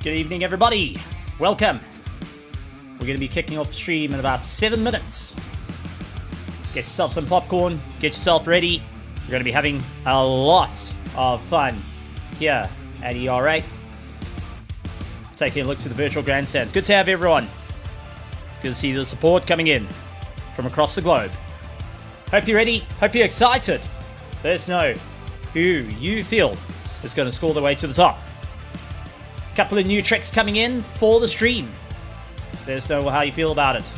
Good evening, everybody. Welcome. We're going to be kicking off the stream in about 7 minutes. Get yourself some popcorn. Get yourself ready. We're going to be having a lot of fun here at ERA. Taking a look to the virtual grandstands. Good to have everyone. Good to see the support coming in from across the globe. Hope you're ready. Hope you're excited. Let us know who you feel is going to score their way to the top. Couple of new tricks coming in for the stream. Let us know how you feel about it.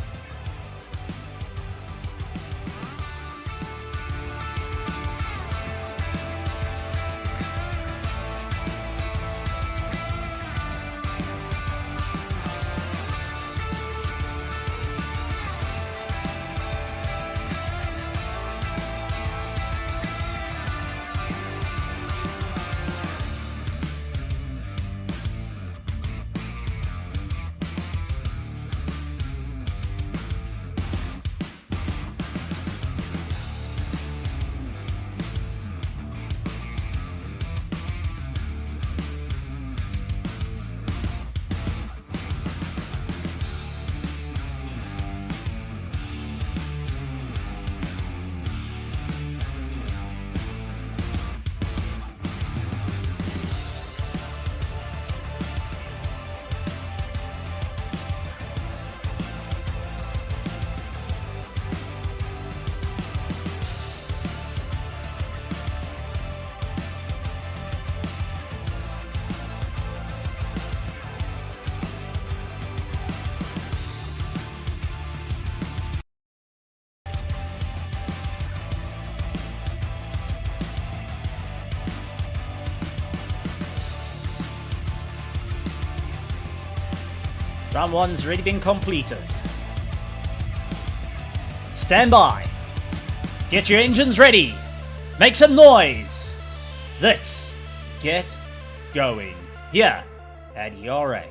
Round one's already been completed. Stand by. Get your engines ready. Make some noise. Let's get going here at ERA.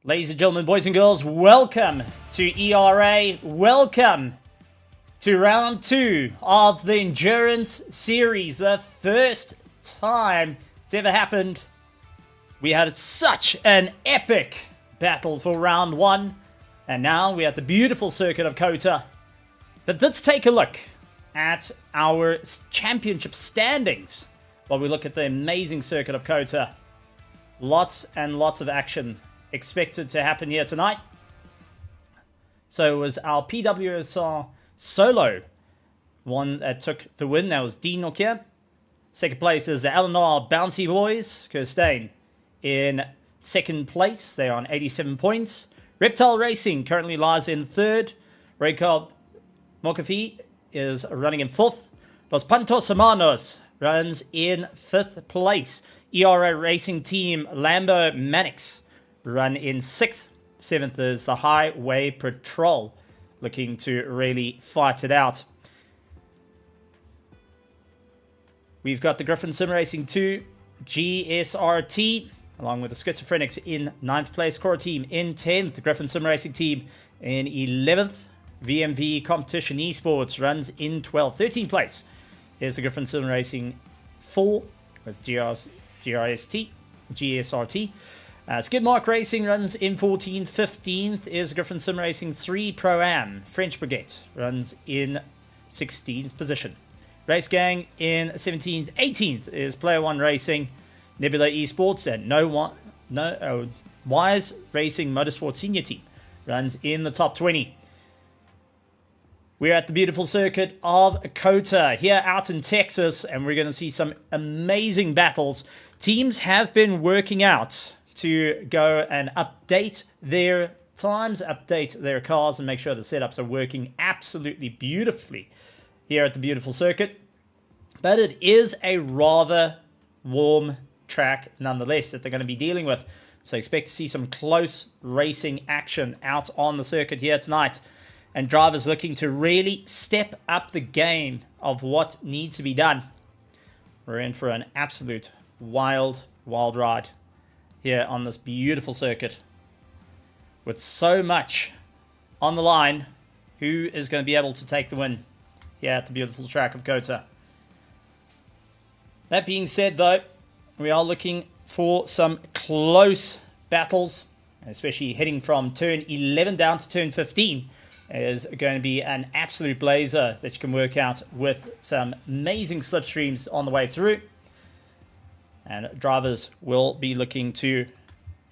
Ladies and gentlemen, boys and girls, welcome to ERA. Welcome to round 2 of the Endurance Series. The first time it's ever happened. We had such an epic battle for round 1. And now we're at the beautiful circuit of Kota. But let's take a look at our championship standings while we look at the amazing circuit of Kota. Lots and lots of action expected to happen here tonight. So it was our PWSR solo one that took the win. That was Dean Nokia. Second place is the LNR Bouncy Boys. Kirstein in second place. They're on 87 points. Reptile Racing currently lies in third. Racob Mokafi is running in fourth. Los Pantos Hermanos runs in fifth place. ERA Racing Team Lambo Manix run in 6th. 7th is the Highway Patrol, looking to really fight it out. We've got the Griffin Sim Racing 2 GSRT, along with the Schizophrenics in 9th place. Core Team in 10th. Griffin Sim Racing Team in 11th. VMV Competition Esports runs in 12th. 13th place is the Griffin Sim Racing 4 with GSRT. Skidmark Racing runs in 14th. 15th is Griffin Sim Racing 3 Pro-Am. French Brigade runs in 16th position. Race Gang in 17th. 18th is Player One Racing, Nebula Esports, and Wise Racing Motorsport Senior Team runs in the top 20. We're at the beautiful circuit of Kota here out in Texas, and we're going to see some amazing battles. Teams have been working out to go and update their times, update their cars, and make sure the setups are working absolutely beautifully here at the beautiful circuit. But it is a rather warm track nonetheless that they're going to be dealing with. So expect to see some close racing action out on the circuit here tonight. And drivers looking to really step up the game of what needs to be done We're in for an absolute wild ride here on this beautiful circuit. With so much on the line, who is going to be able to take the win here at the beautiful track of Kota? That being said, though, we are looking for some close battles, especially heading from turn 11 down to turn 15. Is going to be an absolute blazer that you can work out with some amazing slipstreams on the way through. And drivers will be looking to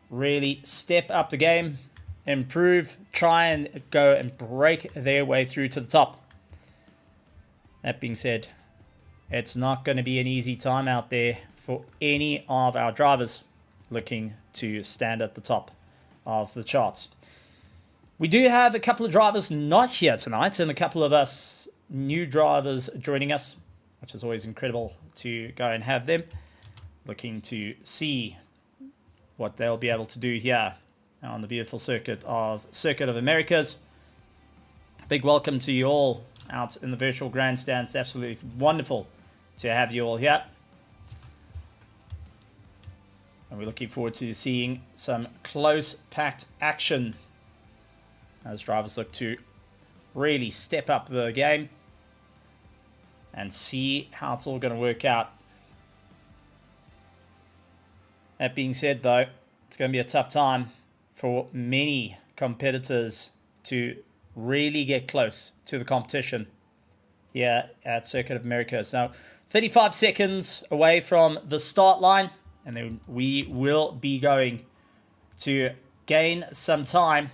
really step up the game, improve, try and go and break their way through to the top. That being said, it's not going to be an easy time out there for any of our drivers looking to stand at the top of the charts. We do have a couple of drivers not here tonight, and a couple of us new drivers joining us, which is always incredible to go and have them. Looking to see what they'll be able to do here on the beautiful Circuit of Americas. Big welcome to you all out in the virtual grandstand. It's absolutely wonderful to have you all here. And we're looking forward to seeing some close packed action as drivers look to really step up the game and see how it's all going to work out. That being said, though, it's going to be a tough time for many competitors to really get close to the competition here at Circuit of Americas. Now, 35 seconds away from the start line, and then we will be going to gain some time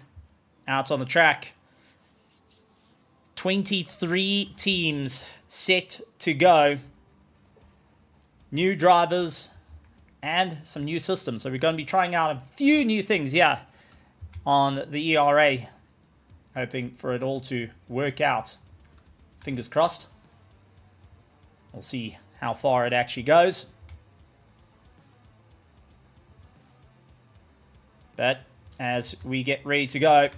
out on the track. 23 teams set to go. New drivers and some new systems. So we're going to be trying out a few new things, yeah, on the ERA. Hoping for it all to work out. Fingers crossed. We'll see how far it actually goes. But as we get ready to go,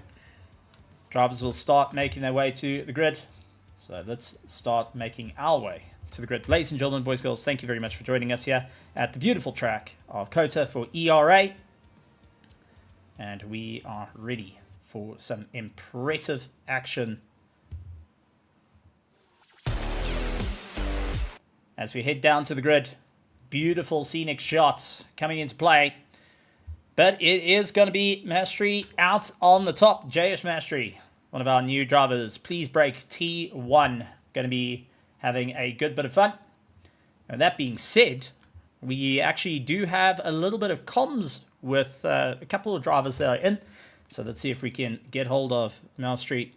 drivers will start making their way to the grid. So let's start making our way to the grid. Ladies and gentlemen, boys and girls, thank you very much for joining us here at the beautiful track of Kota for ERA. And we are ready for some impressive action as we head down to the grid. Beautiful scenic shots coming into play. But it is going to be Mastery out on the top. JS Mastery, one of our new drivers. Please break T1. Going to be having a good bit of fun. And that being said, we actually do have a little bit of comms with a couple of drivers that are in. So let's see if we can get hold of Mastery.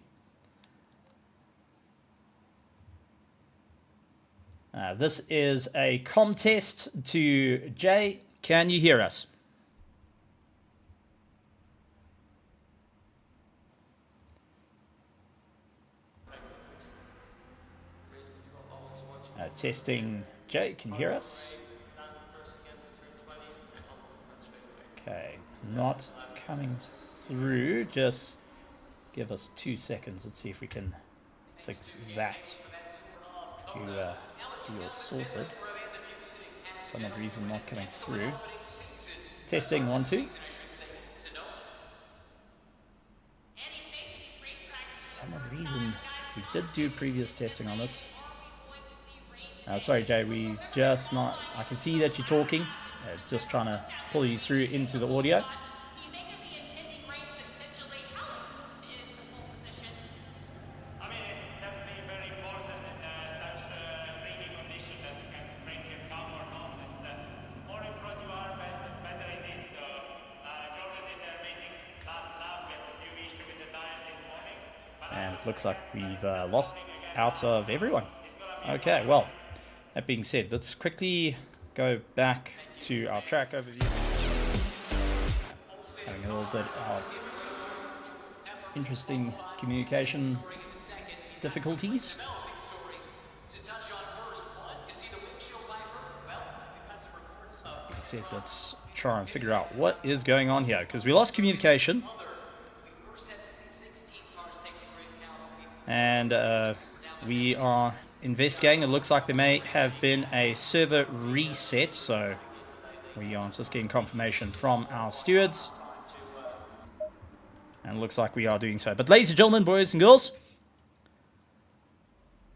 This is a contest to Jay. Can you hear us? Testing. Jay, can you hear us? Okay, not coming through. Just give us 2 seconds. Let's see if we can fix that to be all sorted. For some reason not coming through. Testing 1 2. Some reason we did do previous testing on this. Sorry, Jay, we just not... I can see that you're talking. Just trying to pull you through into the audio. And it looks like we've lost out of everyone. Okay, well, that being said, let's quickly go back to our track overview. Having a little bit of interesting communication difficulties. That being said, let's try and figure out what is going on here, because we lost communication. And we are investigating. It looks like there may have been a server reset, so we are just getting confirmation from our stewards. And it looks like we are doing so. But ladies and gentlemen, boys and girls,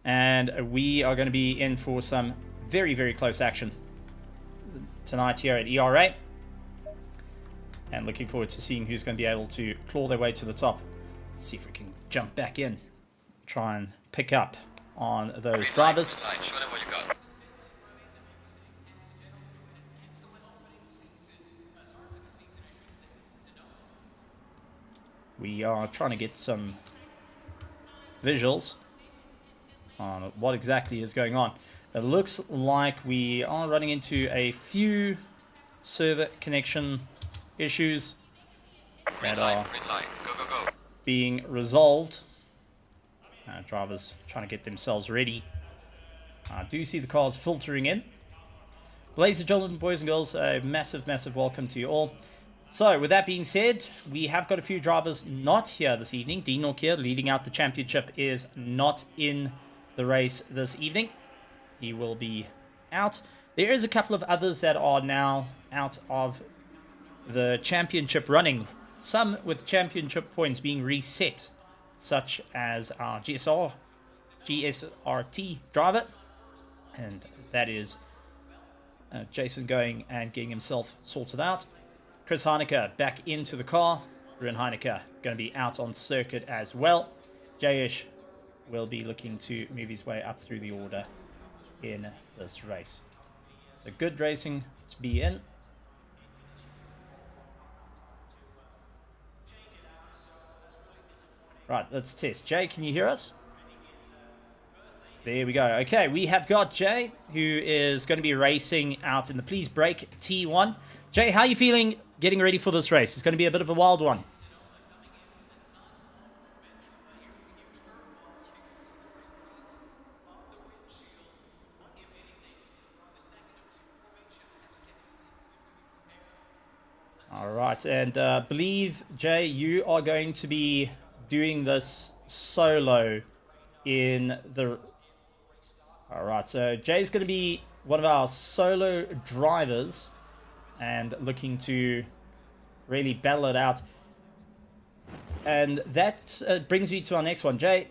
and we are going to be in for some very, very close action tonight here at ERA. And looking forward to seeing who's going to be able to claw their way to the top. See if we can jump back in. Try and pick up on those drivers. Show them what you got. We are trying to get some visuals on what exactly is going on. It looks like we are running into a few server connection issues that are being resolved. Drivers trying to get themselves ready. I do see the cars filtering in. Ladies and gentlemen, boys and girls, a massive, massive welcome to you all. So, with that being said, we have got a few drivers not here this evening. Dinok here, leading out the championship, is not in the race this evening. He will be out. There is a couple of others that are now out of the championship running. Some with championship points being reset, such as our GSRT driver. And that is Jason going and getting himself sorted out. Chris Heineke back into the car. Ruben Heineke going to be out on circuit as well. Jayesh will be looking to move his way up through the order in this race. So good racing to be in. Right, let's test. Jay, can you hear us? There we go. Okay, we have got Jay, who is going to be racing out in the Please Brake T1. Jay, how are you feeling getting ready for this race? It's going to be a bit of a wild one. All right, and believe, Jay, you are going to be doing this solo in the... All right, so Jay's going to be one of our solo drivers and looking to really battle it out. And that brings me to our next one. Jay,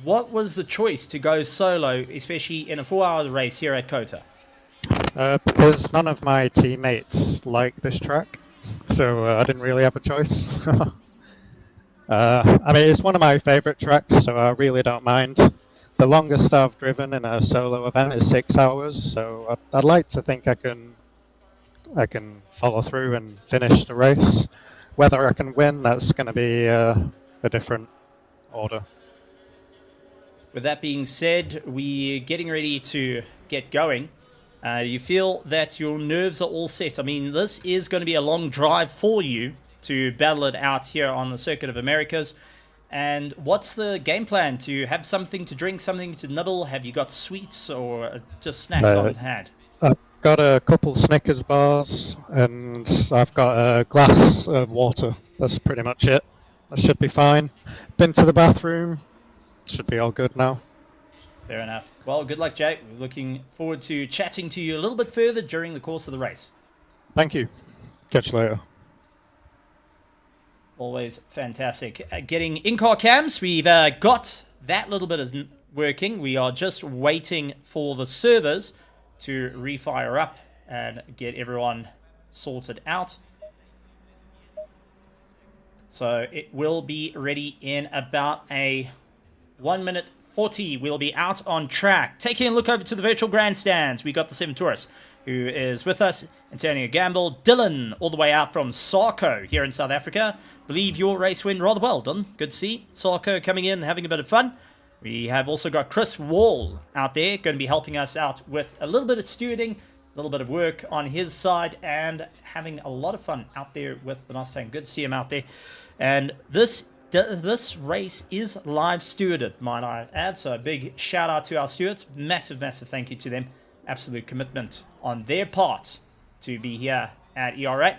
what was the choice to go solo, especially in a 4-hour race here at Kota? Because none of my teammates like this track, so I didn't really have a choice. I mean, it's one of my favorite tracks, so I really don't mind. The longest I've driven in a solo event is 6 hours, so I'd like to think I can follow through and finish the race. Whether I can win, that's going to be a different order. With that being said, we're getting ready to get going. You feel that your nerves are all set. I mean, this is going to be a long drive for you to battle it out here on the Circuit of Americas. And what's the game plan? To have something to drink, something to nibble? Have you got sweets or just snacks on hand? I've got a couple Snickers bars and I've got a glass of water. That's pretty much it. That should be fine. Been to the bathroom. Should be all good now. Fair enough. Well, good luck, Jay. We're looking forward to chatting to you a little bit further during the course of the race. Thank you. Catch you later. Always fantastic. Getting in-car cams, we've got that little bit is working. We are just waiting for the servers to refire up and get everyone sorted out. So it will be ready in about a 1 minute 40. We'll be out on track. Taking a look over to the virtual grandstands, we got the 7 Tourists, who is with us and turning a gamble. Dylan, all the way out from Sarko here in South Africa. Believe your race went rather well, Dylan. Good to see Sarko coming in, having a bit of fun. We have also got Chris Wall out there, going to be helping us out with a little bit of stewarding, a little bit of work on his side, and having a lot of fun out there with the Mustang. Good to see him out there. And this race is live stewarded, might I add. So a big shout out to our stewards. Massive, massive thank you to them. Absolute commitment on their part to be here at ERA.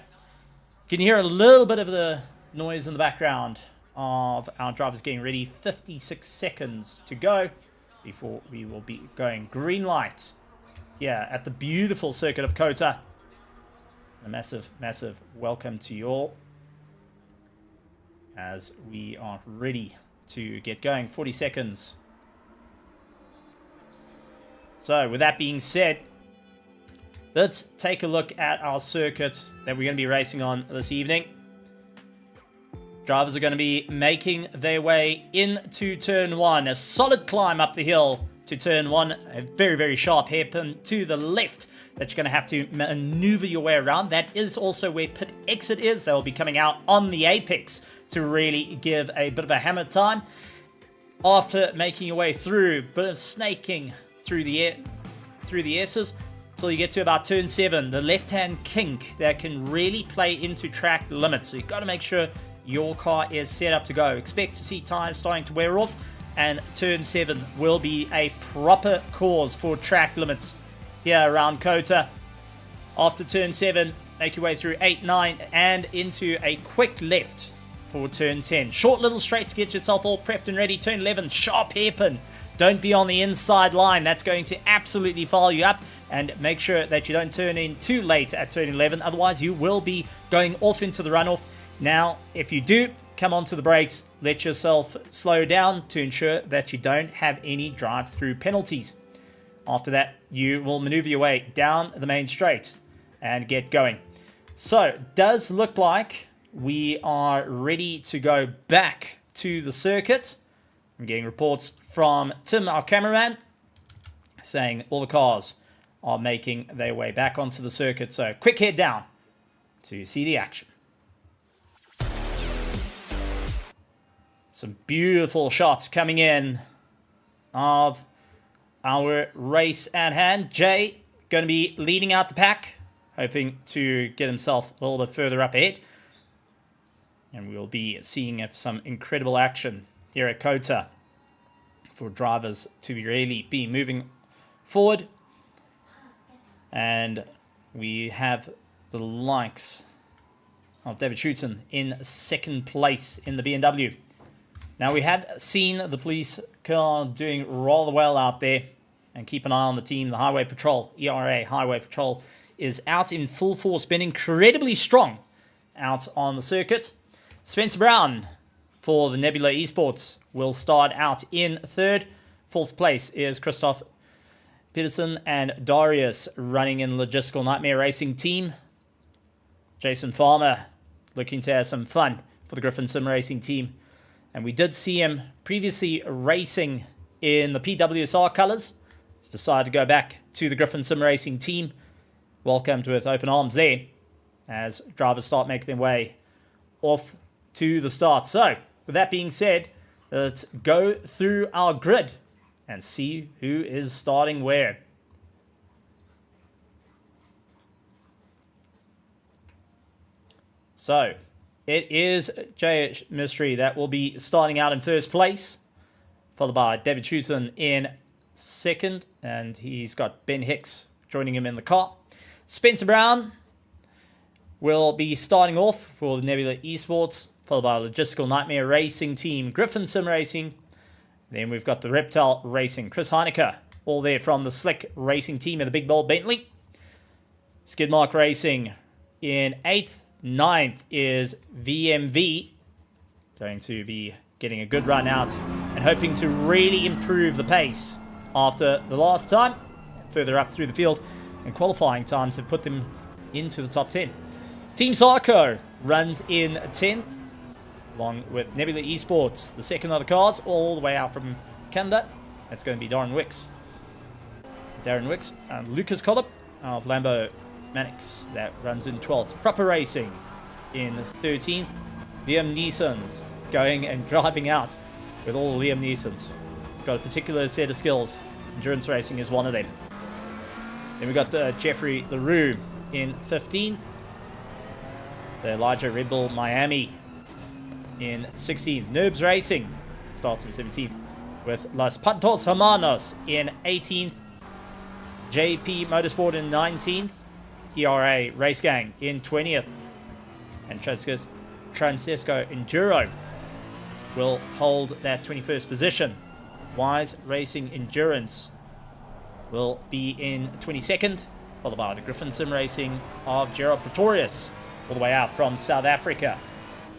Can you hear a little bit of the noise in the background of our drivers getting ready? 56 seconds to go. before we will be going. Green light here at the beautiful circuit of Kota. A massive, massive welcome to you all as we are ready to get going. 40 seconds. So, with that being said, let's take a look at our circuit that we're going to be racing on this evening. Drivers are going to be making their way into turn 1. A solid climb up the hill to turn 1. A very, very sharp hairpin to the left that you're going to have to maneuver your way around. That is also where pit exit is. They'll be coming out on the apex to really give a bit of a hammer time. After making your way through, a bit of snaking through the S's till you get to about turn 7. The left-hand kink that can really play into track limits. So you've got to make sure your car is set up to go. Expect to see tires starting to wear off, and turn 7 will be a proper cause for track limits here around Kota. After turn 7, make your way through 8, 9, and into a quick left for turn 10. Short little straight to get yourself all prepped and ready. Turn 11, sharp hairpin. Don't be on the inside line. That's going to absolutely foul you up. And make sure that you don't turn in too late at turn 11. Otherwise, you will be going off into the runoff. Now, if you do come onto the brakes, let yourself slow down to ensure that you don't have any drive-through penalties. After that, you will maneuver your way down the main straight and get going. So, it does look like we are ready to go back to the circuit. I'm getting reports from Tim, our cameraman, saying all the cars are making their way back onto the circuit. So, quick head down to see the action. Some beautiful shots coming in of our race at hand. Jay going to be leading out the pack, hoping to get himself a little bit further up ahead. And we'll be seeing some incredible action here at Kota for drivers to really be moving forward. And we have the likes of David Schutten in second place in the BMW. Now, we have seen the police car doing rather well out there. And keep an eye on the team. The Highway Patrol, ERA Highway Patrol, is out in full force. Been incredibly strong out on the circuit. Spencer Brown for the Nebula Esports will start out in third. Fourth place is Christoph Peterson and Darius running in Logistical Nightmare Racing Team. Jason Farmer looking to have some fun for the Griffin Sim Racing Team. And we did see him previously racing in the PWSR colours. He's decided to go back to the Griffin Sim Racing Team. Welcomed with open arms there as drivers start making their way off to the start. So, with that being said, let's go through our grid and see who is starting where. So, it is JH Mystery that will be starting out in first place, followed by David Schutten in second, and he's got Ben Hicks joining him in the car. Spencer Brown will be starting off for the Nebula Esports, followed by Logistical Nightmare Racing Team, Griffin Sim Racing. Then we've got the Reptile Racing, Chris Heineke, all there from the Slick Racing Team in the Big Bold Bentley. Skidmark Racing in 8th. 9th is VMV, going to be getting a good run out and hoping to really improve the pace after the last time, further up through the field, and qualifying times have put them into the top 10. Team Sarko runs in 10th, along with Nebula Esports, the second of the cars, all the way out from Canada. That's going to be Darren Wicks and Lucas Collop of Lambo Mannix, that runs in 12th. Proper Racing in 13th. Liam Neeson's going and driving out with all Liam Neeson's. He's got a particular set of skills. Endurance racing is one of them. Then we got Jeffrey LaRue in 15th. The Elijah Red Bull Miami in 16th. Nerbs Racing starts in 17th with Las Pantos Hermanos in 18th. JP Motorsport in 19th. ERA Race Gang in 20th. And Francesco Enduro will hold that 21st position. Wise Racing Endurance will be in 22nd, followed by the Griffin Sim Racing of Gerald Pretorius, all the way out from South Africa,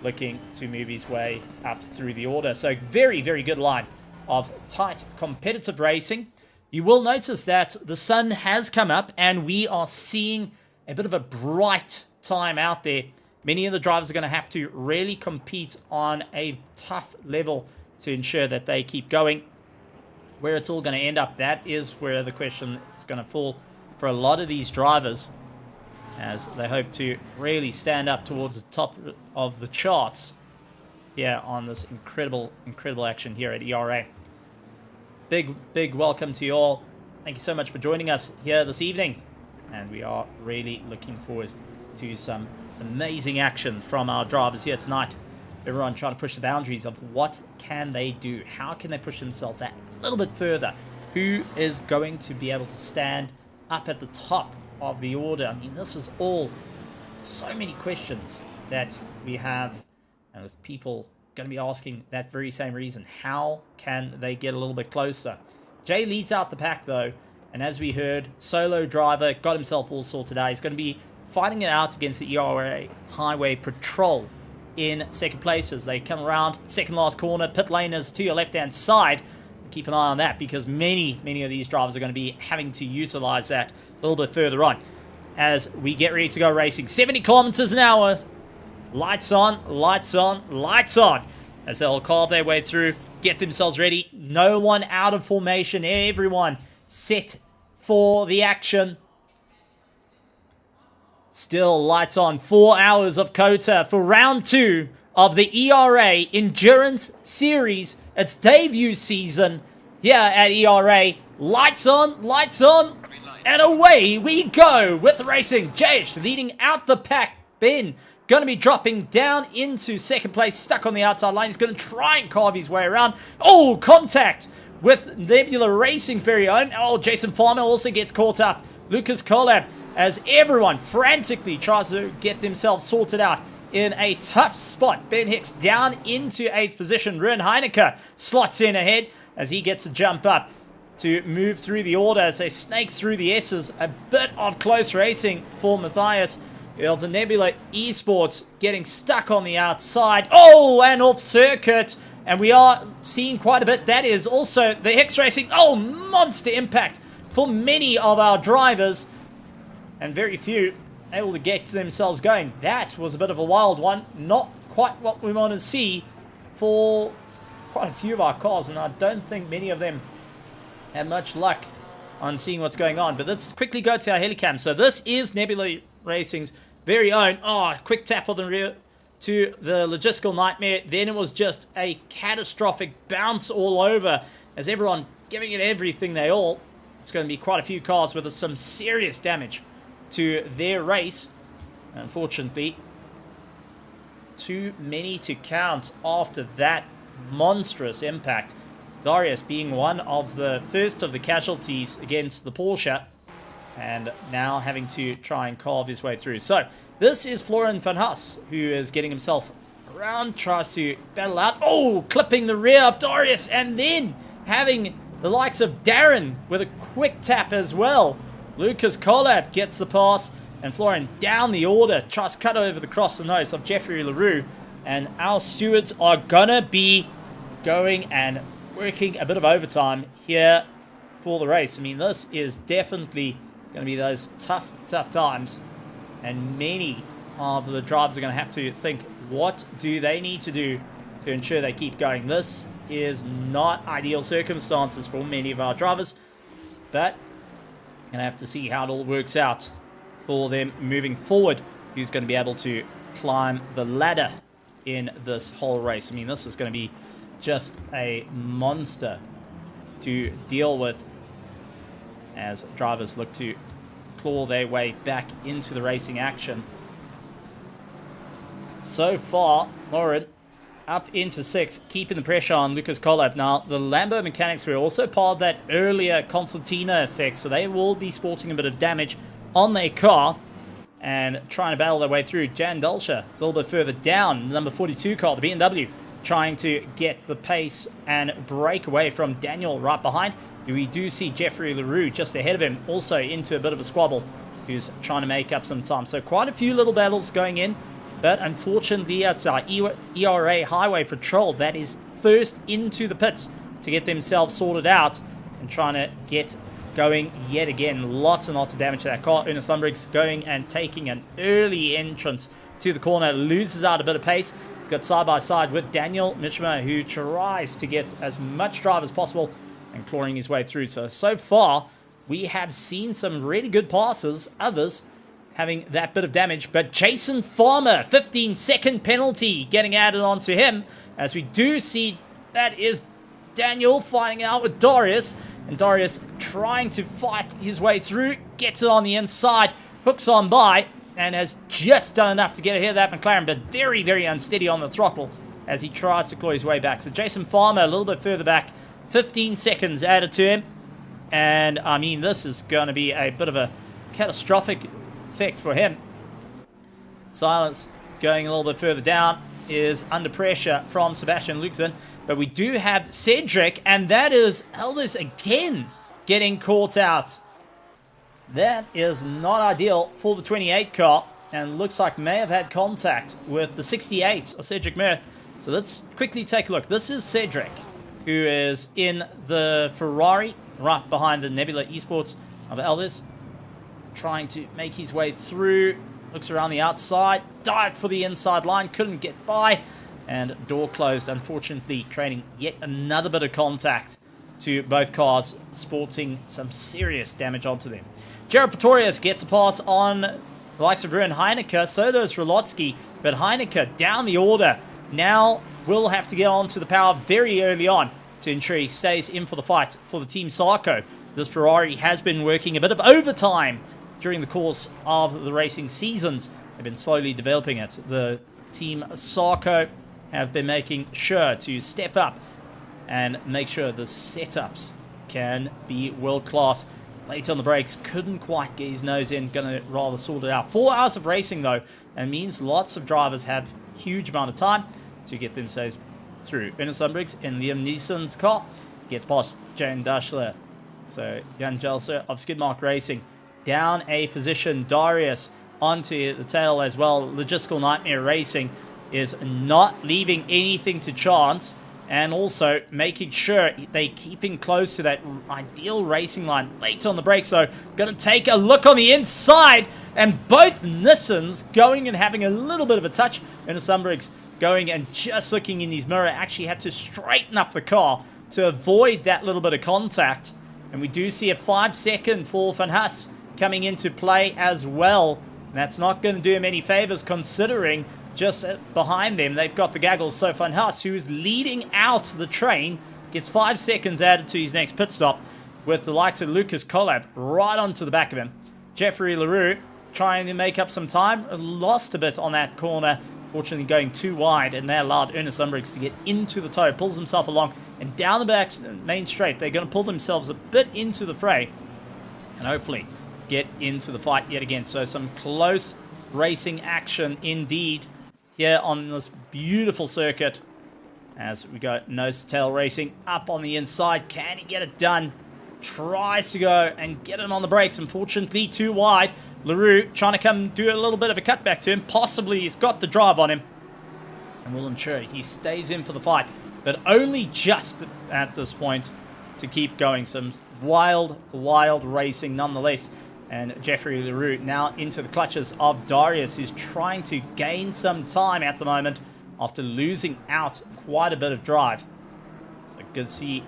looking to move his way up through the order. So very, very good line of tight competitive racing. You will notice that the sun has come up and we are seeing a bit of a bright time out there. Many of the drivers are going to have to really compete on a tough level to ensure that they keep going. Where it's all going to end up, that is where the question is going to fall for a lot of these drivers, as they hope to really stand up towards the top of the charts here on this incredible action here at ERA. Big welcome to you all. Thank you so much for joining us here this evening, and we are really looking forward to some amazing action from our drivers here tonight. Everyone trying to push the boundaries of what can they do, how can they push themselves that little bit further, who is going to be able to stand up at the top of the order. I mean, this is all so many questions that we have, and with people going to be asking that very same reason. How can they get a little bit closer? Jay leads out the pack though, and as we heard, solo driver got himself all sorted out. He's going to be fighting it out against the ERA Highway Patrol in second place as they come around second last corner. Pit lane is to your left hand side. Keep an eye on that because many of these drivers are going to be having to utilize that a little bit further on as we get ready to go racing. 70 kilometers an hour. Lights on, lights on, lights on, as they'll carve their way through, get themselves ready. No one out of formation. Everyone set for the action. Still lights on. 4 hours of Kota for round 2 of the ERA Endurance Series. It's debut season here at ERA. Lights on, and away we go with racing. Jayesh leading out the pack. Ben going to be dropping down into second place, stuck on the outside line. He's going to try and carve his way around. Oh, contact with Nebula Racing's very own. Oh, Jason Farmer also gets caught up. Lucas Collab, as everyone frantically tries to get themselves sorted out in a tough spot. Ben Hicks down into 8th position. Ruin Heineke slots in ahead as he gets a jump up to move through the order as they snake through the S's. A bit of close racing for Matthias of the Nebula Esports getting stuck on the outside. Oh, and off circuit. And we are seeing quite a bit. That is also the Hicks Racing. Oh, monster impact for many of our drivers. And very few able to get themselves going. That was a bit of a wild one. Not quite what we want to see for quite a few of our cars. And I don't think many of them have much luck on seeing what's going on. But let's quickly go to our helicam. So this is Nebula Racing's very own. Oh, quick tap on the rear to the logistical nightmare. Then it was just a catastrophic bounce all over as everyone giving it everything they all. It's going to be quite a few cars with some serious damage to their race. Unfortunately, too many to count after that monstrous impact. Darius being one of the first of the casualties against the Porsche, and now having to try and carve his way through. So this is Florian van Haas, who is getting himself around, tries to battle out. Oh, clipping the rear of Darius, and then having the likes of Darren with a quick tap as well. Lucas Collab gets the pass, and Florian down the order, tries to cut over the cross the nose of Jeffrey LaRue. And our stewards are gonna be going and working a bit of overtime here for the race. I mean, this is definitely going to be those tough times, and many of the drivers are going to have to think, what do they need to do to ensure they keep going? This is not ideal circumstances for many of our drivers, but we're going to have to see how it all works out for them moving forward. Who's going to be able to climb the ladder in this whole race? I mean, this is going to be just a monster to deal with as drivers look to claw their way back into the racing action. So far, Lauren up into 6th, keeping the pressure on Lucas Collab. Now, the Lambo mechanics were also part of that earlier Constantina effect, so they will be sporting a bit of damage on their car and trying to battle their way through. Jan Dulcher a little bit further down, number 42 car, the BMW, trying to get the pace and break away from Daniel right behind. We do see Jeffrey LaRue just ahead of him, also into a bit of a squabble, who's trying to make up some time. So quite a few little battles going in, but unfortunately it's our ERA Highway Patrol that is first into the pits to get themselves sorted out and trying to get going yet again. Lots and lots of damage to that car. Ernest Lundbrig's going and taking an early entrance to the corner, loses out a bit of pace. He's got side by side with Daniel Mishima, who tries to get as much drive as possible and clawing his way through. So far, we have seen some really good passes, others having that bit of damage. But Jason Farmer, 15-second penalty getting added onto him, as we do see that is Daniel fighting out with Darius. And Darius trying to fight his way through, gets it on the inside, hooks on by, and has just done enough to get ahead of that McLaren, but very, very unsteady on the throttle as he tries to claw his way back. So Jason Farmer a little bit further back, 15 seconds added to him. And, I mean, this is going to be a bit of a catastrophic effect for him. Silence going a little bit further down is under pressure from Sebastian Luxon. But we do have Cedric, and that is Elvis again getting caught out. That is not ideal for the 28 car, and looks like may have had contact with the 68 of Cedric Mir. So let's quickly take a look. This is Cedric, who is in the Ferrari right behind the Nebula Esports of Elvis, trying to make his way through. Looks around the outside, dived for the inside line, couldn't get by, and door closed, unfortunately, creating yet another bit of contact to both cars, sporting some serious damage onto them. Jared Pretorius gets a pass on the likes of Ruin Heineke, so does Rolotsky, but Heineke down the order now will have to get onto the power very early on to ensure he stays in for the fight for the Team Sarko. This Ferrari has been working a bit of overtime during the course of the racing seasons. They've been slowly developing it. The Team Sarko have been making sure to step up and make sure the setups can be world class. Late on the brakes, couldn't quite get his nose in, gonna rather sort it out. 4 hours of racing though, and means lots of drivers have huge amount of time to get themselves through. Ernest Lundbrig's in Liam Neeson's car, gets past Jan Daschler. So Jan Jelser of Skidmark Racing down a position. Darius onto the tail as well. Logistical Nightmare Racing is not leaving anything to chance, and also making sure they keeping close to that ideal racing line late on the break. So gonna take a look on the inside, and both Nissans going and having a little bit of a touch. Ernest Lundbrig's going and just looking in his mirror, actually had to straighten up the car to avoid that little bit of contact. And we do see a 5-second for Van Haas coming into play as well. And that's not going to do him any favors, considering just behind them they've got the Gaggles. So Van Haas, who is leading out the train, gets 5 seconds added to his next pit stop, with the likes of Lucas Collab right onto the back of him. Jeffrey LaRue trying to make up some time, lost a bit on that corner, fortunately going too wide, and that allowed Ernest Lundbrig's to get into the toe, pulls himself along, and down the back main straight they're going to pull themselves a bit into the fray and hopefully get into the fight yet again. So some close racing action indeed here on this beautiful circuit as we go nose to tail racing up on the inside. Can he get it done? Tries to go and get it on the brakes, unfortunately too wide. LaRue trying to come do a little bit of a cutback to him, possibly he's got the drive on him, and will ensure he stays in for the fight, but only just at this point to keep going. Some wild racing nonetheless. And Jeffrey LaRue now into the clutches of Darius, who's trying to gain some time at the moment after losing out quite a bit of drive. So good to see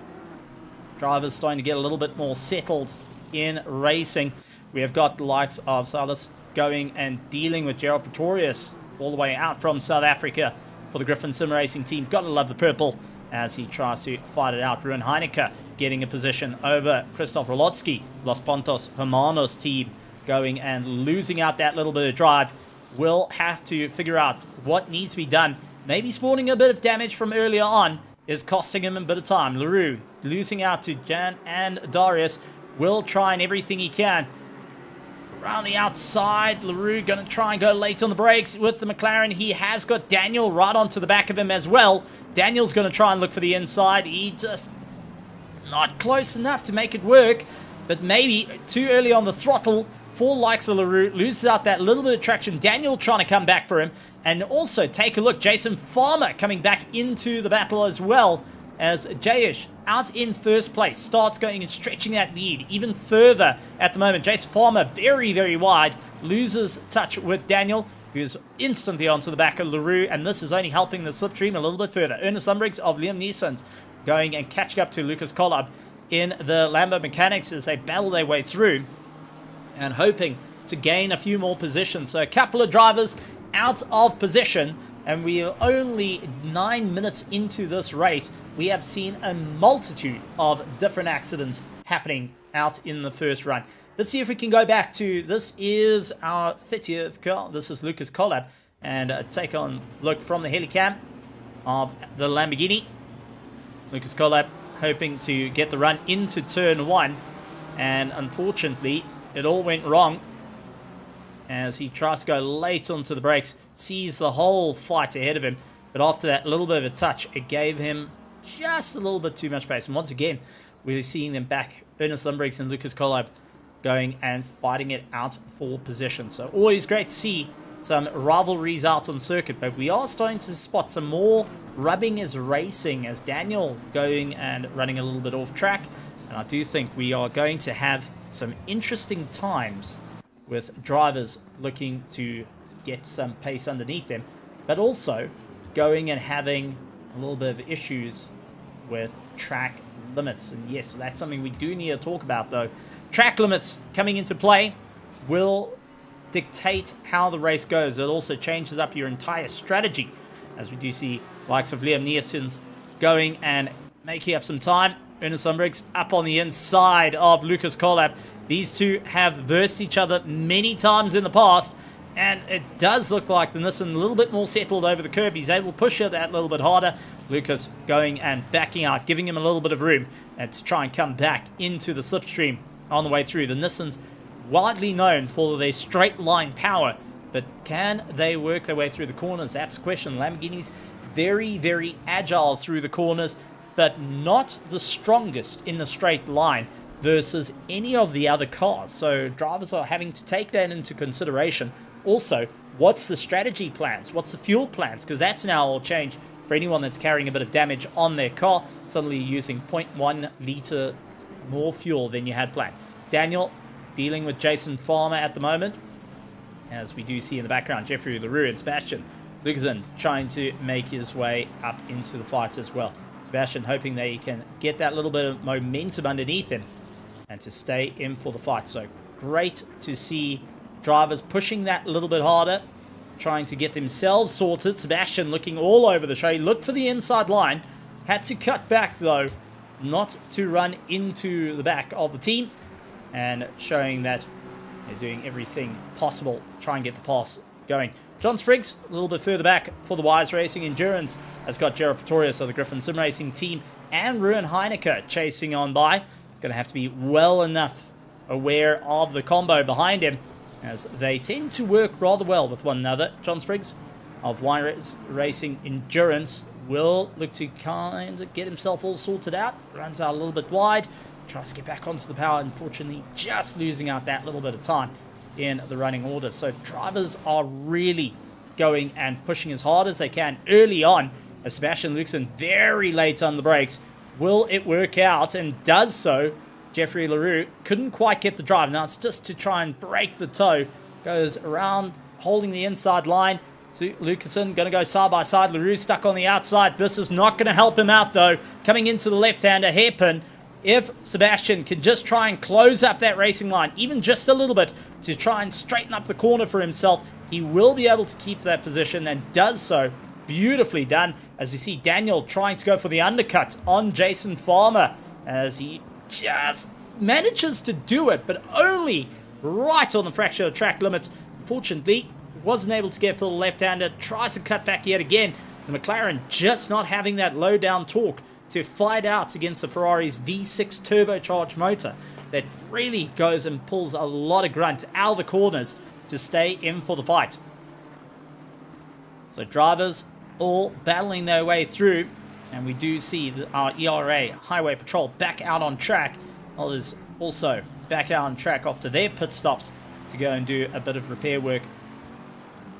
drivers starting to get a little bit more settled in racing. We have got the likes of Salas going and dealing with Gerald Pretorius all the way out from South Africa for the Griffin Sim Racing team. Gotta love the purple as he tries to fight it out. Ruin Heineke getting a position over Christoph Rolotsky. Los Pontos Hermanos team going and losing out that little bit of drive. Will have to figure out what needs to be done. Maybe spawning a bit of damage from earlier on is costing him a bit of time. LaRue losing out to Jan and Darius will try and everything he can. around the outside. LaRue going to try and go late on the brakes with the McLaren. He has got Daniel right onto the back of him as well. Daniel's going to try and look for the inside. He just not close enough to make it work, but maybe too early on the throttle for likes of LaRue. Loses out that little bit of traction. Daniel trying to come back for him. And also, take a look, Jason Farmer coming back into the battle as well, as Jayish out in first place. Starts going and stretching that lead even further at the moment. Jason Farmer very, very wide. Loses touch with Daniel, who's instantly onto the back of LaRue. And this is only helping the slipstream a little bit further. Ernest Lumbriggs of Liam Neeson's going and catching up to Lucas Collab in the Lambo Mechanics as they battle their way through and hoping to gain a few more positions. So a couple of drivers out of position, and we are only 9 minutes into this race. We have seen a multitude of different accidents happening out in the first run. Let's see if we can go back to, this is our 30th car. This is Lucas Collab, and take on look from the helicam of the Lamborghini. Lucas Collab hoping to get the run into turn 1, and unfortunately it all went wrong as he tries to go late onto the brakes, sees the whole fight ahead of him, but after that little bit of a touch, it gave him just a little bit too much pace. And once again, we're seeing them back, Ernest Lumbriggs and Lucas Collab, going and fighting it out for position. So always great to see some rivalries out on circuit, but we are starting to spot some more rubbing as racing, as Daniel going and running a little bit off track. And I do think we are going to have some interesting times with drivers looking to get some pace underneath them, but also going and having a little bit of issues with track limits. And yes, that's something we do need to talk about though. Track limits coming into play will dictate how the race goes. It also changes up your entire strategy, as we do see likes of Liam Neeson's going and making up some time. Ernest Lumbriggs up on the inside of Lucas Collab. These two have versed each other many times in the past, and it does look like the Nissan a little bit more settled over the curb. He's able to push it that little bit harder. Lucas going and backing out, giving him a little bit of room to try and come back into the slipstream on the way through. The Nissan's widely known for their straight line power, but can they work their way through the corners? That's the question. Lamborghini's very, very agile through the corners, but not the strongest in the straight line versus any of the other cars. So drivers are having to take that into consideration. Also, what's the strategy plans? What's the fuel plans? Because that's now all changed for anyone that's carrying a bit of damage on their car. Suddenly using 0.1 litre more fuel than you had planned. Daniel dealing with Jason Farmer at the moment, as we do see in the background Jeffrey LaRue and Sebastian Lucasen trying to make his way up into the fight as well. Sebastian hoping that he can get that little bit of momentum underneath him and to stay in for the fight. So great to see drivers pushing that a little bit harder, trying to get themselves sorted. Sebastian looking all over the show. He looked for the inside line, had to cut back though, not to run into the back of the team, and showing that they're doing everything possible to try and get the pass going. John Spriggs a little bit further back for the Wise Racing Endurance has got Jared Pretorius of the Griffin Sim Racing team and Ruan Heineke chasing on by. He's going to have to be well enough aware of the combo behind him, as they tend to work rather well with one another. John Spriggs of Wise Racing Endurance will look to kind of get himself all sorted out. Runs out a little bit wide, tries to get back onto the power, unfortunately just losing out that little bit of time in the running order. So drivers are really going and pushing as hard as they can early on, as Sebastian Lucasen very late on the brakes. Will it work out? And does so. Jeffrey LaRue couldn't quite get the drive. Now it's just to try and break the toe. Goes around holding the inside line. So Lucasen going to go side by side. LaRue stuck on the outside. This is not going to help him out though. Coming into the left-hander hairpin. If Sebastian can just try and close up that racing line, even just a little bit, to try and straighten up the corner for himself, he will be able to keep that position, and does so. Beautifully done, as you see Daniel trying to go for the undercut on Jason Farmer, as he just manages to do it, but only right on the fraction of track limits. Unfortunately, wasn't able to get for the left-hander, tries to cut back yet again. The McLaren just not having that low down torque to fight out against the Ferrari's V6 turbocharged motor. that really goes and pulls a lot of grunt out of the corners to stay in for the fight. So drivers all battling their way through, and we do see our ERA Highway Patrol back out on track. Others also back out on track after their pit stops to go and do a bit of repair work.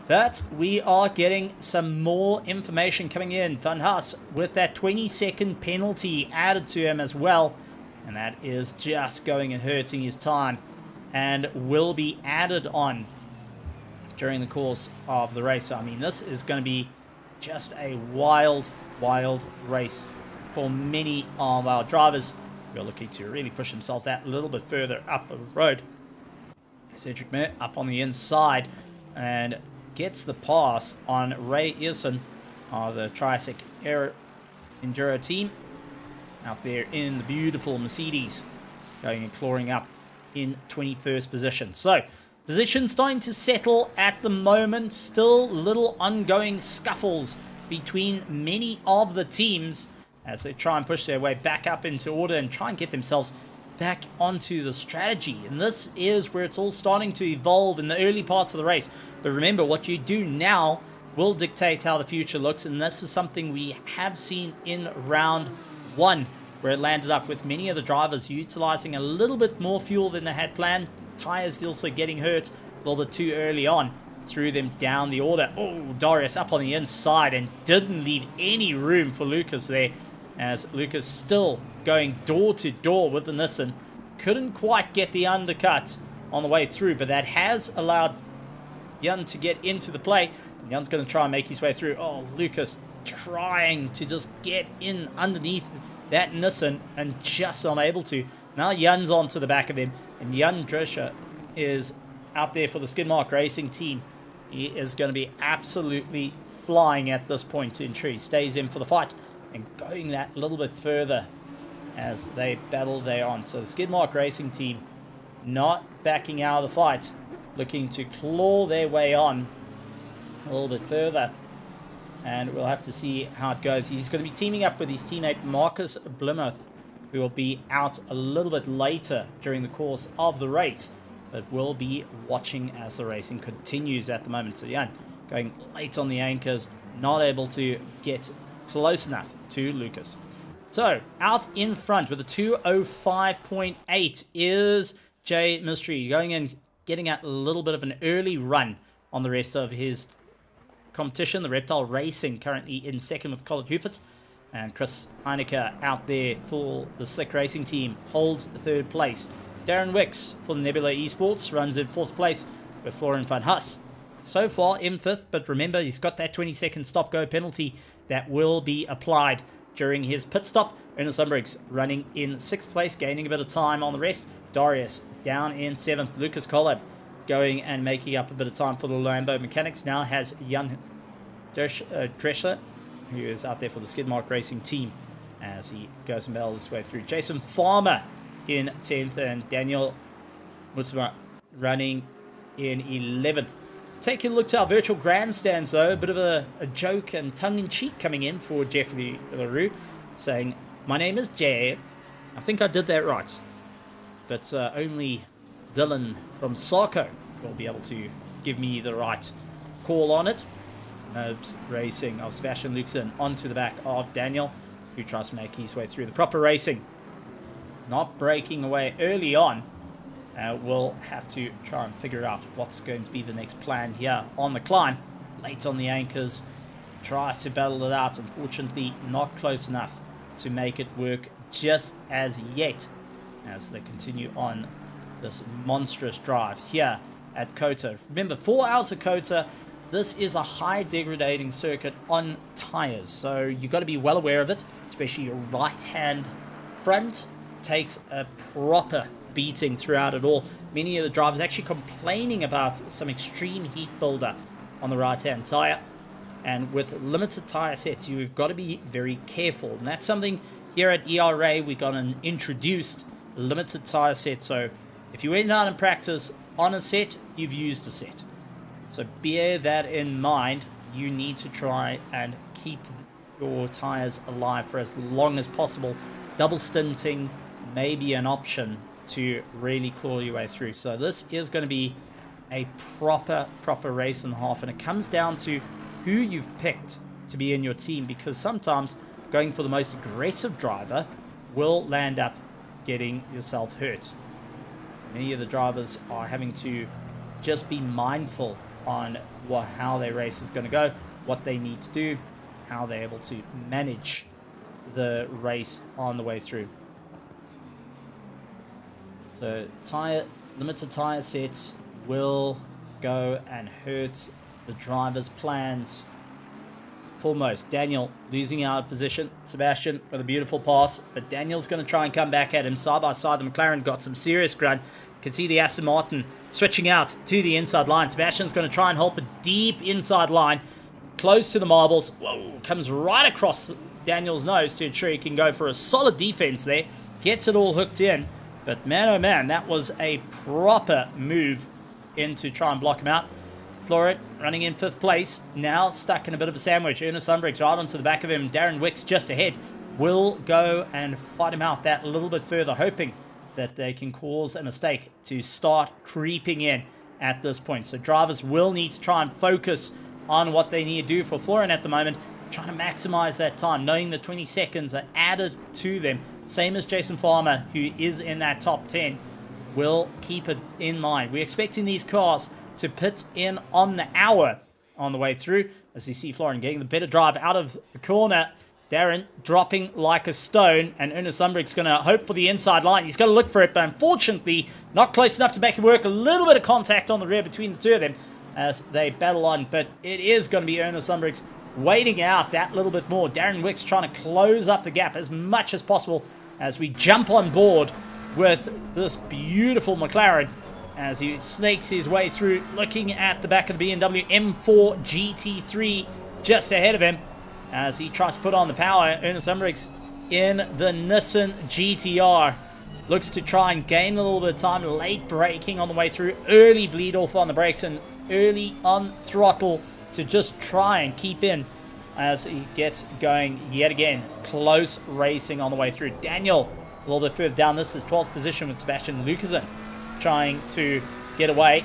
But we are getting some more information coming in. Van Haas with that 20-second penalty added to him as well. And that is just going and hurting his time and will be added on during the course of the race. I mean, this is going to be just a wild, wild race for many of our drivers who are looking to really push themselves that little bit further up the road. Cedric Mer up on the inside and gets the pass on Ray Earson of the Triassic Air Enduro team out there in the beautiful Mercedes, going and clawing up in 21st position. So position starting to settle at the moment. Still little ongoing scuffles between many of the teams as they try and push their way back up into order and try and get themselves back onto the strategy. And this is where it's all starting to evolve in the early parts of the race. But remember, what you do now will dictate how the future looks, and this is something we have seen in round 1, where it landed up with many of the drivers utilizing a little bit more fuel than they had planned. Tires also getting hurt a little bit too early on, threw them down the order. Oh, Darius up on the inside and didn't leave any room for Lucas there, as Lucas still going door to door with the Nissan. Couldn't quite get the undercut on the way through, but that has allowed Jan to get into the play. And Jan's going to try and make his way through. Oh, Lucas trying to just get in underneath that Nissan and just unable to. Now Jan's onto the back of him, and Jan Drescher is out there for the Skidmark Racing team. He is going to be absolutely flying at this point to ensure he stays in for the fight and going that little bit further as they battle there on. So the Skidmark Racing team not backing out of the fight, looking to claw their way on a little bit further. And we'll have to see how it goes. He's going to be teaming up with his teammate Marcus Blimuth, who will be out a little bit later during the course of the race, but will be watching as the racing continues at the moment. So yeah, going late on the anchors, not able to get close enough to Lucas. So out in front with a 2:05.8 is Jay Mystery, going in, getting a little bit of an early run on the rest of his competition. The Reptile Racing currently in second with Colin Hupert, and Chris Heineke out there for the Slick Racing team holds third place. Darren Wicks for the Nebula Esports runs in fourth place with Florian van Huss. So far in fifth, but remember he's got that 20-second stop-go penalty that will be applied during his pit stop. Ernest Umbriggs running in sixth place, gaining a bit of time on the rest. Darius down in seventh. Lucas Collab going and making up a bit of time for the Lambo Mechanics. Now has Jan Drescher, who is out there for the Skidmark Racing team as he goes and battles his way through. Jason Farmer in 10th and Daniel Mutsuma running in 11th. Taking a look to our virtual grandstands though, a bit of a joke and tongue-in-cheek coming in for Jeffrey LaRue, saying, "My name is Jeff." I think I did that right, but only Dylan from Sarko will be able to give me the right call on it. Nobs Racing of Sebastian Luxon onto the back of Daniel, who tries to make his way through the proper racing. Not breaking away early on. We'll have to try and figure out what's going to be the next plan here on the climb. Late on the anchors, tries to battle it out. Unfortunately, not close enough to make it work just as yet, as they continue on this monstrous drive here at Kota. Remember, 4 hours of Kota. This is a high degrading circuit on tires, so you've got to be well aware of it, especially your right hand front takes a proper beating throughout it all. Many of the drivers actually complaining about some extreme heat buildup on the right hand tire, and with limited tire sets you've got to be very careful, and that's something here at ERA we got an introduced limited tire set. So if you went out and practice on a set, you've used a set, so bear that in mind. You need to try and keep your tires alive for as long as possible. Double stinting may be an option to really claw your way through. So this is going to be a proper race and a half, and it comes down to who you've picked to be in your team, because sometimes going for the most aggressive driver will land up getting yourself hurt. So many of the drivers are having to just be mindful on how their race is going to go, what they need to do, how they're able to manage the race on the way through. So limited tire sets will go and hurt the driver's plans foremost. Daniel losing out of position. Sebastian with a beautiful pass, but Daniel's going to try and come back at him. Side by side, the McLaren got some serious grunt. You can see the Aston Martin switching out to the inside line. Sebastian's going to try and help a deep inside line, close to the marbles. Whoa, comes right across Daniel's nose to ensure he can go for a solid defense there. Gets it all hooked in, but man oh man, that was a proper move in to try and block him out. Floret running in 5th place, now stuck in a bit of a sandwich. Ernest Lundbrig's right onto the back of him. Darren Wicks just ahead will go and fight him out that little bit further, hoping that they can cause a mistake to start creeping in at this point. So drivers will need to try and focus on what they need to do. For Florin at the moment, trying to maximize that time, knowing the 20 seconds are added to them. Same as Jason Farmer, who is in that top 10, will keep it in mind. We're expecting these cars to pit in on the hour on the way through. As you see Florin getting the better drive out of the corner. Darren dropping like a stone, and Ernest Lundbrig's going to hope for the inside line. He's going to look for it, but unfortunately not close enough to make it work. A little bit of contact on the rear between the two of them as they battle on, but it is going to be Ernest Lundbrig's waiting out that little bit more. Darren Wicks trying to close up the gap as much as possible as we jump on board with this beautiful McLaren as he snakes his way through, looking at the back of the BMW M4 GT3 just ahead of him as he tries to put on the power. Ernest Lundbrig's in the Nissan GTR. Looks to try and gain a little bit of time. Late braking on the way through. Early bleed off on the brakes and early on throttle to just try and keep in as he gets going yet again. Close racing on the way through. Daniel a little bit further down. This is 12th position with Sebastian Lucasen trying to get away.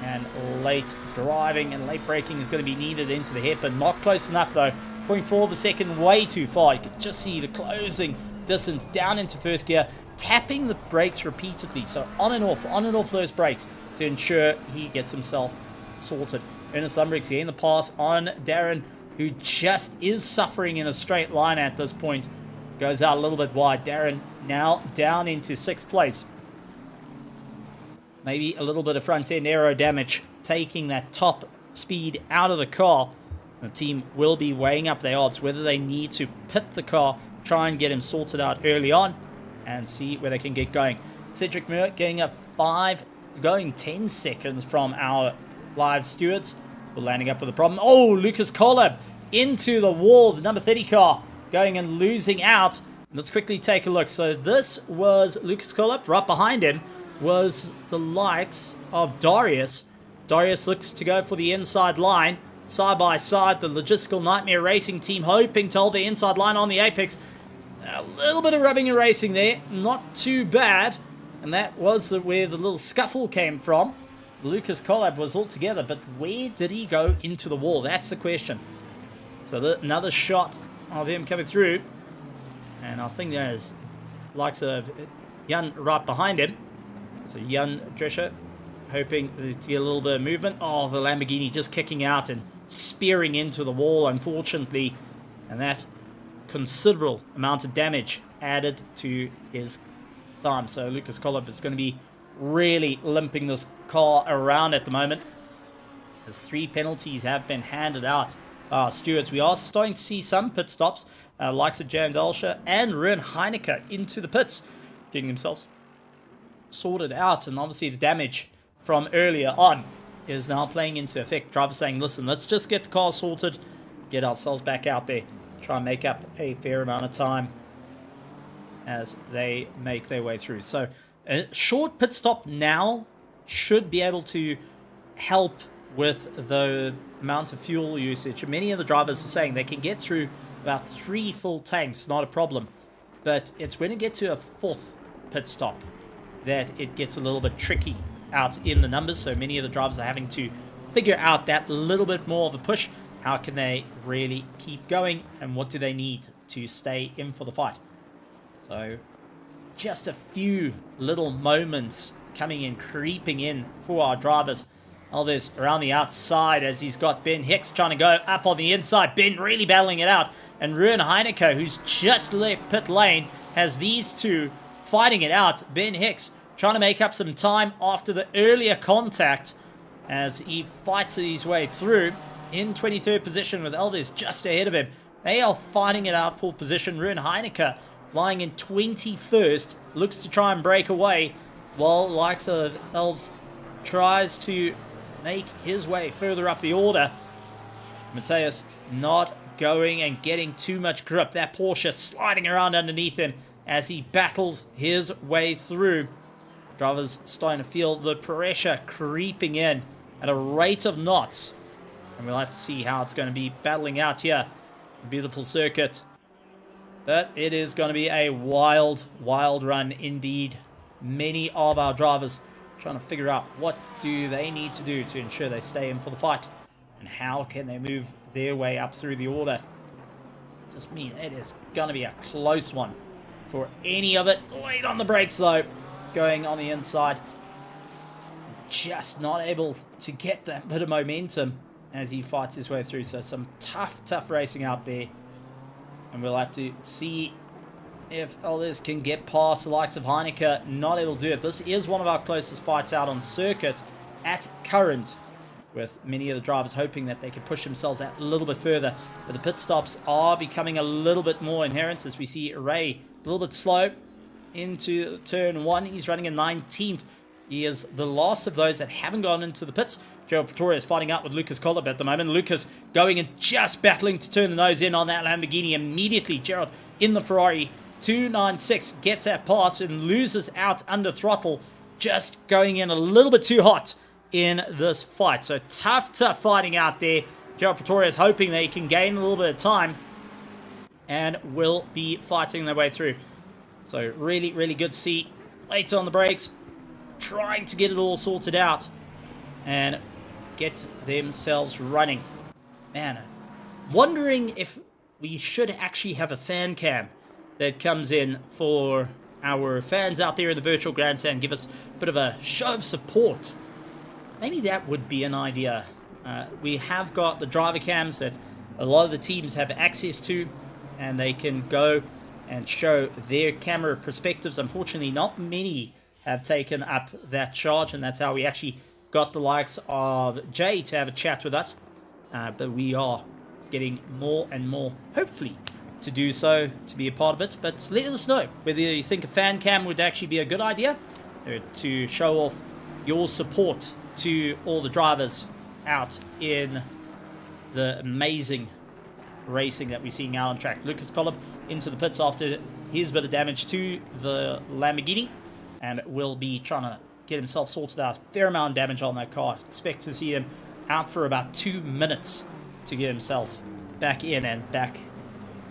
And late driving and late braking is going to be needed into the hairpin. Not close enough though. 0.4 of a second, way too far. You can just see the closing distance down into first gear. Tapping the brakes repeatedly. So on and off those brakes to ensure he gets himself sorted. Ernest Lundbrig's getting the pass on Darren, who just is suffering in a straight line at this point. Goes out a little bit wide. Darren now down into 6th place. Maybe a little bit of front end aero damage, taking that top speed out of the car. The team will be weighing up their odds, whether they need to pit the car, try and get him sorted out early on, and see where they can get going. Cedric Muir getting a 5, going 10 seconds from our live stewards. We're landing up with a problem. Oh, Lucas Collab into the wall, the number 30 car, going and losing out. Let's quickly take a look. So this was Lucas Collab. Right behind him was the likes of Darius. Darius looks to go for the inside line. Side by side, the Logistical Nightmare Racing team hoping to hold the inside line on the apex. A little bit of rubbing and racing there. Not too bad. And that was where the little scuffle came from. Lucas Collab was all together, but where did he go into the wall? That's the question. So another shot of him coming through. And I think there's likes of Jan right behind him. So Jan Drescher hoping to get a little bit of movement. Oh, the Lamborghini just kicking out and spearing into the wall, unfortunately. And that's considerable amount of damage added to his time. So Lucas Collab is going to be really limping this car around at the moment, as 3 penalties have been handed out. Stewards, we are starting to see some pit stops. Likes of Jan Dalscher and Ruan Heineke into the pits, getting themselves sorted out. And obviously the damage from earlier on is now playing into effect. Driver saying, listen, let's just get the car sorted, get ourselves back out there, try and make up a fair amount of time as they make their way through. So a short pit stop now should be able to help with the amount of fuel usage. Many of the drivers are saying they can get through about 3 full tanks, not a problem. But it's when you get to a 4th pit stop that it gets a little bit tricky out in the numbers. So many of the drivers are having to figure out that little bit more of a push. How can they really keep going, and what do they need to stay in for the fight? So just a few little moments coming in, creeping in for our drivers. Elvis around the outside as he's got Ben Hicks trying to go up on the inside. Ben really battling it out. And Ruin Heineke, who's just left pit lane, has these two fighting it out. Ben Hicks trying to make up some time after the earlier contact as he fights his way through in 23rd position with Elvis just ahead of him. They are fighting it out for position. Ruin Heineke lying in 21st, looks to try and break away, while likes of Elves tries to make his way further up the order. Mateus not going and getting too much grip. That Porsche sliding around underneath him as he battles his way through. Drivers starting to feel the pressure creeping in at a rate of knots. And we'll have to see how it's going to be battling out here. Beautiful circuit. But it is going to be a wild, wild run indeed. Many of our drivers trying to figure out what do they need to do to ensure they stay in for the fight. And how can they move their way up through the order. Just mean it is going to be a close one for any of it. Late on the brakes though. Going on the inside. Just not able to get that bit of momentum as he fights his way through. So some tough racing out there. And we'll have to see if others can get past the likes of Heineke. Not able to do it. This is one of our closest fights out on circuit at current, with many of the drivers hoping that they could push themselves out a little bit further. But the pit stops are becoming a little bit more inherent as we see Ray a little bit slow into turn 1. He's running in 19th. He is the last of those that haven't gone into the pits. Gerald Pretoria is fighting out with Lucas Collab at the moment. Lucas going and just battling to turn the nose in on that Lamborghini immediately. Gerald in the Ferrari 296 gets that pass and loses out under throttle. Just going in a little bit too hot in this fight. So tough fighting out there. Gerald Pretoria is hoping they can gain a little bit of time and will be fighting their way through. So really good to see. Late on the brakes, trying to get it all sorted out and get themselves running. Man, wondering if we should actually have a fan cam that comes in for our fans out there in the virtual grandstand, give us a bit of a show of support. Maybe that would be an idea. We have got the driver cams that a lot of the teams have access to, and they can go and show their camera perspectives. Unfortunately, not many have taken up that charge, and that's how we actually got the likes of Jay to have a chat with us. But we are getting more and more, hopefully, to do so, to be a part of it. But let us know whether you think a fan cam would actually be a good idea to show off your support to all the drivers out in the amazing racing that we're seeing out on track. Lucas Collab into the pits after his bit of damage to the Lamborghini, and will be trying to get himself sorted out. Fair amount of damage on that car. Expect to see him out for about 2 minutes to get himself back in and back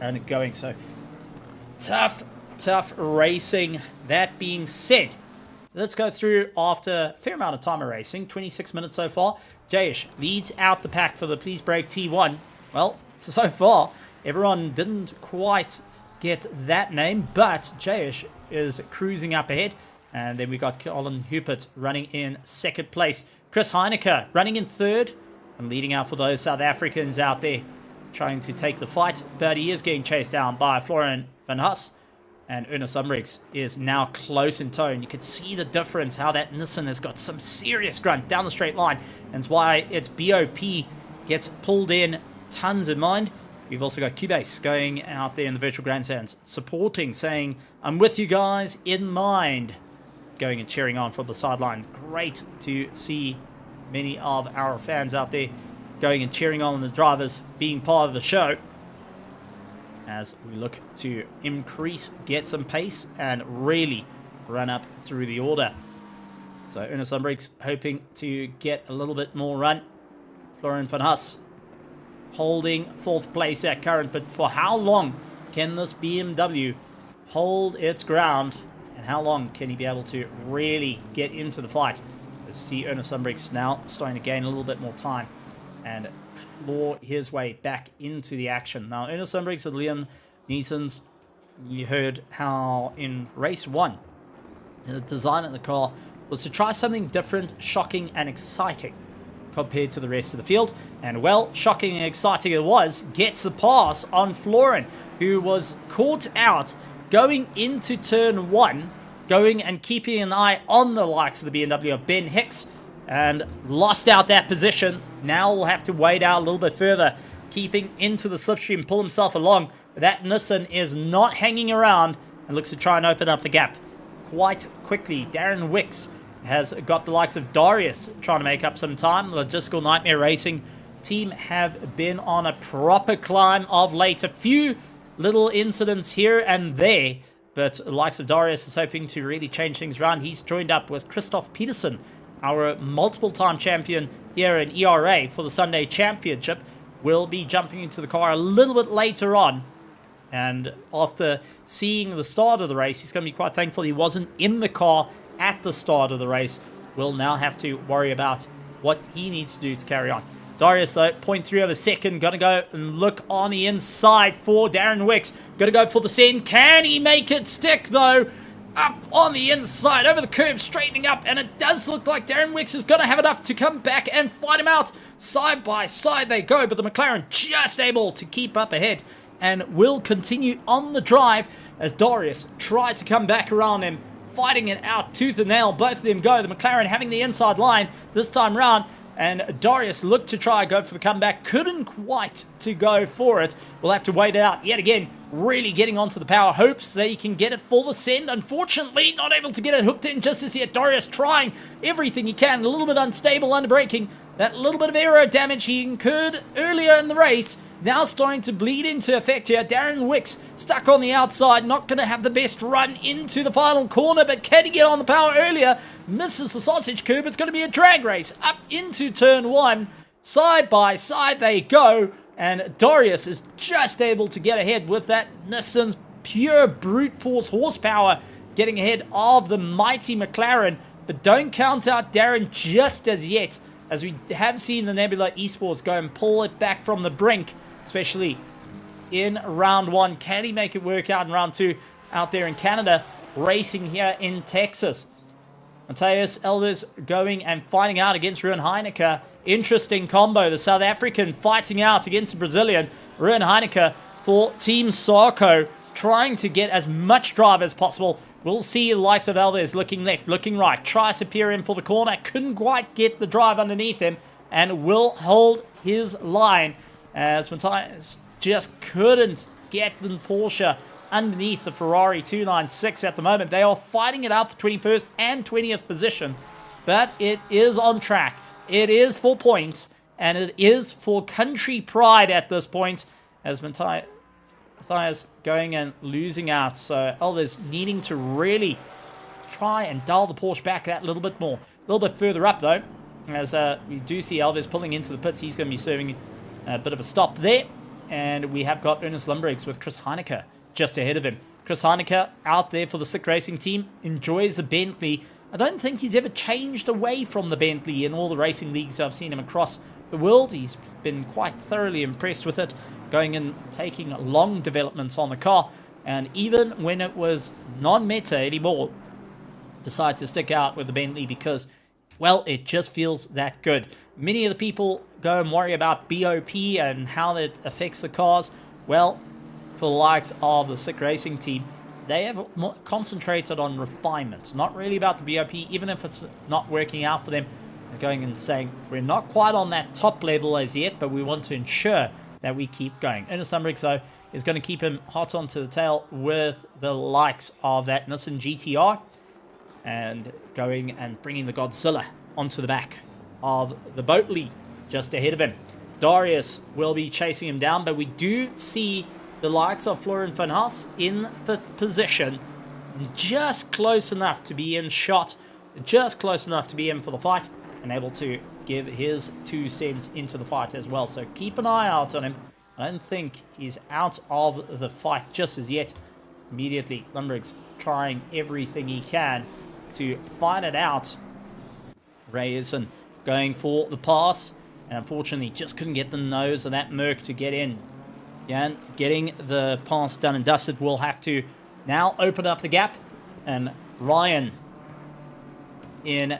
and going. So tough racing. That being said, let's go through after a fair amount of time of racing, 26 minutes so far. Jayesh leads out the pack for the Please Break T1. Well, so far, everyone didn't quite get that name, but Jayesh is cruising up ahead. And then we got Colin Hupert running in second place. Chris Heineke running in third and leading out for those South Africans out there trying to take the fight. But he is getting chased down by Florian van Huss. And Ernest Umbriggs is now close in tone. You can see the difference, how that Nissan has got some serious grunt down the straight line. And it's why its BOP gets pulled in tons in mind. We've also got Cubase going out there in the virtual grandstands, supporting, saying, I'm with you guys in mind. Going and cheering on from the sideline. Great to see many of our fans out there going and cheering on the drivers, being part of the show, as we look to get some pace and really run up through the order. So Ernest Umbriggs hoping to get a little bit more run. Florian van Huss holding fourth place at current, but for how long can this BMW hold its ground And how long can he be able to really get into the fight? Let's see Ernest Lundbrig's now starting to gain a little bit more time and claw his way back into the action. Now, Ernest Lundbrig's and Liam Neeson's, you heard how in race 1, the design of the car was to try something different, shocking, and exciting compared to the rest of the field. And, well, shocking and exciting it was. Gets the pass on Florin, who was caught out going into turn 1, going and keeping an eye on the likes of the BMW of Ben Hicks, and lost out that position. Now we'll have to wait out a little bit further, keeping into the slipstream, pull himself along. But that Nissan is not hanging around and looks to try and open up the gap quite quickly. Darren Wicks has got the likes of Darius trying to make up some time. The Logistical Nightmare Racing team have been on a proper climb of late. A few little incidents here and there, but the likes of Darius is hoping to really change things around. He's joined up with Christoph Peterson, our multiple-time champion here in ERA for the Sunday Championship. Will be jumping into the car a little bit later on. And after seeing the start of the race, he's going to be quite thankful he wasn't in the car at the start of the race. Will now have to worry about what he needs to do to carry on. Darius, though, 0.3 of a second. Going to go and look on the inside for Darren Wicks. Going to go for the send. Can he make it stick, though? Up on the inside, over the curb, straightening up. And it does look like Darren Wicks is going to have enough to come back and fight him out. Side by side they go, but the McLaren just able to keep up ahead. And will continue on the drive as Darius tries to come back around him, fighting it out tooth and nail. Both of them go. The McLaren having the inside line this time round. And Darius looked to try and go for the comeback. Couldn't quite to go for it. We'll have to wait it out yet again. Really getting onto the power. Hopes that he can get it for the send. Unfortunately, not able to get it hooked in just as yet. Darius trying everything he can. A little bit unstable under braking. That little bit of aero damage he incurred earlier in the race now starting to bleed into effect here. Darren Wicks stuck on the outside. Not going to have the best run into the final corner, but can he get on the power earlier? Misses the sausage curb. It's going to be a drag race up into turn 1. Side by side they go, and Darius is just able to get ahead with that Nissan's pure brute force horsepower, getting ahead of the mighty McLaren. But don't count out Darren just as yet, as we have seen the Nebula Esports go and pull it back from the brink, especially in round 1. Can he make it work out in round 2 out there in Canada, racing here in Texas? Matthias Elders going and fighting out against Ruben Heineke. Interesting combo. The South African fighting out against the Brazilian. Ruben Heineke for Team Sarko, trying to get as much drive as possible. We'll see the likes of Elders looking left, looking right. Tries to peer in for the corner. Couldn't quite get the drive underneath him, and will hold his line as Matthias just couldn't get the Porsche underneath the Ferrari 296 at the moment. They are fighting it out the 21st and 20th position, but it is on track. It is for points, and it is for country pride at this point, as Matthias going and losing out. So Elvis needing to really try and dial the Porsche back that little bit more. A little bit further up, though, as we do see Elvis pulling into the pits. He's going to be serving a bit of a stop there. And we have got Ernest Lundbrig's with Chris Heineke just ahead of him. Chris Heineke out there for the Slick Racing team. Enjoys the Bentley. I don't think he's ever changed away from the Bentley in all the racing leagues I've seen him across the world. He's been quite thoroughly impressed with it, going and taking long developments on the car. And even when it was non-meta anymore, decided to stick out with the Bentley because, well, it just feels that good. Many of the people go and worry about BOP and how that affects the cars. Well, for the likes of the Slick Racing team, they have concentrated on refinement, not really about the BOP, even if it's not working out for them. They're going and saying, we're not quite on that top level as yet, but we want to ensure that we keep going. Ernest Lundbrig's, though, is going to keep him hot onto the tail with the likes of that Nissan GTR, and going and bringing the Godzilla onto the back of the Boatley just ahead of him. Darius will be chasing him down, but we do see the likes of Florian van Haas in 5th position, just close enough to be in shot, just close enough to be in for the fight, and able to give his 2 cents into the fight as well. So keep an eye out on him. I don't think he's out of the fight just as yet. immediately Lundberg's trying everything he can to find it out. Ray isn't going for the pass, and unfortunately just couldn't get the nose of that Merc to get in. Jan getting the pass done and dusted will have to now open up the gap, and Ryan in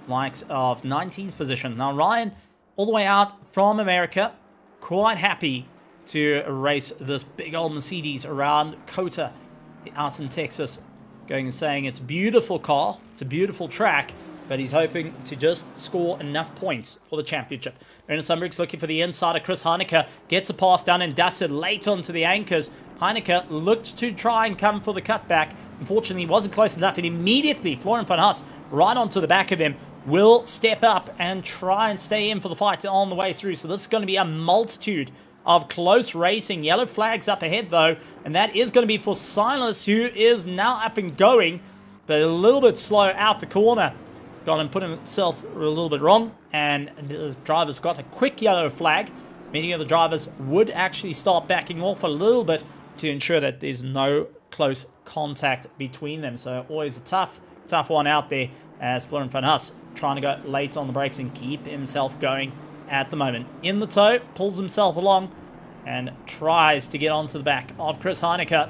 likes of 19th position. Now Ryan, all the way out from America, quite happy to race this big old Mercedes around COTA out in Texas, going and saying it's a beautiful car, it's a beautiful track, but he's hoping to just score enough points for the championship. Ernest Lundberg's looking for the inside of Chris Heineke, gets a pass down and dusted late onto the anchors. Heineke looked to try and come for the cutback. Unfortunately, he wasn't close enough, and immediately Florian van Haas, right onto the back of him, will step up and try and stay in for the fight on the way through. So this is going to be a multitude of close racing. Yellow flags up ahead, though, and that is going to be for Silas, who is now up and going, but a little bit slow out the corner. Gone and put himself a little bit wrong, and the driver's got a quick yellow flag. Many of the drivers would actually start backing off a little bit to ensure that there's no close contact between them. So always a tough one out there, as Florian van Haas trying to go late on the brakes and keep himself going at the moment. In the tow, pulls himself along and tries to get onto the back of Chris Heineke.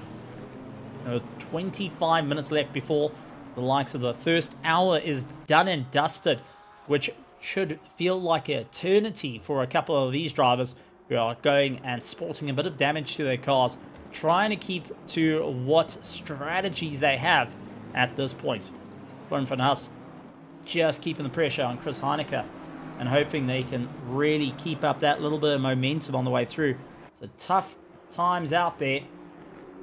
25 minutes left before the likes of the first hour is done and dusted, which should feel like an eternity for a couple of these drivers who are going and sporting a bit of damage to their cars, trying to keep to what strategies they have at this point. Florian van Haas just keeping the pressure on Chris Heineke and hoping they can really keep up that little bit of momentum on the way through. So tough times out there.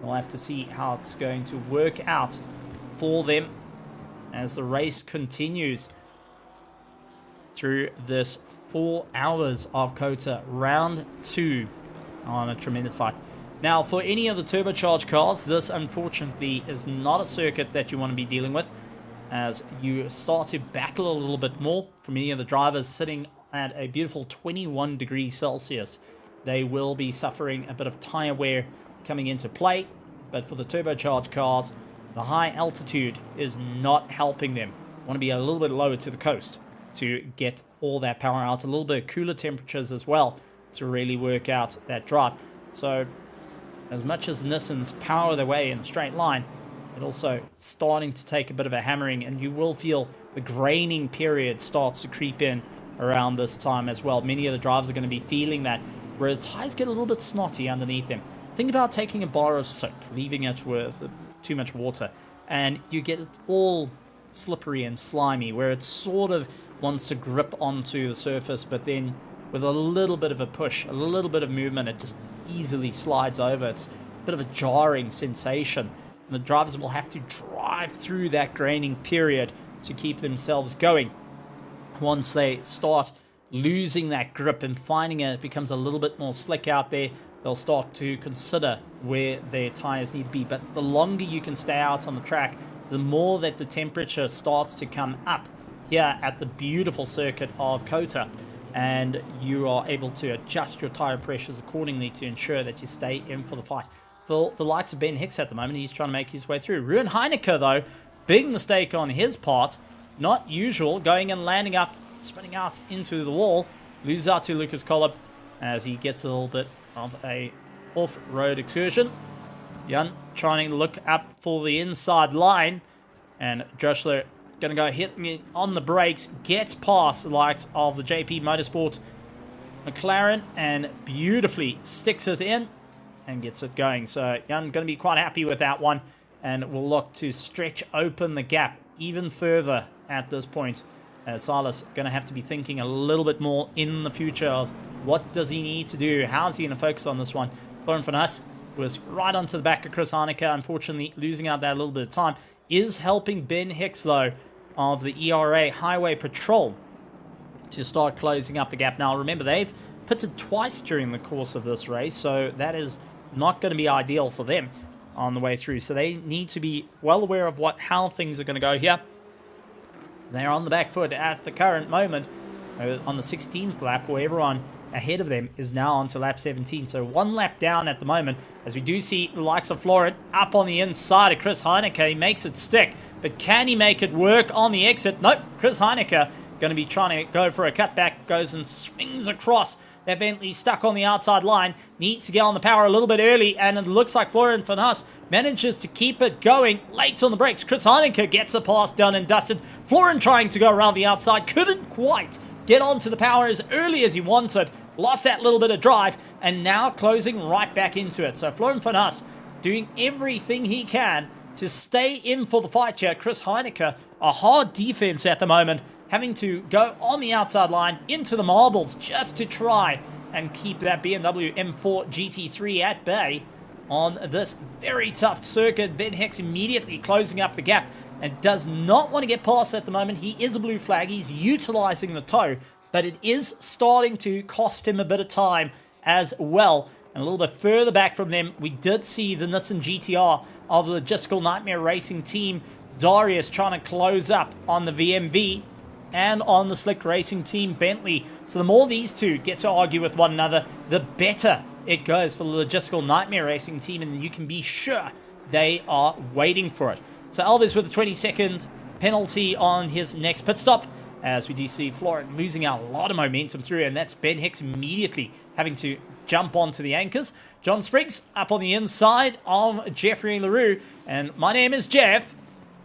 We'll have to see how it's going to work out for them as the race continues through this 4 hours of COTA, round 2 on a tremendous fight. Now, for any of the turbocharged cars, this unfortunately is not a circuit that you want to be dealing with, as you start to battle a little bit more. For many of the drivers sitting at a beautiful 21 degrees Celsius, they will be suffering a bit of tire wear coming into play, but for the turbocharged cars, the high altitude is not helping them. Want to be a little bit lower to the coast to get all that power out. A little bit of cooler temperatures as well to really work out that drive. So as much as Nissans power their way in a straight line, it also starting to take a bit of a hammering, and you will feel the graining period starts to creep in around this time as well. Many of the drivers are going to be feeling that, where the tires get a little bit snotty underneath them. Think about taking a bar of soap, leaving it with too much water, and you get it all slippery and slimy, where it sort of wants to grip onto the surface, but then with a little bit of a push, a little bit of movement, it just easily slides over. It's a bit of a jarring sensation, and the drivers will have to drive through that graining period to keep themselves going. Once they start losing that grip and finding it becomes a little bit more slick out there, they'll start to consider where their tires need to be. But the longer you can stay out on the track, the more that the temperature starts to come up here at the beautiful circuit of COTA, and you are able to adjust your tire pressures accordingly to ensure that you stay in for the fight. For the likes of Ben Hicks at the moment, he's trying to make his way through. Ruben Heineke, though, big mistake on his part. Not usual, going and landing up, spinning out into the wall. Loses out to Lucas Collip as he gets a little bit of a off-road excursion. Jan trying to look up for the inside line, and Joshler going to go hitting on the brakes, gets past the likes of the JP Motorsport McLaren and beautifully sticks it in and gets it going. So Jan going to be quite happy with that one, and will look to stretch open the gap even further at this point. Silas going to have to be thinking a little bit more in the future of what does he need to do? How's he going to focus on this one? Florian van Haas was right onto the back of Chris Heineke, unfortunately losing out that little bit of time. Is helping Ben Hicks, though, of the ERA Highway Patrol to start closing up the gap. Now, remember, they've pitted twice during the course of this race, so that is not going to be ideal for them on the way through. So they need to be well aware of how things are going to go here. They're on the back foot at the current moment on the 16th lap, where everyone ahead of them is now on to lap 17. So 1 lap down at the moment, as we do see the likes of Florent up on the inside of Chris Heineke. He makes it stick, but can he make it work on the exit? Nope. Chris Heineke going to be trying to go for a cutback, goes and swings across. That Bentley stuck on the outside line, needs to get on the power a little bit early, and it looks like Florian van Haas manages to keep it going late on the brakes. Chris Heineke gets the pass done and dusted. Florian trying to go around the outside, couldn't quite get onto the power as early as he wanted, lost that little bit of drive, and now closing right back into it. So Florian van Haas doing everything he can to stay in for the fight here. Chris Heineke, a hard defense at the moment, having to go on the outside line into the marbles just to try and keep that BMW M4 GT3 at bay on this very tough circuit. Ben Hex immediately closing up the gap and does not want to get past at the moment. He is a blue flag. He's utilizing the toe, but it is starting to cost him a bit of time as well. And a little bit further back from them, we did see the Nissan GTR of the Logistical Nightmare Racing team, Darius, trying to close up on the VMV and on the Slick Racing team, Bentley. So the more these two get to argue with one another, the better it goes for the Logistical Nightmare Racing team, and you can be sure they are waiting for it. So Alves with a 20-second penalty on his next pit stop, as we do see Florent losing out a lot of momentum through, and that's Ben Hicks immediately having to jump onto the anchors. John Spriggs up on the inside of Jeffrey LaRue, and my name is Jeff,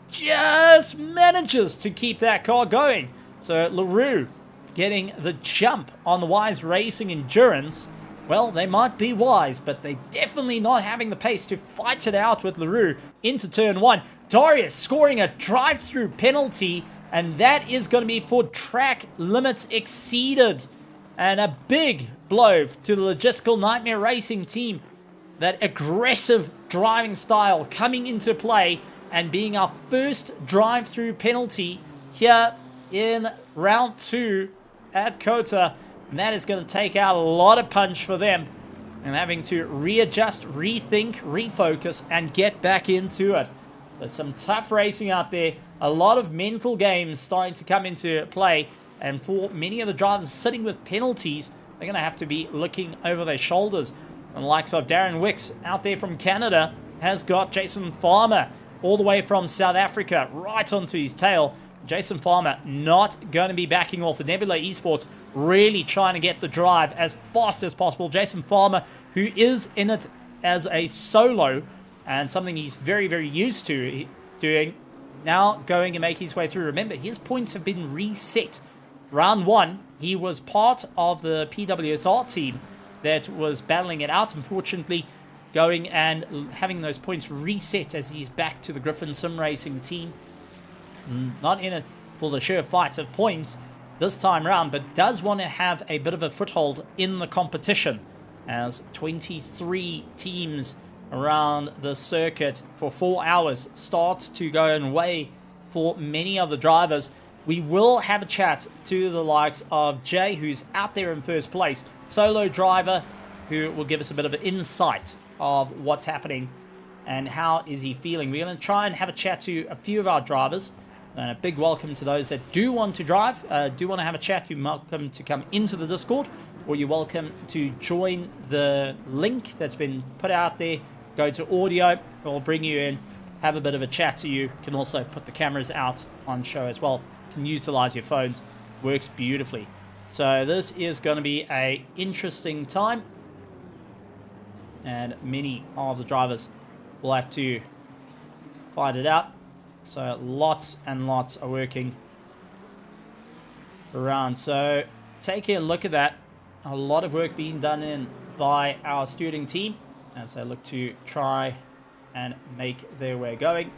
just manages to keep that car going. So LaRue getting the jump on the Wise Racing Endurance. Well, they might be wise, but they definitely not having the pace to fight it out with LaRue into turn 1. Darius scoring a drive-through penalty, and that is going to be for track limits exceeded. And a big blow to the Logistical Nightmare Racing team. That aggressive driving style coming into play and being our first drive-through penalty here in round 2 at Kota. And that is going to take out a lot of punch for them, and having to readjust, rethink, refocus, and get back into it. So some tough racing out there. A lot of mental games starting to come into play. And for many of the drivers sitting with penalties, they're going to have to be looking over their shoulders. And the likes of Darren Wicks out there from Canada has got Jason Farmer all the way from South Africa right onto his tail. Jason Farmer not going to be backing off. Nebula Esports really trying to get the drive as fast as possible. Jason Farmer, who is in it as a solo, and something he's very, very used to doing, now going and make his way through. Remember, his points have been reset. Round 1, he was part of the PWSR team that was battling it out. Unfortunately, going and having those points reset as he's back to the Griffin Sim Racing team. Not in it for the sheer fight of points this time round, but does want to have a bit of a foothold in the competition, as 23 teams around the circuit for 4 hours starts to go and weigh for many of the drivers. We will have a chat to the likes of Jay, who's out there in first place, solo driver, who will give us a bit of an insight of what's happening and how is he feeling. We're going to try and have a chat to a few of our drivers. And a big welcome to those that do want to drive, do want to have a chat. You're welcome to come into the Discord, or you're welcome to join the link that's been put out there. Go to audio, we'll bring you in, have a bit of a chat to you. You can also put the cameras out on show as well. You can utilize your phones, works beautifully. So this is going to be a interesting time, and many of the drivers will have to fight it out. So lots and lots are working around. So taking a look at that, a lot of work being done in by our stewarding team as they look to try and make their way going.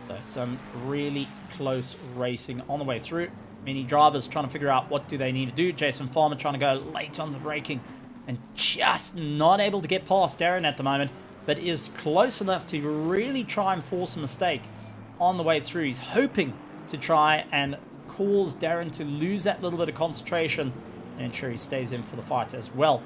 So some really close racing on the way through. Many drivers trying to figure out what do they need to do. Jason Farmer trying to go late on the braking and just not able to get past Darren at the moment, but is close enough to really try and force a mistake on the way through. He's hoping to try and cause Darren to lose that little bit of concentration and ensure he stays in for the fight as well.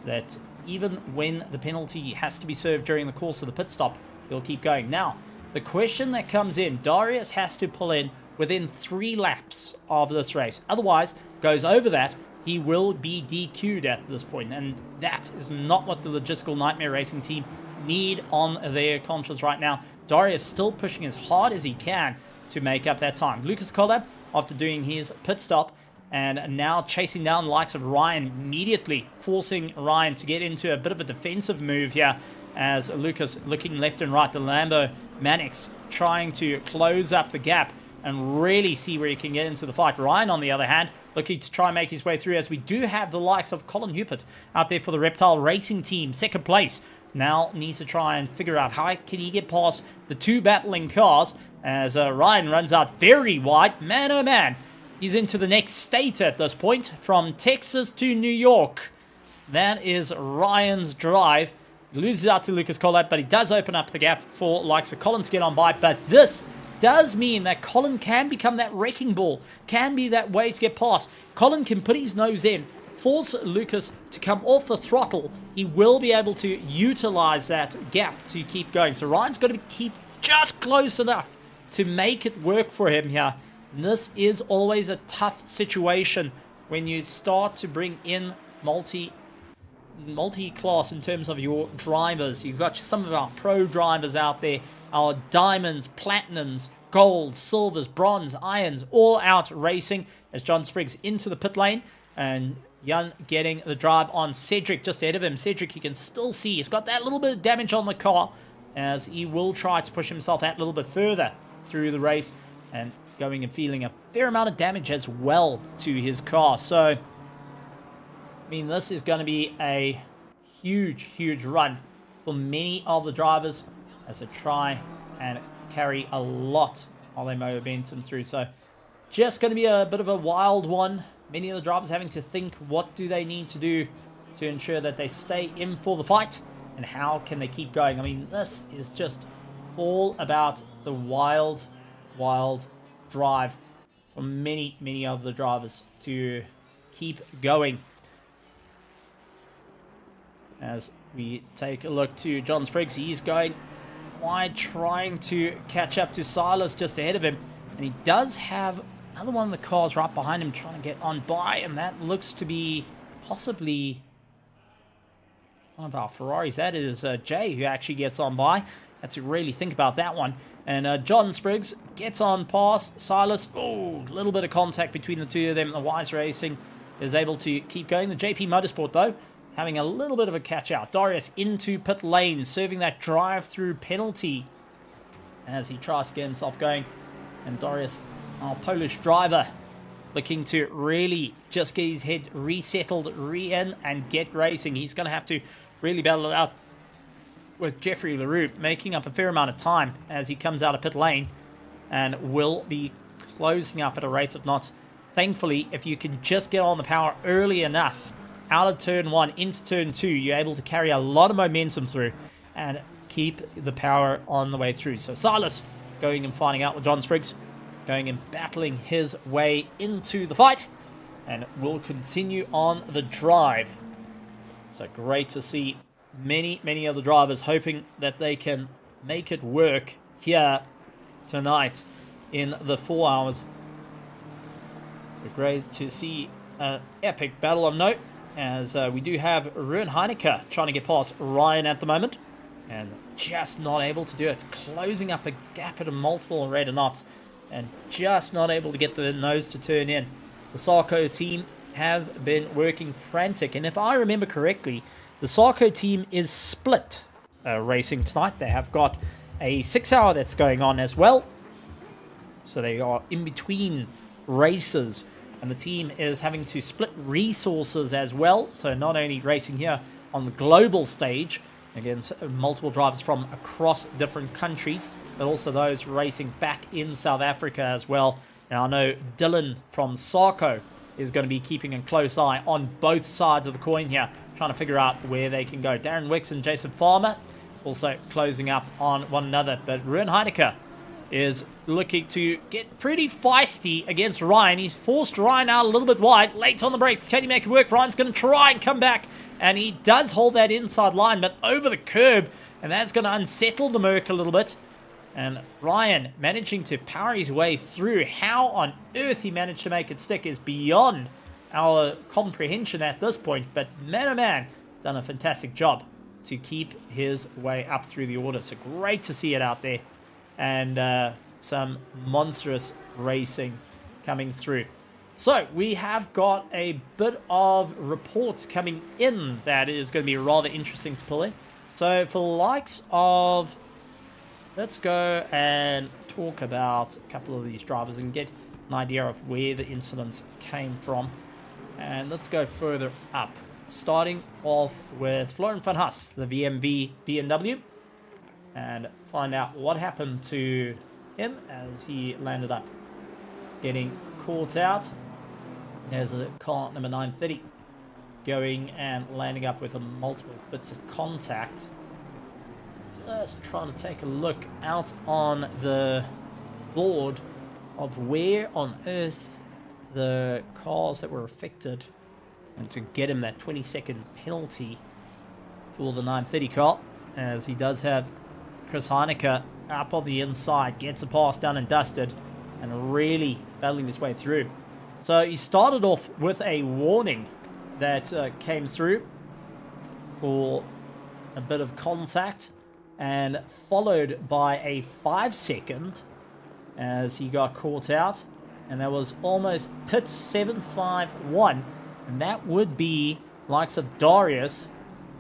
That even when the penalty has to be served during the course of the pit stop, he'll keep going. Now, the question that comes in, Darius has to pull in within 3 laps of this race. Otherwise, goes over that, he will be DQ'd at this point, and that is not what the Logistical Nightmare Racing team need on their conscience right now. Darius still pushing as hard as he can to make up that time. Lucas Collab, after doing his pit stop, and now chasing down the likes of Ryan immediately, forcing Ryan to get into a bit of a defensive move here as Lucas looking left and right. The Lambo Manix trying to close up the gap and really see where he can get into the fight. Ryan, on the other hand, looking to try and make his way through, as we do have the likes of Colin Hupert out there for the Reptile Racing team, second place. Now needs to try and figure out how can he get past the two battling cars as Ryan runs out very wide. Man, oh man, he's into the next state at this point, from Texas to New York. That is Ryan's drive. He loses out to Lucas Collab, but he does open up the gap for likes of Colin to get on by. But this does mean that Colin can become that wrecking ball, can be that way to get past. Colin can put his nose in, force Lucas to come off the throttle. He will be able to utilize that gap to keep going. So Ryan's got to keep just close enough to make it work for him here. And this is always a tough situation when you start to bring in multi-class in terms of your drivers. You've got some of our pro drivers out there, our diamonds, platinums, golds, silvers, bronze, irons, all out racing as John Spriggs into the pit lane, and Jan getting the drive on Cedric just ahead of him. Cedric, you can still see, he's got that little bit of damage on the car as he will try to push himself out a little bit further through the race and going and feeling a fair amount of damage as well to his car. So, I mean, this is going to be a huge run for many of the drivers as they try and carry a lot of their momentum through. So, just going to be a bit of a wild one. Many of the drivers having to think, what do they need to do to ensure that they stay in for the fight, and how can they keep going? I mean, this is just all about the wild drive for many of the drivers to keep going. As we take a look to John Spriggs, he's going wide, trying to catch up to Silas just ahead of him, and he does have another one of the cars right behind him trying to get on by, and that looks to be possibly one of our Ferraris. That is Jay who actually gets on by. Had to really think about that one. And John Spriggs gets on past Silas. Oh, a little bit of contact between the two of them. The Wise Racing is able to keep going. The JP Motorsport, though, having a little bit of a catch out. Darius into pit lane, serving that drive-through penalty as he tries to get himself going. And Darius, our Polish driver, looking to really just get his head resettled, re-in, and get racing. He's going to have to really battle it out with Jeffrey LaRue, making up a fair amount of time as he comes out of pit lane and will be closing up at a rate of knots. Thankfully, if you can just get on the power early enough, out of turn 1 into turn 2, you're able to carry a lot of momentum through and keep the power on the way through. So Silas going and finding out with John Spriggs, going and battling his way into the fight, and will continue on the drive. So great to see many of the drivers hoping that they can make it work here tonight in the 4 hours. So great to see an epic battle of note, as we do have Ruin Heineke trying to get past Ryan at the moment, and just not able to do it, closing up a gap at a multiple rate of knots, and just not able to get the nose to turn in. The Sarko team have been working frantic, and if I remember correctly, the Sarko team is split racing tonight. They have got a 6 hour that's going on as well, so they are in between races, and the team is having to split resources as well, so not only racing here on the global stage against multiple drivers from across different countries, but also those racing back in South Africa as well. And I know Dylan from Sarko is going to be keeping a close eye on both sides of the coin here, trying to figure out where they can go. Darren Wicks and Jason Farmer also closing up on one another, but Ruin Heineke is looking to get pretty feisty against Ryan. He's forced Ryan out a little bit wide, late on the brakes. Can he make it work? Ryan's going to try and come back, and he does hold that inside line, but over the curb, and that's going to unsettle the Merc a little bit. And Ryan managing to power his way through. How on earth he managed to make it stick is beyond our comprehension at this point, but man oh man, he's done a fantastic job to keep his way up through the order. So great to see it out there, and some monstrous racing coming through. So we have got a bit of reports coming in that is going to be rather interesting to pull in. So for the likes of, let's go and talk about a couple of these drivers and get an idea of where the incidents came from. And let's go further up, starting off with Florian van Haas, the VMV BMW, and find out what happened to him as he landed up getting caught out. There's a car number 930 going and landing up with a multiple bits of contact. Just trying to take a look out on the board of where on earth the cars that were affected, and to get him that 20-second penalty for the 930 car, as he does have Chris Heineke up on the inside, gets a pass done and dusted, and really battling his way through. So he started off with a warning that came through for a bit of contact, and followed by a 5-second as he got caught out, and that was almost pit 751, and that would be likes of Darius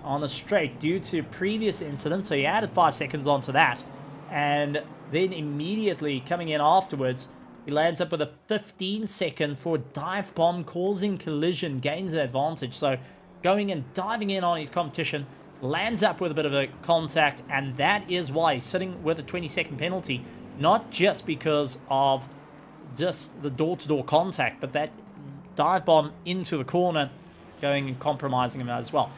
on the straight due to previous incidents. So he added 5 seconds onto that, and then immediately coming in afterwards, he lands up with a 15-second for dive bomb, causing collision, gains an advantage. So going and diving in on his competition, lands up with a bit of a contact, and that is why he's sitting with a 20-second penalty. Not just because of just the door-to-door contact, but that dive bomb into the corner, going and compromising him as well.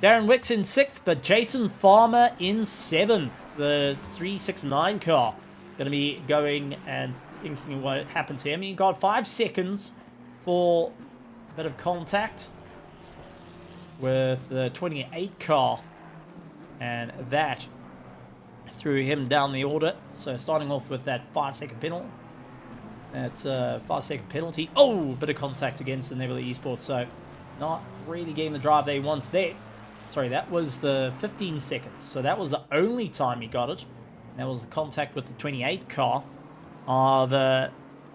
Darren Wicks in 6th, but Jason Farmer in 7th. The 369 car going to be going and thinking what happened to him. He got 5 seconds for a bit of contact with the 28 car, and that threw him down the order. So starting off with that 5-second penalty. That's a 5-second penalty. Oh, bit of contact against the Nebula Esports. So not really getting the drive that he wants there. Sorry, that was the 15 seconds. So that was the only time he got it. That was the contact with the 28 car of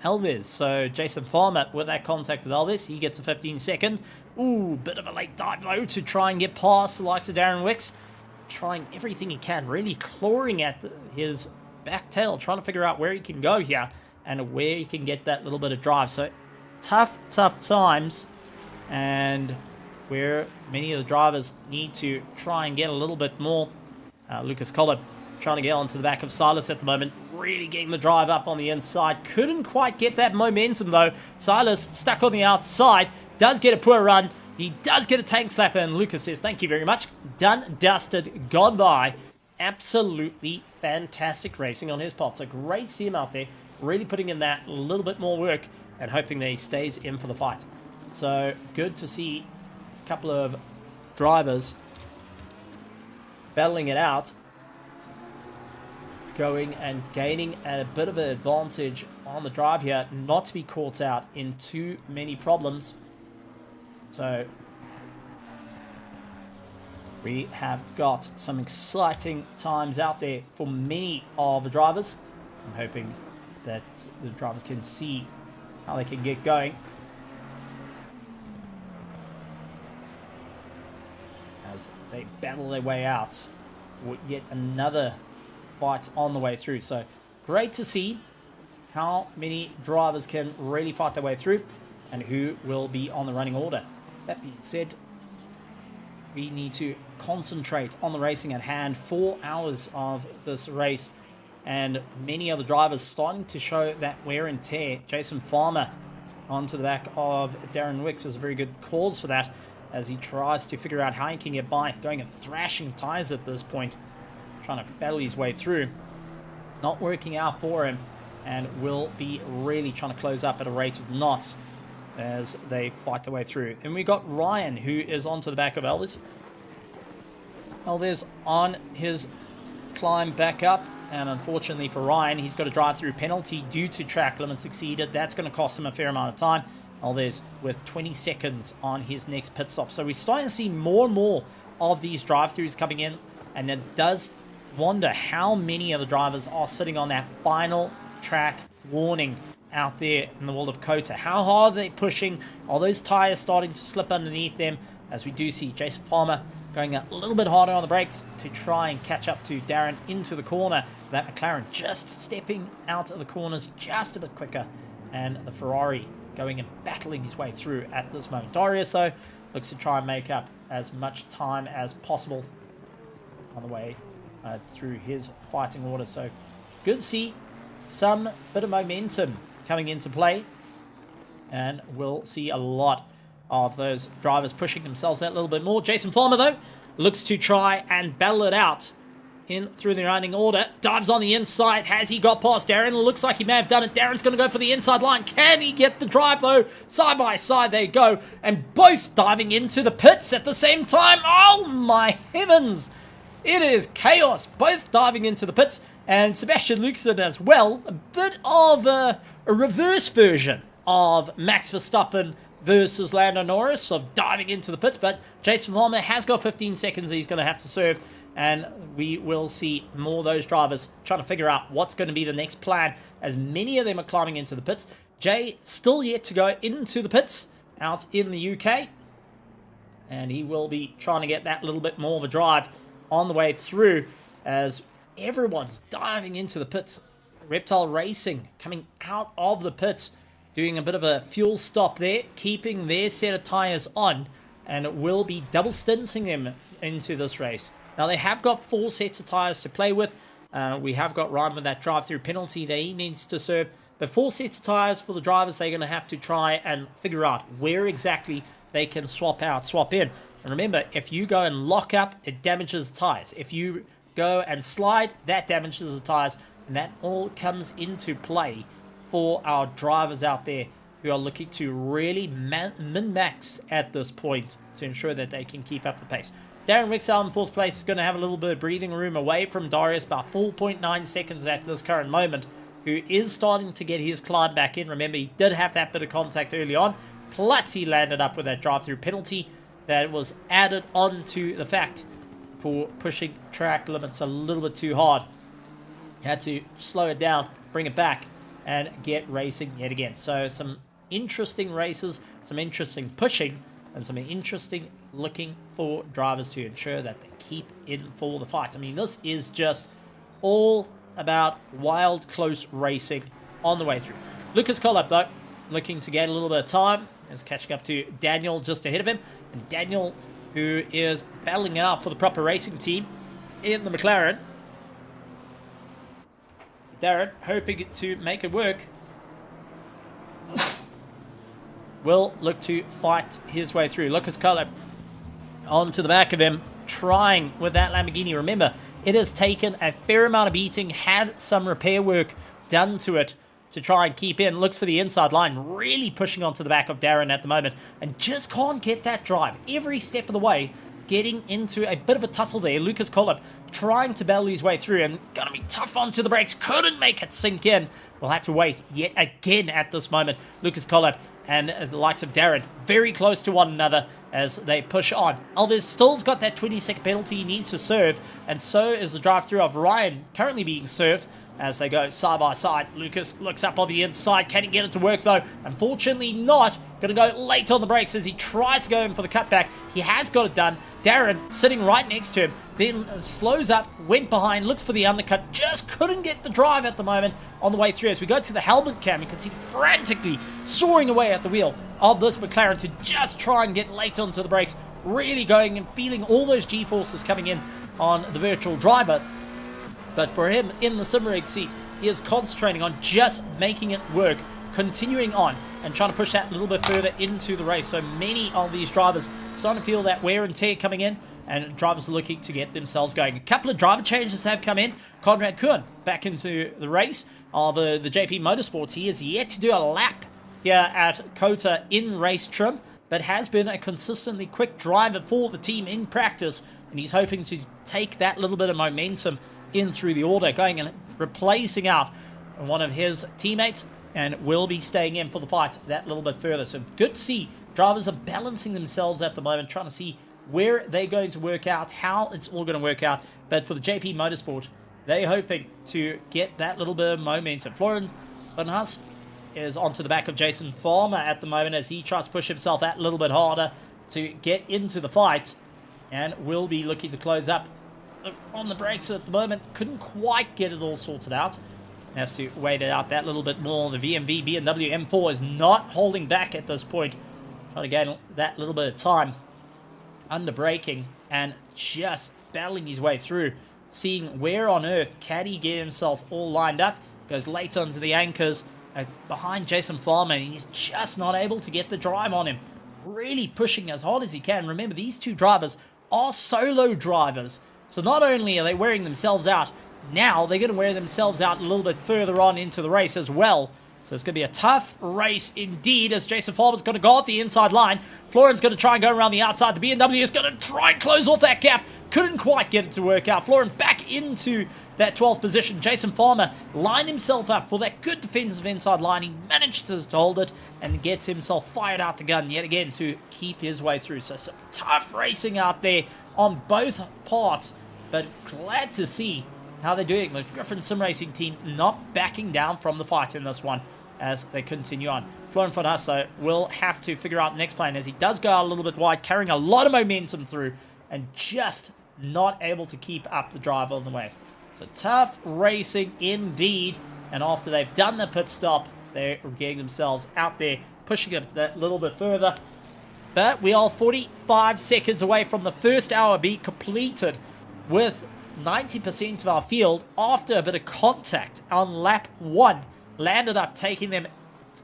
Elvis. So Jason Farmer with that contact with Elvis, he gets a 15-second. Ooh, bit of a late dive though to try and get past the likes of Darren Wicks. Trying everything he can, really clawing at his back tail, trying to figure out where he can go here and where he can get that little bit of drive. So tough times, and where many of the drivers need to try and get a little bit more. Lucas Collard trying to get onto the back of Silas at the moment, really getting the drive up on the inside. Couldn't quite get that momentum though. Silas stuck on the outside, does get a poor run. He does get a tank slapper, and Lucas says, thank you very much. Done, dusted, gone by. Absolutely fantastic racing on his part. So great to see him out there, really putting in that little bit more work and hoping that he stays in for the fight. So good to see a couple of drivers battling it out, going and gaining a bit of an advantage on the drive here, not to be caught out in too many problems. So we have got some exciting times out there for many of the drivers. I'm hoping that the drivers can see how they can get going as they battle their way out for yet another fight on the way through. So great to see how many drivers can really fight their way through and who will be on the running order. That being said, we need to concentrate on the racing at hand. 4 hours of this race, and many of the drivers starting to show that wear and tear. Jason Farmer onto the back of Darren Wicks is a very good cause for that, as he tries to figure out how he can get by, going and thrashing tires at this point, trying to battle his way through. Not working out for him, and will be really trying to close up at a rate of knots as they fight their way through. And we got Ryan, who is onto the back of Elvis. Elvis on his climb back up, and unfortunately for Ryan, he's got a drive-through penalty due to track limits exceeded. That's going to cost him a fair amount of time, Alves with 20 seconds on his next pit stop. So we're starting to see more and more of these drive-throughs coming in, and it does wonder how many of the drivers are sitting on that final track warning out there in the world of COTA. How hard are they pushing? Are those tires starting to slip underneath them? As we do see Jason Farmer going a little bit harder on the brakes to try and catch up to Darren into the corner. That McLaren just stepping out of the corners just a bit quicker, and the Ferrari going and battling his way through at this moment. Darius, though, looks to try and make up as much time as possible on the way through his fighting order. So good to see some bit of momentum coming into play, and we'll see a lot of those drivers pushing themselves that little bit more. Jason Farmer, though, looks to try and battle it out in through the running order. Dives on the inside. Has he got past Darren? Looks like he may have done it. Darren's going to go for the inside line. Can he get the drive, though? Side by side they go, and both diving into the pits at the same time. Oh my heavens! It is chaos. Both diving into the pits, and Sebastian Luxon as well. A bit of a reverse version of Max Verstappen versus Lando Norris of diving into the pits, but Jason Farmer has got 15 seconds he's going to have to serve, and we will see more of those drivers trying to figure out what's going to be the next plan, as many of them are climbing into the pits. Jay still yet to go into the pits out in the UK, and he will be trying to get that little bit more of a drive on the way through as everyone's diving into the pits. Reptile Racing coming out of the pits, doing a bit of a fuel stop there, keeping their set of tyres on, and it will be double stinting them into this race. Now, they have got 4 sets of tyres to play with. We have got Ryan with that drive-through penalty that he needs to serve. But 4 sets of tyres for the drivers, they're going to have to try and figure out where exactly they can swap out, swap in. And remember, if you go and lock up, it damages the tyres. If you go and slide, that damages the tyres. And that all comes into play for our drivers out there who are looking to really min-max at this point to ensure that they can keep up the pace. Darren Rixell in 4th place is going to have a little bit of breathing room away from Darius, about 4.9 seconds at this current moment, who is starting to get his climb back in. Remember, he did have that bit of contact early on, plus he landed up with that drive-through penalty that was added on to the fact for pushing track limits a little bit too hard. He had to slow it down, bring it back, and get racing yet again. So some interesting races, some interesting pushing, and some interesting looking for drivers to ensure that they keep in for the fight. I mean, this is just all about wild, close racing on the way through. Lucas Collab, though, looking to get a little bit of time, is catching up to Daniel just ahead of him. And Daniel, who is battling it out for the proper racing team in the McLaren. So Darren, hoping to make it work, will look to fight his way through. Lucas Collab onto the back of him, trying with that Lamborghini. Remember, it has taken a fair amount of beating, had some repair work done to it to try and keep in. Looks for the inside line, really pushing onto the back of Darren at the moment, and just can't get that drive. Every step of the way, getting into a bit of a tussle there. Lucas Collab trying to battle his way through, and gonna be tough onto the brakes. Couldn't make it sink in. We'll have to wait yet again at this moment. Lucas Collab and the likes of Darren very close to one another as they push on. Alves still's got that 20-second penalty he needs to serve, and so is the drive-through of Ryan currently being served as they go side by side. Lucas looks up on the inside. Can he get it to work, though? Unfortunately not. Going to go late on the brakes as he tries to go in for the cutback. He has got it done. Darren sitting right next to him, then slows up, went behind, looks for the undercut, just couldn't get the drive at the moment on the way through. As we go to the helmet cam, you can see frantically soaring away at the wheel of this McLaren to just try and get late onto the brakes, really going and feeling all those G-forces coming in on the virtual driver. But for him in the Simrig seat, he is concentrating on just making it work, continuing on and trying to push that a little bit further into the race. So many of these drivers starting to feel that wear and tear coming in, and drivers are looking to get themselves going. A couple of driver changes have come in. Conrad Kuhn back into the race of the JP Motorsports. He is yet to do a lap here at COTA in race trim, but has been a consistently quick driver for the team in practice, and he's hoping to take that little bit of momentum in through the order, going and replacing out one of his teammates, and will be staying in for the fight that little bit further. So good to see drivers are balancing themselves at the moment, trying to see where they're going to work out, how it's all going to work out. But for the JP Motorsport, they're hoping to get that little bit of momentum. Florian Van Haas is onto the back of Jason Farmer at the moment as he tries to push himself that little bit harder to get into the fight, and will be looking to close up on the brakes at the moment. Couldn't quite get it all sorted out. Has to wait it out that little bit more. The VMV BMW M4 is not holding back at this point. Trying to gain that little bit of time. Under braking and just battling his way through. Seeing where on earth can he get himself all lined up. Goes late onto the anchors. Behind Jason Farmer. And he's just not able to get the drive on him. Really pushing as hard as he can. Remember, these two drivers are solo drivers. So not only are they wearing themselves out, now they're going to wear themselves out a little bit further on into the race as well. So it's going to be a tough race indeed as Jason Farmer's going to go at the inside line. Florian's going to try and go around the outside. The BMW is going to try and close off that gap. Couldn't quite get it to work out. Florian back into that 12th position. Jason Farmer lined himself up for that good defensive inside line. He managed to hold it and gets himself fired out the gun yet again to keep his way through. So some tough racing out there on both parts. But glad to see how they're doing. The Griffin Sim Racing team not backing down from the fight in this one as they continue on. Florian Van Haas, though, will have to figure out the next plan as he does go out a little bit wide, carrying a lot of momentum through and just not able to keep up the drive on the way. So tough racing indeed. And after they've done the pit stop, they're getting themselves out there, pushing it that little bit further. But we are 45 seconds away from the first hour being completed with 90% of our field after a bit of contact on lap 1. Landed up taking them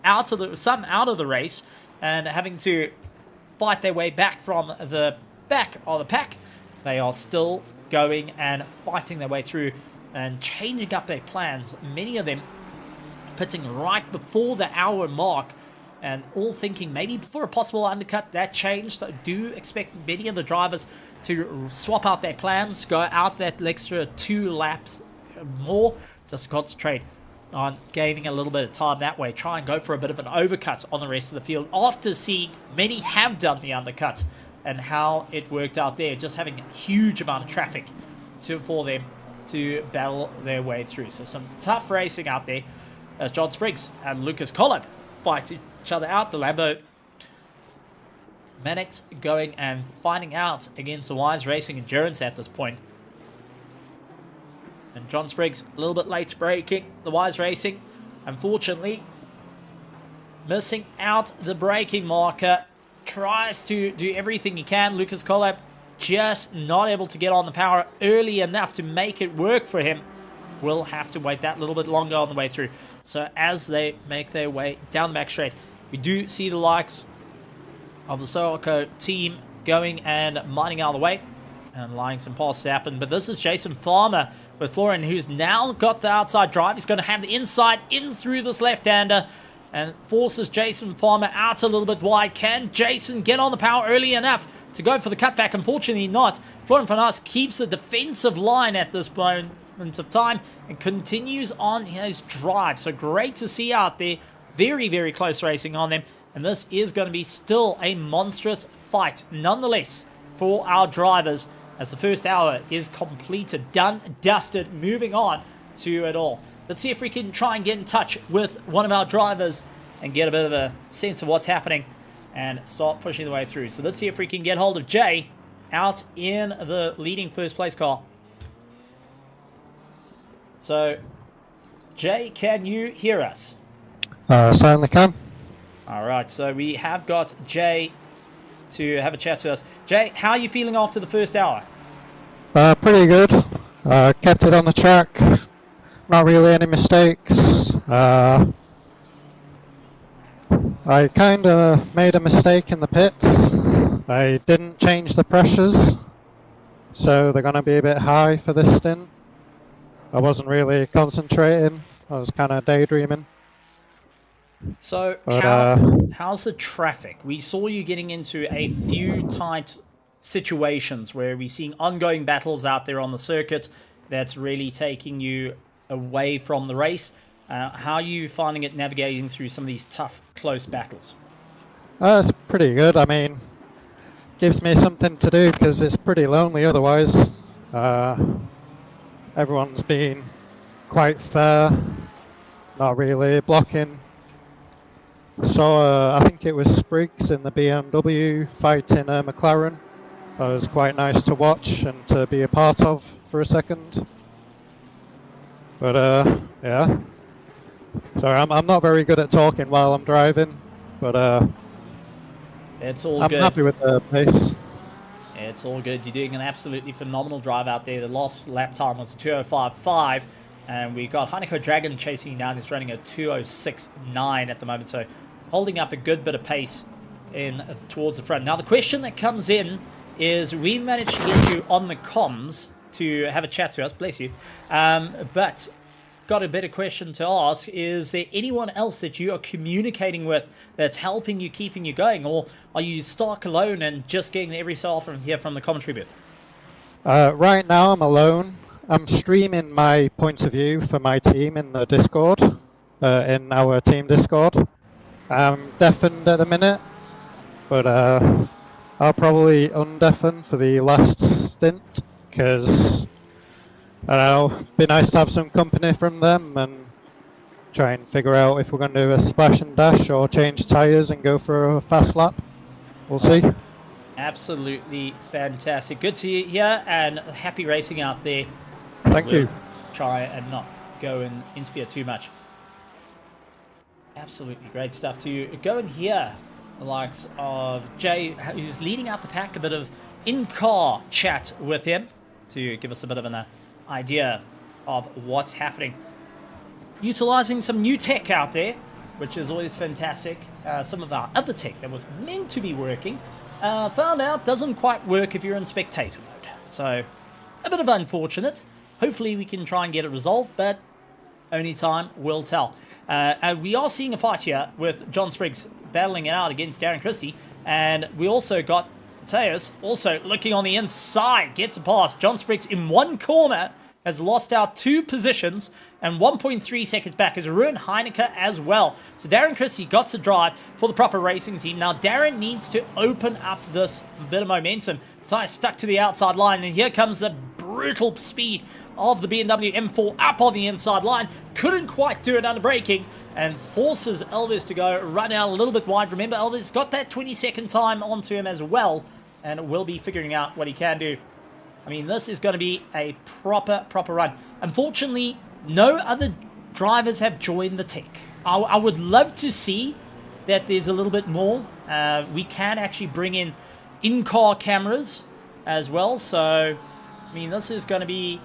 out of the race and having to fight their way back from the back of the pack. They are still going and fighting their way through and changing up their plans. Many of them pitting right before the hour mark and all thinking maybe for a possible undercut. That changed. I do expect many of the drivers to swap out their plans, go out that extra 2 laps more, just to concentrate on gaining a little bit of time that way. Try and go for a bit of an overcut on the rest of the field after seeing many have done the undercut and how it worked out there. Just having a huge amount of traffic for them to battle their way through. So some tough racing out there as John Spriggs and Lucas Collab fight each other out. The Lambo Mannix going and finding out against the Wise Racing Endurance at this point. And John Spriggs a little bit late braking. The Wise Racing, unfortunately, missing out the braking marker. Tries to do everything he can. Lucas Collab just not able to get on the power early enough to make it work for him. Will have to wait that little bit longer on the way through. So as they make their way down the back straight, we do see the likes of the Soroko team going and mining out of the way and allowing some passes to happen. But this is Jason Farmer with Florian, who's now got the outside drive. He's going to have the inside in through this left-hander and forces Jason Farmer out a little bit wide. Can Jason get on the power early enough to go for the cutback? Unfortunately not. Florian Van Haas keeps a defensive line at this moment of time and continues on his drive. So great to see out there. Very, very close racing on them. And this is going to be still a monstrous fight nonetheless for our drivers as the first hour is completed, done, dusted, moving on to it all. Let's see if we can try and get in touch with one of our drivers and get a bit of a sense of what's happening and start pushing the way through. So let's see if we can get hold of Jay out in the leading first place car. So, Jay, can you hear us? Certainly can. All right, so we have got Jay to have a chat to us. Jay, how are you feeling after the first hour? Pretty good. Kept it on the track. Not really any mistakes. I kind of made a mistake in the pits. I didn't change the pressures, so they're going to be a bit high for this stint. I wasn't really concentrating. I was kind of daydreaming. So, how's the traffic? We saw you getting into a few tight situations where we're seeing ongoing battles out there on the circuit that's really taking you away from the race. How are you finding it navigating through some of these tough, close battles? It's pretty good. I mean, gives me something to do because it's pretty lonely otherwise. Everyone's been quite fair, not really blocking. Saw, I think it was Spriggs in the BMW fighting McLaren. That was quite nice to watch and to be a part of for a second. But yeah. Sorry, I'm not very good at talking while I'm driving, but it's all I'm good. happy with the pace. It's all good. You're doing an absolutely phenomenal drive out there. The last lap time was 2:05.5, and we got Heineken Dragon chasing you down. He's running a 2:06.9 at the moment, so holding up a good bit of pace in towards the front. Now, the question that comes in is we managed to get you on the comms to have a chat to us, bless you, but got a better question to ask. Is there anyone else that you are communicating with that's helping you, keeping you going, or are you stark alone and just getting every so often here from the commentary booth? Right now I'm alone. I'm streaming my point of view for my team in the Discord, in our team Discord. I'm deafened at the minute, but I'll probably undeafen for the last stint, because I don't know, it'd be nice to have some company from them and try and figure out if we're going to do a splash and dash or change tyres and go for a fast lap. We'll see. Absolutely fantastic. Good to hear, and happy racing out there. Thank you. Try and not go and interfere too much. Absolutely great stuff to go and hear the likes of Jay, who's leading out the pack, a bit of in-car chat with him to give us a bit of an idea of what's happening. Utilizing some new tech out there, which is always fantastic. Some of our other tech that was meant to be working, found out doesn't quite work if you're in spectator mode. So, a bit of unfortunate. Hopefully we can try and get it resolved, but only time will tell. We are seeing a fight here with John Spriggs battling it out against Darren Christie, and we also got Mateus also looking on the inside, gets a pass. John Spriggs in one corner has lost out 2 positions and 1.3 seconds back as Ruin Heineke as well. So Darren Christie got to drive for the proper racing team. Now Darren needs to open up this bit of momentum. Mateus stuck to the outside line, and here comes the brutal speed of the BMW M4 up on the inside line. Couldn't quite do it under braking and forces Elvis to go run out a little bit wide. Remember, Elvis got that 20-second time onto him as well, and will be figuring out what he can do. I mean, this is going to be a proper run. Unfortunately, no other drivers have joined the tech. I would love to see that there's a little bit more. We can actually bring in-car cameras as well, so I mean, this is going to be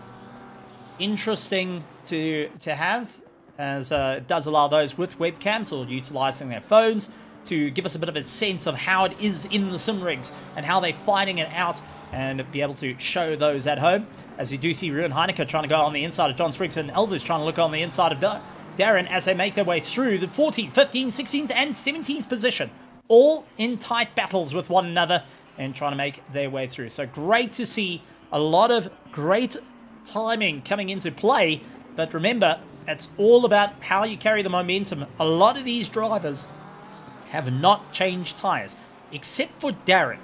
interesting to have, as it does allow those with webcams or utilizing their phones to give us a bit of a sense of how it is in the sim rigs and how they're fighting it out, and be able to show those at home. As you do see Ruin Heineke trying to go on the inside of John Spriggs, and Elvis trying to look on the inside of Darren as they make their way through the 14th, 15th, 16th, and 17th position, all in tight battles with one another and trying to make their way through. So great to see a lot of great timing coming into play, but remember, it's all about how you carry the momentum. A lot of these drivers have not changed tyres, except for Darren.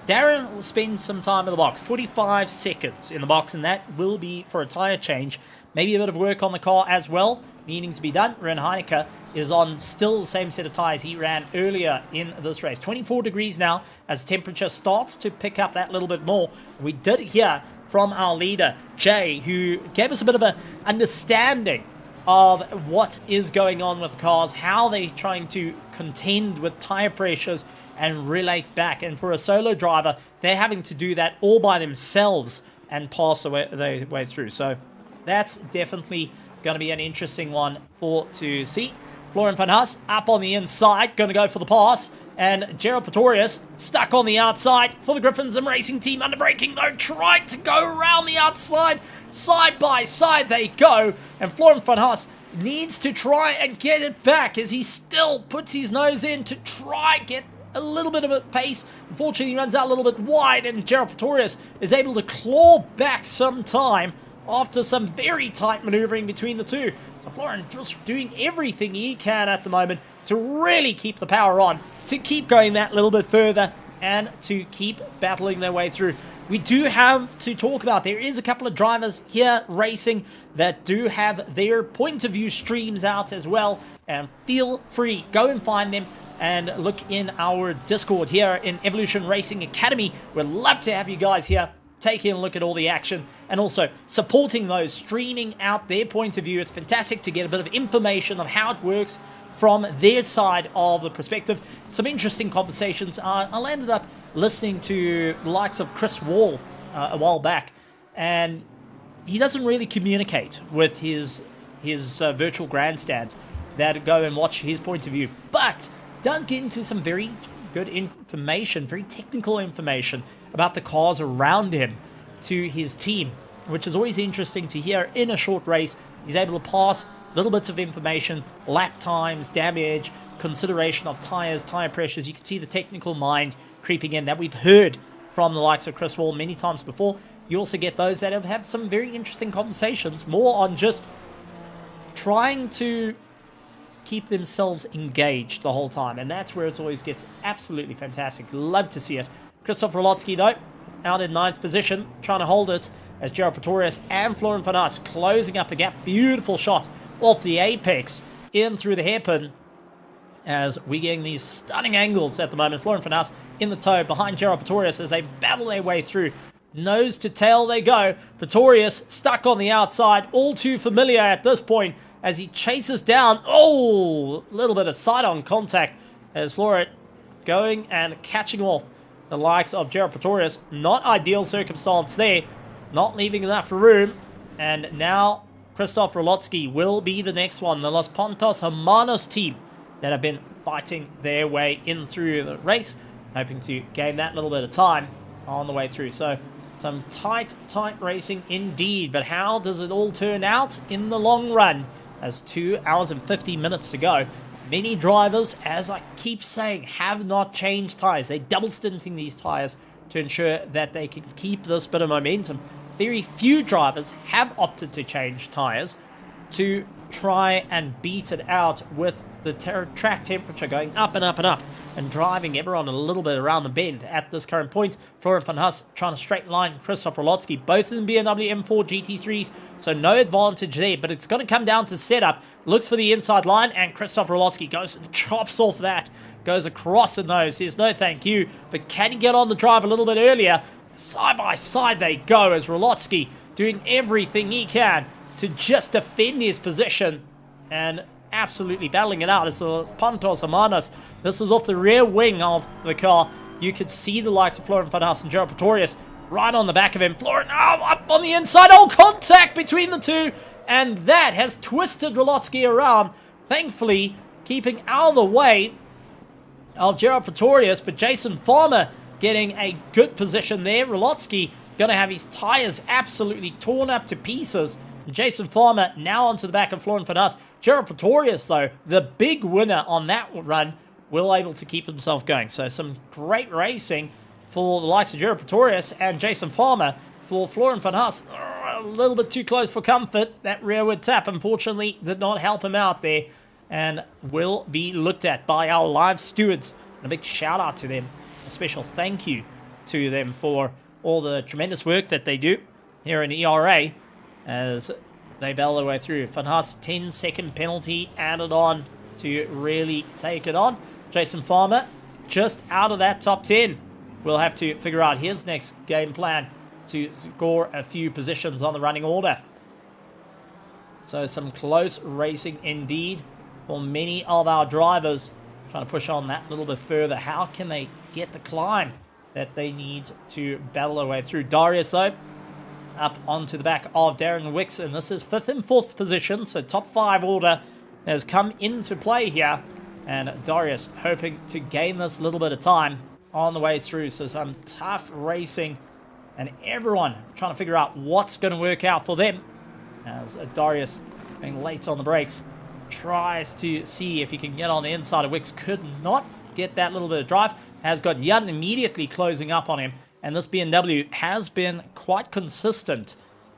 Darren will spend some time in the box, 45 seconds in the box, and that will be for a tyre change. Maybe a bit of work on the car as well, needing to be done. Ruin Heineke is on still the same set of tyres he ran earlier in this race. 24 degrees now as temperature starts to pick up that little bit more. We did hear from our leader, Jay, who gave us a bit of an understanding of what is going on with the cars, how they're trying to contend with tyre pressures and relate back. And for a solo driver, they're having to do that all by themselves and pass their way through. So that's definitely going to be an interesting one to see. Florian van Haas up on the inside, going to go for the pass. And Gerald Pretorius stuck on the outside for the Griffins and Racing Team under braking, though, tried to go around the outside. Side by side they go. And Florian van Haas needs to try and get it back as he still puts his nose in to try get a little bit of a pace. Unfortunately, he runs out a little bit wide, and Gerald Pretorius is able to claw back some time after some very tight maneuvering between the two. So So Florin just doing everything he can at the moment to really keep the power on, to keep going that little bit further, and to keep battling their way through. We do have to talk about, there is a couple of drivers here racing that do have their point of view streams out as well, and feel free, go and find them and look in our Discord here in Evolution Racing Academy. We'd love to have you guys here taking a look at all the action and also supporting those streaming out their point of view. It's fantastic to get a bit of information of how it works from their side of the perspective. Some interesting conversations. I landed up listening to the likes of Chris Wall a while back, and he doesn't really communicate with his virtual grandstands that go and watch his point of view, but does get into some very good information, very technical information about the cars around him to his team, which is always interesting to hear in a short race. He's able to pass little bits of information, lap times, damage, consideration of tires, tire pressures. You can see the technical mind creeping in that we've heard from the likes of Chris Wall many times before. You also get those that have had some very interesting conversations, more on just trying to keep themselves engaged the whole time, and that's where it always gets absolutely fantastic. Love to see it. Christoph Rolotsky, though, out in 9th position, trying to hold it as Gerald Pretorius and Florian van Haas closing up the gap. Beautiful shot off the apex in through the hairpin as we're getting these stunning angles at the moment. Florian van Haas in the tow behind Gerald Pretorius as they battle their way through. Nose to tail they go. Pretorius stuck on the outside, all too familiar at this point as he chases down. Oh, a little bit of side-on contact as Florian going and catching off the likes of Gerald Pretorius. Not ideal circumstance there, not leaving enough room, and now Christoph Rolotsky will be the next one. The Los Pontos Hermanos team that have been fighting their way in through the race, hoping to gain that little bit of time on the way through. So some tight racing indeed, but how does it all turn out in the long run? As 2 hours and 50 minutes to go. Many drivers, as I keep saying, have not changed tires. They're double stinting these tires to ensure that they can keep this bit of momentum. Very few drivers have opted to change tires to try and beat it out with the track temperature going up and up and up and driving everyone a little bit around the bend at this current point. Florian van Haas trying to straight line Christoph Rolotsky, both in the BMW M4 GT3s, so no advantage there, but it's going to come down to setup. Looks for the inside line, and Christoph Rolotsky goes and chops off that, goes across the nose, says no thank you, but can he get on the drive a little bit earlier? Side by side they go as Rolotsky doing everything he can to just defend his position and absolutely battling it out. It's the Pontos Hermanos. This is off the rear wing of the car. You could see the likes of Florian van Haas and Gerald Pretorius right on the back of him. Florian, up on the inside. Oh, contact between the two. And that has twisted Rolotsky around. Thankfully, keeping out of the way of Gerald Pretorius. But Jason Farmer getting a good position there. Rolotsky going to have his tires absolutely torn up to pieces. And Jason Farmer now onto the back of Florian van Haas. Gerald Pretorius, though, the big winner on that run, will able to keep himself going. So some great racing for the likes of Gerald Pretorius and Jason Farmer. For Florian van Haas, a little bit too close for comfort. That rearward tap, unfortunately, did not help him out there and will be looked at by our live stewards. And a big shout out to them. A special thank you to them for all the tremendous work that they do here in ERA as they battle their way through. Van Haas, 10-second penalty added on to really take it on. Jason Farmer, just out of that top 10. We'll have to figure out his next game plan to score a few positions on the running order. So some close racing indeed for many of our drivers. Trying to push on that little bit further. How can they get the climb that they need to battle their way through? Darius, though, up onto the back of Darren Wicks, and this is 5th and 4th position, so top 5 order has come into play here, and Darius hoping to gain this little bit of time on the way through. So some tough racing, and everyone trying to figure out what's going to work out for them as Darius, being late on the brakes, tries to see if he can get on the inside of Wicks. Could not get that little bit of drive. Has got Jan immediately closing up on him. And this BMW has been quite consistent.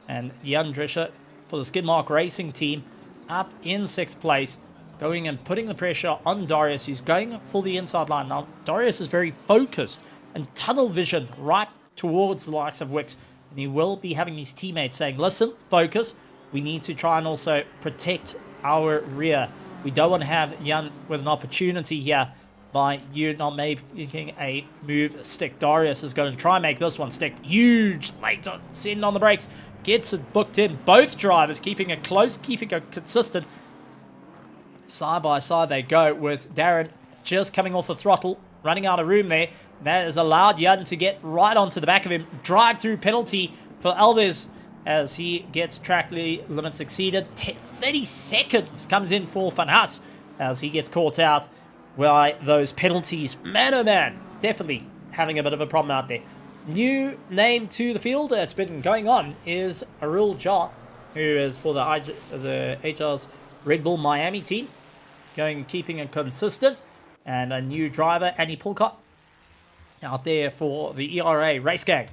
And Jan Drischer for the Skidmark Racing team up in 6th place, going and putting the pressure on Darius, who's going for the inside line. Now, Darius is very focused and tunnel vision right towards the likes of Wix, and he will be having his teammates saying, listen, focus, we need to try and also protect our rear. We don't want to have Jan with an opportunity here by you not making a move stick. Darius is going to try and make this one stick. Huge late send on the brakes. Gets it booked in. Both drivers keeping it close, keeping it consistent. Side by side they go, with Darren just coming off the throttle, running out of room there. That has allowed Jan to get right onto the back of him. Drive-through penalty for Alves as he gets track limits exceeded. 30 seconds comes in for Van Haas as he gets caught out by those penalties. Man, oh man, definitely having a bit of a problem out there. New name to the field that's been going on is Arul Jot, who is for the HR's Red Bull Miami team, keeping it consistent. And a new driver, Annie Pulcott, out there for the ERA race gang,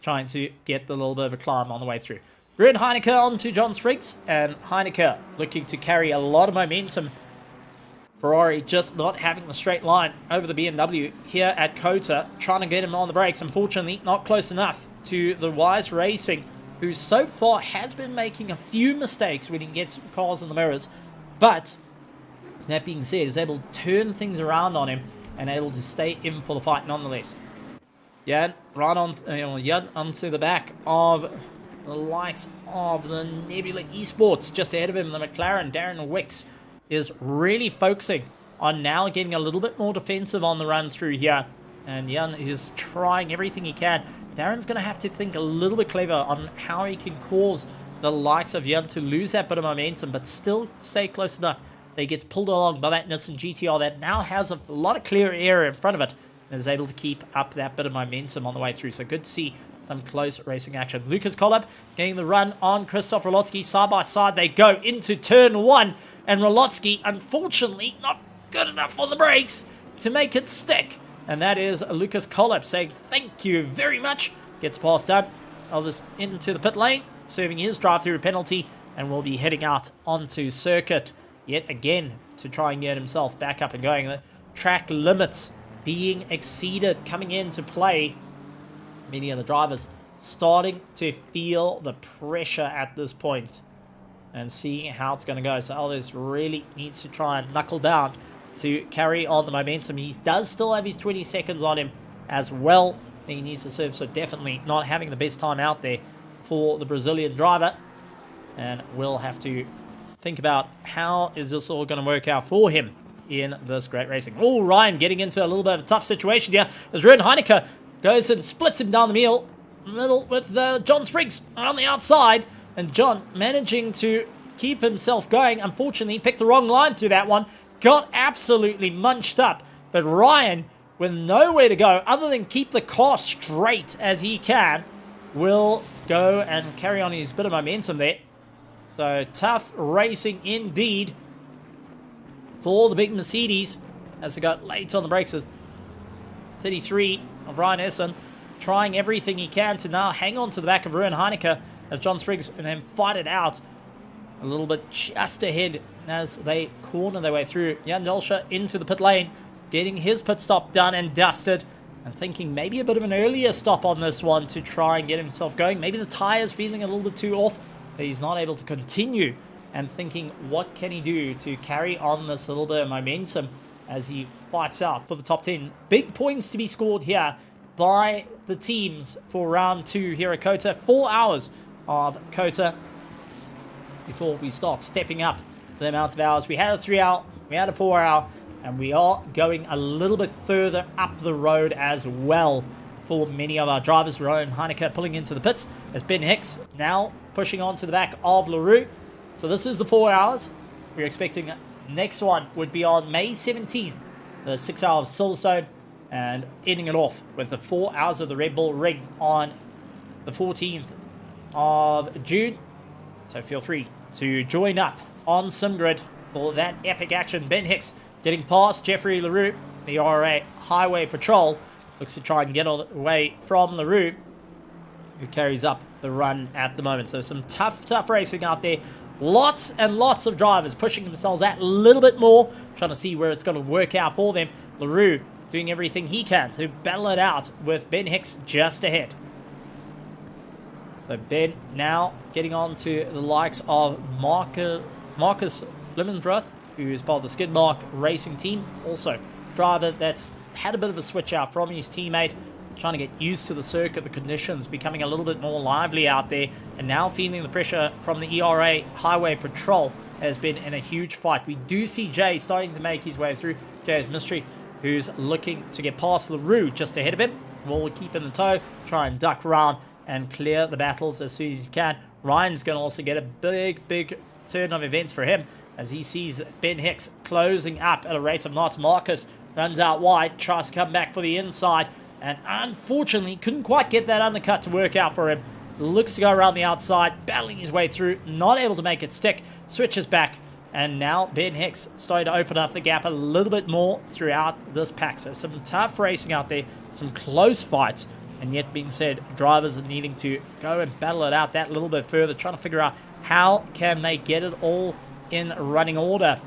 trying to get the little bit of a climb on the way through. Ruud Heineke on to John Spriggs, and Heineke looking to carry a lot of momentum. Ferrari just not having the straight line over the BMW here at Kota, trying to get him on the brakes. Unfortunately, not close enough to the Wise Racing, who so far has been making a few mistakes when he gets cars in the mirrors. But that being said, is able to turn things around on him and able to stay in for the fight nonetheless. Jan right on, Jan onto the back of the likes of the Nebula Esports. Just ahead of him, the McLaren, Darren Wicks, is really focusing on now getting a little bit more defensive on the run through here. And Jan is trying everything he can. Darren's going to have to think a little bit clever on how he can cause the likes of Jan to lose that bit of momentum, but still stay close enough. They get pulled along by that Nissan GTR that now has a lot of clear area in front of it and is able to keep up that bit of momentum on the way through. So good to see some close racing action. Lucas Collab getting the run on Christoph Rolotsky. Side by side they go into turn 1. And Rolotsky, unfortunately, not good enough on the brakes to make it stick. And that is Lucas Collab saying thank you very much. Gets past Doug Elvis into the pit lane, serving his drive-through penalty, and will be heading out onto circuit yet again to try and get himself back up and going. The track limits being exceeded, coming into play. Many of the drivers starting to feel the pressure at this point and seeing how it's going to go. So Elvis really needs to try and knuckle down to carry on the momentum. He does still have his 20 seconds on him as well. He needs to serve, so definitely not having the best time out there for the Brazilian driver. And we'll have to think about how is this all going to work out for him in this great racing. Oh, Ryan getting into a little bit of a tough situation here as Ruud Heineke goes and splits him down the middle with John Spriggs on the outside. And John managing to keep himself going. Unfortunately, he picked the wrong line through that one. Got absolutely munched up. But Ryan, with nowhere to go other than keep the car straight as he can, will go and carry on his bit of momentum there. So tough racing indeed for the big Mercedes as they got late on the brakes. 33 of Ryan Essen trying everything he can to now hang on to the back of Ruud Heineke as John Spriggs and then fight it out a little bit just ahead as they corner their way through. Jan Dolscher into the pit lane, getting his pit stop done and dusted, and thinking maybe a bit of an earlier stop on this one to try and get himself going. Maybe the tyre's feeling a little bit too off, but he's not able to continue, and thinking what can he do to carry on this little bit of momentum as he fights out for the top 10. Big points to be scored here by the teams for round 2 here at Kota. 4 hours of Kota before we start stepping up the amount of hours. We had a 3 hour, we had a 4 hour, and we are going a little bit further up the road as well for many of our drivers. Rowan Heineke pulling into the pits as Ben Hicks now pushing on to the back of LaRue. So this is the 4 hours. We're expecting next one would be on May 17th, the 6 hours of Silverstone, and ending it off with the 4 hours of the Red Bull Ring on the 14th of June. So feel free to join up on SimGrid for that epic action. Ben Hicks getting past Jeffrey LaRue. The RA Highway Patrol looks to try and get away from LaRue, who carries up the run at the moment. So some tough racing out there Lots and lots of drivers pushing themselves that little bit more, trying to see where it's going to work out for them. LaRue doing everything he can to battle it out with Ben Hicks just ahead. So Ben now getting on to the likes of Marcus Blimendroth, who is part of the Skidmark racing team. Also, driver that's had a bit of a switch out from his teammate, trying to get used to the circuit, the conditions, becoming a little bit more lively out there, and now feeling the pressure from the ERA Highway Patrol has been in a huge fight. We do see Jay starting to make his way through. Jay's Mystery, who's looking to get past LaRue just ahead of him. Will keep in the tow, try and duck around and clear the battles as soon as he can. Ryan's going to also get a big turn of events for him as he sees Ben Hicks closing up at a rate of knots. Marcus runs out wide, tries to come back for the inside, and unfortunately couldn't quite get that undercut to work out for him. Looks to go around the outside, battling his way through, not able to make it stick, switches back, and now Ben Hicks starting to open up the gap a little bit more throughout this pack. So some tough racing out there, some close fights, and yet being said, drivers are needing to go and battle it out that little bit further, trying to figure out how can they get it all in running order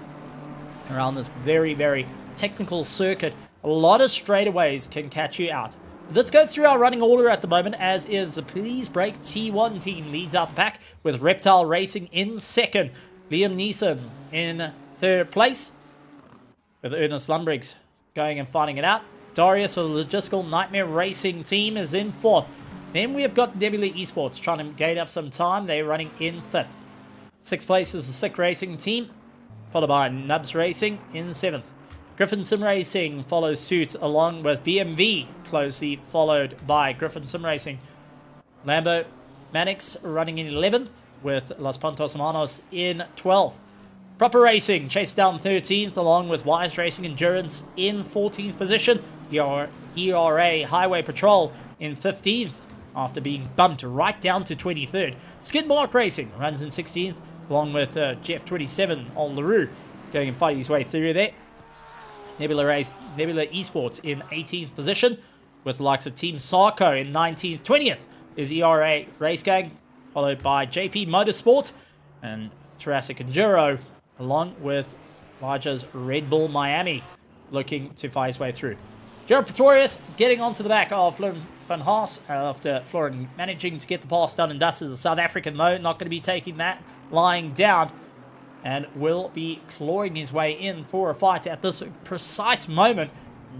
around this very technical circuit. A lot of straightaways can catch you out. Let's go through our running order at the moment, as is the Please Brake T1 team leads out the pack with Reptile Racing in second. Liam Neeson in third place with Ernest Lumbriggs going and fighting it out. Darius for the Logistical Nightmare Racing team is in fourth. Then we have got Nebula Esports trying to gain up some time. They're running in fifth. Sixth place is the Sick Racing team, followed by Nubs Racing in seventh. Griffin Sim Racing follows suit along with VMV, closely followed by Griffin Sim Racing. Lambo Manix running in 11th with Los Pontos Hermanos in 12th. Proper Racing chased down 13th along with Wise Racing Endurance in 14th position. ERA Highway Patrol in 15th after being bumped right down to 23rd. Skidmark Racing runs in 16th along with Jeff 27 on LaRue going and fighting his way through there. Nebula Esports in 18th position with the likes of Team Sarko in 19th. 20th is ERA Race Gang, followed by JP Motorsport and Jurassic Enduro, along with Elijah's Red Bull Miami, looking to fight his way through. Gerald Pretorius getting onto the back of Florin van Haas after Florin managing to get the pass done and dusted. The South African, though, not going to be taking that lying down, and will be clawing his way in for a fight at this precise moment.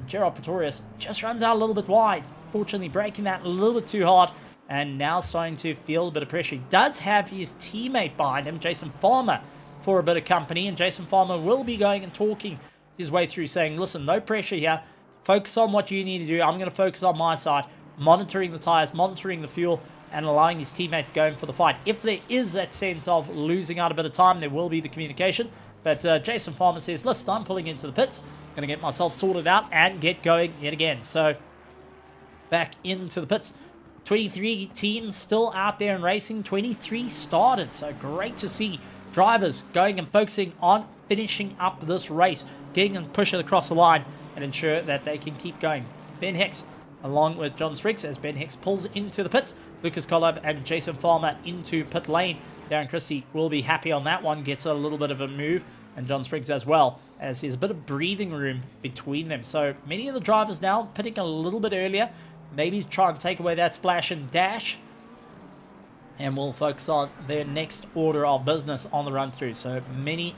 Gerald Pretorius just runs out a little bit wide, fortunately breaking that a little bit too hard, and now starting to feel a bit of pressure. He does have his teammate behind him, Jason Farmer, for a bit of company, and Jason Farmer will be going and talking his way through, saying, listen, no pressure here, focus on what you need to do, I'm going to focus on my side, monitoring the tires, monitoring the fuel, and allowing his teammates going for the fight. If there is that sense of losing out a bit of time, there will be the communication. But Jason Farmer says, listen, I'm pulling into the pits. I'm going to get myself sorted out and get going yet again. So back into the pits. 23 teams still out there and racing. 23 started. So great to see drivers going and focusing on finishing up this race, getting and push it across the line and ensure that they can keep going. Ben Hicks along with John Spriggs as Ben Hicks pulls into the pits. Lucas Collab and Jason Farmer into pit lane. Darren Christie will be happy on that one, gets a little bit of a move, and John Spriggs as well, as there's a bit of breathing room between them. So many of the drivers now pitting a little bit earlier, maybe try and take away that splash and dash, and we'll focus on their next order of business on the run through. So many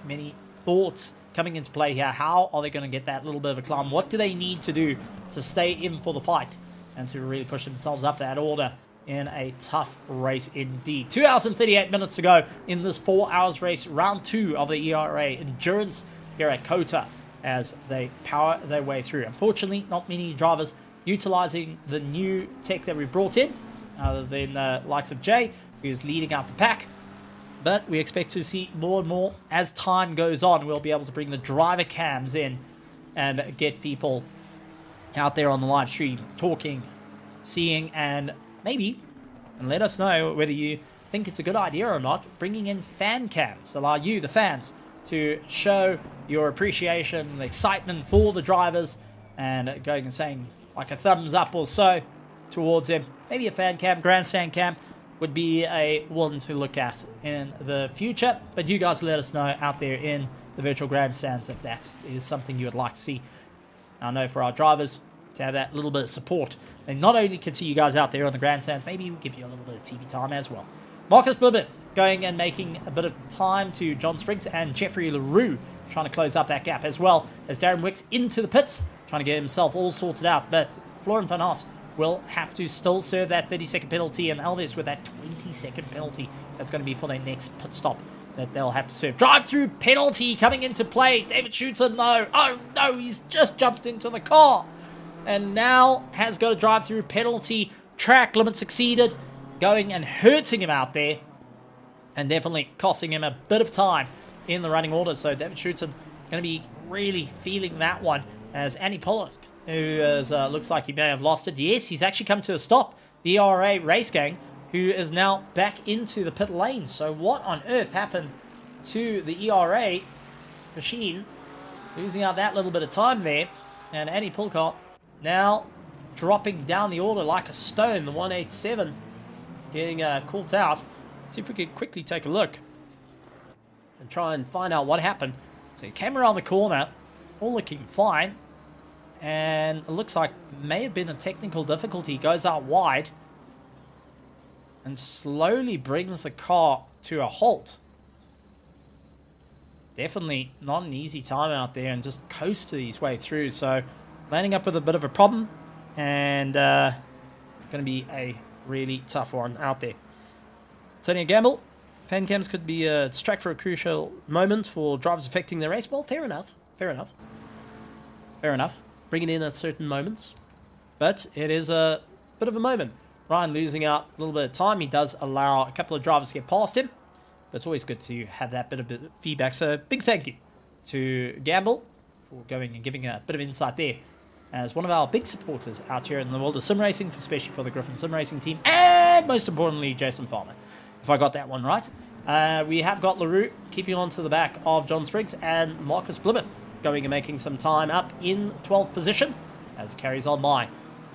thoughts coming into play here. How are they going to get that little bit of a climb? What do they need to do to stay in for the fight and to really push themselves up that order in a tough race indeed? 2 hours and 38 minutes to go in this 4 hours race, round 2 of the ERA Endurance here at Kota as they power their way through. Unfortunately, not many drivers utilizing the new tech that we brought in, other than the likes of Jay, who is leading out the pack. But we expect to see more and more as time goes on. We'll be able to bring the driver cams in and get people out there on the live stream talking, seeing, and maybe, and let us know whether you think it's a good idea or not, bringing in fan cams, allow you, the fans, to show your appreciation, the excitement for the drivers, and going and saying like a thumbs up or so towards them. Maybe a fan cam, grandstand cam, would be a one to look at in the future. But you guys let us know out there in the virtual grandstands if that is something you would like to see. I know for our drivers to have that little bit of support, they not only can see you guys out there on the grandstands, maybe we'll give you a little bit of TV time as well. Marcus Plymouth going and making a bit of time to John Spriggs and Jeffrey LaRue trying to close up that gap, as well as Darren Wicks into the pits trying to get himself all sorted out. But Florian van Haas will have to still serve that 30-second penalty, and Elvis with that 20-second penalty that's going to be for their next pit stop that they'll have to serve. Drive-through penalty coming into play. David Shooter, no. Oh, no, he's just jumped into the car. And now has got a drive-through penalty. Track limits exceeded. Going and hurting him out there. And definitely costing him a bit of time in the running order. So David Shooter going to be really feeling that one. As Andy Pollock, who is, looks like he may have lost it. Yes, he's actually come to a stop. The ERA race gang, who is now back into the pit lane. So what on earth happened to the ERA machine? Losing out that little bit of time there. And Andy Pollock now dropping down the order like a stone. The 187 getting called out. See if we could quickly take a look and try and find out what happened. So he came around the corner, all looking fine. And it looks like may have been a technical difficulty. Goes out wide and slowly brings the car to a halt. Definitely not an easy time out there, and just coasted his way through. So landing up with a bit of a problem, and going to be a really tough one out there. Turning a gamble. Fan cams could be distract for a crucial moment for drivers affecting their race. Well, fair enough. Fair enough. Fair enough. Bring it in at certain moments. But it is a bit of a moment. Ryan losing out a little bit of time. He does allow a couple of drivers to get past him. But it's always good to have that bit of feedback. So big thank you to Gamble for going and giving a bit of insight there. As one of our big supporters out here in the world of sim racing, especially for the Griffin Sim Racing team. And most importantly, Jason Farmer. If I got that one right. We have got LaRue keeping on to the back of John Spriggs and Marcus Plymouth going and making some time up in 12th position as it carries on by.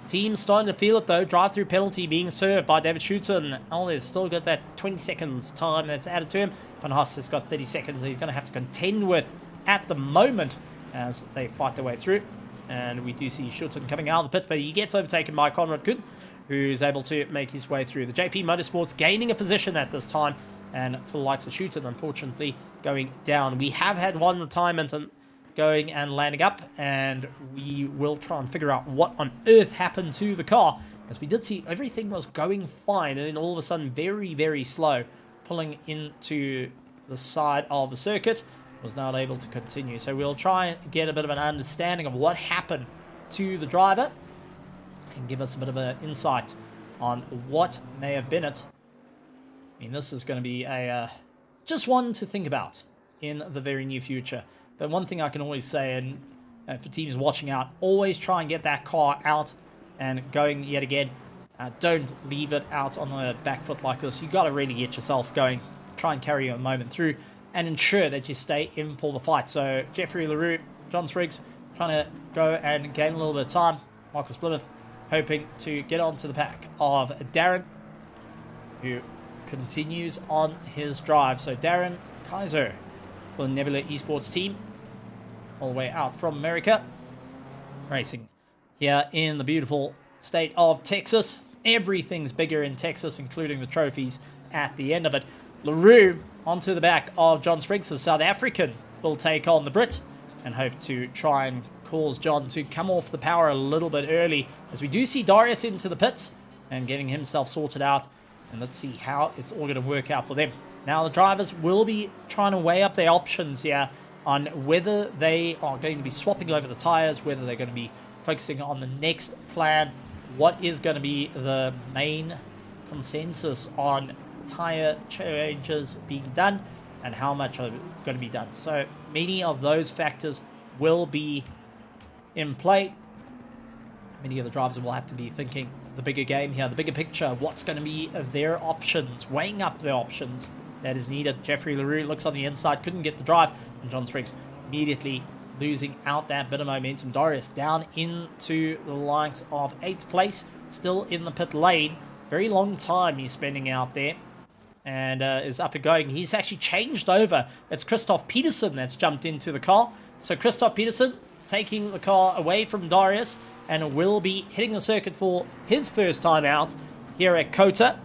Team starting to feel it though. Drive-through penalty being served by David Shooter. And Oliver's still got that 20 seconds time that's added to him. Van Haas has got 30 seconds he's going to have to contend with at the moment as they fight their way through. And we do see Shooter coming out of the pits, but he gets overtaken by Conrad Kuhn, who's able to make his way through. The JP Motorsports gaining a position at this time, and for the likes of Shooter, unfortunately, going down. We have had one retirement and going and landing up, and we will try and figure out what on earth happened to the car, as we did see everything was going fine, and then all of a sudden very, very slow, pulling into the side of the circuit, was not able to continue. So we'll try and get a bit of an understanding of what happened to the driver and give us a bit of an insight on what may have been it. I mean, this is going to be a just one to think about in the very near future. But one thing I can always say, and for teams watching out, always try and get that car out and going yet again. Don't leave it out on the back foot like this. You've got to really get yourself going. Try and carry a moment through and ensure that you stay in for the fight. So Jeffrey LaRue, John Spriggs, trying to go and gain a little bit of time. Marcus Plymouth hoping to get onto the back of Darren, who continues on his drive. So Darren Kaiser for the Nebula Esports team, all the way out from America, racing here in the beautiful state of Texas. Everything's bigger in Texas, including the trophies at the end of it. LaRue onto the back of John Spriggs, the South African, will take on the Brit and hope to try and cause John to come off the power a little bit early, as we do see Darius into the pits and getting himself sorted out. And let's see how it's all going to work out for them. Now the drivers will be trying to weigh up their options here on whether they are going to be swapping over the tires, whether they're going to be focusing on the next plan, what is going to be the main consensus on tire changes being done, and how much are going to be done. So many of those factors will be in play. Many of the drivers will have to be thinking the bigger game here, the bigger picture, what's going to be their options, weighing up their options that is needed. Jeffrey LaRue looks on the inside, couldn't get the drive, and John Spriggs immediately losing out that bit of momentum. Darius down into the likes of 8th place, still in the pit lane. Very long time he's spending out there. And is up and going. He's actually changed over. It's Christoph Peterson that's jumped into the car. So Christoph Peterson taking the car away from Darius and will be hitting the circuit for his first time out here at Kota,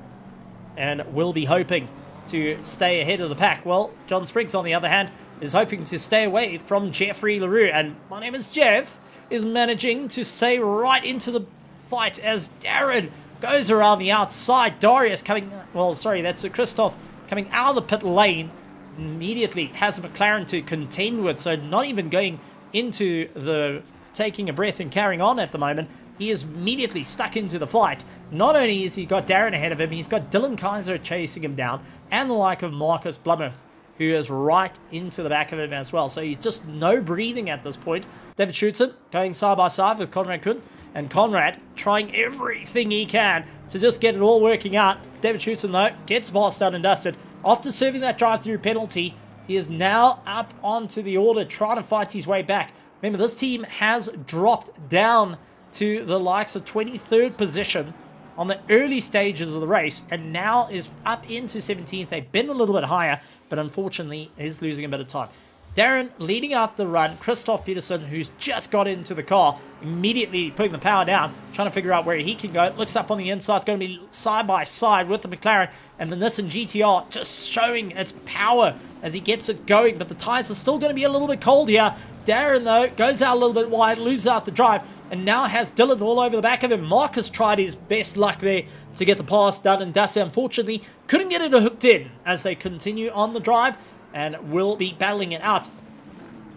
and will be hoping to stay ahead of the pack. Well, John Spriggs, on the other hand, is hoping to stay away from Jeffrey LaRue, and my name is Jeff, is managing to stay right into the fight as Darren goes around the outside. Darius coming, well, sorry, that's Christoph coming out of the pit lane, immediately has a McLaren to contend with, so not even going into the taking a breath and carrying on at the moment. He is immediately stuck into the fight. Not only has he got Darren ahead of him, he's got Dylan Kaiser chasing him down, and the like of Marcus Blummuth, who is right into the back of him as well. So he's just no breathing at this point. David Schutzer going side by side with Conrad Kuhn, and Conrad trying everything he can to just get it all working out. David Schutzer, though, gets past done and dusted. After serving that drive-through penalty, he is now up onto the order, trying to fight his way back. Remember, this team has dropped down to the likes of 23rd position on the early stages of the race, and now is up into 17th. They've been a little bit higher, but unfortunately is losing a bit of time. Darren leading out the run. Christoph Peterson, who's just got into the car, immediately putting the power down, trying to figure out where he can go. Looks up on the inside. It's going to be side by side with the McLaren, and the Nissan GTR just showing its power as he gets it going, but the tyres are still going to be a little bit cold here. Darren, though, goes out a little bit wide, loses out the drive, and now has Dylan all over the back of him. Marcus tried his best luck there to get the pass done, and Dusty, unfortunately, couldn't get it hooked in as they continue on the drive and will be battling it out.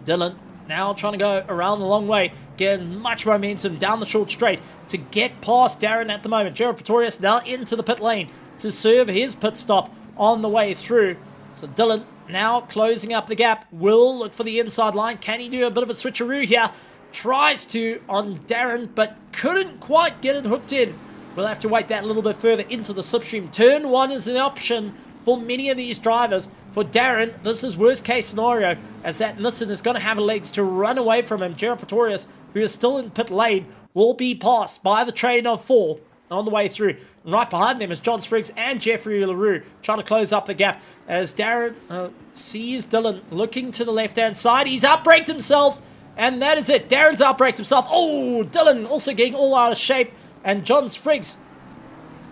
Dylan now trying to go around the long way, get as much momentum down the short straight to get past Darren at the moment. Gerald Pretorius now into the pit lane to serve his pit stop on the way through. So Dylan now closing up the gap, will look for the inside line. Can he do a bit of a switcheroo here? Tries to on Darren, but couldn't quite get it hooked in. We'll have to wait that a little bit further into the slipstream. Turn 1 is an option for many of these drivers. For Darren, this is worst case scenario, as that Nissan is going to have legs to run away from him. Gerald Pretorius, who is still in pit lane, will be passed by the train of 4 on the way through. And right behind them is John Spriggs and Jeffrey LaRue trying to close up the gap as Darren sees Dylan looking to the left-hand side. He's outbraked himself, and that is it. Darren's outbraked himself. Oh, Dylan also getting all out of shape, and John Spriggs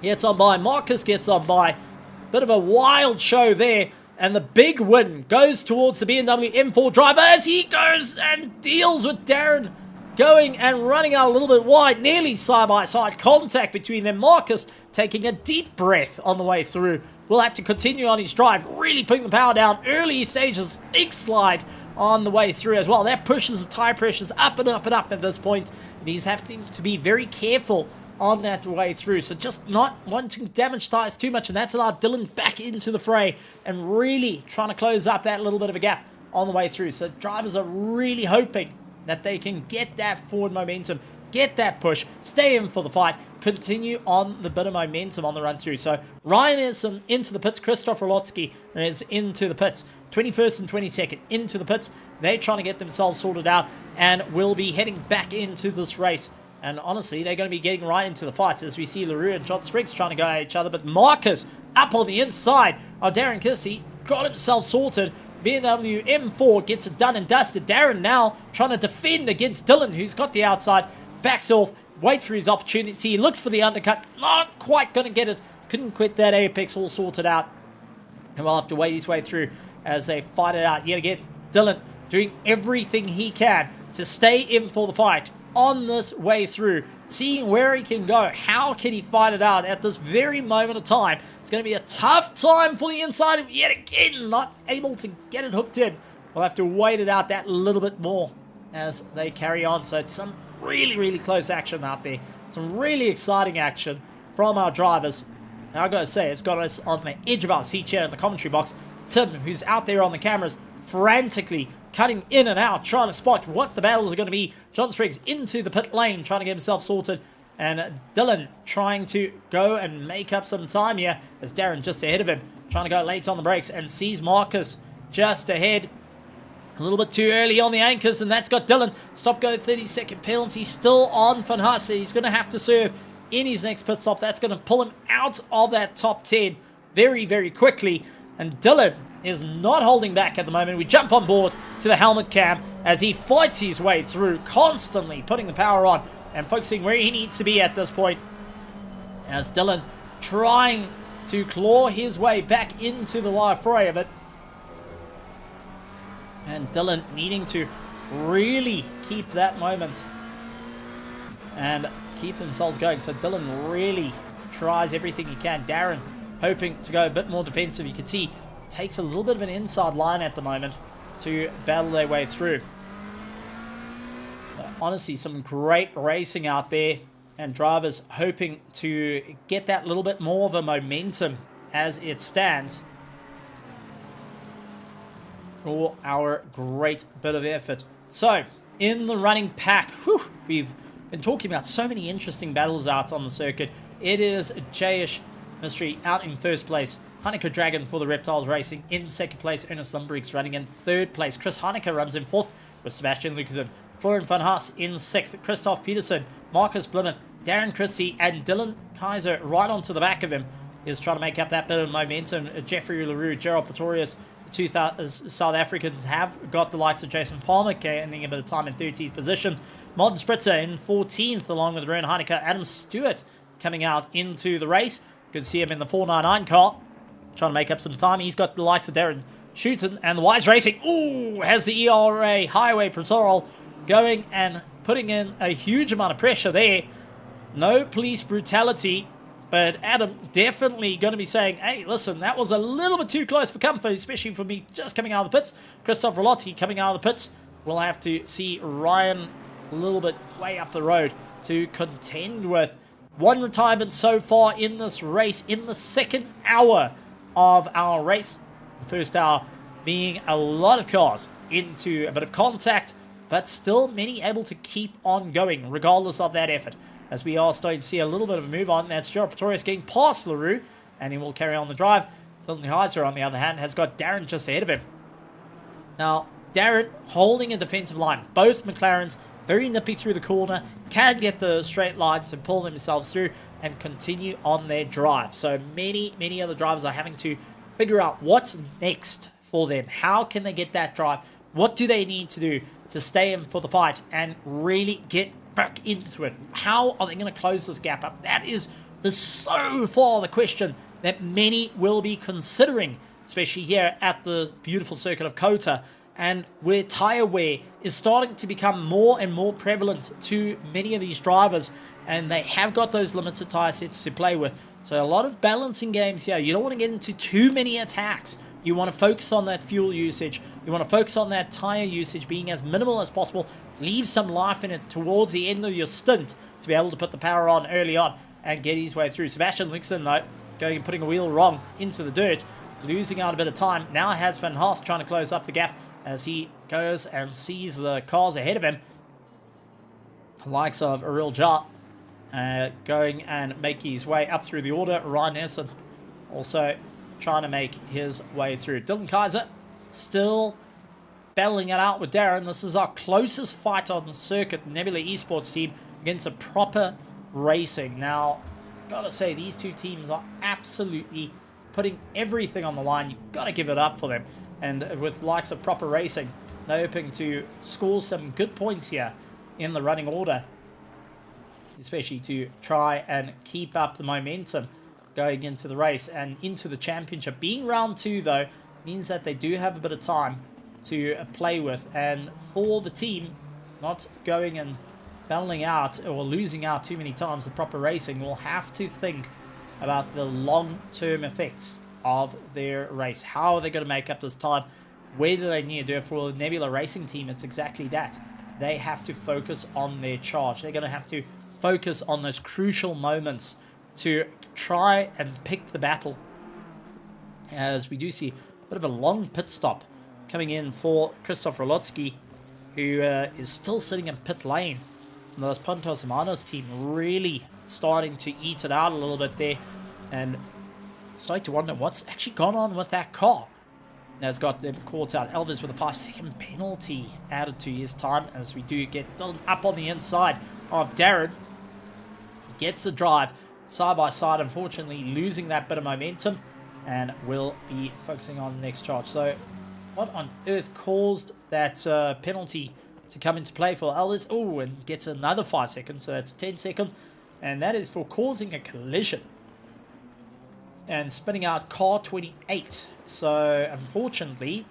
gets on by. Marcus gets on by. Bit of a wild show there, and the big win goes towards the BMW M4 driver as he goes and deals with Darren going and running out a little bit wide, nearly side-by-side contact between them. Marcus taking a deep breath on the way through. Will have to continue on his drive, really putting the power down. Early stages, big slide on the way through as well. That pushes the tire pressures up and up and up at this point, and he's having to be very careful on that way through. So just not wanting to damage tires too much, and that's allowed Dylan back into the fray and really trying to close up that little bit of a gap on the way through. So drivers are really hoping that they can get that forward momentum, get that push, stay in for the fight, continue on the bit of momentum on the run through. So Ryan is into the pits, Christoph Rolotsky is into the pits, 21st and 22nd into the pits. They're trying to get themselves sorted out and will be heading back into this race. And honestly, they're going to be getting right into the fights as we see LaRue and John Spriggs trying to go at each other. But Marcus up on the inside of Darren Kirsey got himself sorted. BMW M4 gets it done and dusted. Darren now trying to defend against Dylan, who's got the outside, backs off, waits for his opportunity, looks for the undercut, not quite going to get it. Couldn't quit that apex all sorted out. And we'll have to wait his way through as they fight it out yet again. Dylan doing everything he can to stay in for the fight on this way through, seeing where he can go. How can he fight it out at this very moment of time? It's going to be a tough time for the inside yet again, not able to get it hooked in. We'll have to wait it out that little bit more as they carry on. So it's some really, really close action out there. Some really exciting action from our drivers. Now, I've got to say, it's got us on the edge of our seat here in the commentary box. Tim, who's out there on the cameras, frantically cutting in and out, trying to spot what the battles are going to be. John Spriggs into the pit lane, trying to get himself sorted. And Dylan trying to go and make up some time here as Darren just ahead of him, trying to go late on the brakes and sees Marcus just ahead. A little bit too early on the anchors, and that's got Dylan. Stop go 30-second penalty still on Van Hasse. He's going to have to serve in his next pit stop. That's going to pull him out of that top 10 very, very quickly. And Dylan is not holding back at the moment. We jump on board to the helmet cam as he fights his way through, constantly putting the power on and focusing where he needs to be at this point. As Dylan trying to claw his way back into the live fray of it. And Dylan needing to really keep that moment and keep themselves going. So Dylan really tries everything he can. Darren hoping to go a bit more defensive. You can see takes a little bit of an inside line at the moment to battle their way through. Honestly, some great racing out there, and drivers hoping to get that little bit more of a momentum as it stands for our great bit of effort. So, in the running pack, we've been talking about so many interesting battles out on the circuit. It is Jayish Mystery out in first place. Hanneke Dragon for the Reptiles Racing in second place. Ernest Lumbriggs running in third place. Chris Hanneke runs in fourth with Sebastian Lucasen. Florian van Haas in sixth. Christoph Peterson, Marcus Blimeth, Darren Christie, and Dylan Kaiser right onto the back of him is trying to make up that bit of momentum. Jeffrey Leroux, Gerald Pretorius, the two South Africans have got the likes of Jason Palmer gaining a bit of time in 13th position. Martin Spritzer in 14th along with Ryan Heineke. Adam Stewart coming out into the race. Good to see him in the 499 car, trying to make up some time. He's got the likes of Darren Shooten and the Wise Racing. Ooh, has the ERA Highway Patrol going and putting in a huge amount of pressure there. No police brutality, but Adam definitely going to be saying, hey, listen, that was a little bit too close for comfort, especially for me just coming out of the pits. Christoph Rolotsky coming out of the pits. We'll have to see Ryan a little bit way up the road to contend with. One retirement so far in this race, in the second hour of our race. The first hour being a lot of cars into a bit of contact, but still many able to keep on going regardless of that effort. As we are starting to see a little bit of a move on. That's Gerald Pretorius getting past Leroux, and he will carry on the drive. Dylan Heiser, on the other hand, has got Darren just ahead of him. Now, Darren holding a defensive line. Both McLarens very nippy through the corner, can get the straight line to pull themselves through and continue on their drive. So many other drivers are having to figure out what's next for them. How can they get that drive? What do they need to do to stay in for the fight and really get back into it? How are they going to close this gap up? That is so far the question that many will be considering, especially here at the beautiful circuit of Kota, and where tyre wear is starting to become more and more prevalent to many of these drivers, and they have got those limited tyre sets to play with. So a lot of balancing games here. You don't want to get into too many attacks. You want to focus on that fuel usage. You want to focus on that tyre usage being as minimal as possible. Leave some life in it towards the end of your stint to be able to put the power on early on and get his way through. Sebastian Lucasen, though, going and putting a wheel wrong into the dirt, losing out a bit of time. Now has Van Haas trying to close up the gap as he goes and sees the cars ahead of him. The likes of Aril Jar going and making his way up through the order. Ryan Nelson also trying to make his way through. Dylan Kaiser still battling it out with Darren. This is our closest fight on the circuit, Nebula Esports team against a proper racing. Now, gotta say, these two teams are absolutely putting everything on the line. You've got to give it up for them. And with likes of proper racing, they're hoping to score some good points here in the running order, especially to try and keep up the momentum going into the race and into the championship. Being round 2, though, means that they do have a bit of time to play with. And for the team not going and battling out or losing out too many times, the proper racing will have to think about the long-term effects of their race. How are they going to make up this time? Where do they need to do it? For the Nebula Racing team, it's exactly that. They have to focus on their charge. They're going to have to focus on those crucial moments to try and pick the battle. As we do see a bit of a long pit stop coming in for Christoph Rolotsky, who is still sitting in pit lane. And those Pontos Hermanos team really starting to eat it out a little bit there, and starting to wonder what's actually gone on with that car. Now it's got them caught out. Elvis with a 5-second penalty added to his time, as we do get Dylan up on the inside of Darren. gets the drive side by side, unfortunately losing that bit of momentum, and will be focusing on the next charge. So what on earth caused that penalty to come into play for Elders? Oh, and gets another 5 seconds, so that's 10 seconds, and that is for causing a collision and spinning out car 28. So unfortunately,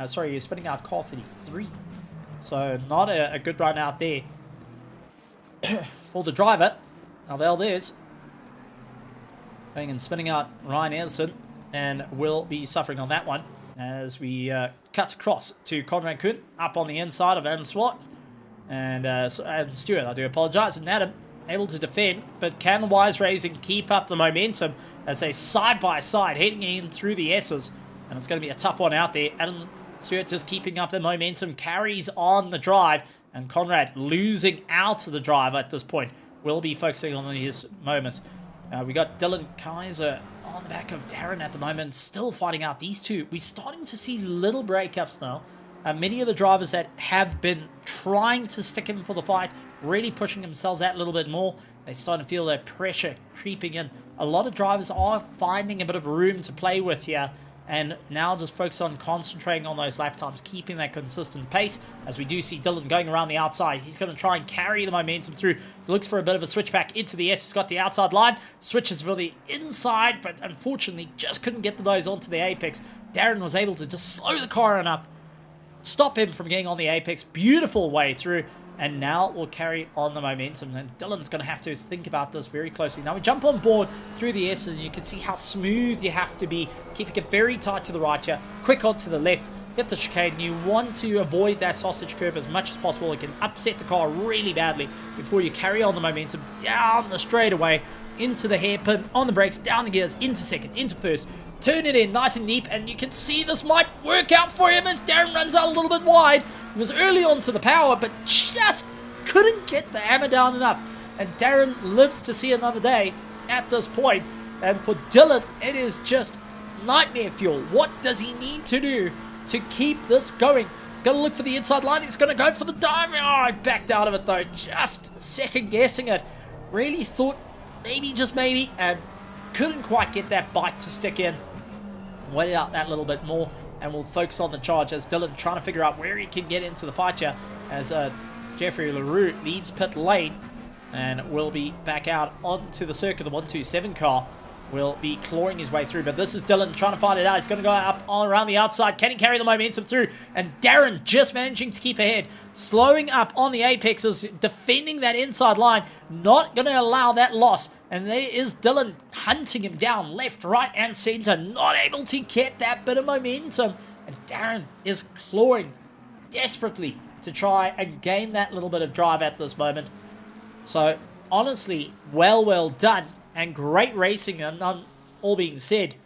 sorry, you're spinning out car 33. So not a good run out there for the driver. Now there's going and spinning out Ryan Anderson, and will be suffering on that one as we cut across to Conrad Kuhn up on the inside of Adam Swart and Adam Stewart. I do apologize. And Adam able to defend, but can the Wise Racing keep up the momentum as they side by side heading in through the S's? And it's going to be a tough one out there. Adam Stewart just keeping up the momentum, carries on the drive, and Conrad losing out of the drive at this point. Will be focusing on his moments. We got Dylan Kaiser on the back of Darren at the moment, still fighting out these two. We're starting to see little breakups now. Many of the drivers that have been trying to stick in for the fight, really pushing themselves out a little bit more. They start to feel that pressure creeping in. A lot of drivers are finding a bit of room to play with here, and now just focus on concentrating on those lap times, keeping that consistent pace, as we do see Dylan going around the outside. He's going to try and carry the momentum through. He looks for a bit of a switch back into the S. He's got the outside line, switches for the inside, but unfortunately just couldn't get the nose onto the apex. Darren was able to just slow the car enough, stop him from getting on the apex. Beautiful way through, and now we'll carry on the momentum. And Dylan's going to have to think about this very closely. Now we jump on board through the S, and you can see how smooth you have to be, keeping it very tight to the right here, quick on to the left, hit the chicane. You want to avoid that sausage curve as much as possible. It can upset the car really badly before you carry on the momentum down the straightaway, into the hairpin, on the brakes, down the gears, into second, into first. Turn it in nice and deep, and you can see this might work out for him as Darren runs out a little bit wide. He was early onto the power, but just couldn't get the hammer down enough. And Darren lives to see another day at this point. And for Dylan, it is just nightmare fuel. What does he need to do to keep this going? He's going to look for the inside line. He's going to go for the dive. Oh, he backed out of it though, just second guessing it. Really thought maybe, just maybe, and couldn't quite get that bite to stick in. Wait out that little bit more, and we'll focus on the charge as Dylan trying to figure out where he can get into the fight here, as Jeffrey LaRue leaves pit lane and will be back out onto the circuit. The 127 car will be clawing his way through, but this is Dylan trying to find it out. He's going to go up all around the outside. Can he carry the momentum through? And Darren just managing to keep ahead, slowing up on the apexes, defending that inside line, not going to allow that loss. And there is Dylan hunting him down left, right, and center, not able to get that bit of momentum. And Darren is clawing desperately to try and gain that little bit of drive at this moment. So honestly, well done, and great racing, and none all being said.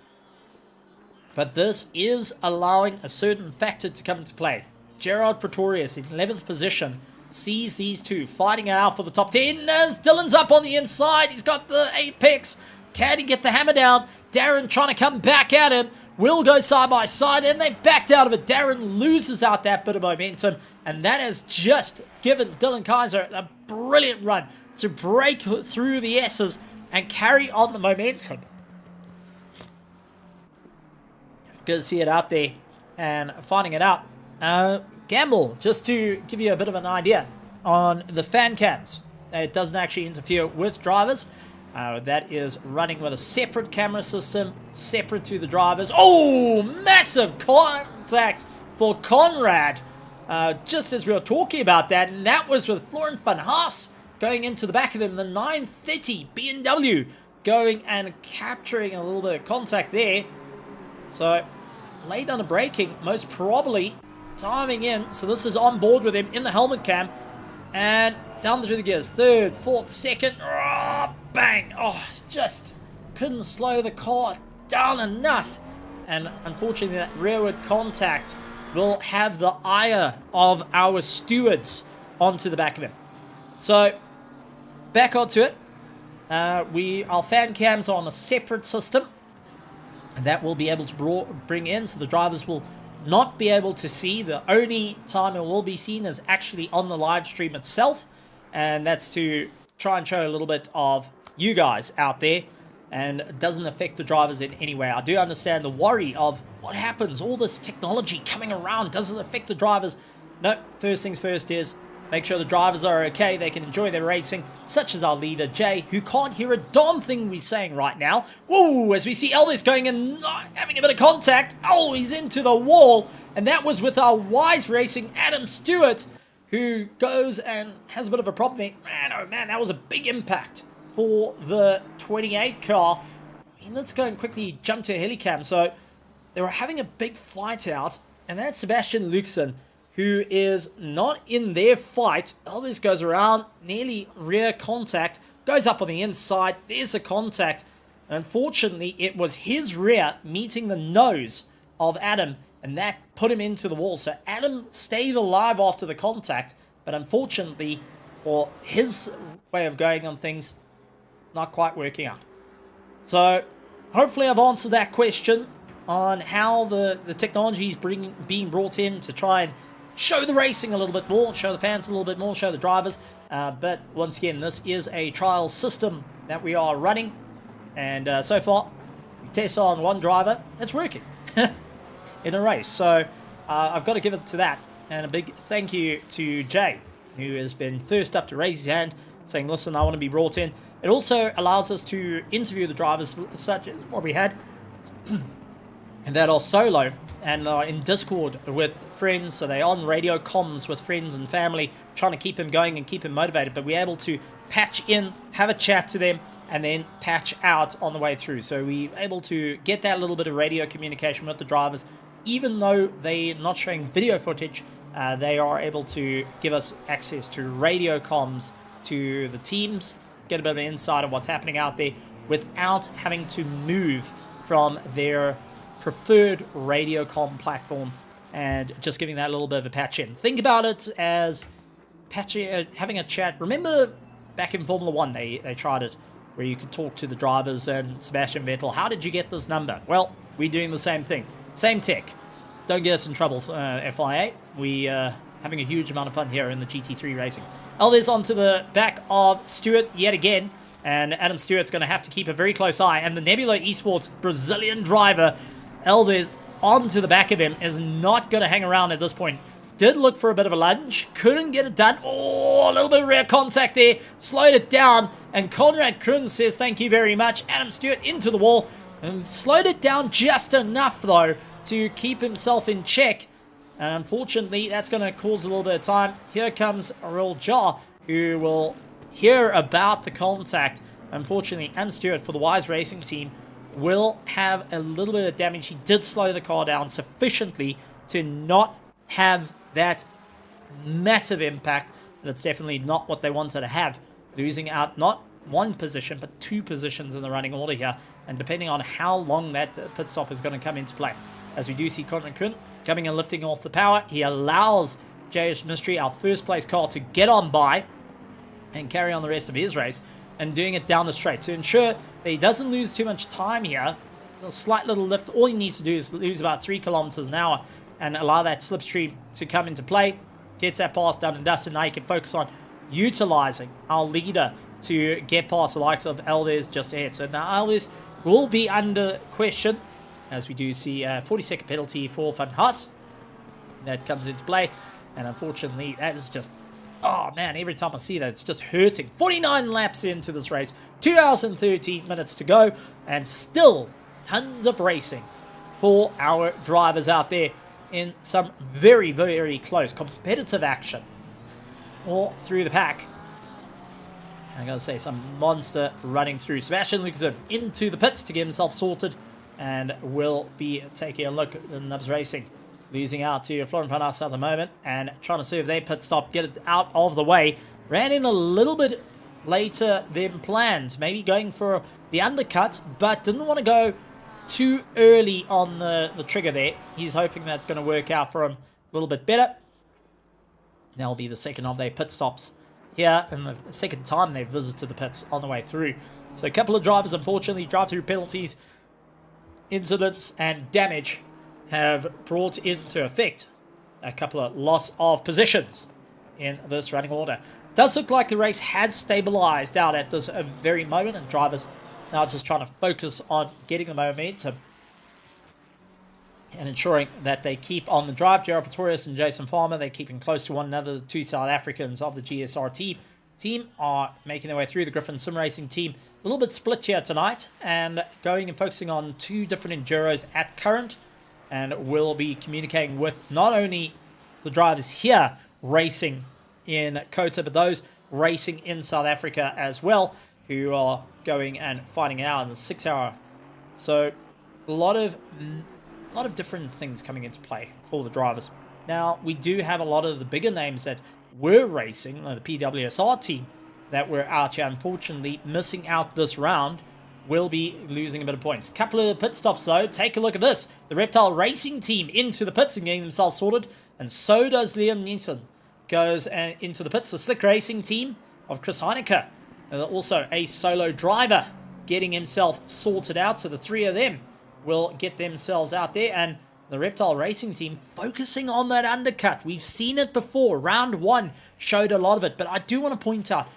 But this is allowing a certain factor to come into play. Gerard Pretorius in 11th position sees these two fighting it out for the top 10 as Dylan's up on the inside. He's got the apex. Can he get the hammer down? Darren trying to come back at him. Will go side by side, and they backed out of it. Darren loses out that bit of momentum, and that has just given Dylan Kaiser a brilliant run to break through the S's and carry on the momentum. Good to see it out there and finding it out. Gamble, just to give you a bit of an idea on the fan cams, it doesn't actually interfere with drivers. That is running with a separate camera system, separate to the drivers. Oh, massive contact for Conrad, just as we were talking about that, and that was with Florent van Haas going into the back of him, the 930 BMW going and capturing a little bit of contact there. So late on the braking, most probably timing in. So this is on board with him in the helmet cam, and down through the gears, third, fourth, second, oh, bang. Oh, just couldn't slow the car down enough, and unfortunately that rearward contact will have the ire of our stewards onto the back of him. So back onto it. Our fan cams are on a separate system, and that will be able to bring in, so the drivers will not be able to see. The only time it will be seen is actually on the live stream itself, and that's to try and show a little bit of you guys out there, and it doesn't affect the drivers in any way. I do understand the worry of what happens, all this technology coming around, does it affect the drivers? No, first things first is make sure the drivers are okay, they can enjoy their racing, such as our leader Jay, who can't hear a darn thing we're saying right now. Whoa, as we see Elvis going and having a bit of contact. Oh, he's into the wall, and that was with our Wise Racing Adam Stewart, who goes and has a bit of a problem there. Man, oh man, that was a big impact for the 28 car. I mean, let's go and quickly jump to a helicam. So they were having a big fight out, and that's Sebastian Luxon, who is not in their fight. Elvis goes around, nearly rear contact, goes up on the inside, there's a contact. And unfortunately, it was his rear meeting the nose of Adam, and that put him into the wall. So Adam stayed alive after the contact, but unfortunately, for his way of going on things, not quite working out. So hopefully I've answered that question on how the technology is being brought in to try and show the racing a little bit more, show the fans a little bit more, show the drivers. But once again, this is a trial system that we are running. And so far, we tested on one driver. It's working in a race. So I've got to give it to that. And a big thank you to Jay, who has been first up to raise his hand, saying, listen, I want to be brought in. It also allows us to interview the drivers, such as what we had, and that are solo and are in Discord with friends, so they're on radio comms with friends and family, trying to keep them going and keep them motivated. But we're able to patch in, have a chat to them, and then patch out on the way through. So we're able to get that little bit of radio communication with the drivers. Even though they're not showing video footage, they are able to give us access to radio comms to the teams, get a bit of an insight of what's happening out there without having to move from their preferred radio comm platform, and just giving that little bit of a patch in. Think about it as having a chat. Remember back in Formula 1, they tried it where you could talk to the drivers and Sebastian Vettel. How did you get this number? Well, we're doing the same thing. Same tech. Don't get us in trouble, FIA. We having a huge amount of fun here in the GT3 racing. Elvis onto the back of Stewart yet again, and Adam Stewart's going to have to keep a very close eye. And the Nebula Esports Brazilian driver, Elvis, onto the back of him, is not going to hang around at this point. Did look for a bit of a lunge, couldn't get it done. Oh, a little bit of rear contact there, slowed it down, and Conrad Krun says thank you very much. Adam Stewart into the wall, and slowed it down just enough, though, to keep himself in check. And unfortunately, that's going to cause a little bit of time. Here comes Earl Jar, who will hear about the contact. Unfortunately, Adam Stewart for the Wise Racing team will have a little bit of damage. He did slow the car down sufficiently to not have that massive impact, but it's definitely not what they wanted to have. Losing out not one position, but two positions in the running order here, and depending on how long that pit stop is going to come into play. As we do see Conrad Krun coming and lifting off the power, he allows JS Mystery, our first place car, to get on by and carry on the rest of his race, and doing it down the straight to ensure that he doesn't lose too much time here. A slight little lift. All he needs to do is lose about 3 kilometers an hour and allow that slipstream to come into play. Gets that pass done and dusted. Now he can focus on utilizing our leader to get past the likes of Elvis just ahead. So now Elvis will be under question, as we do see a 40-second penalty for Van Haas. That comes into play, and unfortunately that is just, oh man, every time I see that it's just hurting. 49 laps into this race, 2 hours and 13 minutes to go, and still tons of racing for our drivers out there in some very, very close competitive action all through the pack. I gotta say, some monster running through. Sebastian Luxon into the pits to get himself sorted, and will be taking a look at Nubs Racing. Losing out to Florian Van Haas at the moment, and trying to serve their pit stop, get it out of the way. Ran in a little bit later than planned, maybe going for the undercut, but didn't want to go too early on the trigger there. He's hoping that's going to work out for him a little bit better. That'll be the second of their pit stops here, and the second time they've visited the pits on the way through. So a couple of drivers, unfortunately, drive-through penalties, incidents, and damage have brought into effect a couple of loss of positions in this running order. does look like the race has stabilized out at this very moment, and drivers now just trying to focus on getting the momentum and ensuring that they keep on the drive. Gerard Pretorius and Jason Farmer, they're keeping close to one another. The two South Africans of the GSR team are making their way through. The Griffin Sim Racing team a little bit split here tonight and going and focusing on two different enduros at current, and will be communicating with not only the drivers here racing in Kota, but those racing in South Africa as well, who are going and fighting out in the 6 hour. So a lot of different things coming into play for the drivers. Now, we do have a lot of the bigger names that were racing, like the PWSR team, that were out here, unfortunately, missing out this round, will be losing a bit of points. Couple of pit stops, though. Take a look at this. The Reptile Racing team into the pits and getting themselves sorted, and so does Liam Nielsen. Goes into the pits. The Slick Racing team of Chris Heineke, also a solo driver, getting himself sorted out. So the three of them will get themselves out there, and the Reptile Racing team focusing on that undercut. We've seen it before. Round one showed a lot of it, but I do want to point out,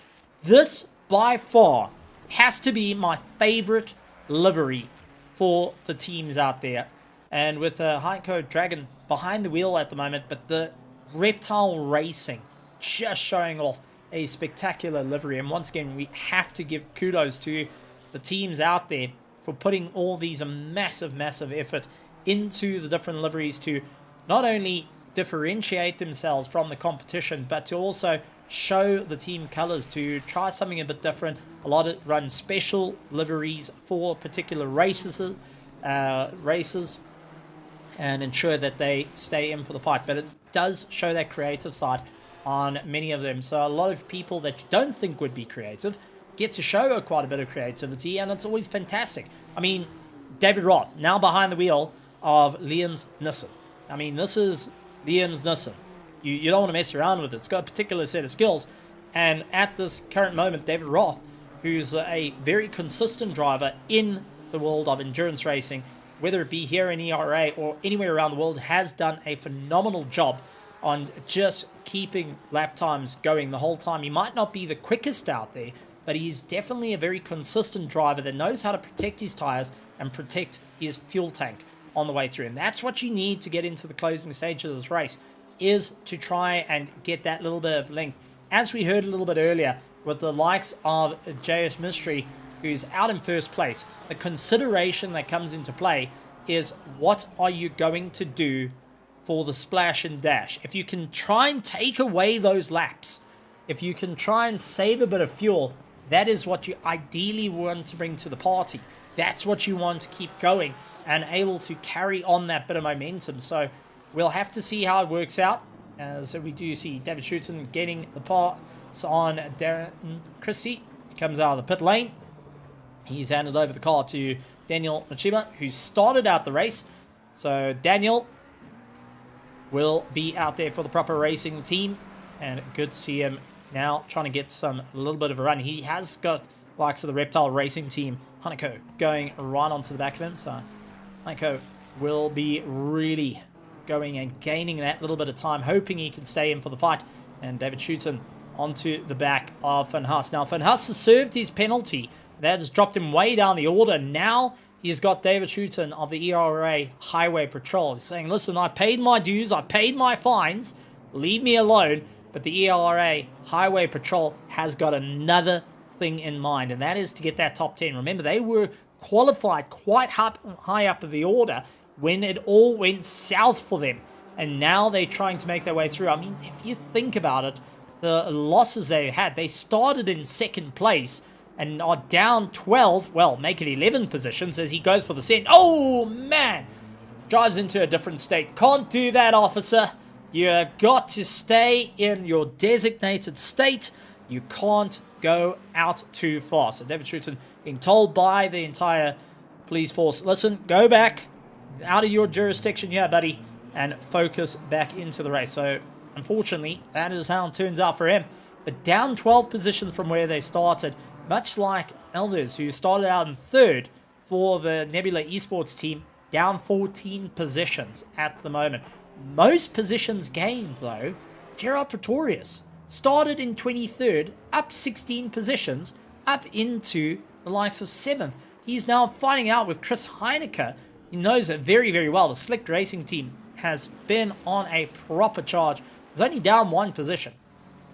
this by far has to be my favorite livery for the teams out there. And with Heiko Dragon behind the wheel at the moment, but the Reptile Racing just showing off a spectacular livery. And once again, we have to give kudos to the teams out there for putting all these massive effort into the different liveries to not only differentiate themselves from the competition, but to also show the team colors, to try something a bit different. A lot of run special liveries for particular races, and ensure that they stay in for the fight. But it does show that creative side on many of them. So a lot of people that you don't think would be creative get to show quite a bit of creativity, and it's always fantastic. I mean, David Roth, now behind the wheel of Liam's Nissen. I mean, this is Liam's Nissen. You don't want to mess around with it. It's got a particular set of skills. And at this current moment, David Roth, who's a very consistent driver in the world of endurance racing, whether it be here in ERA or anywhere around the world, has done a phenomenal job on just keeping lap times going the whole time. He might not be the quickest out there, but he's definitely a very consistent driver that knows how to protect his tires and protect his fuel tank on the way through. And that's what you need to get into the closing stage of this race, is to try and get that little bit of length. As we heard a little bit earlier with the likes of JS Mystery, who's out in first place, the consideration that comes into play is, what are you going to do for the splash and dash? If you can try and take away those laps, if you can try and save a bit of fuel, that is what you ideally want to bring to the party. That's what you want to keep going and able to carry on that bit of momentum. So we'll have to see how it works out. So we do see David Schutzen getting the pass on Darren Christie. Comes out of the pit lane. He's handed over the car to Daniel Machiba, who started out the race. So Daniel will be out there for the proper racing team. And good to see him now trying to get a little bit of a run. He has got likes of the Reptile Racing team, Hanako, going right onto the back of him. So Hanako will be really going and gaining that little bit of time, hoping he can stay in for the fight. And David Schutten onto the back of Van Haas. Now, Van Haas has served his penalty. That has dropped him way down the order. Now he's got David Schutten of the ERA Highway Patrol. He's saying, listen, I paid my dues, I paid my fines, leave me alone. But the ERA Highway Patrol has got another thing in mind, and that is to get that top 10. Remember, they were qualified quite high up in the order when it all went south for them, and now they're trying to make their way through. I mean, if you think about it, the losses they had, they started in second place and are down 12, well, make it 11 positions as he goes for the send. Oh, man! Drives into a different state. Can't do that, officer. You have got to stay in your designated state. You can't go out too far. So David Schutten being told by the entire police force, listen, go back out of your jurisdiction here, buddy, and focus back into the race. So unfortunately, that is how it turns out for him. But down 12 positions from where they started, much like Elvis, who started out in third for the Nebula Esports team, down 14 positions at the moment. Most positions gained, though, Gerard Pretorius. started in 23rd, up 16 positions, up into the likes of 7th. He's now fighting out with Chris Heineke. He knows it very, very well. The Slick Racing team has been on a proper charge. It's only down 1 position.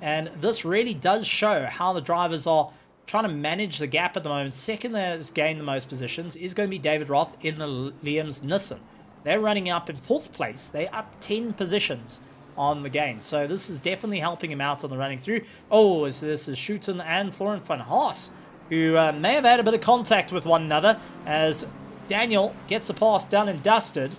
And this really does show how the drivers are trying to manage the gap at the moment. Second that has gained the most positions is going to be David Roth in the Liam's Nissan. They're running up in 4th place. They're up 10 positions on the gain. So this is definitely helping him out on the running through. Oh, this is Schuten and Florian van Haas, who may have had a bit of contact with one another as Daniel gets a pass done and dusted.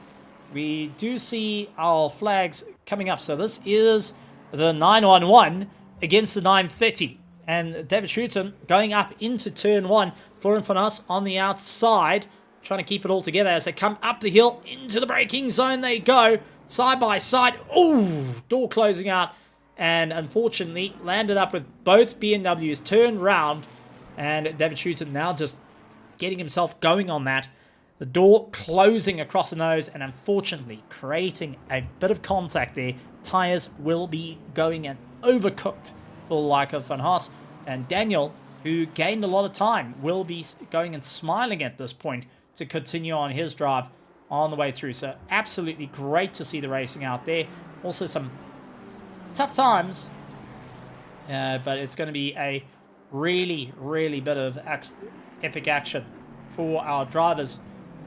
We do see our flags coming up. So this is the 911 against the 930. And David Schuten going up into turn 1. Florian van Haas on the outside, trying to keep it all together as they come up the hill into the braking zone. They go side by side. Ooh, door closing out. And unfortunately landed up with both BMWs turned round. And David Schuten now just getting himself going on that. The door closing across the nose and unfortunately creating a bit of contact there. Tyres will be going and overcooked for the like of Van Haas. And Daniel, who gained a lot of time, will be going and smiling at this point to continue on his drive on the way through. So absolutely great to see the racing out there. Also some tough times, but it's going to be a really, really bit of epic action for our drivers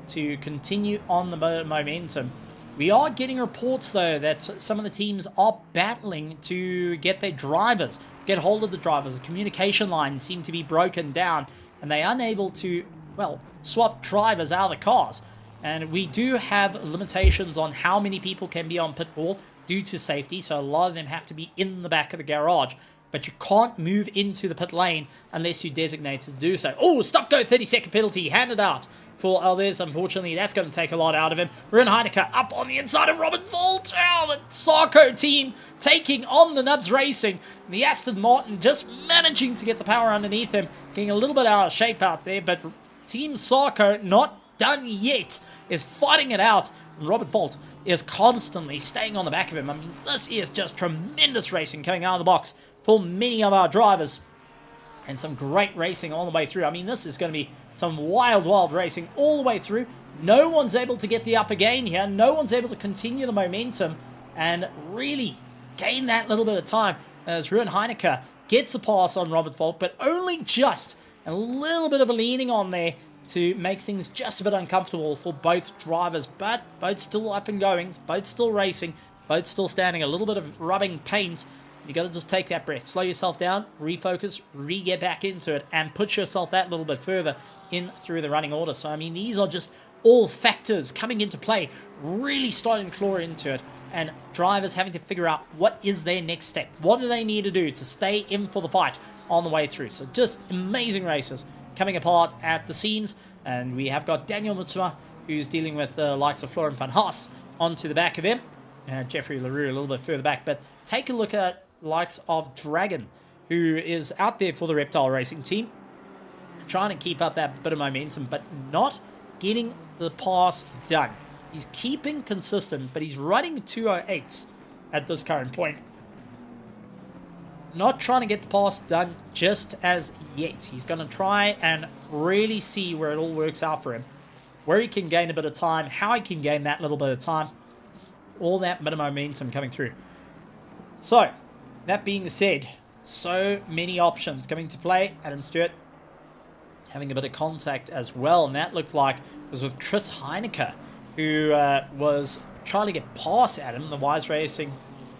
to continue on the momentum. We are getting reports, though, that some of the teams are battling to get their drivers, get hold of the drivers. The communication lines seem to be broken down, and they are unable to, well, swap drivers out of the cars. And we do have limitations on how many people can be on pit wall due to safety, so a lot of them have to be in the back of the garage. But you can't move into the pit lane unless you're designated to do so. Oh, stop-go 30-second penalty handed out for Aldez. Unfortunately, that's going to take a lot out of him. Ruben Heineke up on the inside of Robin Volt. Oh, the Sarko team taking on the Nubs Racing. The Aston Martin just managing to get the power underneath him. Getting a little bit out of shape out there, but Team Sarko not done yet. Is fighting it out. And Robin Volt is constantly staying on the back of him. I mean, this is just tremendous racing coming out of the box for many of our drivers. And some great racing all the way through. I mean, this is going to be some wild, wild racing all the way through. No one's able to get the upper gain here. No one's able to continue the momentum and really gain that little bit of time as Ruben Heineke gets a pass on Robert Volk, but only just a little bit of a leaning on there to make things just a bit uncomfortable for both drivers. But both still up and going, both still racing, both still standing. A little bit of rubbing paint. You got to just take that breath, slow yourself down, refocus, get back into it, and put yourself that little bit further in through the running order. So, I mean, these are just all factors coming into play, really starting to claw into it, and drivers having to figure out what is their next step. What do they need to do to stay in for the fight on the way through? So, just amazing races coming apart at the seams, and we have got Daniel Mutuma, who's dealing with the likes of Florian van Haas onto the back of him, and Jeffrey LaRue a little bit further back. But take a look at likes of Dragon, who is out there for the Reptile Racing team, trying to keep up that bit of momentum, but not getting the pass done. He's keeping consistent, but he's running 208s at this current point. Not trying to get the pass done just as yet. He's going to try and really see where it all works out for him, where he can gain a bit of time, how he can gain that little bit of time, all that bit of momentum coming through. So, that being said, so many options coming to play. Adam Stewart having a bit of contact as well, and that looked like it was with Chris Heineke, who was trying to get past Adam, the Wise Racing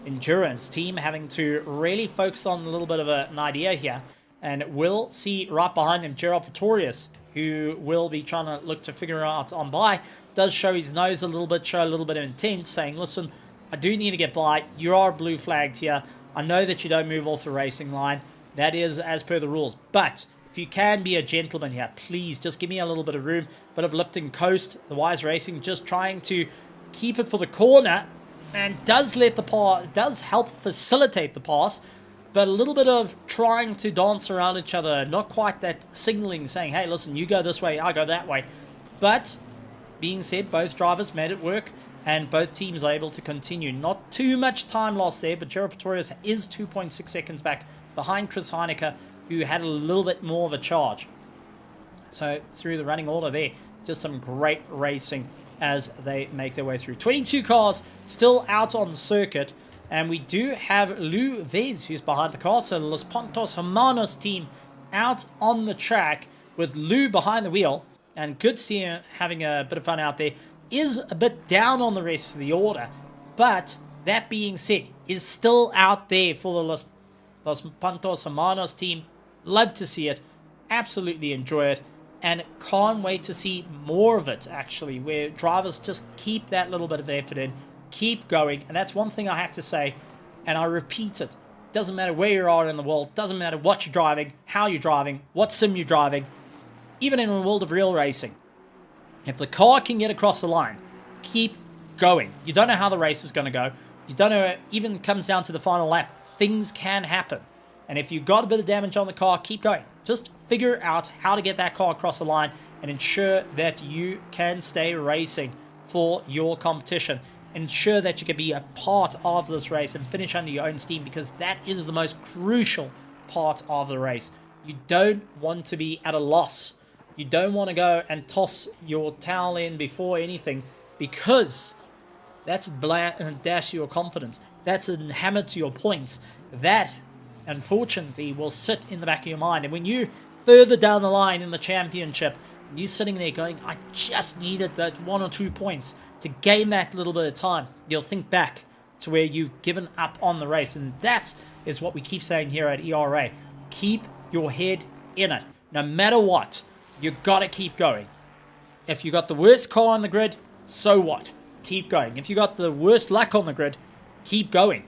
Endurance team, having to really focus on a little bit of an idea here. And we'll see right behind him Gerald Pretorius, who will be trying to look to figure out on by. Does show his nose a little bit, show a little bit of intent, saying, listen, I do need to get by. You are blue flagged here. I know that you don't move off the racing line. That is as per the rules. But if you can be a gentleman here, please just give me a little bit of room, bit of lift and coast. The Wise Racing just trying to keep it for the corner and does let the pass, does help facilitate the pass, but a little bit of trying to dance around each other. Not quite that signaling saying, hey, listen, you go this way, I go that way. But being said, both drivers made it work. and both teams are able to continue. Not too much time lost there, but Gerald Pretorius is 2.6 seconds back behind Chris Heineke, who had a little bit more of a charge. So through the running order there, just some great racing as they make their way through. 22 cars still out on the circuit, and we do have Lou Vez, who's behind the car. So Los Pontos Hermanos team out on the track with Lou behind the wheel, and good to see him having a bit of fun out there. Is a bit down on the rest of the order, but that being said, is still out there for the Los Pontos Hermanos team. Love to see it, absolutely enjoy it, and can't wait to see more of it, actually, where drivers just keep that little bit of effort in, keep going. And that's one thing I have to say, and I repeat it. Doesn't matter where you are in the world, doesn't matter what you're driving, how you're driving, what sim you're driving, even in the world of real racing. If the car can get across the line, keep going. You don't know how the race is going to go. You don't know, it even comes down to the final lap. Things can happen. And if you've got a bit of damage on the car, keep going. Just figure out how to get that car across the line and ensure that you can stay racing for your competition. Ensure that you can be a part of this race and finish under your own steam, because that is the most crucial part of the race. You don't want to be at a loss. You don't want to go and toss your towel in before anything, because that's a dash to your confidence. That's a hammer to your points. That, unfortunately, will sit in the back of your mind. And when you further down the line in the championship, and you're sitting there going, I just needed that 1 or 2 points to gain that little bit of time, you'll think back to where you've given up on the race. And that is what we keep saying here at ERA. Keep your head in it. No matter what, you got to keep going. If you got the worst car on the grid, so what? Keep going. If you got the worst luck on the grid, keep going.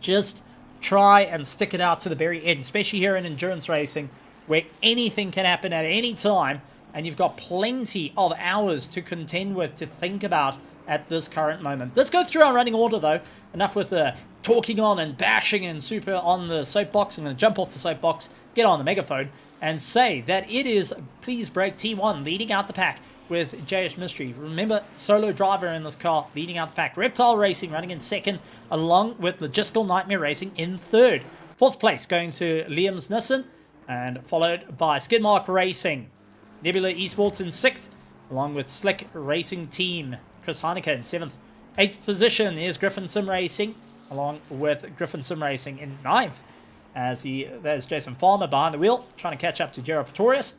Just try and stick it out to the very end, especially here in endurance racing, where anything can happen at any time, and you've got plenty of hours to contend with, to think about at this current moment. Let's go through our running order, though. Enough with the talking on and bashing and super on the soapbox. I'm going to jump off the soapbox, get on the megaphone, and say that it is Please Break T1 leading out the pack with JH Mystery. Remember, solo driver in this car leading out the pack. Reptile Racing running in second, along with Logistical Nightmare Racing in third. Fourth place going to Liam's Nissan, and followed by Skidmark Racing. Nebula Esports in sixth, along with Slick Racing Team. Chris Heineke in seventh. Eighth position is Griffin Sim Racing, along with Griffin Sim Racing in ninth. There's Jason Farmer behind the wheel, trying to catch up to Gerald Pretorius.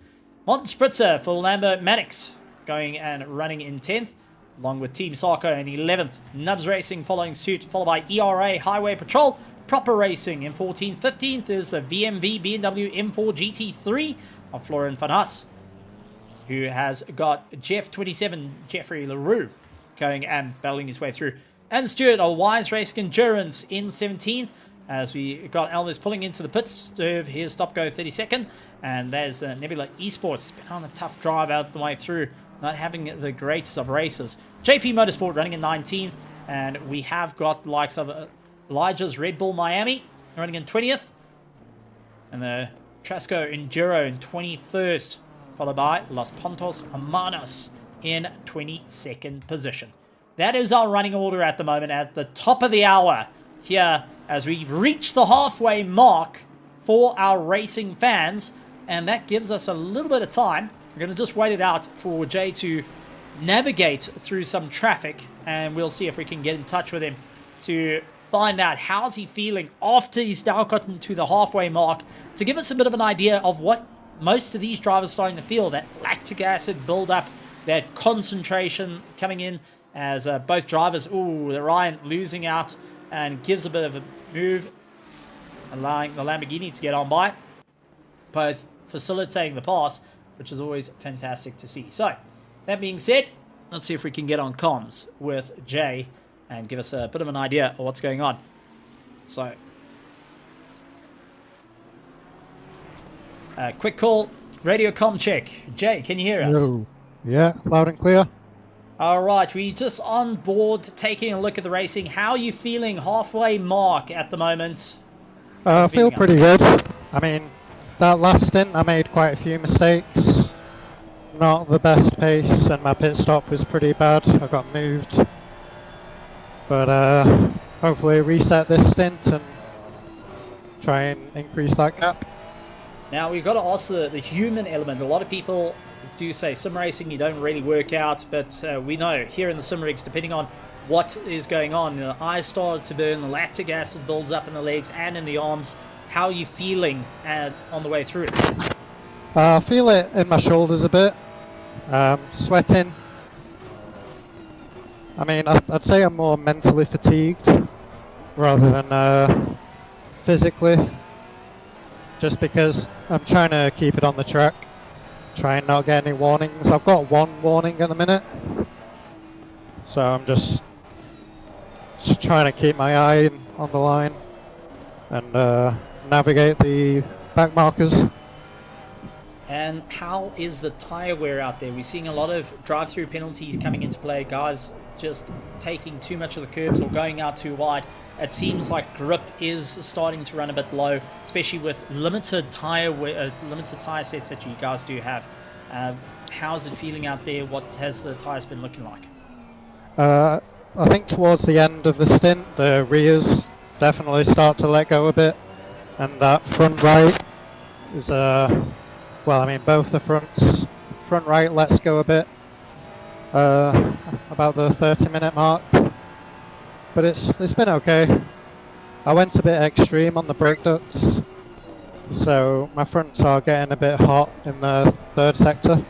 Monten Spritzer for Lambo Maddox, going and running in 10th, along with Team Sarko in 11th. Nubs Racing following suit, followed by ERA Highway Patrol. Proper Racing in 14th. 15th is a VMV BMW M4 GT3 of Florian van Haas, who has got Jeff 27, Jeffrey LaRue, going and battling his way through. And Stewart of Wise Racing Endurance in 17th, as we got Elvis pulling into the pits. Here's stop go 32nd. And there's Nebula Esports. Been on a tough drive out the way through, not having the greatest of races. JP Motorsport running in 19th. And we have got the likes of Elijah's Red Bull Miami running in 20th. And the Trasco Enduro in 21st. Followed by Los Pontos Hermanos in 22nd position. That is our running order at the moment at the top of the hour here, as we've reached the halfway mark for our racing fans. And that gives us a little bit of time. We're going to just wait it out for Jay to navigate through some traffic, and we'll see if we can get in touch with him to find out how's he feeling after he's now gotten to the halfway mark, to give us a bit of an idea of what most of these drivers are starting to feel, that lactic acid build-up, that concentration coming in, as both drivers, the Ryan losing out, and gives a bit of a move, allowing the Lamborghini to get on by, both facilitating the pass, which is always fantastic to see. So, that being said, let's see if we can get on comms with Jay and give us a bit of an idea of what's going on. So, quick call, radio comm check. Jay, can you hear us? Hello. Yeah, loud and clear. All right, we just on board, taking a look at the racing. How are you feeling halfway mark at the moment? I feel pretty good. I mean, that last stint, I made quite a few mistakes. Not the best pace, and my pit stop was pretty bad. I got moved. But hopefully reset this stint and try and increase that gap. Now, we've got to ask the human element. A lot of people do say sim racing, you don't really work out, but we know here in the sim rigs, depending on what is going on, the eyes start to burn, the lactic acid builds up in the legs and in the arms. How are you feeling on the way through it? I feel it in my shoulders a bit, sweating. I mean, I'd say I'm more mentally fatigued rather than physically, just because I'm trying to keep it on the track, try and not get any warnings. I've got one warning at the minute, so I'm just trying to keep my eye on the line and navigate the back markers. And how is the tyre wear out there? We're seeing a lot of drive-through penalties coming into play, guys just taking too much of the curbs or going out too wide. It seems like grip is starting to run a bit low, especially with limited tyre sets that you guys do have. How's it feeling out there? What has the tyres been looking like? I think towards the end of the stint, the rears definitely start to let go a bit, and that front right is well, I mean, both the front right lets go a bit, about the 30-minute mark, but it's been okay. I went a bit extreme on the brake ducts, so my fronts are getting a bit hot in the third sector.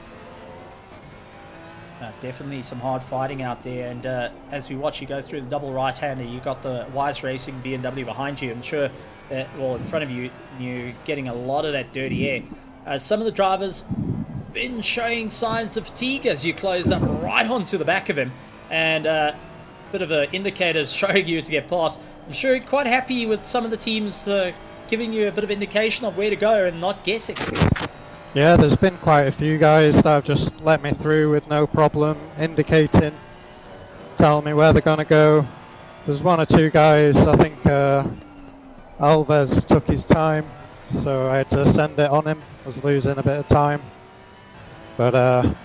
Definitely some hard fighting out there, and as we watch you go through the double right-hander, you got the Wise Racing BMW behind you. I'm sure that, well, in front of you, you're getting a lot of that dirty air. Some of the drivers been showing signs of fatigue as you close up right onto the back of him, and a bit of an indicator showing you to get past. I'm sure you're quite happy with some of the teams giving you a bit of indication of where to go and not guessing. Yeah, there's been quite a few guys that have just let me through with no problem, indicating, telling me where they're going to go. There's one or two guys, I think Alves took his time, so I had to send it on him. I was losing a bit of time. But I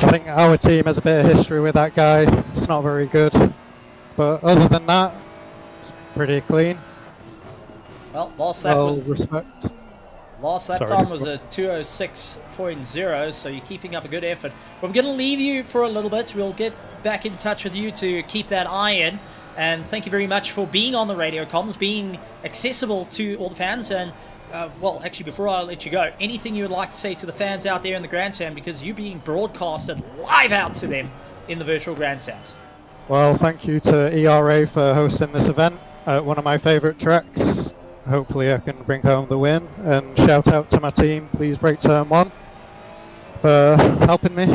think our team has a bit of history with that guy. It's not very good. But other than that, it's pretty clean. Well, last lap Sorry. time was a 206.0, so you're keeping up a good effort. But I'm going to leave you for a little bit. We'll get back in touch with you to keep that eye in. And thank you very much for being on the radio comms, being accessible to all the fans. And, well, actually, before I let you go, anything you would like to say to the fans out there in the grandstand, because you're being broadcasted live out to them in the virtual grandstands. Well, thank you to ERA for hosting this event at one of my favourite tracks. Hopefully I can bring home the win, and shout out to my team, Please Break Turn 1, for helping me,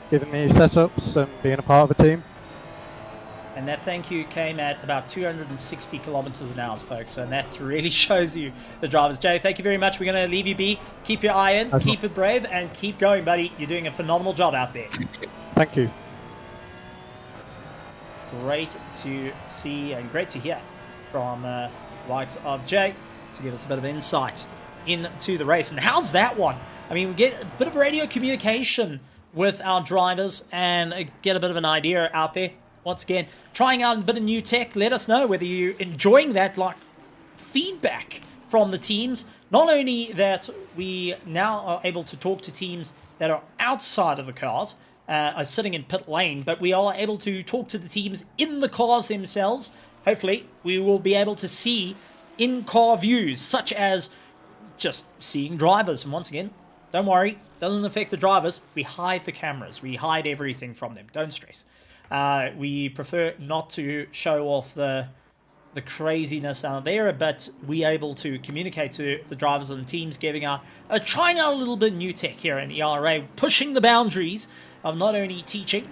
giving me setups and being a part of the team. And that thank you came at about 260 kilometers an hour, folks, and that really shows you the drivers. Jay, thank you very much. We're going to leave you be. Keep your eye in, keep it brave, and keep going, buddy. You're doing a phenomenal job out there. Thank you. Great to see and great to hear from likes of Jay to give us a bit of insight into the race. And how's that one? I mean, we get a bit of radio communication with our drivers and get a bit of an idea out there. Once again, trying out a bit of new tech. Let us know whether you're enjoying that, like, feedback from the teams. Not only that we now are able to talk to teams that are outside of the cars, are sitting in pit lane, but we are able to talk to the teams in the cars themselves. Hopefully, we will be able to see in-car views, such as just seeing drivers. And once again, don't worry, doesn't affect the drivers. We hide the cameras. We hide everything from them. Don't stress. We prefer not to show off the craziness out there, but we are able to communicate to the drivers and the teams, giving out, trying out a little bit of new tech here in ERA, pushing the boundaries of not only teaching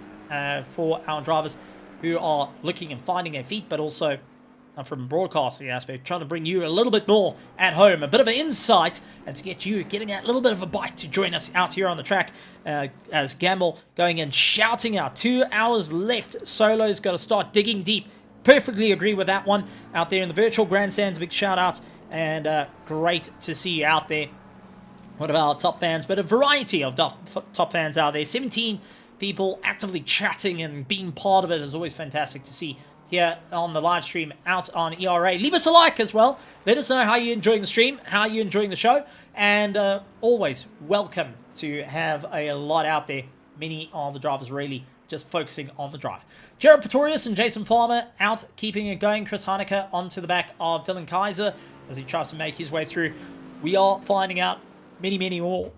for our drivers who are looking and finding their feet, but also from a broadcasting aspect, trying to bring you a little bit more at home, a bit of an insight, and to get you getting that little bit of a bite to join us out here on the track as Gamble going and shouting out. 2 hours left. Solo's got to start digging deep. Perfectly agree with that one out there in the virtual grandstands. Big shout out, and great to see you out there. One of our top fans, but a variety of top fans out there. 17 people actively chatting and being part of it is always fantastic to see. here on the live stream out on ERA. Leave us a like as well. Let us know how you're enjoying the stream, how you're enjoying the show, and always welcome to have a lot out there. Many of the drivers really just focusing on the drive. Jared Pretorius and Jason Farmer out keeping it going. Chris Haneke onto the back of Dylan Kaiser as he tries to make his way through. We are finding out many more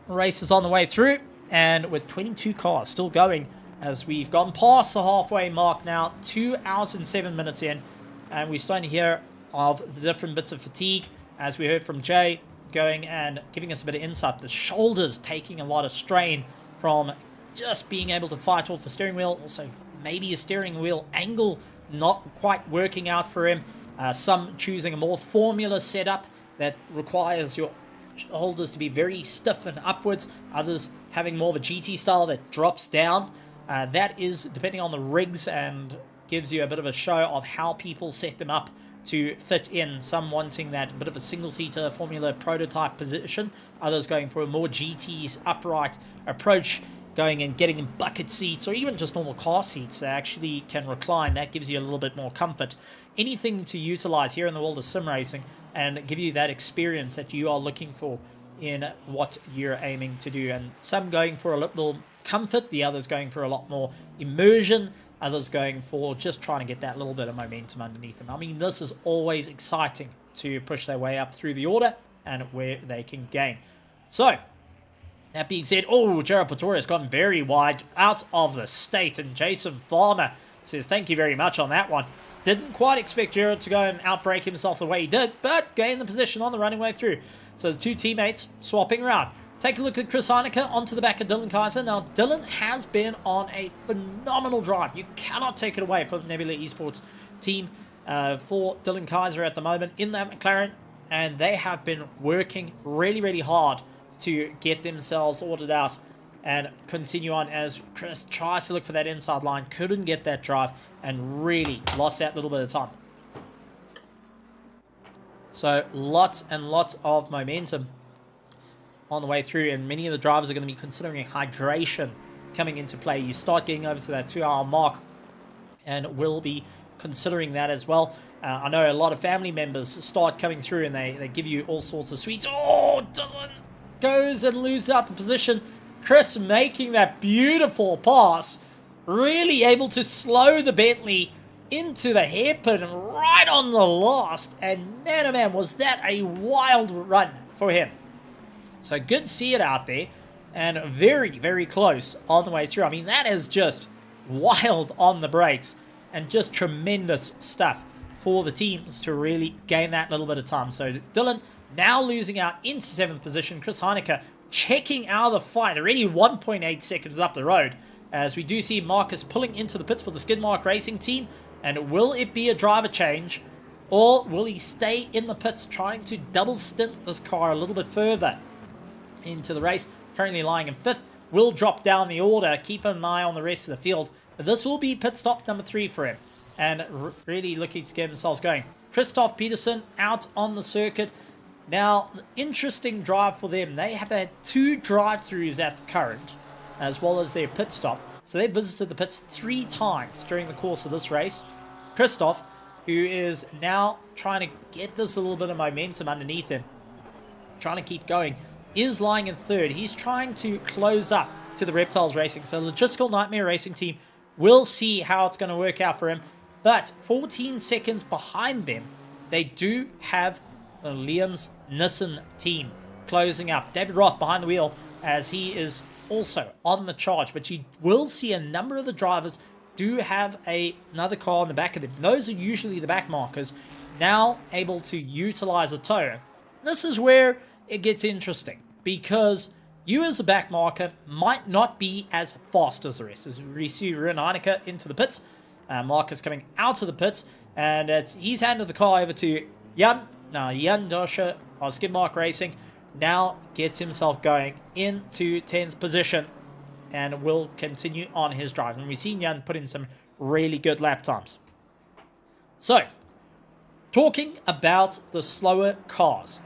races on the way through, and with 22 cars still going as we've gone past the halfway mark now, 2 hours and 7 minutes in, and we're starting to hear of the different bits of fatigue, as we heard from Jay going and giving us a bit of insight. The shoulders taking a lot of strain from just being able to fight off the steering wheel. Also, maybe a steering wheel angle not quite working out for him. Some choosing a more formula setup that requires your shoulders to be very stiff and upwards. Others having more of a GT style that drops down. That is depending on the rigs and gives you a bit of a show of how people set them up to fit in. Some wanting that bit of a single-seater Formula prototype position. Others going for a more GT's upright approach, going and getting in bucket seats or even just normal car seats that actually can recline. That gives you a little bit more comfort. Anything to utilize here in the world of sim racing and give you that experience that you are looking for in what you're aiming to do. And some going for a little comfort, the others going for a lot more immersion, others going for just trying to get that little bit of momentum underneath them. I mean, this is always exciting to push their way up through the order and where they can gain. So, that being said, Jared Pretorius has gotten very wide out of the state, and Jason Farmer says thank you very much on that one. Didn't quite expect Jared to go and outbreak himself the way he did, but gained the position on the running way through. So the two teammates swapping around. Take a look at Chris Haneke onto the back of Dylan Kaiser. Now, Dylan has been on a phenomenal drive. You cannot take it away from the Nebula Esports team for Dylan Kaiser at the moment in that McLaren, and they have been working really hard to get themselves ordered out and continue on as Chris tries to look for that inside line. Couldn't get that drive and really lost that little bit of time. So lots and lots of momentum on the way through, and many of the drivers are going to be considering hydration coming into play. You start getting over to that 2-hour mark and will be considering that as well. I know a lot of family members start coming through and they give you all sorts of sweets. Dylan goes and loses out the position. Chris making that beautiful pass, really able to slow the Bentley into the hairpin and right on the last, and man oh man, was that a wild run for him. So good to see it out there, and very close on the way through. I mean, that is just wild on the brakes and just tremendous stuff for the teams to really gain that little bit of time. So Dylan now losing out into 7th position. Chris Haneke checking out of the fight, already 1.8 seconds up the road, as we do see Marcus pulling into the pits for the Skidmark Racing team. And will it be a driver change, or will he stay in the pits trying to double stint this car a little bit further into the race? Currently lying in 5th, will drop down the order, keep an eye on the rest of the field, but this will be pit stop number 3 for him, and really looking to get themselves going. Christoph Peterson out on the circuit. Now, interesting drive for them. They have had 2 drive-throughs at the current, as well as their pit stop. So they visited the pits 3 times during the course of this race. Christoph, who is now trying to get this a little bit of momentum underneath him, trying to keep going, is lying in 3rd. He's trying to close up to the Reptiles Racing. So Logistical Nightmare Racing team, will see how it's going to work out for him. But 14 seconds behind them, they do have the Liam's Nissan team closing up. David Roth behind the wheel as he is also on the charge. But you will see a number of the drivers do have another car on the back of them. Those are usually the back markers, now able to utilize a tow. This is where it gets interesting, because you as a back marker might not be as fast as the rest. As we see Ren Heineke into the pits, Marcus coming out of the pits, and he's handed the car over to Jan. Now Jan Doscher of Skidmark Racing now gets himself going into 10th position and will continue on his drive. And we've seen Jan put in some really good lap times. So, talking about the slower cars,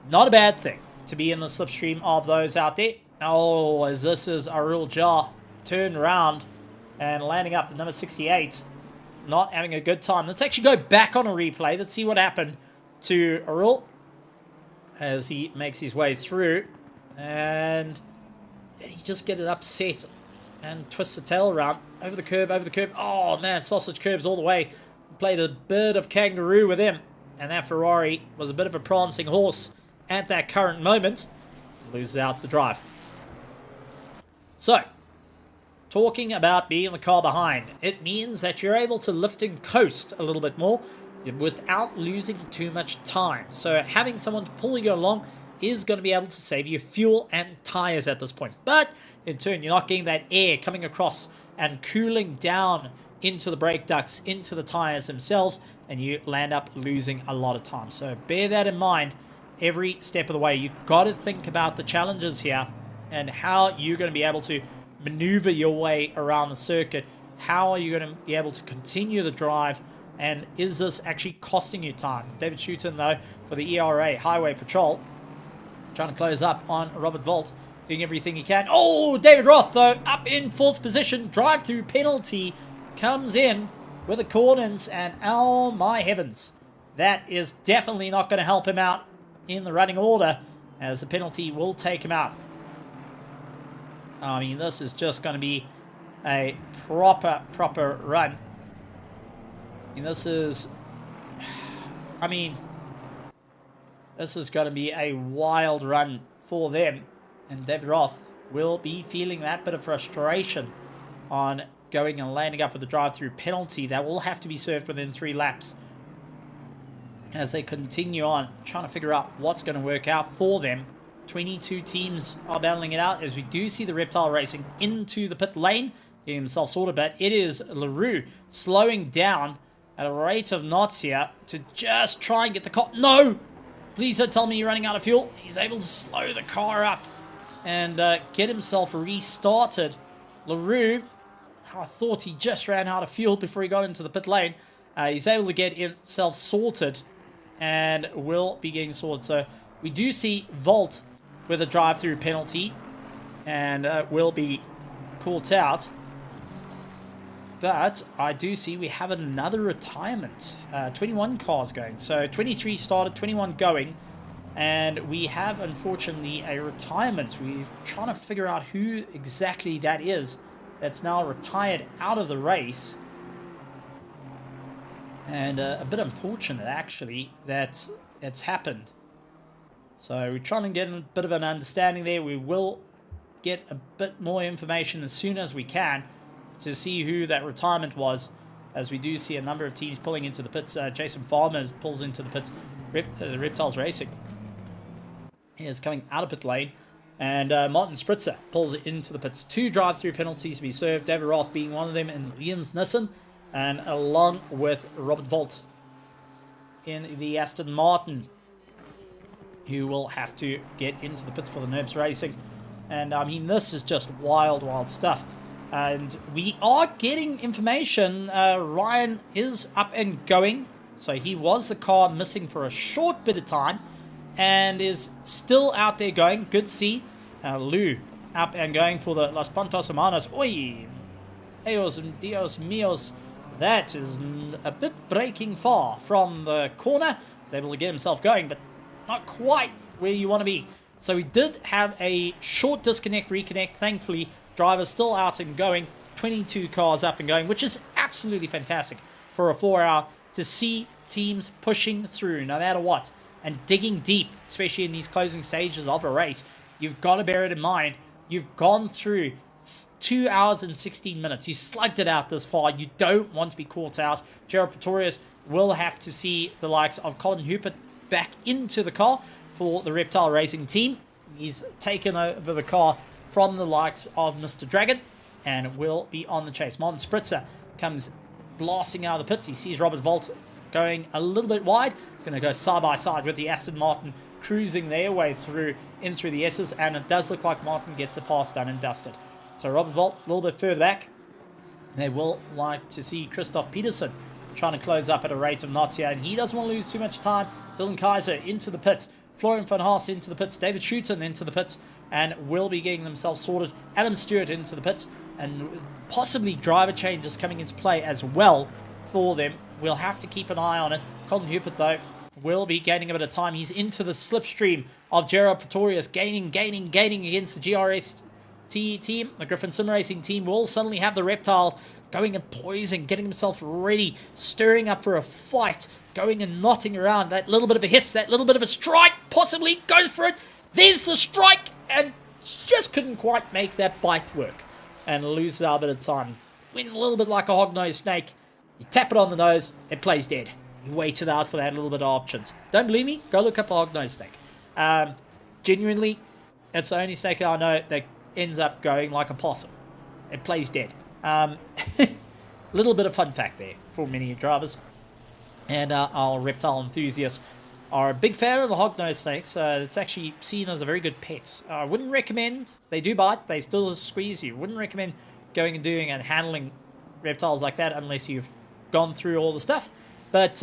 not a bad thing to be in the slipstream of those out there. As this is a real jar, turn around, and landing up the number 68. Not having a good time. Let's actually go back on a replay. Let's see what happened to Arul as he makes his way through. And did he just get it upset and twist the tail around? Over the curb, over the curb. Oh, man, sausage curbs all the way. Played a bit of kangaroo with him. And that Ferrari was a bit of a prancing horse at that current moment. Loses out the drive. So, talking about being the car behind, it means that you're able to lift and coast a little bit more without losing too much time. So having someone to pull you along is going to be able to save you fuel and tires at this point. But in turn, you're not getting that air coming across and cooling down into the brake ducts, into the tires themselves, and you land up losing a lot of time. So bear that in mind every step of the way. You've got to think about the challenges here and how you're going to be able to maneuver your way around the circuit. How are you going to be able to continue the drive, and is this actually costing you time? David Schutten, though, for the ERA Highway Patrol, trying to close up on Robert Volt, doing everything he can. Oh, David Roth, though, up in 4th position. Drive-through penalty comes in with the corners, and oh my heavens, that is definitely not going to help him out in the running order, as the penalty will take him out. I mean, this is just going to be a proper run. I mean, this is going to be a wild run for them. And David Roth will be feeling that bit of frustration on going and landing up with a drive-through penalty that will have to be served within 3 laps. As they continue on, trying to figure out what's going to work out for them. 22 teams are battling it out as we do see the Reptile racing into the pit lane, getting himself sorted, but it is LaRue slowing down at a rate of knots here to just try and get the car. No! Please don't tell me you're running out of fuel. He's able to slow the car up and get himself restarted. LaRue, I thought he just ran out of fuel before he got into the pit lane. He's able to get himself sorted and will be getting sorted. So we do see Volt with a drive-through penalty and will be caught out. But I do see we have another retirement. 21 cars going. So 23 started, 21 going. And we have, unfortunately, a retirement. We're trying to figure out who exactly that is that's now retired out of the race. And a bit unfortunate, actually, that it's happened. So we're trying to get a bit of an understanding there. We will get a bit more information as soon as we can to see who that retirement was, as we do see a number of teams pulling into the pits. Jason Farmer pulls into the pits. Reptiles Racing is coming out of pit lane, and Martin Spritzer pulls into the pits. 2 drive-through penalties to be served, David Roth being one of them, and Liam's Nissen, and along with Robert Volt in the Aston Martin, who will have to get into the pits for the Nerbs Racing. And I mean, this is just wild stuff. And we are getting information. Ryan is up and going. So he was the car missing for a short bit of time and is still out there going. Good to see. Lou up and going for the Los Pantos Hermanos. Oi! Eos Dios míos. That is a bit breaking far from the corner. He's able to get himself going, but not quite where you want to be. So we did have a short disconnect, reconnect. Thankfully, drivers still out and going. 22 cars up and going, which is absolutely fantastic for a 4-hour to see teams pushing through no matter what and digging deep, especially in these closing stages of a race. You've got to bear it in mind. You've gone through 2 hours and 16 minutes. You slugged it out this far. You don't want to be caught out. Gerald Pretorius will have to see the likes of Colin Hooper back into the car for the Reptile Racing team. He's taken over the car from the likes of Mr. Dragon and will be on the chase. Martin Spritzer comes blasting out of the pits. He sees Robert Volt going a little bit wide. He's going to go side by side with the Aston Martin cruising their way through the S's, and it does look like Martin gets the pass done and dusted. So Robert Volt a little bit further back. They will like to see Christoph Peterson trying to close up at a rate of knots here, and he doesn't want to lose too much time. Dylan Kaiser into the pits. Florian van Haas into the pits. David Schutten into the pits, and will be getting themselves sorted. Adam Stewart into the pits. and possibly driver changes coming into play as well for them. We'll have to keep an eye on it. Colin Hupert, though, will be gaining a bit of time. He's into the slipstream of Gerard Pretorius, gaining against the GRS team. The Griffin Sim Racing team will suddenly have the Reptile going and poising, getting himself ready, stirring up for a fight, going and knotting around. That little bit of a hiss, that little bit of a strike, possibly goes for it. There's the strike, and just couldn't quite make that bite work, and loses a bit of time. Went a little bit like a hog-nosed snake. You tap it on the nose, it plays dead. You wait it out for that little bit of options. Don't believe me? Go look up a hog-nosed snake. Genuinely, it's the only snake I know that ends up going like a possum. It plays dead. Little bit of fun fact there for many drivers. And our reptile enthusiasts are a big fan of the hog-nosed snakes. It's actually seen as a very good pet. I wouldn't recommend, they do bite, they still squeeze you. Wouldn't recommend going and doing and handling reptiles like that unless you've gone through all the stuff. But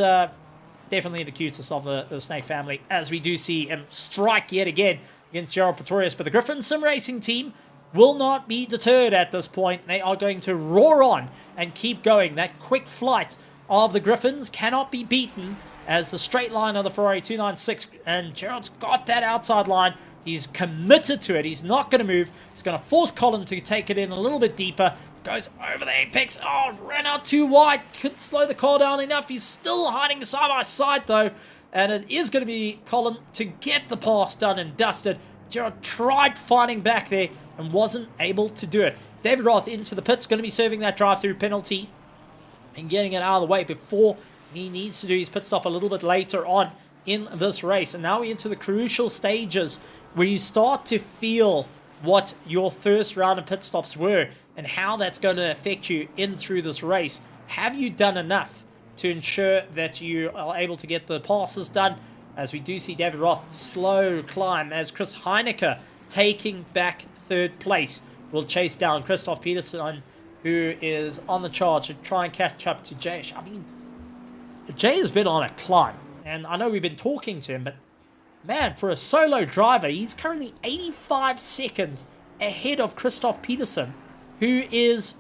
definitely the cutest of the snake family, as we do see him strike yet again against Gerald Pretorius. But the Griffin Sim Racing team will not be deterred at this point. They are going to roar on and keep going. That quick flight of the Griffins cannot be beaten, as the straight line of the Ferrari 296, and Gerald's got that outside line. He's committed to it. He's not going to move. He's going to force Colin to take it in a little bit deeper. Goes over the apex. Oh, ran out too wide. Couldn't slow the car down enough. He's still hiding side by side, though. And it is going to be Colin to get the pass done and dusted. Gerald tried fighting back there and wasn't able to do it. David Roth into the pits. Going to be serving that drive-through penalty and getting it out of the way before he needs to do his pit stop a little bit later on in this race. And now we're into the crucial stages where you start to feel what your first round of pit stops were and how that's going to affect you in through this race. Have you done enough to ensure that you are able to get the passes done? As we do see David Roth slow climb, as Chris Heineke taking back third place will chase down Christoph Peterson, who is on the charge to try and catch up to Jay. I mean, Jay has been on a climb, and I know we've been talking to him, but man, for a solo driver, he's currently 85 seconds ahead of Christoph Peterson, who is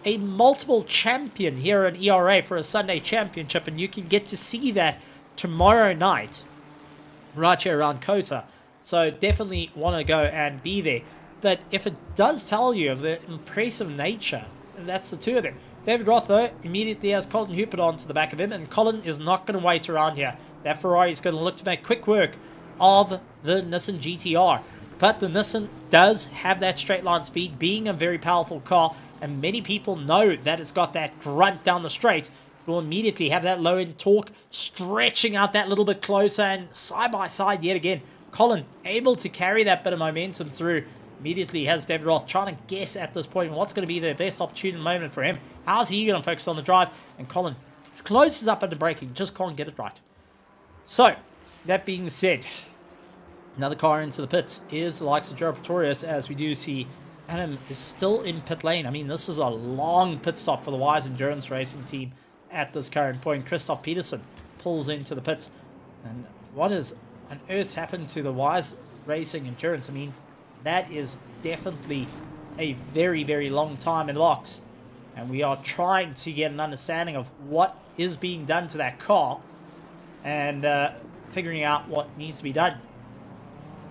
a multiple champion here in ERA for a Sunday championship, and you can get to see that tomorrow night right here around Kota. So definitely want to go and be there. But if it does tell you of the impressive nature, that's the two of them. David Roth, though, immediately has Colin Hupert onto the back of him, and Colin is not going to wait around here. That Ferrari is going to look to make quick work of the Nissan GTR. But the Nissan does have that straight line speed, being a very powerful car, and many people know that it's got that grunt down the straight. Will immediately have that low end torque, stretching out that little bit closer, and side by side yet again. Colin able to carry that bit of momentum through. Immediately has David Roth trying to guess at this point what's going to be the best opportune moment for him. How's he going to focus on the drive? And Colin closes up at the braking, just can't get it right. So, that being said, another car into the pits is the likes of Gerald Pretorius, as we do see Adam is still in pit lane. I mean, this is a long pit stop for the Wise Endurance Racing team at this current point. Christoph Peterson pulls into the pits. And what is on earth happened to the Wise Racing Endurance? I mean, that is definitely a very, very long time in locks. And we are trying to get an understanding of what is being done to that car and figuring out what needs to be done.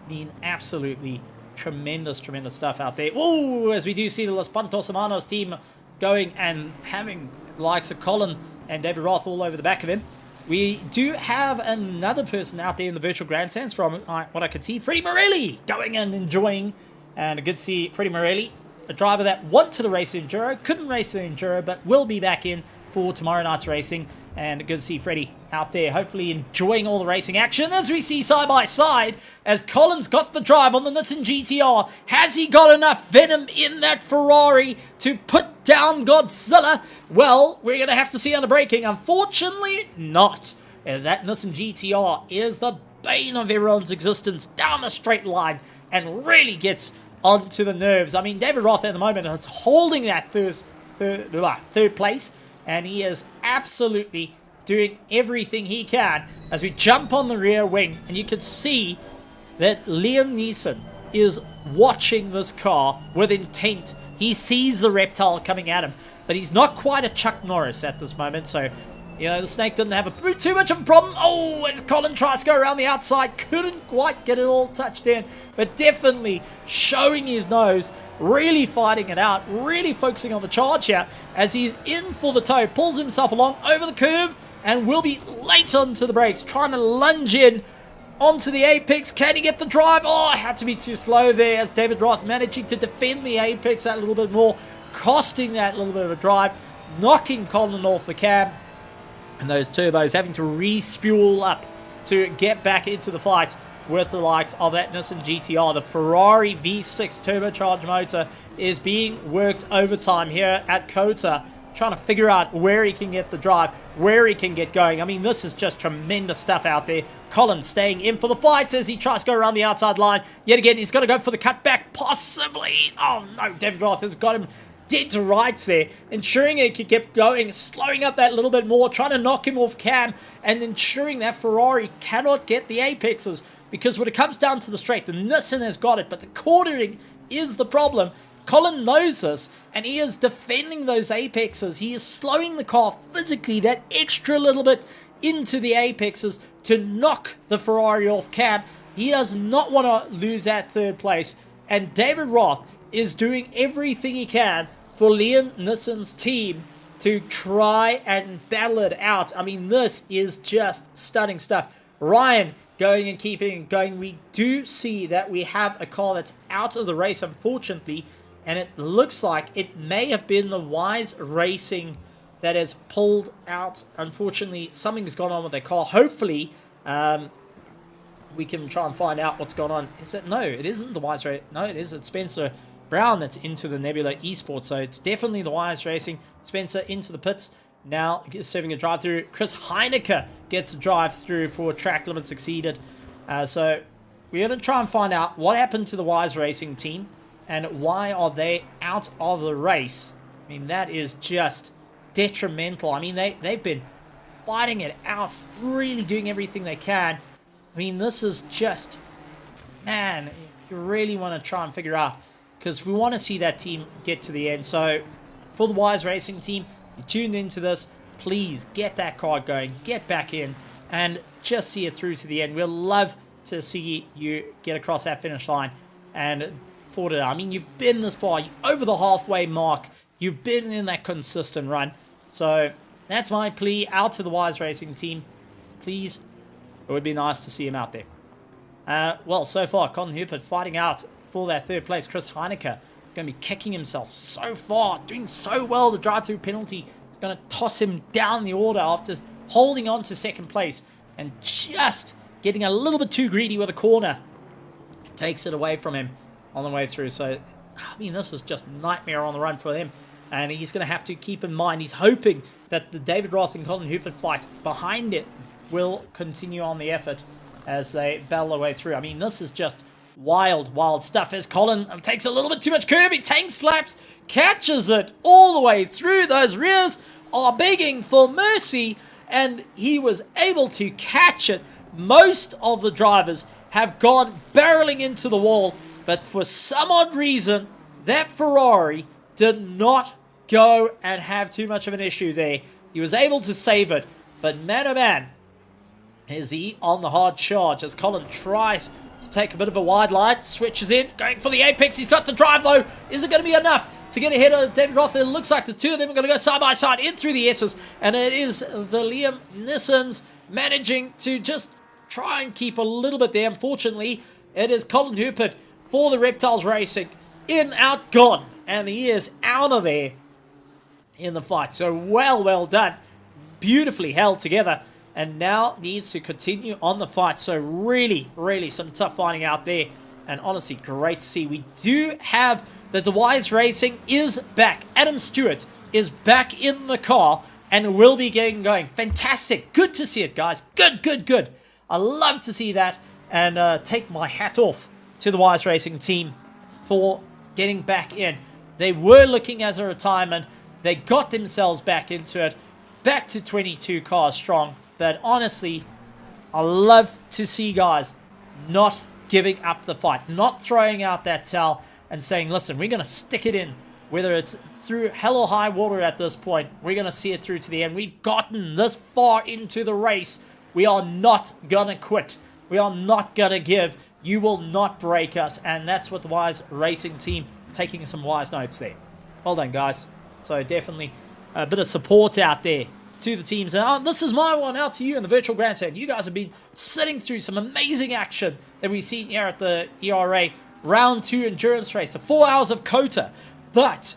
I mean, absolutely tremendous stuff out there. Oh, as we do see the Los Pantos Hermanos team going and having the likes of Colin and David Roth all over the back of him. We do have another person out there in the virtual grandstands from what I could see. Freddie Morelli going and enjoying. And good to see Freddie Morelli, a driver that wanted to race the Enduro, couldn't race the Enduro, but will be back in for tomorrow night's racing. And good to see Freddie out there, hopefully enjoying all the racing action as we see side by side as Colin's got the drive on the Nissan GTR. Has he got enough venom in that Ferrari to put down Godzilla? Well, we're going to have to see on the braking. Unfortunately, not. That Nissan GTR is the bane of everyone's existence down the straight line and really gets onto the nerves. I mean, David Roth at the moment is holding that third place, and he is absolutely doing everything he can as we jump on the rear wing. And you can see that Liam Neeson is watching this car with intent He sees the reptile coming at him, but he's not quite a Chuck Norris at this moment, so, you know, the snake didn't have too much of a problem. Oh, as Colin tries to go around the outside, couldn't quite get it all touched in, but definitely showing his nose, really fighting it out, really focusing on the charge here, as he's in for the toe, pulls himself along over the curb, and will be late onto the brakes, trying to lunge in onto the apex. Can he get the drive? Oh, I had to be too slow there, as David Roth managing to defend the apex that little bit more, costing that little bit of a drive, knocking Colin off the cam, and those turbos having to re-spule up to get back into the fight with the likes of that Nissan GTR. The Ferrari V6 turbocharged motor is being worked overtime here at COTA, trying to figure out where he can get the drive, where he can get going. I mean, this is just tremendous stuff out there. Colin staying in for the fight as he tries to go around the outside line. Yet again, he's got to go for the cutback, possibly. Oh no, David Roth has got him dead to rights there, ensuring he could keep going, slowing up that little bit more, trying to knock him off cam, and ensuring that Ferrari cannot get the apexes, because when it comes down to the straight, the Nissan has got it, but the cornering is the problem. Colin knows this, and he is defending those apexes. He is slowing the car physically that extra little bit into the apexes to knock the Ferrari off cam. He does not want to lose that third place, and David Roth is doing everything he can for Liam Nissan's team to try and battle it out. I mean, this is just stunning stuff. Ryan going and keeping it going. We do see that we have a car that's out of the race, unfortunately, and it looks like it may have been the Wise Racing that has pulled out. Unfortunately, something's gone on with their car. Hopefully, we can try and find out what's going on. Is it? No, it isn't the Wise Racing. No, it is. It's Spencer Brown that's into the Nebula Esports. So it's definitely the Wise Racing. Spencer into the pits. Now serving a drive-through. Chris Heineke gets a drive-through for track limits exceeded. So we're going to try and find out what happened to the Wise Racing team and why are they out of the race. I mean, that is just detrimental. I mean, they've been fighting it out, really doing everything they can. I mean, this is just, man, you really want to try and figure out, because we want to see that team get to the end. So for the Wise Racing team, if you tuned into this, please get that car going, get back in, and just see it through to the end. We'll love to see you get across that finish line and fought it out. I mean, you've been this far, you're over the halfway mark, you've been in that consistent run. So that's my plea out to the Wise Racing team. Please, it would be nice to see him out there. Well, so far, Colin Hupert fighting out for that third place. Chris Heineke is going to be kicking himself so far, doing so well. The drive-through penalty is going to toss him down the order after holding on to second place and just getting a little bit too greedy with a corner. Takes it away from him on the way through. So, I mean, this is just nightmare on the run for him. And he's going to have to keep in mind, he's hoping that the David Roth and Colin Hupert fight behind it will continue on the effort as they battle their way through. I mean, this is just wild, wild stuff as Colin takes a little bit too much curb. He tank slaps, catches it all the way through. Those rears are begging for mercy, and he was able to catch it. Most of the drivers have gone barreling into the wall, but for some odd reason, that Ferrari did not go and have too much of an issue there. He was able to save it, but man oh man, is he on the hard charge as Colin tries to take a bit of a wide line, switches in, going for the apex. He's got the drive though. Is it going to be enough to get ahead of David Roth? It looks like the two of them are going to go side by side in through the S's, and it is the Liam Nissans managing to just try and keep a little bit there. Unfortunately, it is Colin Hupert for the Reptiles Racing. In, out, gone, and he is out of there in the fight. So well done. Beautifully held together, and now needs to continue on the fight. So really some tough fighting out there, and honestly great to see. We do have that the Wise Racing is back. Adam Stewart is back in the car and will be getting going. Fantastic. Good to see it, guys. Good. I love to see that, and take my hat off to the Wise Racing team for getting back in. They were looking as a retirement. They got themselves back into it, back to 22 cars strong. But honestly, I love to see guys not giving up the fight, not throwing out that towel and saying, listen, we're going to stick it in whether it's through hell or high water at this point, we're going to see it through to the end. We've gotten this far into the race. We are not going to quit. We are not going to give. You will not break us. And that's what the Wise Racing team taking some wise notes there. Well done, guys. So definitely a bit of support out there to the teams. And this is my one out to you in the virtual grandstand. You guys have been sitting through some amazing action that we've seen here at the ERA Round 2 Endurance Race. The 4 hours of Kota. But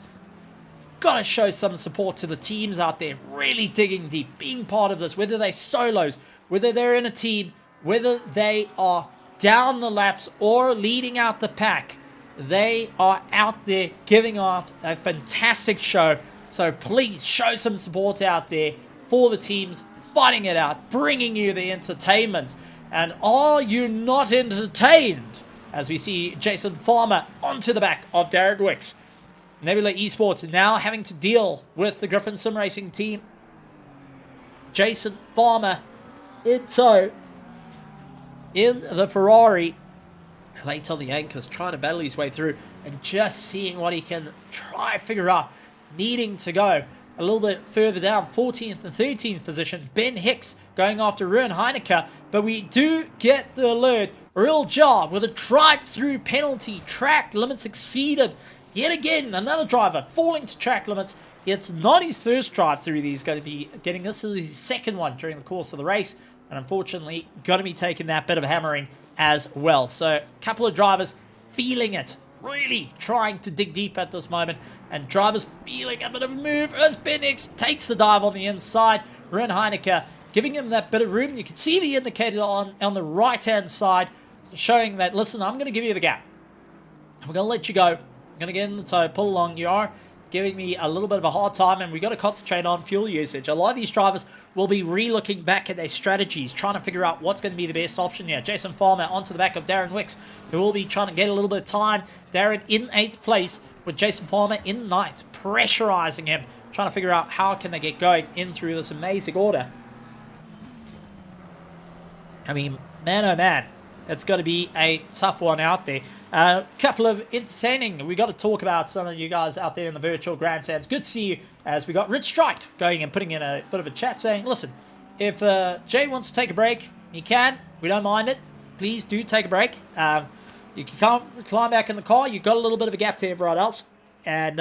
got to show some support to the teams out there, really digging deep, being part of this, whether they're solos, whether they're in a team, whether they are down the laps or leading out the pack. They are out there giving out a fantastic show. So please show some support out there for the teams, fighting it out, bringing you the entertainment. And are you not entertained? As we see Jason Farmer onto the back of Darren Wicks. Nebula Esports now having to deal with the Griffin Sim Racing team. Jason Farmer in tow in the Ferrari. Late on the anchors, trying to battle his way through and just seeing what he can try figure out. Needing to go a little bit further down, 14th and 13th position. Ben Hicks going after Ruan Heineke, but we do get the alert. Real job with a drive-through penalty. Track limits exceeded. Yet again, another driver falling to track limits. It's not his first drive-through that he's going to be getting. This is his second one during the course of the race. And unfortunately, going to be taking that bit of hammering as well. So, a couple of drivers feeling it. Really trying to dig deep at this moment. And drivers feeling a bit of a move as Ben Hicks takes the dive on the inside. Ruan Heineke giving him that bit of room. You can see the indicator on the right-hand side showing that, listen, I'm going to give you the gap. We're going to let you go. I'm going to get in the tow, pull along. You are giving me a little bit of a hard time, and we've got to concentrate on fuel usage. A lot of these drivers will be re-looking back at their strategies, trying to figure out what's going to be the best option here. Jason Farmer onto the back of Darren Wicks, who will be trying to get a little bit of time. Darren in 8th place with Jason Farmer in 9th, pressurizing him, trying to figure out how can they get going in through this amazing order. I mean, man oh man, it's got to be a tough one out there. A couple of entertaining. We got to talk about some of you guys out there in the virtual grandstands. Good to see you as we got Rich Strike going and putting in a bit of a chat saying, listen, if Jay wants to take a break, he can. We don't mind it. Please do take a break. You can climb back in the car. You've got a little bit of a gap to everyone else. And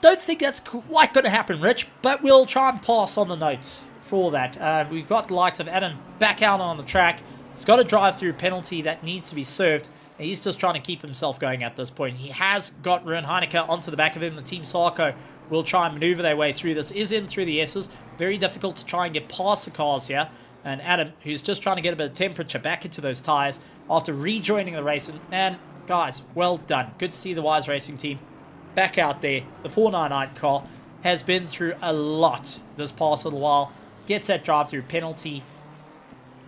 don't think that's quite going to happen, Rich, but we'll try and pass on the notes for that. We've got the likes of Adam back out on the track. He's got a drive-through penalty that needs to be served. And he's just trying to keep himself going at this point. He has got Ruan Heineke onto the back of him. The Team Sarko will try and maneuver their way through this. Is in through the S's. Very difficult to try and get past the cars here. And Adam, who's just trying to get a bit of temperature back into those tyres after rejoining the race. And man, guys, well done. Good to see the Wise Racing team back out there. The 499 car has been through a lot this past little while. Gets that drive-through penalty.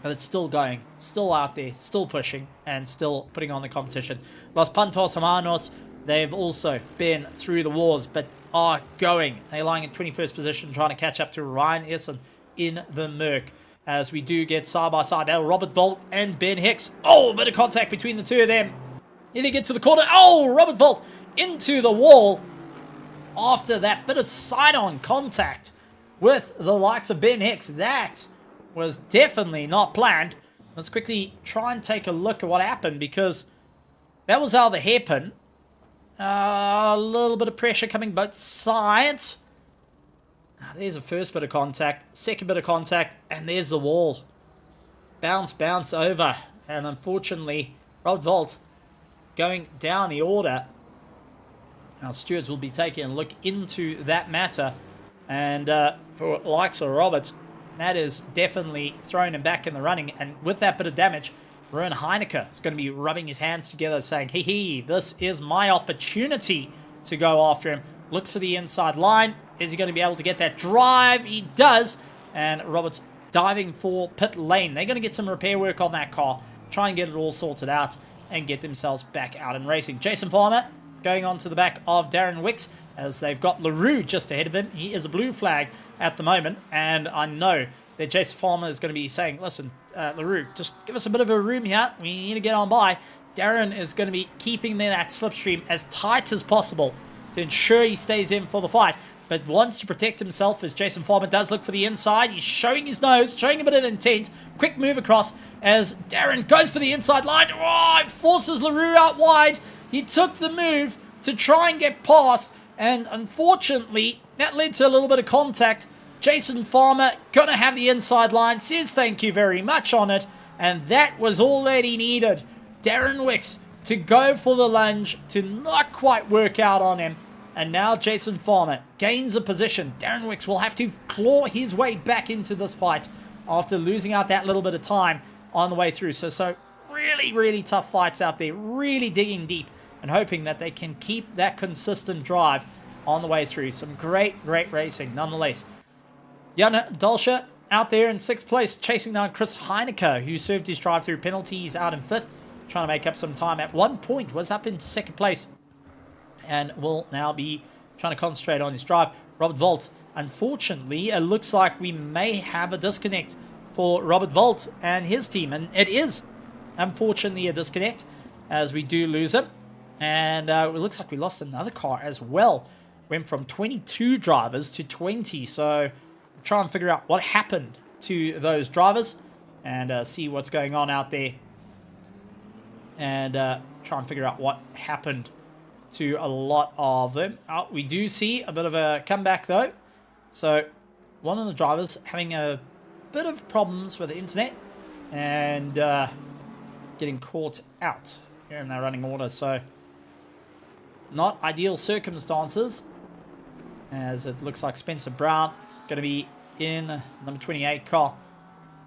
But it's still going, still out there, still pushing, and still putting on the competition. Los Pantos Hermanos, they've also been through the wars, but are going. They're lying in 21st position, trying to catch up to Ryan Essen in the Merc. As we do get side-by-side battle, Robert Volt and Ben Hicks. Oh, a bit of contact between the two of them. Here they get to the corner. Oh, Robert Volt into the wall. After that bit of side-on contact with the likes of Ben Hicks. That was definitely not planned. Let's quickly try and take a look at what happened, because that was out of the hairpin. A little bit of pressure coming both sides. There's the first bit of contact, second bit of contact, and there's the wall. Bounce over. And unfortunately, Robert Volt going down the order. Our stewards will be taking a look into that matter. And for likes of Roberts, that is definitely thrown him back in the running. And with that bit of damage, Ruan Heineke is going to be rubbing his hands together saying, hee, this is my opportunity to go after him. Looks for the inside line. Is he going to be able to get that drive? He does. And Roberts diving for pit lane. They're going to get some repair work on that car. Try and get it all sorted out and get themselves back out and racing. Jason Farmer going on to the back of Darren Wicks, as they've got LaRue just ahead of him. He is a blue flag at the moment, and I know that Jason Farmer is going to be saying, listen, LaRue, just give us a bit of a room here. We need to get on by. Darren is going to be keeping that slipstream as tight as possible to ensure he stays in for the fight, but wants to protect himself as Jason Farmer does look for the inside. He's showing his nose, showing a bit of intent. Quick move across as Darren goes for the inside line. Oh, forces LaRue out wide. He took the move to try and get past, and unfortunately, that led to a little bit of contact. Jason Farmer gonna have the inside line, says thank you very much on it, and that was all that he needed. Darren Wicks to go for the lunge, to not quite work out on him. And now Jason Farmer gains a position. Darren Wicks will have to claw his way back into this fight after losing out that little bit of time on the way through. So really, really tough fights out there. Really digging deep and hoping that they can keep that consistent drive on the way through. Some great racing nonetheless. Jan Dolscher out there in 6th place, chasing down Chris Heinecker, who served his drive-through penalties out in 5th, trying to make up some time. At one point was up in 2nd place and will now be trying to concentrate on his drive. Robert Volt, unfortunately, it looks like we may have a disconnect for Robert Volt and his team, and it is unfortunately a disconnect as we do lose him. And it looks like we lost another car as well. Went from 22 drivers to 20, so try and figure out what happened to those drivers and see what's going on out there, and try and figure out what happened to a lot of them. We do see a bit of a comeback though. So one of the drivers having a bit of problems with the internet and getting caught out here in their running order. So not ideal circumstances, as it looks like Spencer Brown going to be in number 28 car.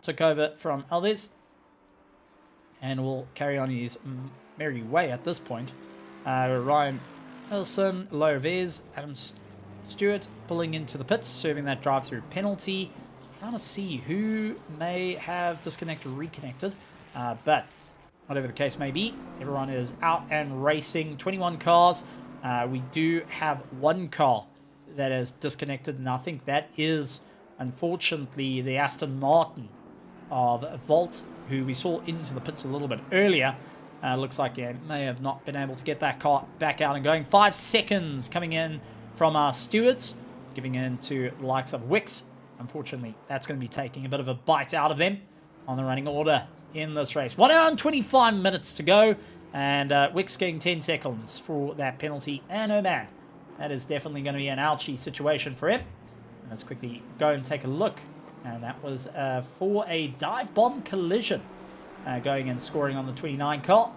Took over from Alves and will carry on his merry way at this point. Ryan Wilson, Loves, Adam Stewart pulling into the pits, serving that drive-through penalty. Trying to see who may have disconnected or reconnected, but whatever the case may be, everyone is out and racing. 21 cars. We do have one car that is disconnected, and I think that is, unfortunately, the Aston Martin of Volt, who we saw into the pits a little bit earlier. Looks like he may have not been able to get that car back out and going. 5 seconds coming in from our stewards, giving in to the likes of Wicks. Unfortunately, that's going to be taking a bit of a bite out of them on the running order in this race. 1 hour and 25 minutes to go, and Wicks getting 10 seconds for that penalty. And oh man, that is definitely going to be an ouchie situation for him. And let's quickly go and take a look. And that was for a dive bomb collision. Going and scoring on the 29 car.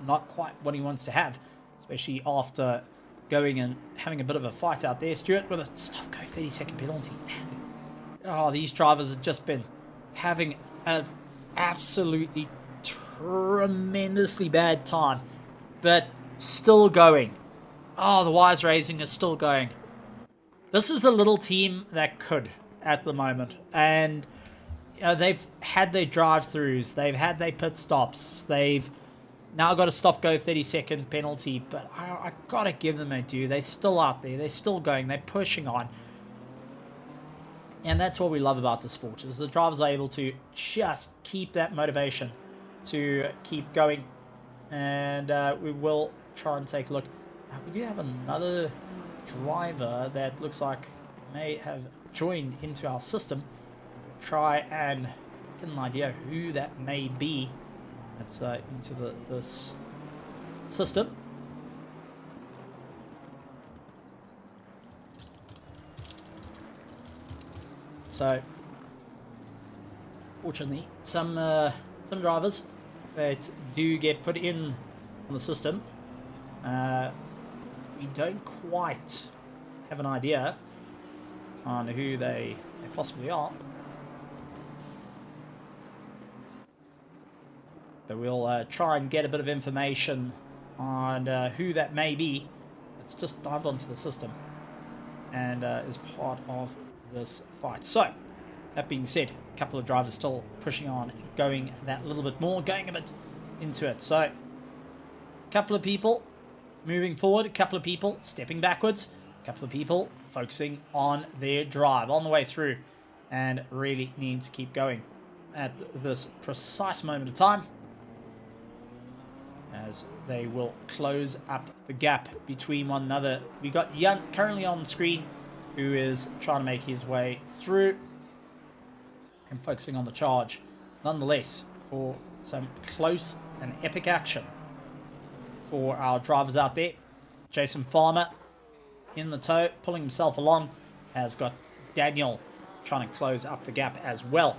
Not quite what he wants to have, especially after going and having a bit of a fight out there. Stewart with a stop-go 30-second penalty. Man, oh, these drivers have just been having an absolutely tremendously bad time, but still going. Oh, the wires raising is still going. This is a little team that could at the moment, and they've had their drive-throughs, they've had their pit stops, they've now got a stop-go 30-second penalty, but I gotta give them a due. They're still out there, they're still going, they're pushing on. And that's what we love about the sport, is the drivers are able to just keep that motivation to keep going. And we will try and take a look. We do have another driver that looks like may have joined into our system. Try and get an idea who that may be that's into this system. So, fortunately, some drivers that do get put in on the system, we don't quite have an idea on who they possibly are. But we'll try and get a bit of information on who that may be. It's just dived onto the system and is part of this fight. So, that being said, a couple of drivers still pushing on, going that little bit more, going a bit into it. So, a couple of people moving forward, a couple of people stepping backwards, a couple of people focusing on their drive on the way through, and really need to keep going at this precise moment of time. as they will close up the gap between one another. We got Jan currently on screen, who is trying to make his way through and focusing on the charge. Nonetheless, for some close and epic action for our drivers out there. Jason Farmer in the tow, pulling himself along, has got Daniel trying to close up the gap as well.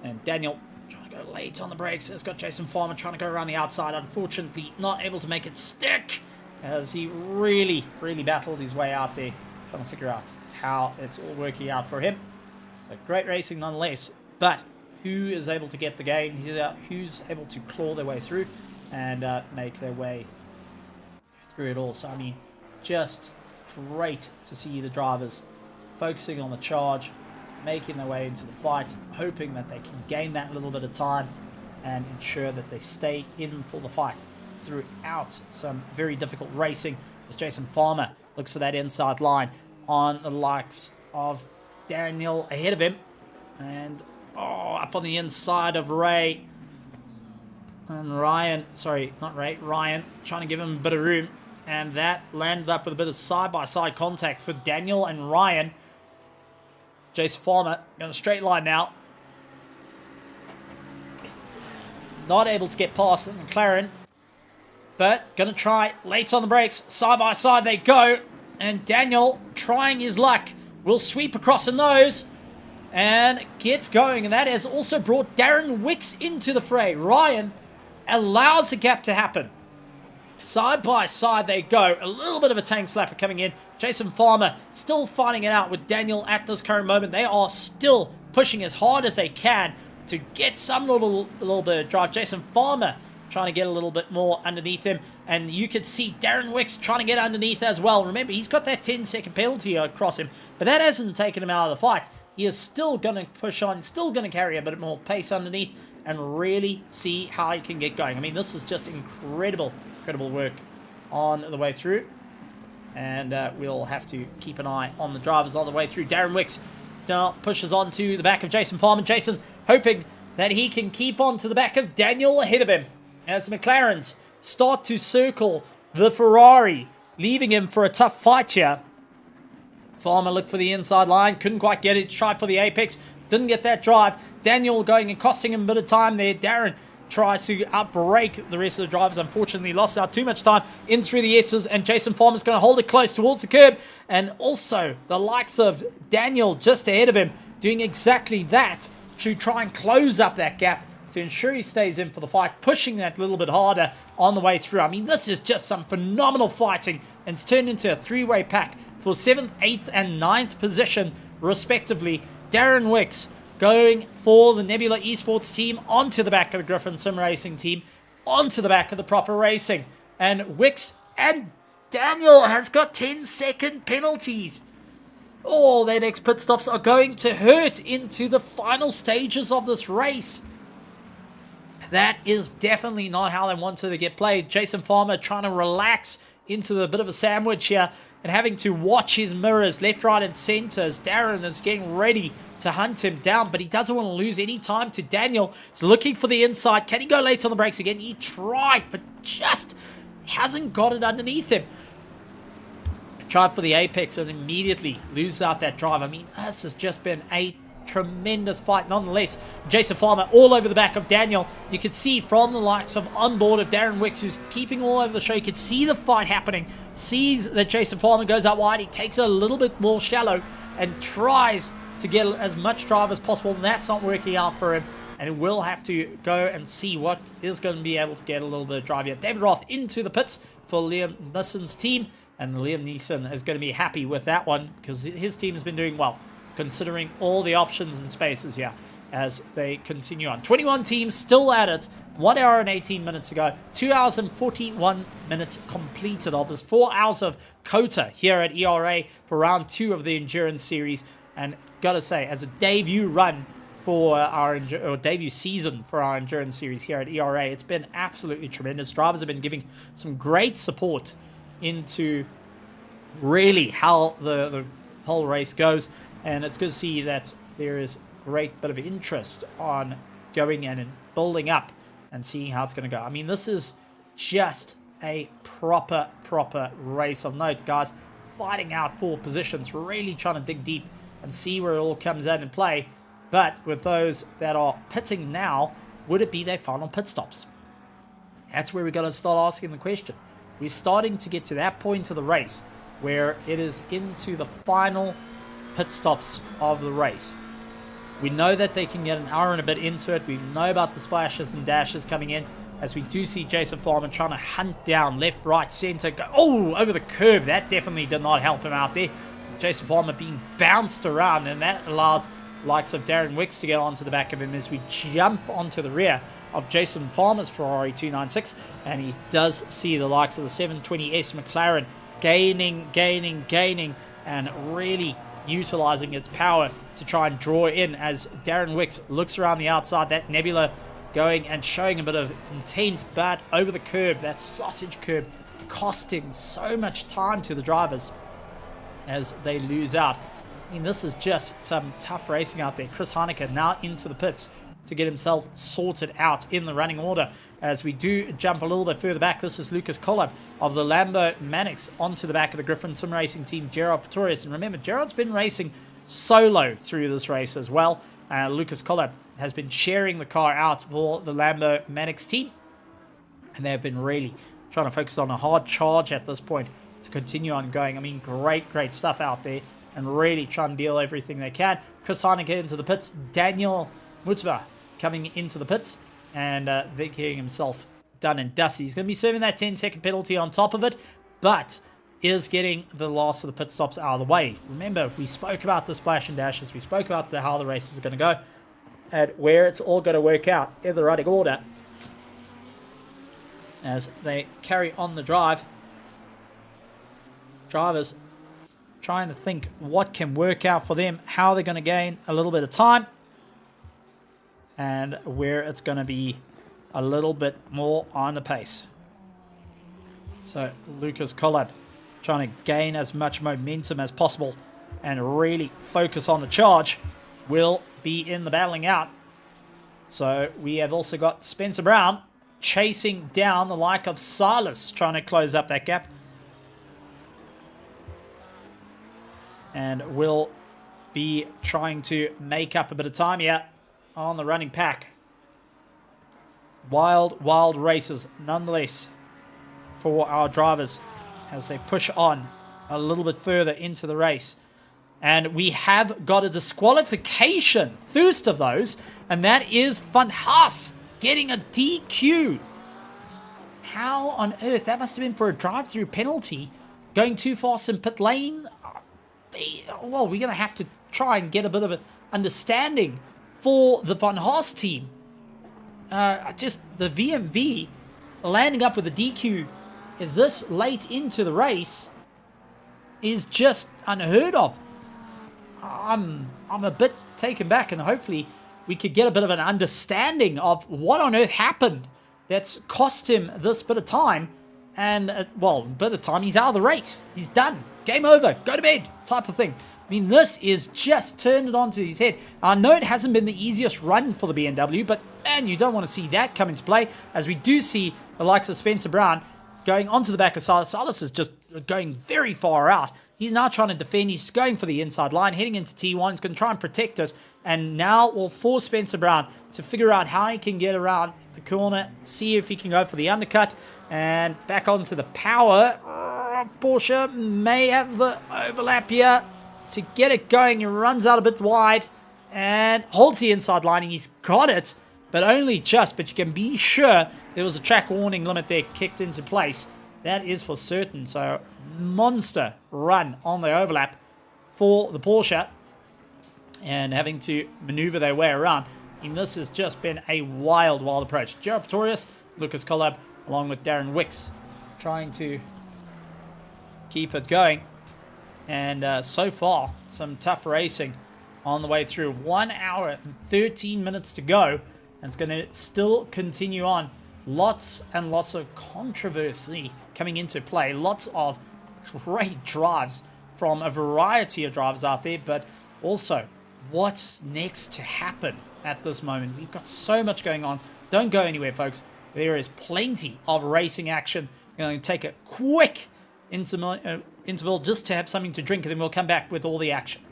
And Daniel trying to go late on the brakes, has got Jason Farmer trying to go around the outside. Unfortunately, not able to make it stick, as he really battled his way out there, trying to figure out how it's all working out for him. So great racing nonetheless, but who is able to get the gain? Who's able to claw their way through and make their way through it all? So I mean, just great to see the drivers focusing on the charge, making their way into the fight, hoping that they can gain that little bit of time and ensure that they stay in for the fight throughout some very difficult racing, as Jason Farmer looks for that inside line on the likes of Daniel ahead of him, and up on the inside of Ray and Ryan, sorry, not Ray, Ryan, trying to give him a bit of room, and that landed up with a bit of side-by-side contact for Daniel and Ryan. Jason Farmer on a straight line now, not able to get past the McLaren, but gonna try late on the brakes. Side by side they go, and Daniel, trying his luck, will sweep across the nose and gets going, and that has also brought Darren Wicks into the fray. Ryan allows the gap to happen. Side by side they go. A little bit of a tank slapper coming in. Jason Farmer still fighting it out with Daniel at this current moment. They are still pushing as hard as they can to get some little bit of drive. Jason Farmer trying to get a little bit more underneath him, and you could see Darren Wicks trying to get underneath as well. Remember, he's got that 10-second penalty across him, but that hasn't taken him out of the fight. He is still going to push on, still going to carry a bit more pace underneath and really see how he can get going. I mean, this is just incredible work on the way through, and we'll have to keep an eye on the drivers on the way through. Darren Wicks now pushes on to the back of Jason Farmer. Jason hoping that he can keep on to the back of Daniel ahead of him as the McLarens start to circle the Ferrari, leaving him for a tough fight here. Farmer looked for the inside line, couldn't quite get it, tried for the apex, didn't get that drive. Daniel going and costing him a bit of time there. Darren tries to outbrake the rest of the drivers. Unfortunately, lost out too much time in through the S's, and Jason Farmer's going to hold it close towards the curb. And also, the likes of Daniel just ahead of him doing exactly that to try and close up that gap to ensure he stays in for the fight, pushing that little bit harder on the way through. I mean, this is just some phenomenal fighting, and it's turned into a three-way pack for 7th, 8th, and 9th position, respectively. Darren Wicks going for the Nebula Esports team, onto the back of the Griffin Sim Racing team, onto the back of the Proper Racing. And Wicks and Daniel has got 10-second penalties. All their next pit stops are going to hurt into the final stages of this race. That is definitely not how they wanted to get played. Jason Farmer trying to relax into a bit of a sandwich here and having to watch his mirrors left, right, and center as Darren is getting ready to hunt him down, but he doesn't want to lose any time to Daniel. He's looking for the inside. Can he go late on the brakes again? He tried, but just hasn't got it underneath him. Tried for the apex and immediately loses out that drive. I mean, this has just been a tremendous fight nonetheless. Jason Farmer all over the back of Daniel. You could see from the likes of onboard of Darren Wicks, who's keeping all over the show. You could see the fight happening. Sees that Jason Farmer goes out wide. He takes a little bit more shallow and tries to get as much drive as possible. And that's not working out for him. And we'll have to go and see what is going to be able to get a little bit of drive here. David Roth into the pits for Liam Neeson's team. And Liam Neeson is going to be happy with that one because his team has been doing well, considering all the options and spaces here as they continue on. 21 teams still at it. 1 hour and 18 minutes ago. 2 hours and 41 minutes completed of this. 4 hours of Kota here at ERA for round 2 of the Endurance Series. And gotta say, as a debut run for our debut season for our Endurance Series here at ERA, it's been absolutely tremendous. Drivers have been giving some great support into really how the whole race goes. And it's good to see that there is great bit of interest on going in and building up and seeing how it's going to go. I mean, this is just a proper race of note, guys. Fighting out for positions, really trying to dig deep and see where it all comes in and play. But with those that are pitting now, would it be their final pit stops? That's where we're going to start asking the question. We're starting to get to that point of the race where it is into the final pit stops of the race. We know that they can get an hour and a bit into it. We know about the splashes and dashes coming in, as we do see Jason Farman trying to hunt down left, right, center. Over the curb. That definitely did not help him out there. Jason Farman being bounced around, and that allows likes of Darren Wicks to get onto the back of him as we jump onto the rear of Jason Farmer's Ferrari 296, and he does see the likes of the 720S McLaren gaining, and really utilizing its power to try and draw in as Darren Wicks looks around the outside. That Nebula going and showing a bit of intent, but over the curb, that sausage curb, costing so much time to the drivers as they lose out. I mean, this is just some tough racing out there. Chris Heineke now into the pits to get himself sorted out in the running order. As we do jump a little bit further back, this is Lucas Collab of the Lambo Mannix onto the back of the Griffin Sim Racing team, Gerard Pretorius. And remember, Gerard's been racing solo through this race as well. Lucas Collab has been sharing the car out for the Lambo Mannix team. And they've been really trying to focus on a hard charge at this point to continue on going. I mean, great stuff out there. And really trying to deal everything they can. Chris Heineke into the pits. Daniel Mutba coming into the pits. And Vic getting himself done and dusty. He's going to be serving that 10-second penalty on top of it. But is getting the last of the pit stops out of the way. Remember, we spoke about the splash and dashes. We spoke about how the race is going to go. And where it's all going to work out in the running order. As they carry on the drive. Drivers trying to think what can work out for them, how they're going to gain a little bit of time, and where it's going to be a little bit more on the pace. So Lucas Collab trying to gain as much momentum as possible and really focus on the charge, will be in the battling out. So we have also got Spencer Brown chasing down the like of Silas, trying to close up that gap. And will be trying to make up a bit of time here on the running pack. Wild races nonetheless for our drivers as they push on a little bit further into the race. And we have got a disqualification, first of those, and that is Van Haas getting a DQ. How on earth? That must have been for a drive-through penalty. Going too fast in pit lane. Well, we're going to have to try and get a bit of an understanding for the Van Haas team. Just the VMV landing up with a DQ this late into the race is just unheard of. I'm a bit taken back, and hopefully we could get a bit of an understanding of what on earth happened that's cost him this bit of time. And, well, by the time he's out of the race, he's done. Game over. Go to bed type of thing. I mean, this is just turned it onto his head. I know it hasn't been the easiest run for the BMW, but, man, you don't want to see that come into play, as we do see the likes of Spencer Brown going onto the back of Silas. Silas is just going very far out. He's now trying to defend. He's going for the inside line, heading into T1. He's going to try and protect it. And now will force Spencer Brown to figure out how he can get around the corner, see if he can go for the undercut, and back onto the power. Porsche may have the overlap here to get it going. He runs out a bit wide and holds the inside lining. He's got it, but only just. But you can be sure there was a track warning limit there kicked into place. That is for certain. So monster run on the overlap for the Porsche, and having to maneuver their way around. And this has just been a wild approach. Gerard Pretorius, Lucas Collab, along with Darren Wicks, trying to keep it going. And so far, some tough racing on the way through. 1 hour and 13 minutes to go. And it's going to still continue on. Lots and lots of controversy coming into play. Lots of great drives from a variety of drivers out there. But also, what's next to happen at this moment? We've got so much going on. Don't go anywhere, folks. There is plenty of racing action. We're going to take a quick interval just to have something to drink, and then we'll come back with all the action.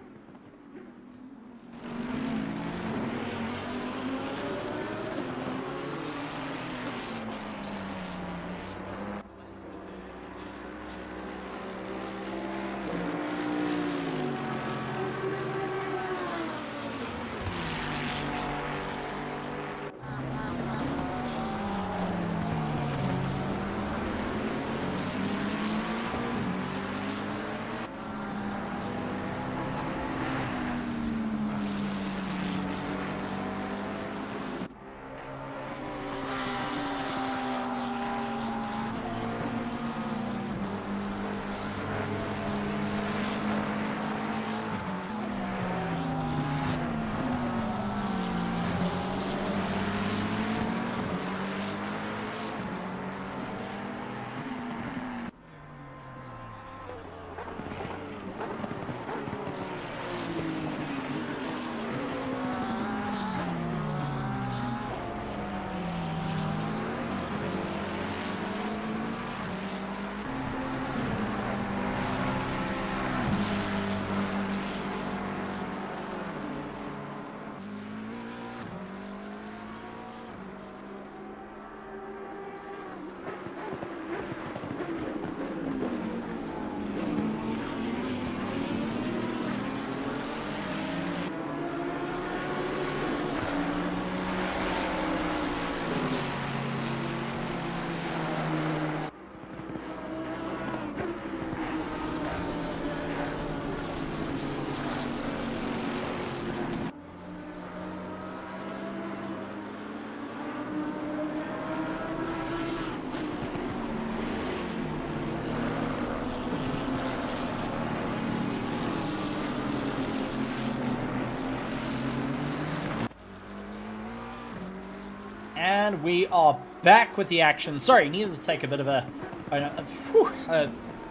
And we are back with the action. Sorry, needed to take a bit of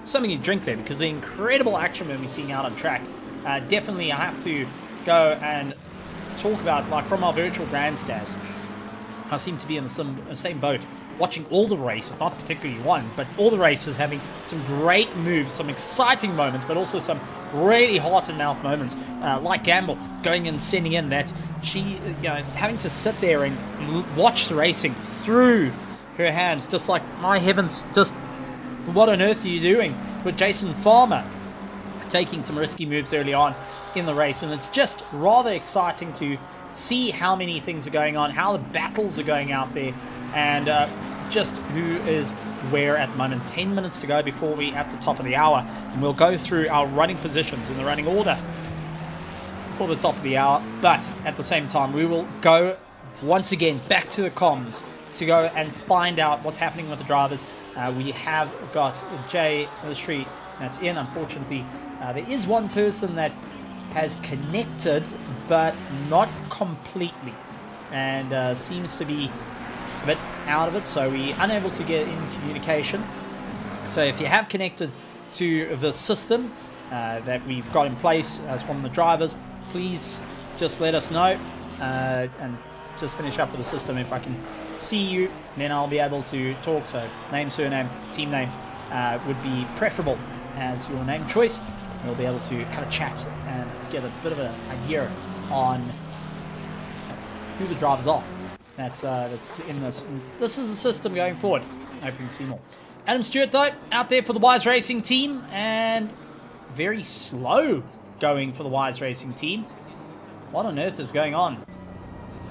something to drink there, because the incredible action we're seeing out on track. Definitely I have to go and talk about, like, from our virtual grandstand. I seem to be in the same boat, watching all the races, not particularly one, but all the races, having some great moves, some exciting moments, but also some really heart-and-mouth moments, like Gamble going and sending in that she, having to sit there and watch the racing through her hands, just like, my heavens, just what on earth are you doing? With Jason Farmer taking some risky moves early on in the race, and it's just rather exciting to see how many things are going on, how the battles are going out there, and just who is where at the moment. 10 minutes to go before we at the top of the hour, and we'll go through our running positions in the running order for the top of the hour, but at the same time we will go once again back to the comms to go and find out what's happening with the drivers. We have got Jay Street that's in. Unfortunately, there is one person that has connected but not completely, and seems to be a bit out of it, so we're unable to get in communication. So if you have connected to the system that we've got in place as one of the drivers, please just let us know, and just finish up with the system. If I can see you, then I'll be able to talk. So name, surname, team name would be preferable as your name choice. We'll be able to have a chat and get a bit of an idea on who the drivers are. That's in this. This is the system going forward. Hoping to see more. Adam Stewart, though, out there for the Wise Racing team, and very slow going for the Wise Racing team. What on earth is going on?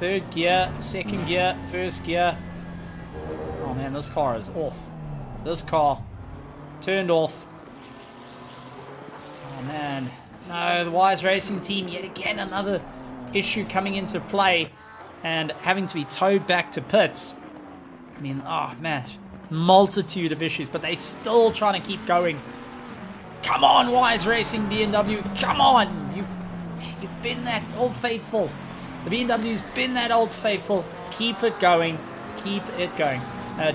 Third gear, second gear, first gear. Oh man, this car is off. This car turned off. Oh man. No, the Wise Racing team, yet again, another issue coming into play and having to be towed back to pits. I mean, oh man, multitude of issues, but they still trying to keep going. Come on, Wise Racing BMW, come on! You've been that old faithful. The BMW's been that old faithful. Keep it going. Keep it going.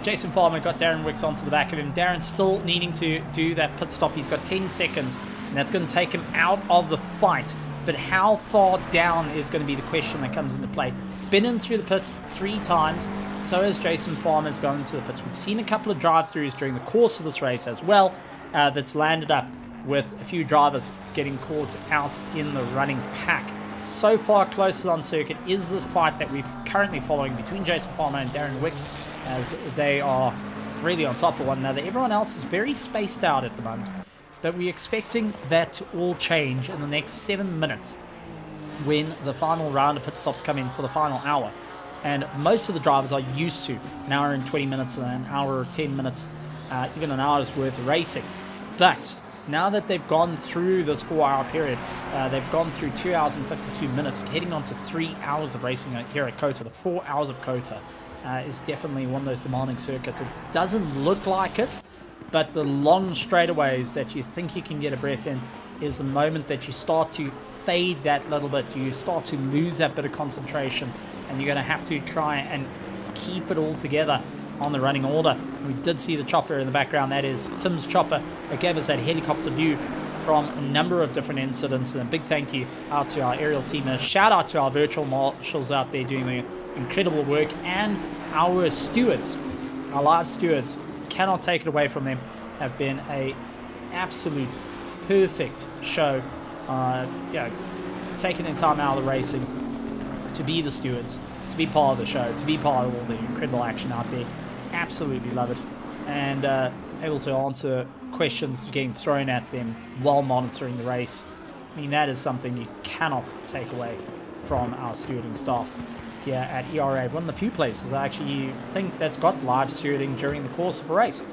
Jason Farmer got Darren Wicks onto the back of him. Darren's still needing to do that pit stop. He's got 10 seconds, and that's going to take him out of the fight but how far down is going to be the question that comes into play. He's been in through the pits 3 times, so has Jason Farmer's gone into the pits. We've seen a couple of drive-throughs during the course of this race as well, that's landed up with a few drivers getting caught out in the running pack. So far closest on circuit is this fight that we're currently following between Jason Farmer and Darren Wicks, as they are really on top of one another. Everyone else is very spaced out at the moment, but we're expecting that to all change in the next 7 minutes when the final round of pit stops come in for the final hour. And most of the drivers are used to an hour and 20 minutes and an hour or 10 minutes, even an hour's worth of racing. But now that they've gone through this 4-hour period, they've gone through 2 hours and 52 minutes, heading on to 3 hours of racing here at Kota. The 4 hours of Kota is definitely one of those demanding circuits. It doesn't look like it, but the long straightaways that you think you can get a breath in is the moment that you start to fade that little bit. You start to lose that bit of concentration, and you're going to have to try and keep it all together on the running order. We did see the chopper in the background. That is Tim's chopper that gave us that helicopter view from a number of different incidents. And a big thank you out to our aerial team. A shout out to our virtual marshals out there doing the incredible work, and our stewards, our live stewards, cannot take it away from them, have been a absolute perfect show. Taking their time out of the racing to be the stewards, to be part of the show, to be part of all the incredible action out there. Absolutely love it, and able to answer questions getting thrown at them while monitoring the race. I mean, that is something you cannot take away from our stewarding staff here at ERA. One of the few places I actually think that's got live stewarding during the course of a race.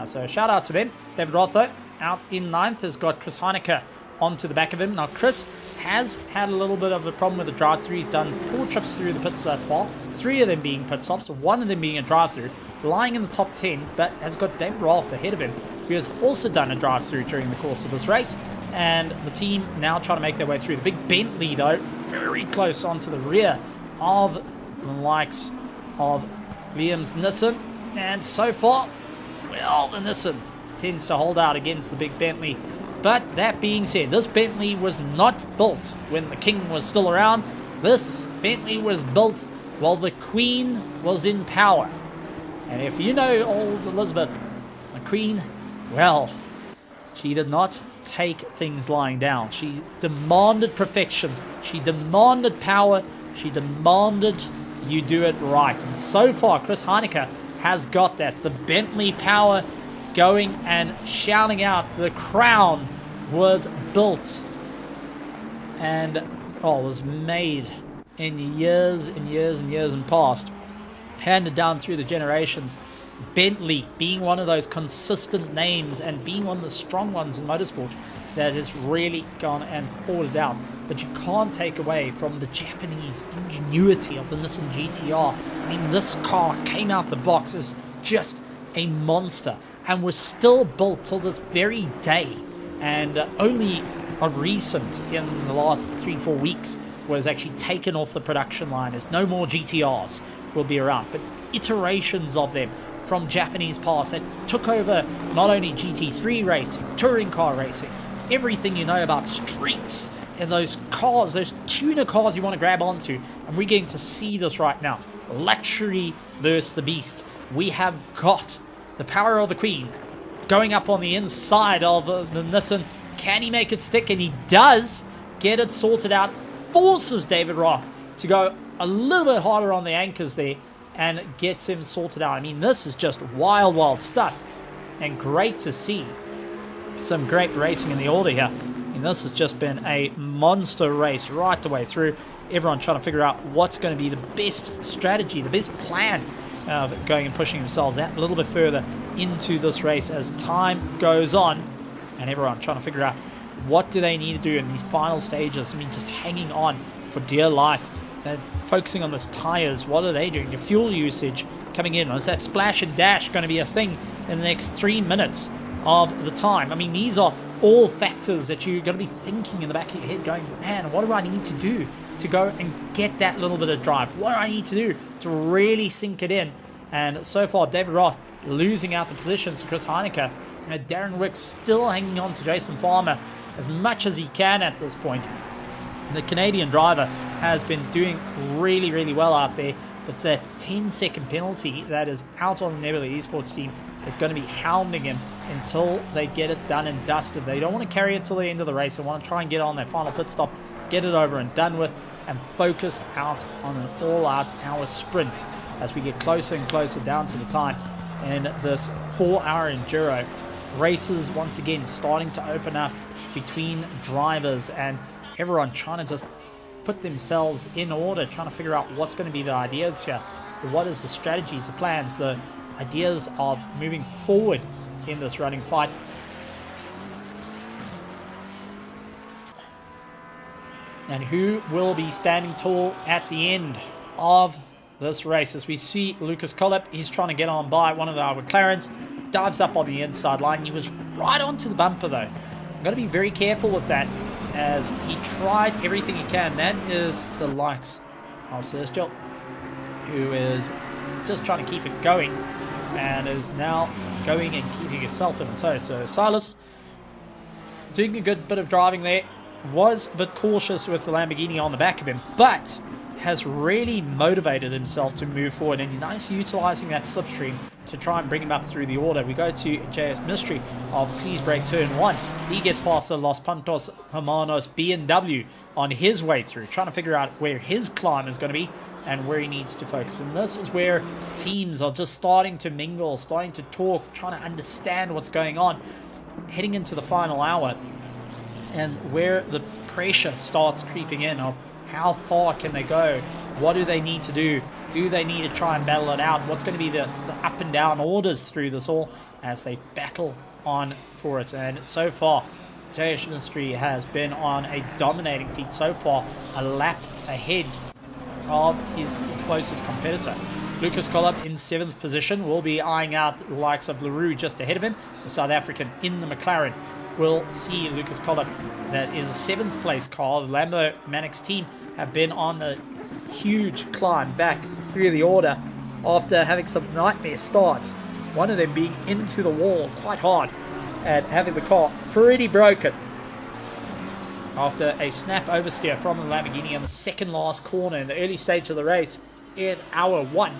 So shout out to them. David Rotho out in 9th has got Chris Heineke onto the back of him. Now Chris has had a little bit of a problem with the drive-through. He's done 4 trips through the pits thus far, 3 of them being pit stops, 1 of them being a drive-through, lying in the top 10, but has got David Rolfe ahead of him, who has also done a drive-through during the course of this race. And the team now trying to make their way through. The big Bentley, though, very close onto the rear of the likes of Liam's Nissan. And so far, well, the Nissan tends to hold out against the big Bentley. But that being said, this Bentley was not built when the King was still around. This Bentley was built while the Queen was in power. And if you know old Elizabeth, the Queen, well, she did not take things lying down. She demanded perfection. She demanded power. She demanded you do it right. And so far, Chris Heineke has got that. The Bentley power going and shouting out, the crown was built and was made in years and years and years and past, handed down through the generations. Bentley being one of those consistent names and being one of the strong ones in motorsport that has really gone and fought it out. But you can't take away from the Japanese ingenuity of the Nissan GTR. I mean, this car came out the box as just a monster and was still built till this very day. And only of recent, in the last 3-4 weeks, was actually taken off the production line, as no more GTRs will be around. But iterations of them from Japanese past that took over not only GT3 racing, touring car racing, everything you know about streets, and those cars, those tuner cars you want to grab onto. And we're getting to see this right now. Luxury versus the beast. We have got the power of the Queen going up on the inside of the Nissan. Can he make it stick? And he does get it sorted out. Forces David Roth to go a little bit harder on the anchors there and gets him sorted out. I mean, this is just wild, wild stuff. And great to see some great racing in the order here. And this has just been a monster race right the way through. Everyone trying to figure out what's going to be the best strategy, the best plan of going and pushing themselves that little bit further into this race as time goes on. And everyone trying to figure out what do they need to do in these final stages. I mean, just hanging on for dear life. Focusing on those tires. What are they doing? The fuel usage coming in. Is that splash and dash going to be a thing in the next 3 minutes of the time? I mean, these are all factors that you're going to be thinking in the back of your head, going, man, what do I need to do to go and get that little bit of drive? What do I need to do to really sink it in? And so far, David Roth losing out the positions to Chris Heineke. And Darren Wicks still hanging on to Jason Farmer as much as he can at this point. The Canadian driver has been doing really, really well out there, but that 10-second penalty that is out on the Nebula Esports team is going to be hounding him until they get it done and dusted. They don't want to carry it till the end of the race. They want to try and get on their final pit stop, get it over and done with, and focus out on an all-out hour sprint as we get closer and closer down to the time in this 4-hour enduro. Races once again starting to open up between drivers and everyone trying to just put themselves in order, trying to figure out what's going to be the ideas here. What is the strategies, the plans, the ideas of moving forward in this running fight. And who will be standing tall at the end of this race? As we see Lucas Collip, he's trying to get on by one of our McLarens, dives up on the inside line. He was right onto the bumper though. I'm going to be very careful with that as he tried everything he can. That is the likes of Celestial, who is just trying to keep it going and is now going and keeping himself in tow. So Silas doing a good bit of driving there. Was a bit cautious with the Lamborghini on the back of him, but has really motivated himself to move forward, and he's nice utilizing that slipstream to try and bring him up through the order. We go to JS Mystery of Please Break Turn 1. He gets past the Los Pantos Hermanos BMW on his way through, trying to figure out where his climb is going to be and where he needs to focus. And this is where teams are just starting to mingle, starting to talk, trying to understand what's going on, heading into the final hour, and where the pressure starts creeping in of how far can they go, what do they need to do, they need to try and battle it out, what's going to be the up and down orders through this all as they battle on for it. And so far JS Mystery has been on a dominating feat so far, a lap ahead of his closest competitor. Lucas Collab in 7th position will be eyeing out the likes of LaRue just ahead of him. The South African in the McLaren will see Lucas Collab. That is a 7th place car. The Lambo Mannix team have been on a huge climb back through the order after having some nightmare starts. One of them being into the wall quite hard and having the car pretty broken after a snap oversteer from the Lamborghini in the second last corner in the early stage of the race in hour 1.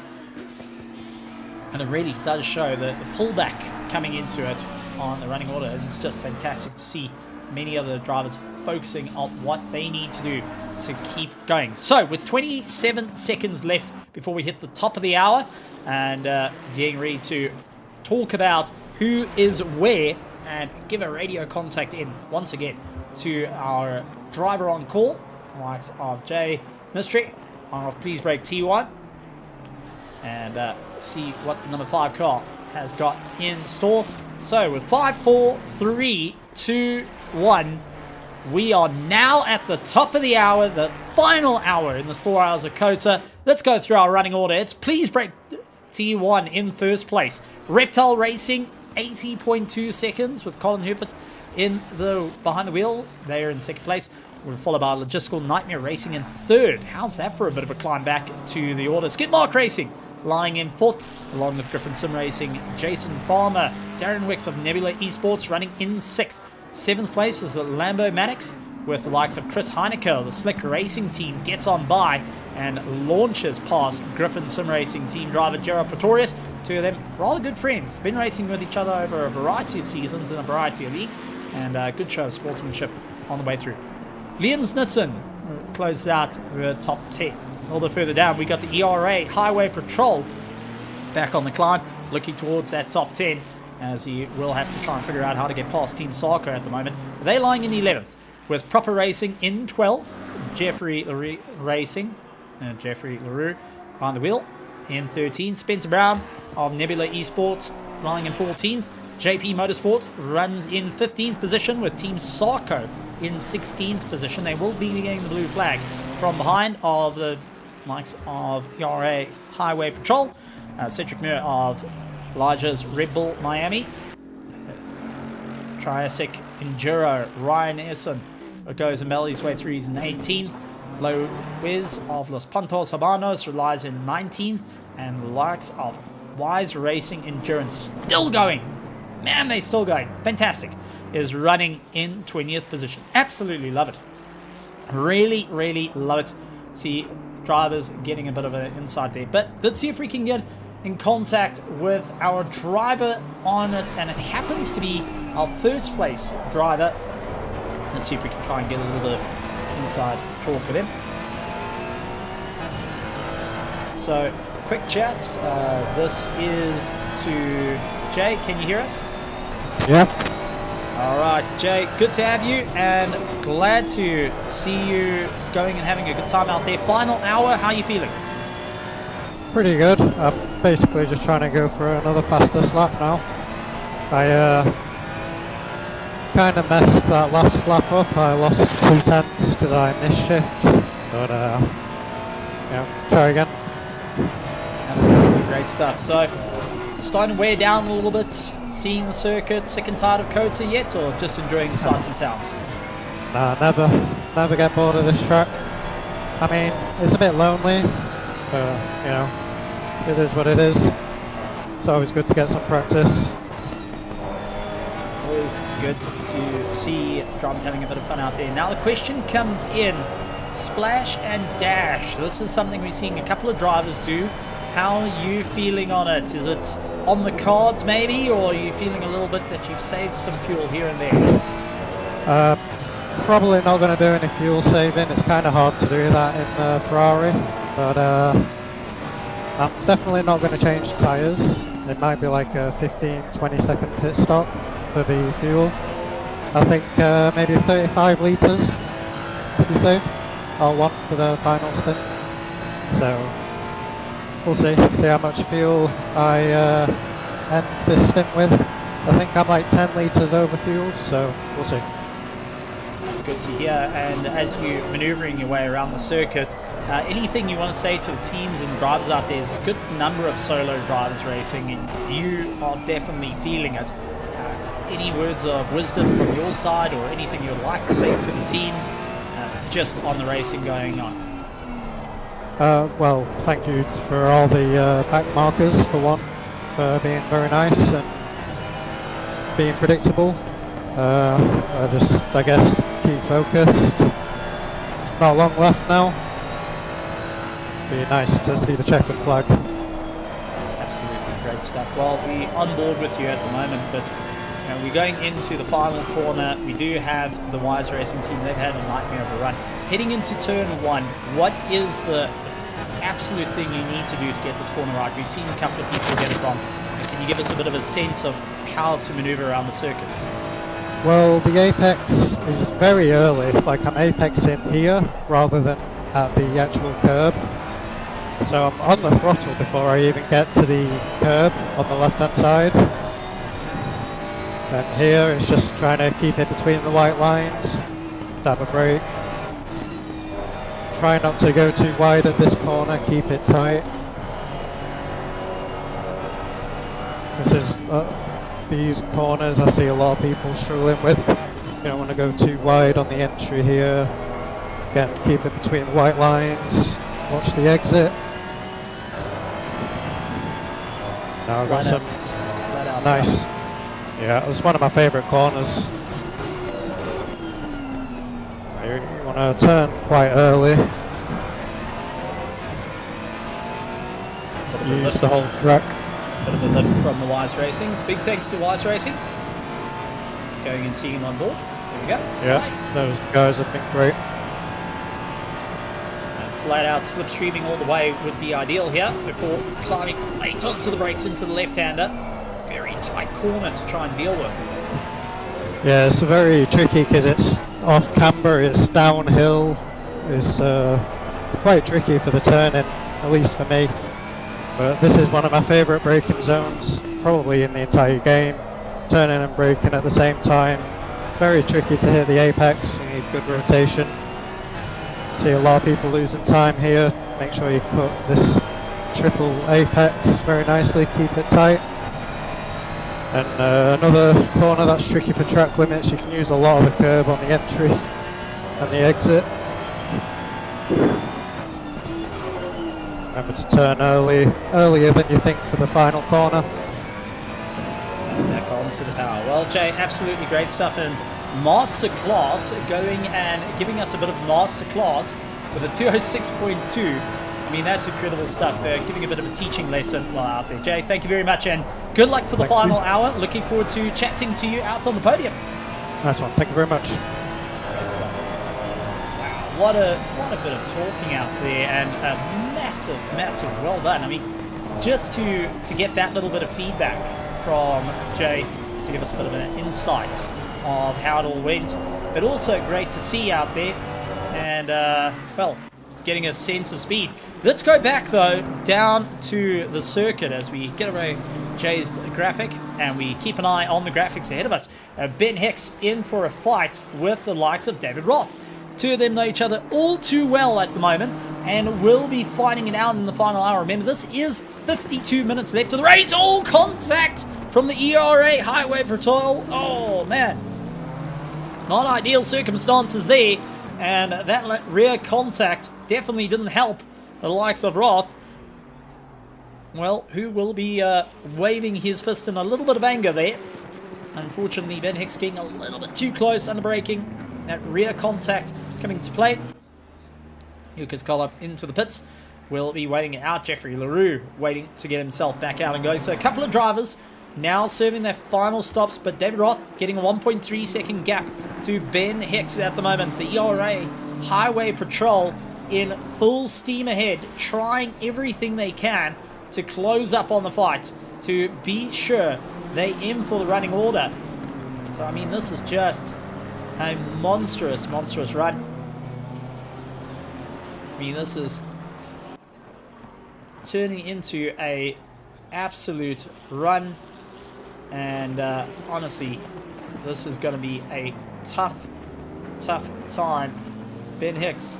And it really does show the pullback coming into it on the running order, and it's just fantastic to see many other drivers focusing on what they need to do to keep going. So with 27 seconds left before we hit the top of the hour, and getting ready to talk about who is where and give a radio contact in once again to our driver on call, likes of J Mystery of Please Break T1, and see what the number 5 car has got in store. So with 5, 4, 3, 2, 1, we are now at the top of the hour, the final hour in the 4 hours of COTA. Let's go through our running order. It's Please Break T1 in first place. Reptile Racing, 80.2 seconds with Colin Hupert in the behind the wheel. They are in second place. We're followed by Logistical Nightmare Racing in third. How's that for a bit of a climb back to the order? Skidmark Racing lying in fourth, along with Griffin Sim Racing, Jason Farmer, Darren Wicks of Nebula Esports running in sixth. Seventh place is the Lambo Mannix with the likes of Chris Heineke. The Slick Racing team gets on by and launches past Griffin Sim Racing team driver Gerard Pretorius. Two of them rather good friends, been racing with each other over a variety of seasons in a variety of leagues, and a good show of sportsmanship on the way through. Liam Snitson closes out the top 10. A little bit further down, we got the ERA Highway Patrol back on the climb, looking towards that top 10, as he will have to try and figure out how to get past Team Sarko at the moment. But they're lying in 11th, with Proper Racing in 12th, Jeffrey LaRue Racing, Jeffrey LaRue behind the wheel in 13th, Spencer Brown of Nebula Esports lying in 14th, JP Motorsport runs in 15th position with Team Sarko in 16th position. They will be getting the blue flag from behind of the likes of ERA Highway Patrol, Cedric Muir of Elijah's Red Bull Miami, Triassic Enduro Ryan Essen goes and melodies way through, he's in 18th. Low Wiz of Los Pantos Habanos relies in 19th, and the likes of Wise Racing Endurance still going. Man, they still going. Fantastic. Is running in 20th position. Absolutely love it. Really, really love it. See drivers getting a bit of an insight there. But let's see if we can get in contact with our driver on it, and it happens to be our first place driver. Let's see if we can try and get a little bit of inside talk with him. So, quick chat. This is to Jay. Can you hear us? Yeah. All right, Jay, good to have you, and glad to see you going and having a good time out there. Final hour, how are you feeling? Pretty good. I'm basically just trying to go for another fastest lap now. I kind of messed that last lap up. I lost 2/10 because I missed shift. But yeah, try again. Absolutely great stuff. So, starting to wear down a little bit, seeing the circuit, sick and tired of Kota yet, or just enjoying the sights and sounds? Nah, never get bored of this track. I mean, it's a bit lonely, but you know, it is what it is. It's always good to get some practice. Always good to see drivers having a bit of fun out there. Now the question comes in, splash and dash. This is something we're seeing a couple of drivers do. How are you feeling on it? Is it on the cards maybe, or are you feeling a little bit that you've saved some fuel here and there? Probably not going to do any fuel saving. It's kind of hard to do that in the Ferrari, but I'm definitely not going to change tyres. It might be like a 15-20 second pit stop for the fuel. I think maybe 35 litres to be safe. I'll want for the final stint. So we'll see how much fuel I end this stint with. I think I'm like 10 litres over fueled, so we'll see. Good to hear. And as you're manoeuvring your way around the circuit, anything you want to say to the teams and drivers out there? There's a good number of solo drivers racing, and you are definitely feeling it. Any words of wisdom from your side, or anything you'd like to say to the teams just on the racing going on? Well, thank you for all the back markers, for one, for being very nice and being predictable. I guess, keep focused. Not long left now. Be nice to see the checkered flag. Absolutely great stuff. Well, we're on board with you at the moment, but we're going into the final corner. We do have the Wise Racing team. They've had a nightmare of a run. Heading into turn one, what is the absolute thing you need to do to get this corner right? We've seen a couple of people get it wrong. Can you give us a bit of a sense of how to maneuver around the circuit? Well, the apex is very early. Like, I'm apexing here rather than at the actual curb. So I'm on the throttle before I even get to the curb on the left hand side. And here it's just trying to keep in between the white lines, tap a brake. Try not to go too wide at this corner, keep it tight. This is these corners I see a lot of people struggling with. You don't want to go too wide on the entry here. Again, keep it between the white lines, watch the exit. Now I've got some nice, yeah, it's one of my favourite corners. You want to turn quite early. Use the whole track. Bit of a lift from the Wise Racing. Big thanks to Wise Racing. Going and seeing him on board. There we go. Yeah, those guys have been great. And flat out slipstreaming all the way would be ideal here before climbing late onto the brakes into the left-hander. Very tight corner to try and deal with. Yeah, it's very tricky because it's off camber, it's downhill. It's quite tricky for the turning, at least for me. But this is one of my favourite braking zones, probably in the entire game. Turning and braking at the same time. Very tricky to hit the apex, you need good rotation. See a lot of people losing time here. Make sure you put this triple apex very nicely, keep it tight. And another corner that's tricky for track limits, you can use a lot of the curb on the entry and the exit. Remember to turn earlier than you think for the final corner. Back on to the power. Well, Jay, absolutely great stuff, and masterclass, going and giving us a bit of masterclass with a 206.2. I mean, that's incredible stuff. Giving a bit of a teaching lesson while out there. Jay, thank you very much, and good luck for the final hour. Looking forward to chatting to you out on the podium. Nice one. Thank you very much. Great stuff. Wow, what a bit of talking out there, and a massive well done. I mean, just to get that little bit of feedback from Jay to give us a bit of an insight of how it all went, but also great to see out there, and well, getting a sense of speed. Let's go back though down to the circuit as we get away Jay's graphic and we keep an eye on the graphics ahead of us. Ben Hicks in for a fight with the likes of David Roth. Two of them know each other all too well at the moment and will be fighting it out in the final hour. Remember, this is 52 minutes left of the race. All contact from the ERA Highway Patrol. Oh man, not ideal circumstances there, and that rear contact definitely didn't help the likes of Roth. Well, who will be waving his fist in a little bit of anger there. Unfortunately, Ben Hicks getting a little bit too close, under braking. That rear contact coming to play. Lucas Collop into the pits. Will be waiting it out. Jeffrey LaRue waiting to get himself back out and going. So a couple of drivers now serving their final stops, but David Roth getting a 1.3 second gap to Ben Hicks at the moment. The ERA Highway Patrol in full steam ahead, trying everything they can to close up on the fight, to be sure they aim for the running order. So I mean, this is just a monstrous run. I mean, this is turning into a absolute run, and honestly, this is going to be a tough time. Ben Hicks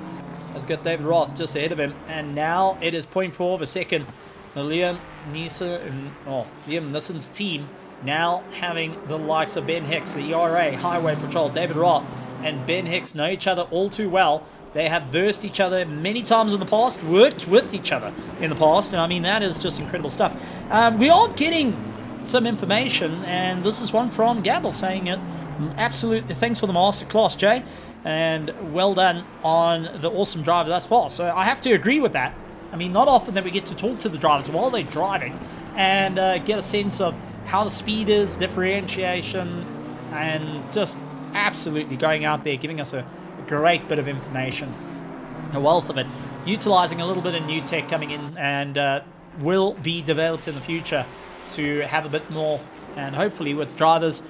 has got David Roth just ahead of him, and now it is 0.4 of a second. The Liam Nissen's team now having the likes of Ben Hicks, the ERA Highway Patrol, David Roth, and Ben Hicks know each other all too well. They have versed each other many times in the past, worked with each other in the past, and I mean, that is just incredible stuff. We are getting some information, and this is one from Gabble saying it. Absolutely, thanks for the masterclass, Jay, and well done on the awesome drive thus far. So I have to agree with that. I mean, not often that we get to talk to the drivers while they're driving and get a sense of how the speed is, differentiation, and just absolutely going out there, giving us a great bit of information, a wealth of it, utilizing a little bit of new tech coming in, and will be developed in the future to have a bit more, and hopefully with drivers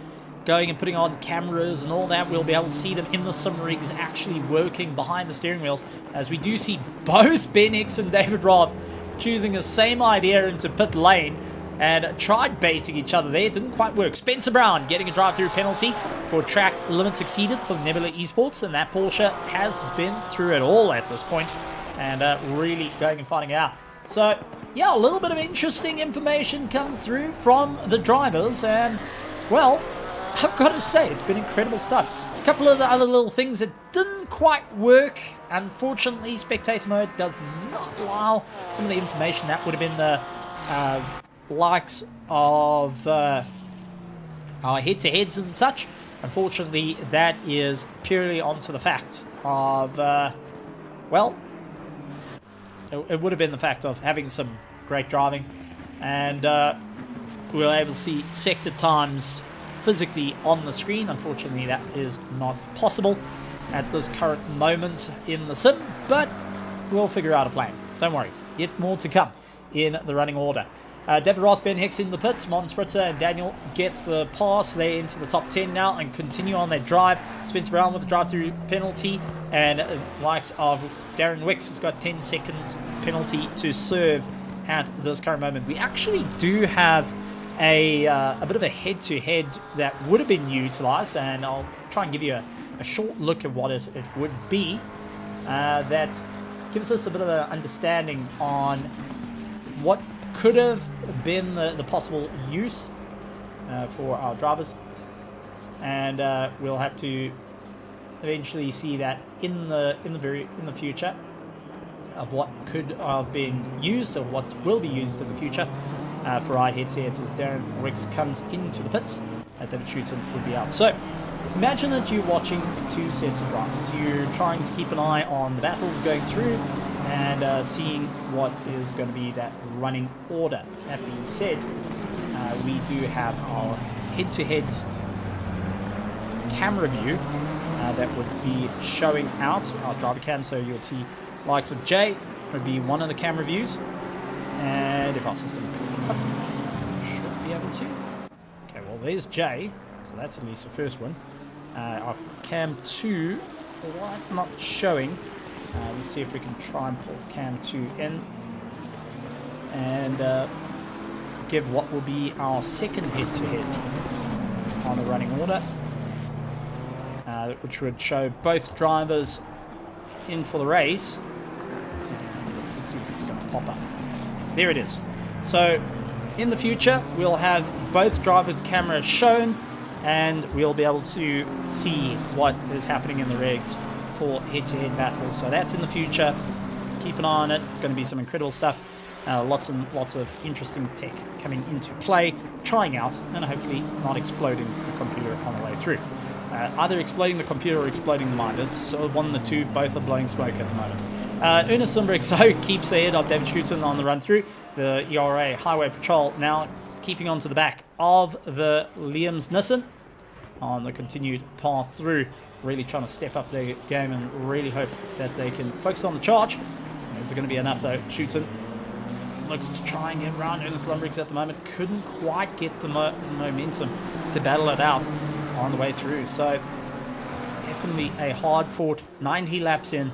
going and putting on cameras and all that, we'll be able to see them in the sim rigs actually working behind the steering wheels, as we do see both Ben Hicks and David Roth choosing the same idea into pit lane and tried baiting each other there. It didn't quite work. Spencer Brown getting a drive-through penalty for track limits exceeded for Nebula Esports, and that Porsche has been through it all at this point and really going and finding out. So yeah, a little bit of interesting information comes through from the drivers, and well, I've got to say, it's been incredible stuff. A couple of the other little things that didn't quite work. Unfortunately, spectator mode does not allow some of the information that would have been the likes of head-to-heads and such. Unfortunately, that is purely onto the fact of, well, it would have been the fact of having some great driving, and we were able to see sector times physically on the screen. Unfortunately, that is not possible at this current moment in the sim, but we'll figure out a plan. Don't worry, yet more to come in the running order. David Roth, Ben Hicks in the pits. Mon Spritzer and Daniel get the pass. They're into the top 10 now and continue on their drive. Spencer Brown with the drive-through penalty, and likes of Darren Wicks has got 10 seconds penalty to serve at this current moment. We actually do have a bit of a head-to-head that would have been utilized, and I'll try and give you a short look at what it would be. That gives us a bit of an understanding on what could have been the possible use for our drivers, and we'll have to eventually see that in the future of what could have been used, or what will be used in the future for our head-to-heads as Darren Wicks comes into the pits. David Schuton would be out. So imagine that you're watching two sets of drivers. You're trying to keep an eye on the battles going through and seeing what is going to be that running order. That being said, we do have our head-to-head camera view that would be showing out our driver cam, so you'll see likes of Jay would be one of the camera views, and if our system picks it up, should be able to. Okay, well there's Jay, so that's at least the first one. Our cam 2 quite not showing. Let's see if we can try and pull cam 2 in and give what will be our second head-to-head on the running order, which would show both drivers in for the race. And let's see if it's going to pop up. There it is. So in the future we'll have both drivers' cameras shown, and we'll be able to see what is happening in the regs for head-to-head battles. So that's in the future. Keep an eye on it. It's going to be some incredible stuff. Lots and lots of interesting tech coming into play, trying out, and hopefully not exploding the computer on the way through. Either exploding the computer or exploding the mind. It's one of the two. Both are blowing smoke at the moment. Ernest Limbrick so keeps ahead of David Schutten on the run through. The ERA Highway Patrol now keeping on to the back of the Liam's Nissan on the continued path through. Really trying to step up their game and really hope that they can focus on the charge. Is there going to be enough though? Schutten looks to try and get around Ernest Limbricks at the moment. Couldn't quite get the momentum to battle it out on the way through. So definitely a hard fought 90 laps in,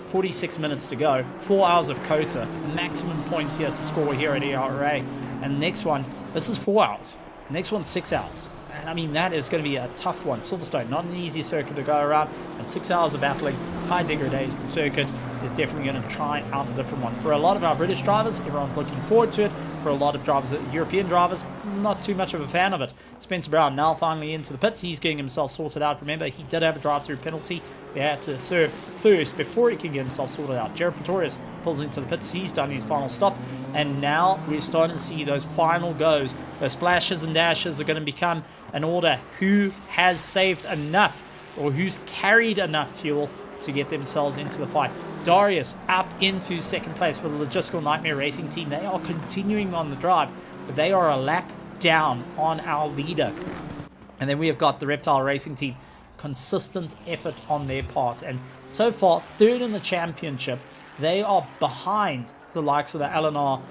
46 minutes to go, 4 hours of Kota, maximum points here to score here at ERA. And next one, this is 4 hours. Next one's 6 hours. And I mean, that is going to be a tough one. Silverstone, not an easy circuit to go around, and 6 hours of battling, high degradation circuit is definitely going to try out a different one. For a lot of our British drivers, everyone's looking forward to it. For a lot of drivers, European drivers, not too much of a fan of it. Spencer Brown now finally into the pits. He's getting himself sorted out. Remember, he did have a drive-through penalty. They had to serve first before he can get himself sorted out. Jared Pretorius pulls into the pits. He's done his final stop. And now we're starting to see those final goes. Those splashes and dashes are going to become an order. Who has saved enough, or who's carried enough fuel to get themselves into the fight. Darius up into second place for the Logistical Nightmare Racing team. They are continuing on the drive, but they are a lap down on our leader. And then we have got the Reptile Racing team. Consistent effort on their part, and so far third in the championship. They are behind the likes of the LNR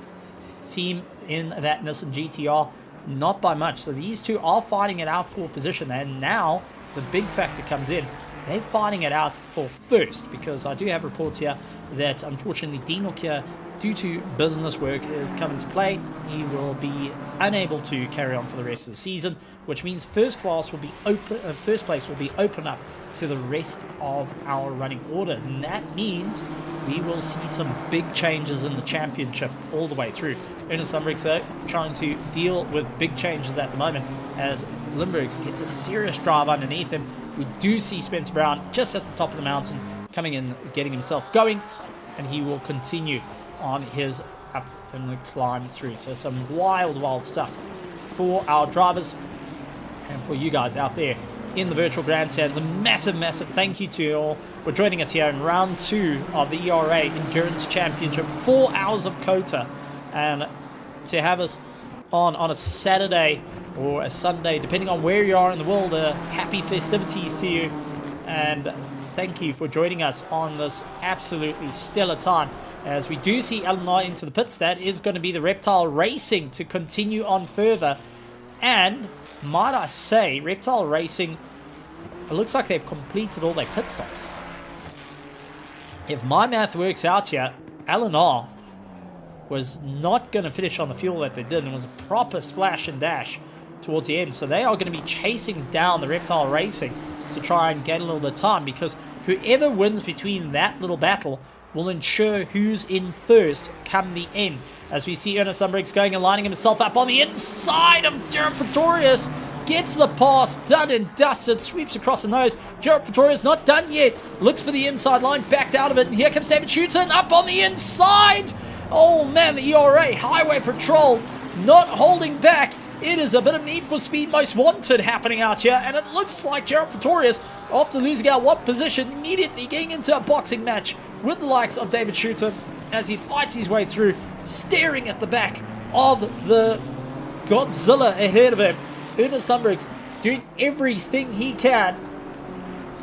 team in that Nissan GTR, not by much. So these two are fighting it out for position, and now the big factor comes in. They're fighting it out for first, because I do have reports here that unfortunately Dean O'Keefe, due to business work, is coming to play. He will be unable to carry on for the rest of the season, which means first place will be open up to the rest of our running orders, and that means we will see some big changes in the championship all the way through. Ernest Limbricks though trying to deal with big changes at the moment as Limbricks gets a serious drive underneath him. We do see Spencer Brown just at the top of the mountain coming in, getting himself going, and he will continue on his up and the climb through. So some wild stuff for our drivers and for you guys out there in the virtual grandstands. A massive thank you to you all for joining us here in round 2 of the ERA Endurance Championship. 4 hours of Kota, and to have us on a Saturday or a Sunday, depending on where you are in the world, happy festivities to you, and thank you for joining us on this absolutely stellar time. As we do see Eleanor into the pits, that is going to be the Reptile Racing to continue on further. And might I say, Reptile Racing, it looks like they've completed all their pit stops. If my math works out here, Eleanor was not going to finish on the fuel that they did, and it was a proper splash and dash towards the end. So they are going to be chasing down the Reptile Racing to try and gain a little bit of time, because whoever wins between that little battle will ensure who's in first come the end. As we see Ernest Limbricks going and lining himself up on the inside of Jared Pretorius. Gets the pass, done and dusted, sweeps across the nose. Jared Pretorius not done yet. Looks for the inside line, backed out of it. And here comes David Schutten up on the inside. Oh man, the ERA Highway Patrol not holding back. It is a bit of Need for Speed Most Wanted happening out here, and it looks like Gerald Pretorius, after losing out one position, immediately getting into a boxing match with the likes of David Shooter as he fights his way through, staring at the back of the Godzilla ahead of him. Ernest Sundberg's doing everything he can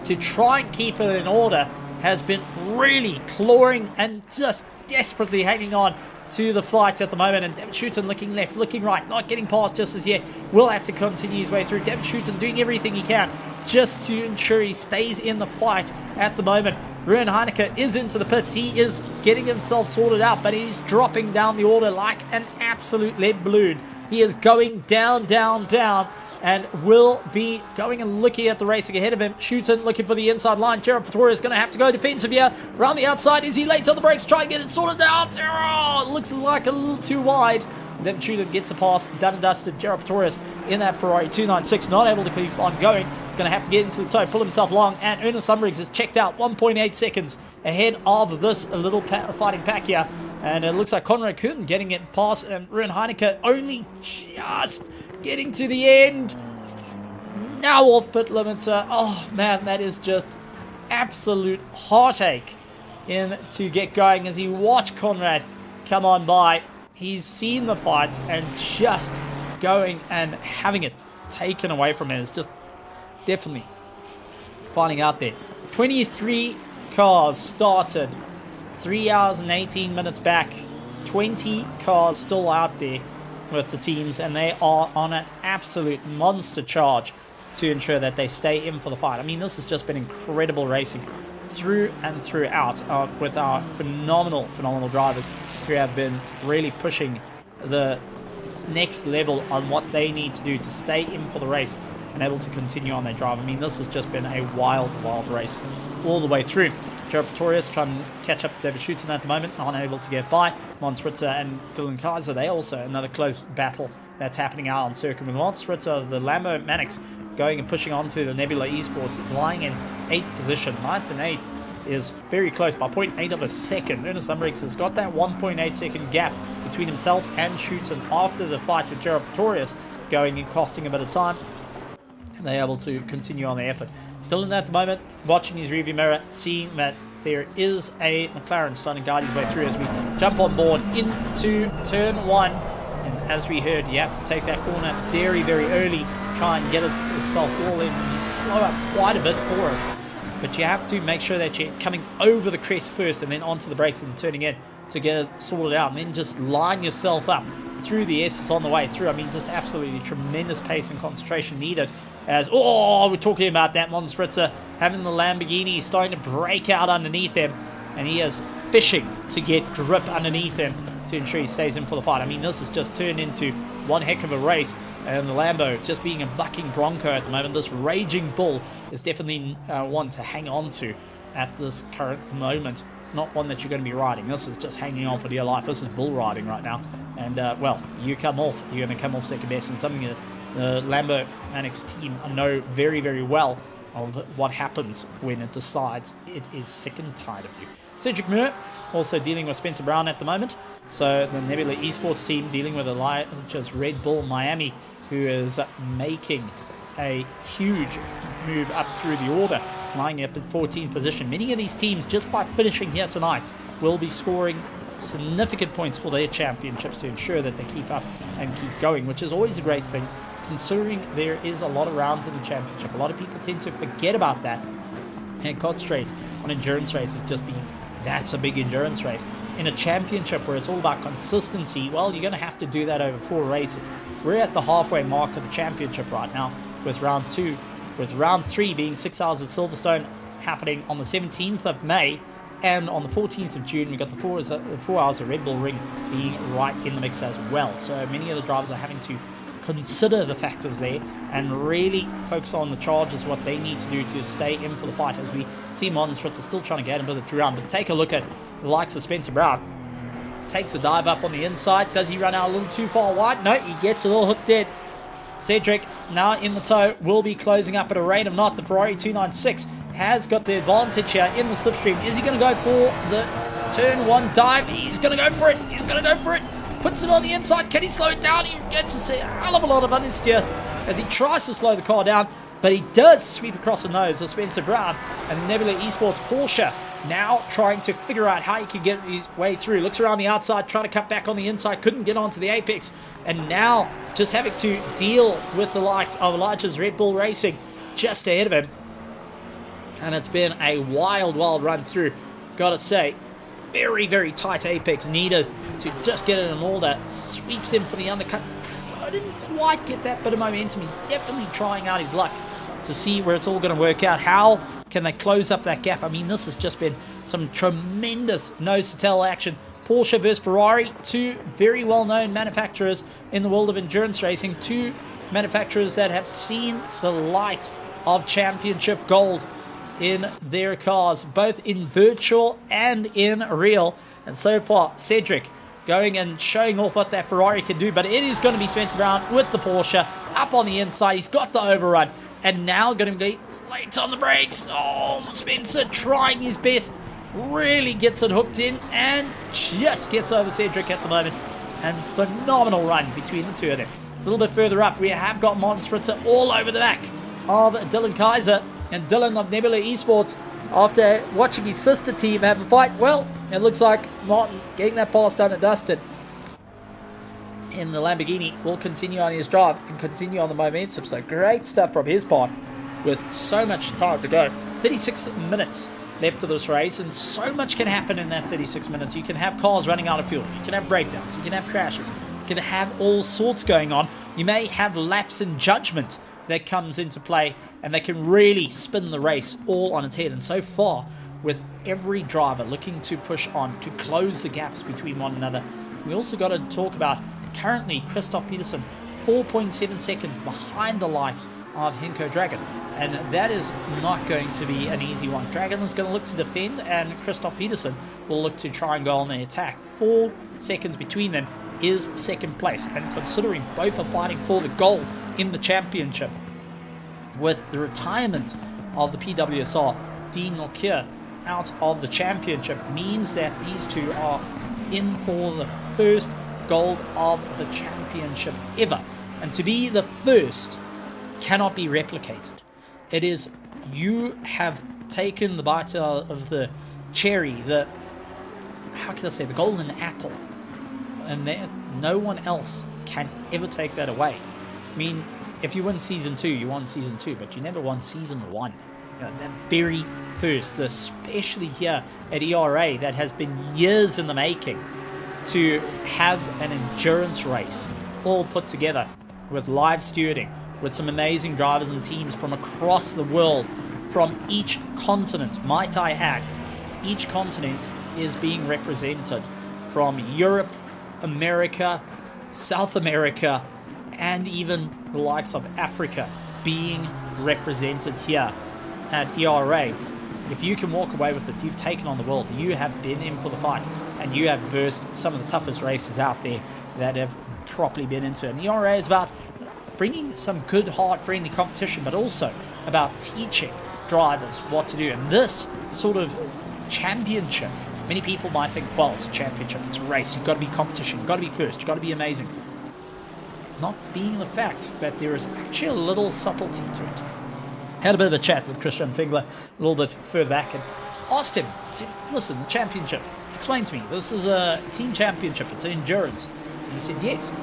to try and keep it in order, has been really clawing and just desperately hanging on to the fight at the moment, and David Shooten looking left, looking right, not getting past just as yet. Will have to continue his way through. David Shooten doing everything he can just to ensure he stays in the fight at the moment. Ruan Heineke is into the pits. He is getting himself sorted out, but he's dropping down the order like an absolute lead balloon. He is going down, down, down, and will be going and looking at the racing ahead of him. Shooten looking for the inside line. Gerald Pretorius is going to have to go defensive here. Around the outside, is he late on the brakes? Try and get it sorted out. Oh, looks like a little too wide. David Shooten gets a pass, done and dusted. Gerald Pretorius in that Ferrari 296, not able to keep on going. He's going to have to get into the toe, pull himself along, and Ernest Sundberg is checked out 1.8 seconds ahead of this little fighting pack here. And it looks like Conrad Curtin getting it past, and Ruan Heineke only just getting to the end. Now off pit limiter. Oh man, that is just absolute heartache in to get going as he watched Conrad come on by. He's seen the fights and just going and having it taken away from him is just definitely finding out there. 23 cars started, 3 hours and 18 minutes back. 20 cars still out there with the teams, and they are on an absolute monster charge to ensure that they stay in for the fight. I mean, this has just been incredible racing through and throughout with our phenomenal drivers who have been really pushing the next level on what they need to do to stay in for the race and able to continue on their drive. I mean, this has just been a wild race all the way through. Gerald Pretorius trying to catch up to David Shooten at the moment, unable to get by. Mons Spritzer and Dylan Kaiser, they also another close battle that's happening out on circuit with Mons Spritzer, the Lambo Mannix, going and pushing on to the Nebula Esports, lying in 8th position. 9th and 8th is very close by 0.8 of a second. Ernest Sundberg has got that 1.8 second gap between himself and Shooten after the fight with Gerald Pretorius, going and costing a bit of time, and they're able to continue on the effort. Dylan at the moment, watching his rearview mirror, seeing that there is a McLaren starting to guide his way through as we jump on board into turn 1. And as we heard, you have to take that corner very, very early, try and get yourself all in. You slow up quite a bit for it, but you have to make sure that you're coming over the crest first and then onto the brakes and turning in to get it sorted out, and then just line yourself up through the S's on the way through. I mean, just absolutely tremendous pace and concentration needed. As, we're talking about that Mons Spritzer having the Lamborghini starting to break out underneath him, and he is fishing to get grip underneath him to ensure he stays in for the fight. I mean, this has just turned into one heck of a race, and the Lambo just being a bucking bronco at the moment. This raging bull is definitely one to hang on to at this current moment. Not one that you're going to be riding. This is just hanging on for dear life. This is bull riding right now. And, you're going to come off second best, and something that the Lambo Mannix team know very, very well of what happens when it decides it is sick and tired of you. Cedric Muir also dealing with Spencer Brown at the moment. So the Nebula Esports team dealing with just Red Bull Miami, who is making a huge move up through the order, lying up at 14th position. Many of these teams, just by finishing here tonight, will be scoring significant points for their championships to ensure that they keep up and keep going, which is always a great thing, considering there is a lot of rounds in the championship. A lot of people tend to forget about that and concentrate on endurance races just being that's a big endurance race. In a championship where it's all about consistency, well, you're going to have to do that over 4 races. We're at the halfway mark of the championship right now with round 2, with round 3 being 6 hours at Silverstone happening on the 17th of May, and on the 14th of June, we've got the 4 hours of Red Bull Ring being right in the mix as well. So many of the drivers are having to consider the factors there and really focus on the charges, what they need to do to stay in for the fight, as we see Modern Spritzer still trying to get him to the round. But take a look at the likes of Spencer Brown. Takes a dive up on the inside. Does he run out a little too far wide? No, he gets a little hooked in. Cedric, now in the tow, will be closing up at a rate of knot. The Ferrari 296 has got the advantage here in the slipstream. Is he going to go for the turn 1 dive? He's going to go for it. He's going to go for it. puts it on the inside. Can he slow it down? He gets a hell of a lot of understeer as he tries to slow the car down, but he does sweep across the nose of Spencer Brown and the Nebula Esports Porsche. Now trying to figure out how he can get his way through. Looks around the outside, trying to cut back on the inside. Couldn't get onto the apex. And now just having to deal with the likes of Elijah's Red Bull Racing just ahead of him. And it's been a wild, wild run through. Gotta say, very, very tight apex needed to just get it in order. Sweeps in for the undercut. Couldn't quite get that bit of momentum. He's definitely trying out his luck to see where it's all going to work out. How can they close up that gap? I mean, this has just been some tremendous nose-to-tail action. Porsche versus Ferrari, two very well-known manufacturers in the world of endurance racing, two manufacturers that have seen the light of championship gold in their cars, both in virtual and in real. And so far, Cedric going and showing off what that Ferrari can do, but it is going to be Spencer Brown with the Porsche up on the inside. He's got the overrun, and now going to be late on the brakes. Oh, Spencer trying his best, really gets it hooked in and just gets over Cedric at the moment. And phenomenal run between the two of them. A little bit further up, we have got Martin Spritzer all over the back of Dylan Kaiser. And Dylan of Nebula Esports, after watching his sister team have a fight, well, it looks like Martin getting that pass done and dusted in the Lamborghini will continue on his drive and continue on the momentum. So great stuff from his part with so much time to go. 36 minutes left of this race, and so much can happen in that 36 minutes. You can have cars running out of fuel. You can have breakdowns. You can have crashes. You can have all sorts going on. You may have lapse in judgment that comes into play, and they can really spin the race all on its head. And so far, with every driver looking to push on to close the gaps between one another, we also got to talk about currently Christoph Peterson 4.7 seconds behind the likes of Hinko Dragon, and that is not going to be an easy one. Dragon is going to look to defend, and Christoph Peterson will look to try and go on the attack. 4 seconds between them is second place, and considering both are fighting for the gold in the championship, with the retirement of the PWSR Dean Norkier out of the championship, means that these two are in for the first gold of the championship ever. And to be the first cannot be replicated. It is, you have taken the bite out of the cherry, the, how can I say, the golden apple, and no one else can ever take that away. I mean, if you win season 2, you won season 2, but you never won season 1. You know, that very first, especially here at ERA, that has been years in the making, to have an endurance race all put together with live stewarding, with some amazing drivers and teams from across the world, from each continent, might I add. Each continent is being represented, from Europe, America, South America, and even the likes of Africa being represented here at ERA. If you can walk away with it, you've taken on the world. You have been in for the fight, and you have versed some of the toughest races out there that have properly been into it. And ERA is about bringing some good, hard, friendly competition, but also about teaching drivers what to do. And this sort of championship, many people might think, well, it's a championship, it's a race, you've got to be competition, you've got to be first, you've got to be amazing. Not being the fact that there is actually a little subtlety to it. Had a bit of a chat with Christian Fingler a little bit further back and asked him, said, listen, the championship, explain to me, this is a team championship, it's an endurance. And he said, yes.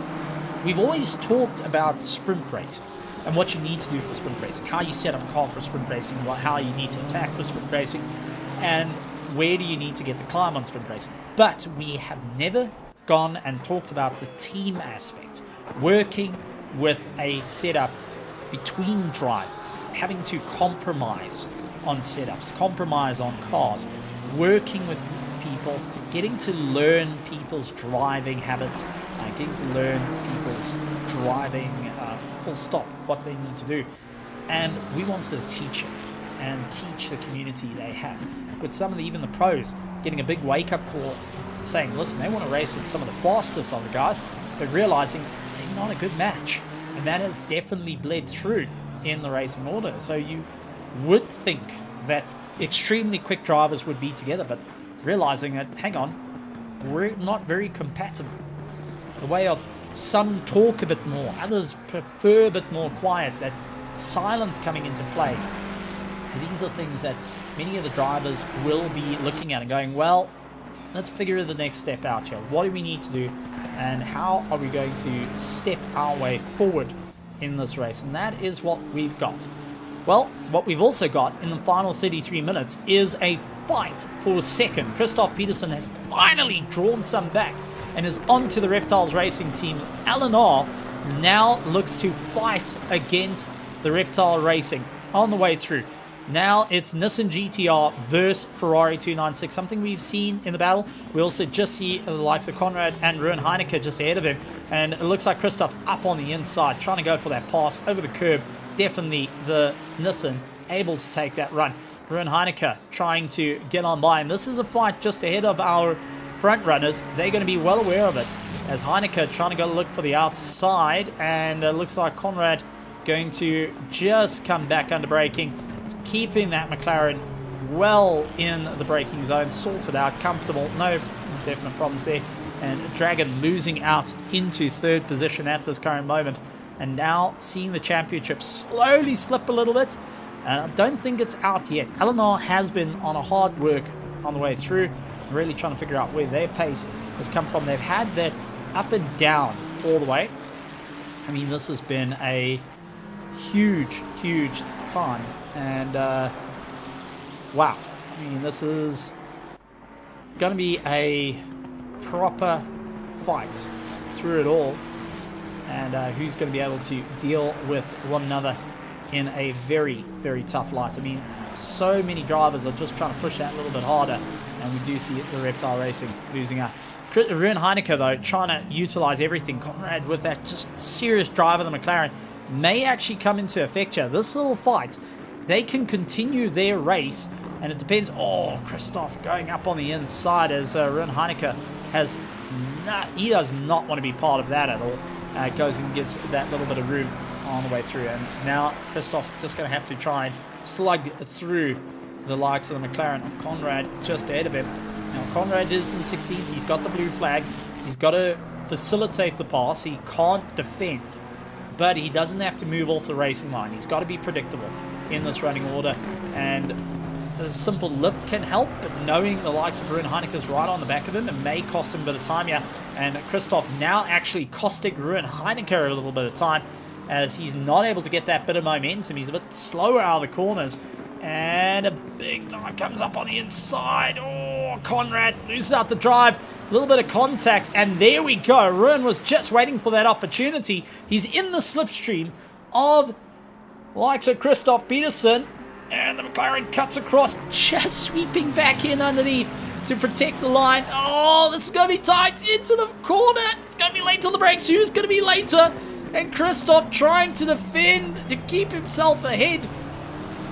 We've always talked about sprint racing and what you need to do for sprint racing, how you set up a car for sprint racing, how you need to attack for sprint racing, and where do you need to get the climb on sprint racing. But we have never gone and talked about the team aspect, working with a setup between drivers, having to compromise on setups, compromise on cars, working with people, getting to learn people's driving habits, getting to learn people's driving full stop, what they need to do. And we want to teach it and teach the community they have. With some of the, even the pros, getting a big wake-up call saying, listen, they want to race with some of the fastest of the guys, but realizing they're not a good match. And that has definitely bled through in the racing order. So you would think that extremely quick drivers would be together, but realizing that, hang on, we're not very compatible. the way of some talk a bit more, others prefer a bit more quiet, that silence coming into play. And these are things that many of the drivers will be looking at and going, well, let's figure the next step out here. What do we need to do, and how are we going to step our way forward in this race? And that is what we've got. Well, what we've also got in the final 33 minutes is a fight for second. Christoph Peterson has finally drawn some back and is on to the Reptiles Racing team. Eleanor now looks to fight against the Reptile Racing on the way through. Now it's Nissan GTR versus Ferrari 296, something we've seen in the battle. We also just see the likes of Conrad and Ruben Heineke just ahead of him. And it looks like Christoph up on the inside, trying to go for that pass over the curb. Definitely the Nissan able to take that run. Ruben Heineke trying to get on by him. This is a fight just ahead of our front runners. They're going to be well aware of it, as Heineke trying to go look for the outside. And it looks like Conrad going to just come back under braking, keeping that McLaren well in the braking zone, sorted out, comfortable, no definite problems there. And Dragon losing out into third position at this current moment, and now seeing the championship slowly slip a little bit. I don't think it's out yet. Eleanor has been on a hard work on the way through, really trying to figure out where their pace has come from. They've had that up and down all the way. I mean, this has been a huge time, and wow, I mean, this is going to be a proper fight through it all, and who's going to be able to deal with one another in a very tough light. I mean, so many drivers are just trying to push that a little bit harder, and we do see the Reptile Racing losing out. Ruben Heineke, though, trying to utilize everything. Conrad with that just serious drive of the McLaren may actually come into effect here. This little fight, they can continue their race, and it depends. Oh, Christoph going up on the inside, as Ruben Heineke has he does not want to be part of that at all. Goes and gives that little bit of room on the way through, and now Christoph just going to have to try and slug through the likes of the McLaren of Conrad just ahead of him. Now Conrad is in 16th, he's got the blue flags, he's got to facilitate the pass, he can't defend, but he doesn't have to move off the racing line. He's got to be predictable in this running order, and a simple lift can help, but knowing the likes of Ruben Heineke's right on the back of him, it may cost him a bit of time here. And Christoph now actually costing Ruben Heineke a little bit of time, as he's not able to get that bit of momentum. He's a bit slower out of the corners, and a big dive comes up on the inside. Oh, Conrad loses out the drive, a little bit of contact, and there we go. Ruben was just waiting for that opportunity. He's in the slipstream of the likes of Christoph Peterson, and the McLaren cuts across, just sweeping back in underneath to protect the line. Oh, this is going to be tight into the corner. It's going to be late on the brakes. Who's going to be later? And Christoph trying to defend to keep himself ahead,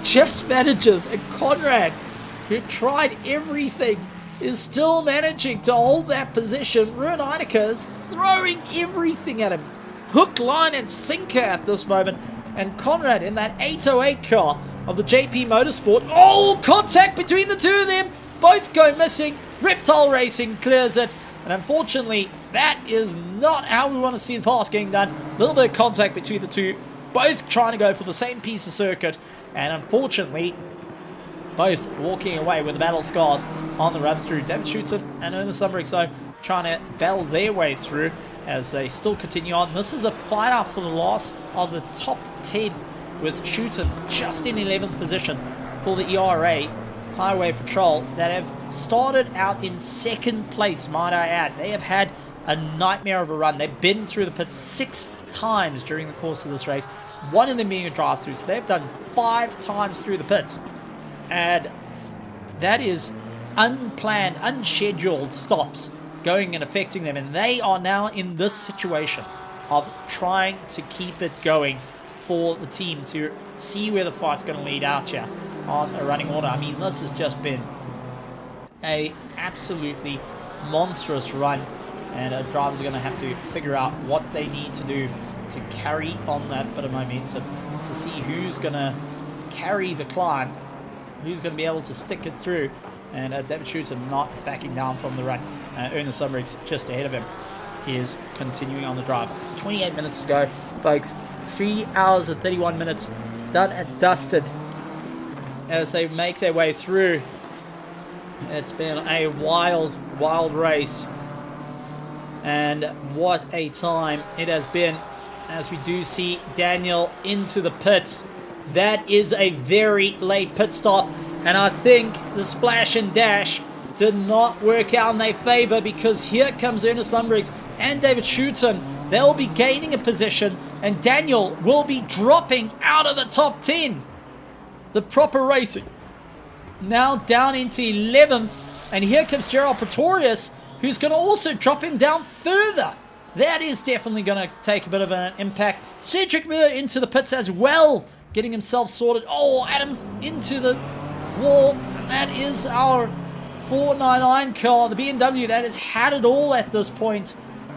just manages. And Conrad, who tried everything, is still managing to hold that position. Ruben Heineke is throwing everything at him, hook, line, and sinker at this moment. And Conrad in that 808 car of the JP Motorsport. Oh, contact between the two of them. Both go missing. Reptile Racing clears it. And unfortunately, that is not how we want to see the pass getting done. A little bit of contact between the two. Both trying to go for the same piece of circuit. And unfortunately, both walking away with the battle scars on the run through. David Schutzer and Ernest Sumbrick, so trying to battle their way through as they still continue on. This is a fight up for the loss of the top 10, with Schutzer just in 11th position for the ERA Highway Patrol, that have started out in second place, might I add. They have had a nightmare of a run. They've been through the pits 6 times during the course of this race, one of them being a drive-through, so they've done 5 times through the pits. And that is unplanned, unscheduled stops going and affecting them, and they are now in this situation of trying to keep it going for the team to see where the fight's going to lead out here on a running order. I mean, this has just been a absolutely monstrous run, and drivers are going to have to figure out what they need to do to carry on that bit of momentum, to see who's going to carry the climb, who's going to be able to stick it through. And David Schutzer not backing down from the run. Ernest Sumbrick's just ahead of him. is continuing on the drive. 28 minutes to go, folks. 3 hours and 31 minutes done and dusted as they make their way through. It's been a wild, wild race. And what a time it has been as we do see Daniel into the pits. That is a very late pit stop. And I think the splash and dash did not work out in their favor, because here comes Ernest Lundbriggs and David Schutten. They'll be gaining a position and Daniel will be dropping out of the top 10. The proper racing now down into 11th. And here comes Gerald Pretorius, who's going to also drop him down further. That is definitely going to take a bit of an impact. Cedric Miller into the pits as well, getting himself sorted. Oh, Adams into the wall. That is our 499 car, the BMW, that has had it all at this point.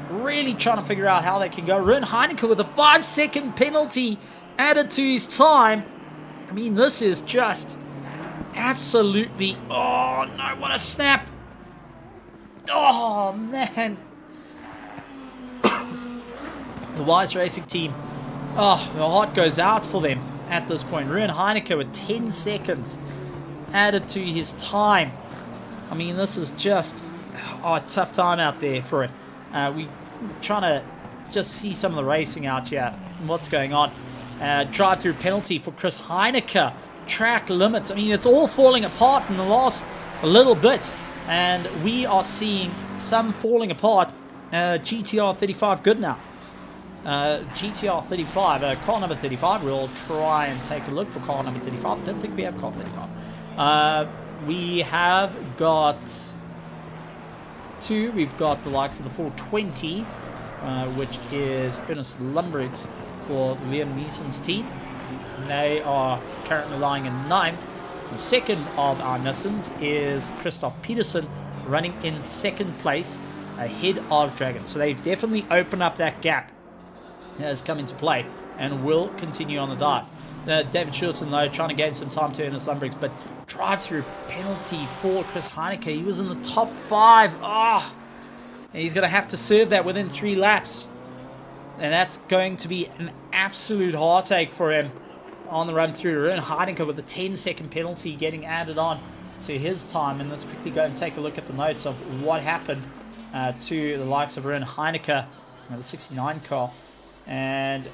Really trying to figure out how they can go. Ruben Heineke with a 5-second penalty added to his time. I mean, this is just absolutely... Oh, no, what a snap. Oh, man. The Wise Racing team. Oh, the heart goes out for them at this point. Ruben Heineke with 10 seconds added to his time. I mean, this is just a tough time out there for it. We trying to just see some of the racing out here and what's going on. Drive-through penalty for Chris Heineke. Track limits. I mean, it's all falling apart in the last little bit. And we are seeing some falling apart. GTR 35 good now. GTR 35, car number 35. We'll try and take a look for car number 35. I don't think we have car 35. We have got two. We've got the likes of the 420, which is Ernest Lundbriggs for Liam Neeson's team. They are currently lying in 9th. The second of our Nissans is Christoph Peterson, running in 2nd place ahead of Dragon. So they've definitely opened up that gap that has come into play and will continue on the dive. David Schultzen, though, trying to gain some time to Ernest Lundbriggs, but drive-through penalty for Chris Heineke. He was in the top 5. Oh, and he's going to have to serve that within 3 laps. And that's going to be an absolute heartache for him on the run through. Ruben Heineke with a 10-second penalty getting added on to his time. And let's quickly go and take a look at the notes of what happened to the likes of Ruben Heineke, the 69 car. And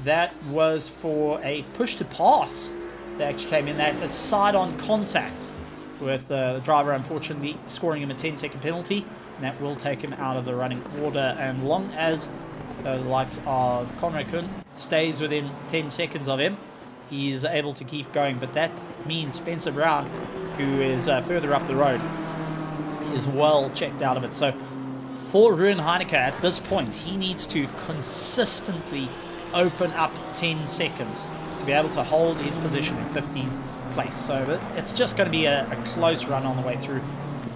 that was for a push to pass that actually came in. That a side-on contact with the driver, unfortunately, scoring him a 10-second penalty. And that will take him out of the running order. And long as the likes of Conrad Kuhn stays within 10 seconds of him, he is able to keep going. But that means Spencer Brown, who is further up the road, is well checked out of it. So for Ruben Heineke at this point, he needs to consistently open up 10 seconds to be able to hold his position in 15th place. So it's just going to be a close run on the way through.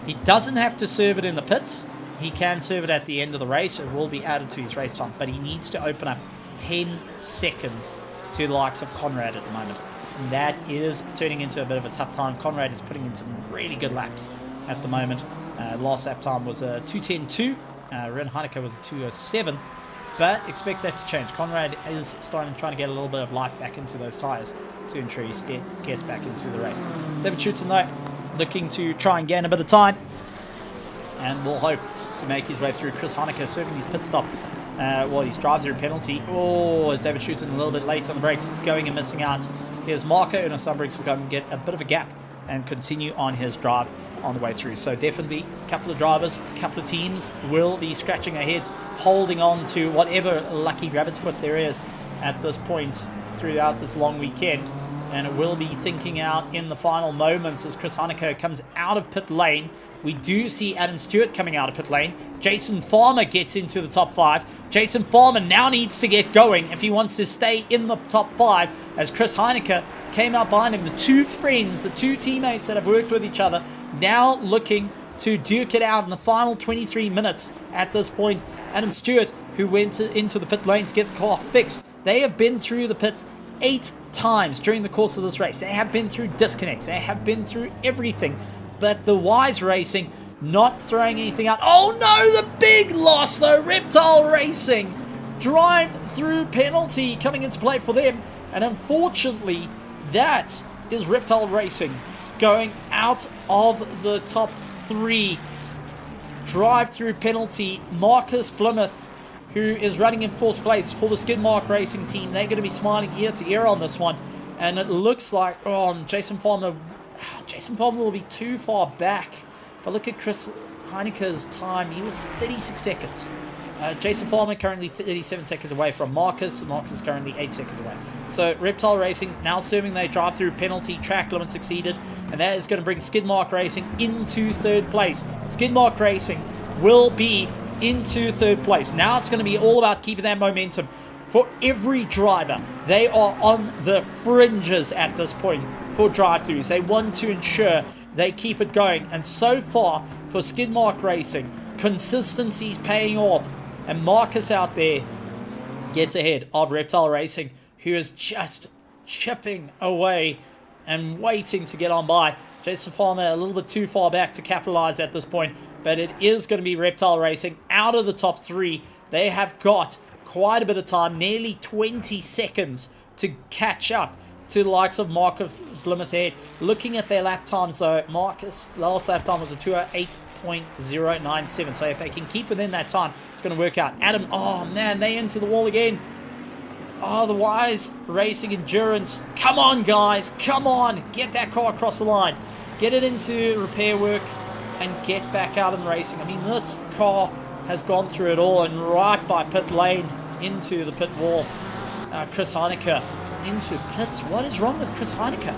He doesn't have to serve it in the pits. He can serve it at the end of the race. It will be added to his race time, but he needs to open up 10 seconds to the likes of Conrad at the moment. And that is turning into a bit of a tough time. Conrad is putting in some really good laps at the moment. Last lap time was a 2:10.2. Ruben Heineke was a 2:07. But expect that to change. Conrad is trying to get a little bit of life back into those tyres to ensure he gets back into the race. David Schutten, though, looking to try and gain a bit of time. And will hope to make his way through. Chris Heineke serving his pit stop. His drive-through penalty. Oh, as David Schutten a little bit late on the brakes, going and missing out. Here's Marco Ernest Lundbriggs is going to get a bit of a gap and continue on his drive on the way through. So definitely a couple of drivers, a couple of teams will be scratching their heads, holding on to whatever lucky rabbit's foot there is at this point throughout this long weekend. And it will be thinking out in the final moments as Chris Heineke comes out of pit lane. We do see Adam Stewart coming out of pit lane. Jason Farmer gets into the top 5. Jason Farmer now needs to get going if he wants to stay in the top 5 as Chris Heineke came out behind him. The two friends, the two teammates that have worked with each other, now looking to duke it out in the final 23 minutes at this point. Adam Stewart, who went into the pit lane to get the car fixed. They have been through the pits 8 times during the course of this race. They have been through disconnects. They have been through everything. But the Wise Racing not throwing anything out. Oh no, the big loss though. Reptile Racing, drive-through penalty coming into play for them. And unfortunately, that is Reptile Racing going out of the top 3. Drive-through penalty. Marcus Plymouth, who is running in 4th place for the Skidmark Racing team. They're going to be smiling ear to ear on this one. And it looks like Jason Farmer will be too far back. If I look at Chris Heineke's time, he was 36 seconds. Jason Farmer currently 37 seconds away from Marcus. Marcus is currently 8 seconds away. So Reptile Racing now serving their drive-through penalty. Track limit succeeded. And that is going to bring Skidmark Racing into 3rd place. Skidmark Racing will be into 3rd place. Now it's going to be all about keeping that momentum. For every driver, they are on the fringes at this point for drive-thrus. They want to ensure they keep it going. And so far, for Skidmark Racing, consistency is paying off. And Marcus out there gets ahead of Reptile Racing, who is just chipping away and waiting to get on by. Jason Farmer a little bit too far back to capitalize at this point. But it is going to be Reptile Racing out of the top 3. They have got quite a bit of time, nearly 20 seconds to catch up to the likes of Marcus Plymouth Head. Looking at their lap times though, Marcus, last lap time was a 2:08.097. So if they can keep within that time, it's going to work out. Adam, oh man, they into the wall again. Oh, the Wise Racing Endurance. Come on, guys. Come on. Get that car across the line. Get it into repair work and get back out and racing. I mean, this car has gone through it all and right by pit lane into the pit wall. Chris Heineke into pits. What is wrong with Chris Heineke?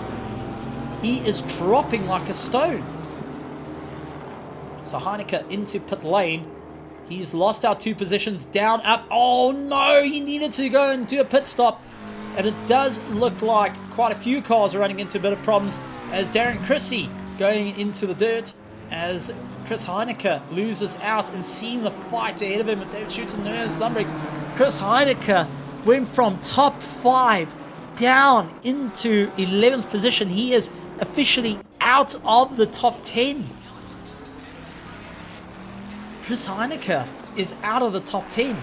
He is dropping like a stone. So Heineke into pit lane. He's lost out 2 positions, down, up. Oh no, he needed to go and do a pit stop. And it does look like quite a few cars are running into a bit of problems as Darren Chrissy going into the dirt as Chris Heineke loses out, and seeing the fight ahead of him with David Shooter and Ernest Lumbricks. Chris Heineke went from top 5 down into 11th position. He is officially out of the top 10. Chris Heineke is out of the top 10.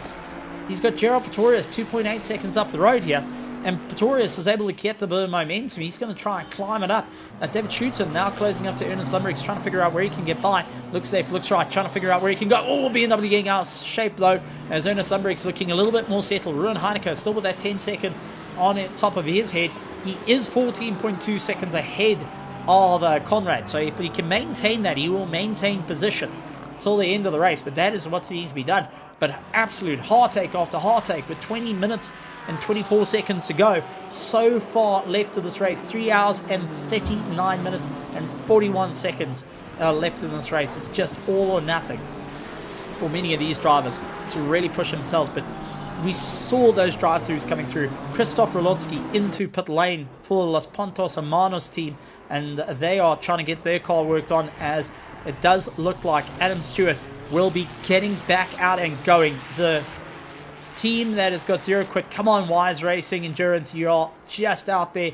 He's got Gerald Pretorius 2.8 seconds up the road here. And Pretorius is able to get the bit of momentum. He's going to try and climb it up. David Shooter now closing up to Ernest Lumbricks, trying to figure out where he can get by. Looks left, looks right, trying to figure out where he can go. Oh, BMW getting out of shape though, as Ernest Lumbricks looking a little bit more settled. Ruin Heineke still with that 10 second on the top of his head. He is 14.2 seconds ahead of Conrad. So if he can maintain that, he will maintain position till the end of the race. But that is what's needing to be done. But absolute heartache after heartache with 20 minutes and 24 seconds to go. So far left of this race. 3 hours and 39 minutes and 41 seconds left in this race. It's just all or nothing for many of these drivers to really push themselves. But we saw those drive-thrus coming through. Christoph Rolotsky into pit lane for the Los Pontos Hermanos team. And they are trying to get their car worked on, as it does look like Adam Stewart will be getting back out and going. The team that has got 0 quit. Come on, Wise Racing Endurance. You are just out there.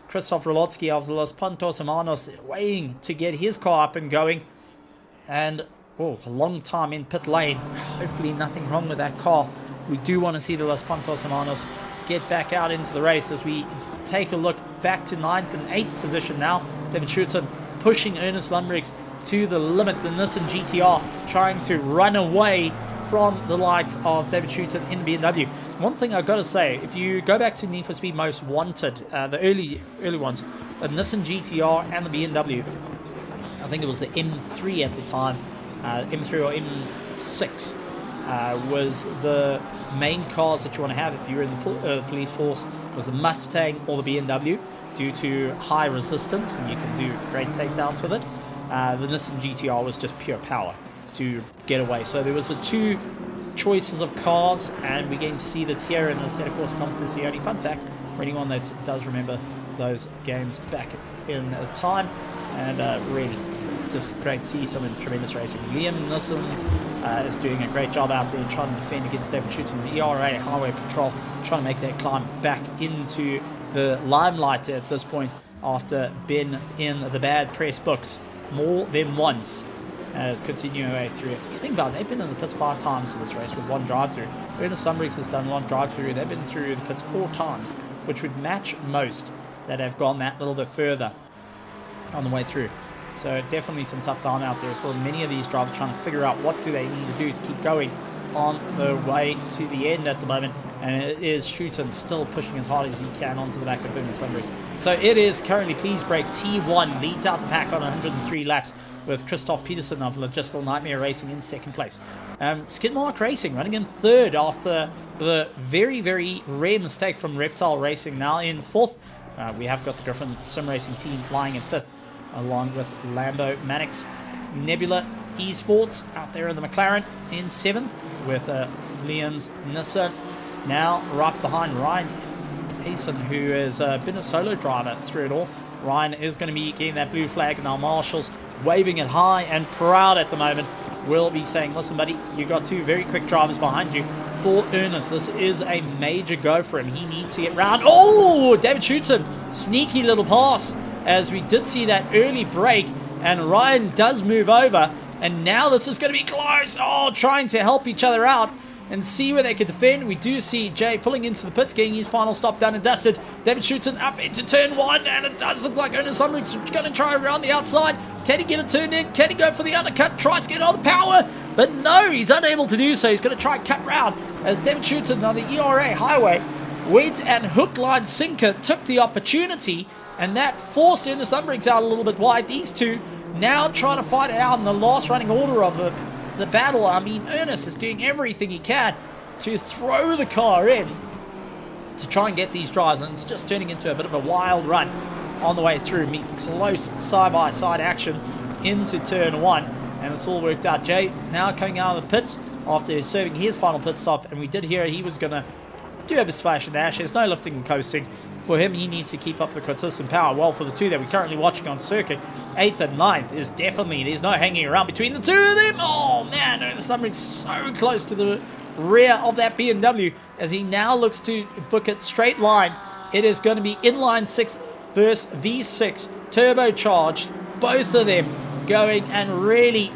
Christoph Rolotsky of the Los Pontos Hermanos waiting to get his car up and going. And, a long time in pit lane. Hopefully nothing wrong with that car. We do want to see the Los Pontos Hermanos get back out into the race as we take a look back to 9th and 8th position now. David Schutton pushing Ernest Lumbricks to the limit. The Nissan GTR trying to run away from the likes of David Shooter in the BMW. One thing I've got to say, if you go back to Need for Speed Most Wanted, the early ones, the Nissan GTR and the BMW, I think it was the M3 at the time, M3 or M6, was the main cars that you want to have if you were in the police force. Was the Mustang or the BMW, due to high resistance, and you can do great takedowns with it. The Nissan GTR was just pure power to get away. So there was the 2 choices of cars, and we're going to see that here in the set of course competency only. Fun fact for anyone that does remember those games back in time, and really just great to see some tremendous racing. Liam Nissons is doing a great job out there trying to defend against David Shooter in the ERA Highway Patrol, trying to make that climb back into the limelight at this point after being in the bad press books more than once. as continuing away through. If you think about it, they've been in the pits 5 times in this race with 1 drive-through. Ernest Sumbriggs has done 1 drive-through. They've been through the pits 4 times, which would match most that have gone that little bit further on the way through. So definitely some tough time out there for many of these drivers trying to figure out what do they need to do to keep going on the way to the end at the moment. And it is Schutten still pushing as hard as he can onto the back of Ernest Sumbriggs. So it is currently Please Break T1 leads out the pack on 103 laps, with Christoph Peterson of Logistical Nightmare Racing in 2nd place. Skidmark Racing running in 3rd after the very, very rare mistake from Reptile Racing, now in 4th. We have got the Griffin Sim Racing team lying in 5th, along with Lambo Mannix. Nebula Esports out there in the McLaren in 7th, with Liam's Nissan now right behind Ryan Payson, who has been a solo driver through it all. Ryan is going to be getting that blue flag, and our marshals waving it high and proud at the moment will be saying, listen buddy, you got 2 very quick drivers behind you. For Ernest, this is a major go for him. He needs to get round. Oh, David Schutzen, sneaky little pass, as we did see that early break, and Ryan does move over, and now this is going to be close. Oh, trying to help each other out and see where they can defend. We do see Jay pulling into the pits, getting his final stop done and dusted. David Schutten up into turn 1, and it does look like Ernest Sumbriggs is going to try around the outside. Can he get it turned in? Can he go for the undercut? Tries to get all the power, but no, he's unable to do so. He's going to try and cut round, as David Schutten on the ERA highway went and hook, line, sinker, took the opportunity, and that forced Ernest Sumbriggs out a little bit wide. These two now trying to fight it out in the last running order of the battle. I mean, Ernest is doing everything he can to throw the car in to try and get these drives, and it's just turning into a bit of a wild run on the way through, meeting close side-by-side action into turn 1, and it's all worked out. Jay now coming out of the pits after serving his final pit stop, and we did hear he was going to do have a splash in the ash. There's no lifting and coasting for him. He needs to keep up the consistent power. Well, for the 2 that we're currently watching on circuit, 8th and 9th is definitely, there's no hanging around between the 2 of them. Oh man, Ernest Sumbriggs so close to the rear of that BMW, as he now looks to book it straight line. It is going to be inline 6 versus V6 turbocharged, both of them going and really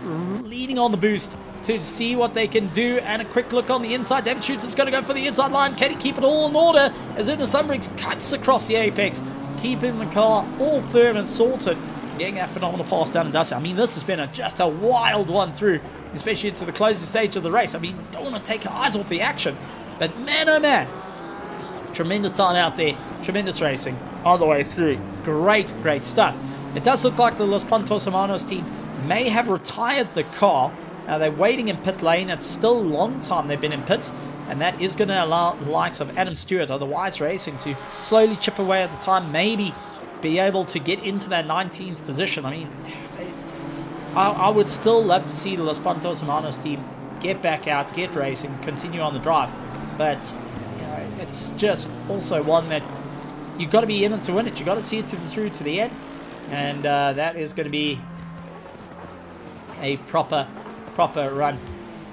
leading on the boost to see what they can do. And a quick look on the inside. David Schutzen's going to go for the inside line. Can he keep it all in order as Ernest Sumbriggs cuts across the apex, keeping the car all firm and sorted, getting that phenomenal pass down and dusted. I mean, this has been just a wild one through, especially into the closing stage of the race. I mean, don't want to take your eyes off the action, but man, oh man, tremendous time out there, tremendous racing all the way through. Great stuff. It does look like the Los Pantos Hermanos team may have retired the car. They're waiting in pit lane. It's still a long time they've been in pits, and that is going to allow the likes of Adam Stewart or the Wise Racing to slowly chip away at the time, maybe be able to get into that 19th position. I mean, I would still love to see the Los Pantos Hermanos team get back out, get racing, continue on the drive, but you know, it's just also one that you've got to be in it to win it. You've got to see it through to the end, and that is going to be a proper run.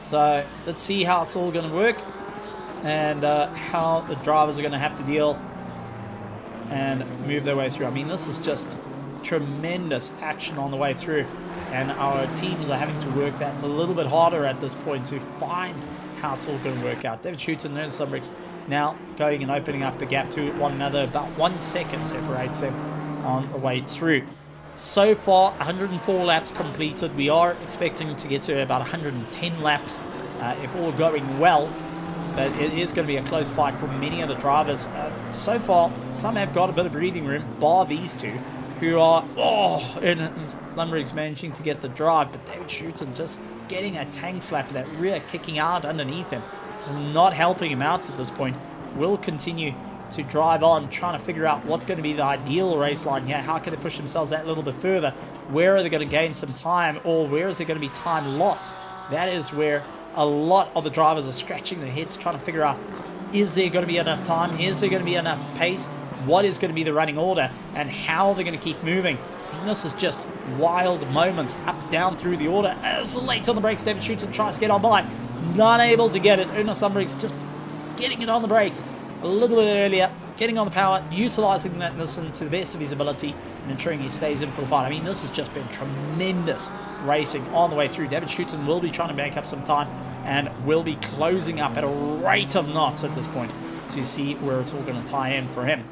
So let's see how it's all going to work, and how the drivers are going to have to deal and move their way through. I mean, this is just tremendous action on the way through, and our teams are having to work that a little bit harder at this point to find how it's all going to work out. David Schutz and Ernest Sumbriggs now going and opening up the gap to one another. About 1 second separates them on the way through. So far, 104 laps completed. We are expecting to get to about 110 laps if all going well, but it is going to be a close fight for many of the drivers. So far, some have got a bit of breathing room, bar these two, who are, Sumbriggs managing to get the drive, but David Schutzen just getting a tank slap, that rear kicking out underneath him is not helping him out at this point. Will continue to drive on, trying to figure out what's going to be the ideal race line here. How can they push themselves that little bit further? Where are they going to gain some time, or where is there going to be time loss? That is where a lot of the drivers are scratching their heads, trying to figure out, is there going to be enough time? Is there going to be enough pace? What is going to be the running order, and how they're going to keep moving? And this is just wild moments up, down through the order. As late on the brakes, David Schutzen tries to get on by, not able to get it. Ernest Sumbriggs just getting it on the brakes a little bit earlier, getting on the power, utilising that Nissan to the best of his ability, and ensuring he stays in for the fight. I mean, this has just been tremendous racing on the way through. David Schutten will be trying to make up some time and will be closing up at a rate of knots at this point to see where it's all going to tie in for him.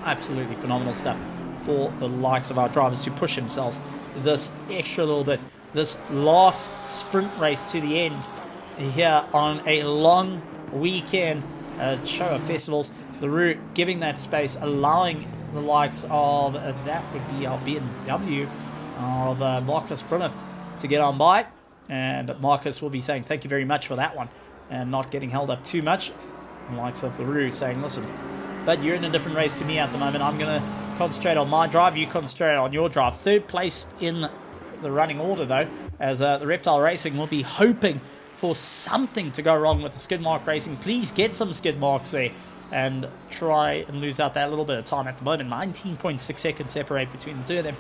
Absolutely phenomenal stuff for the likes of our drivers to push themselves this extra little bit. This last sprint race to the end here on a long weekend show of festivals. The route giving that space, allowing the likes of that would be our BMW of Marcus Brummeth to get on by. And Marcus will be saying thank you very much for that one and not getting held up too much. The likes of LaRue saying, listen, but you're in a different race to me at the moment. I'm going to concentrate on my drive. You concentrate on your drive. Third place in the running order, though, as the Reptile Racing will be hoping for something to go wrong with the skid mark racing. Please get some skid marks there and try and lose out that little bit of time at the moment. 19.6 seconds separate between the two of them.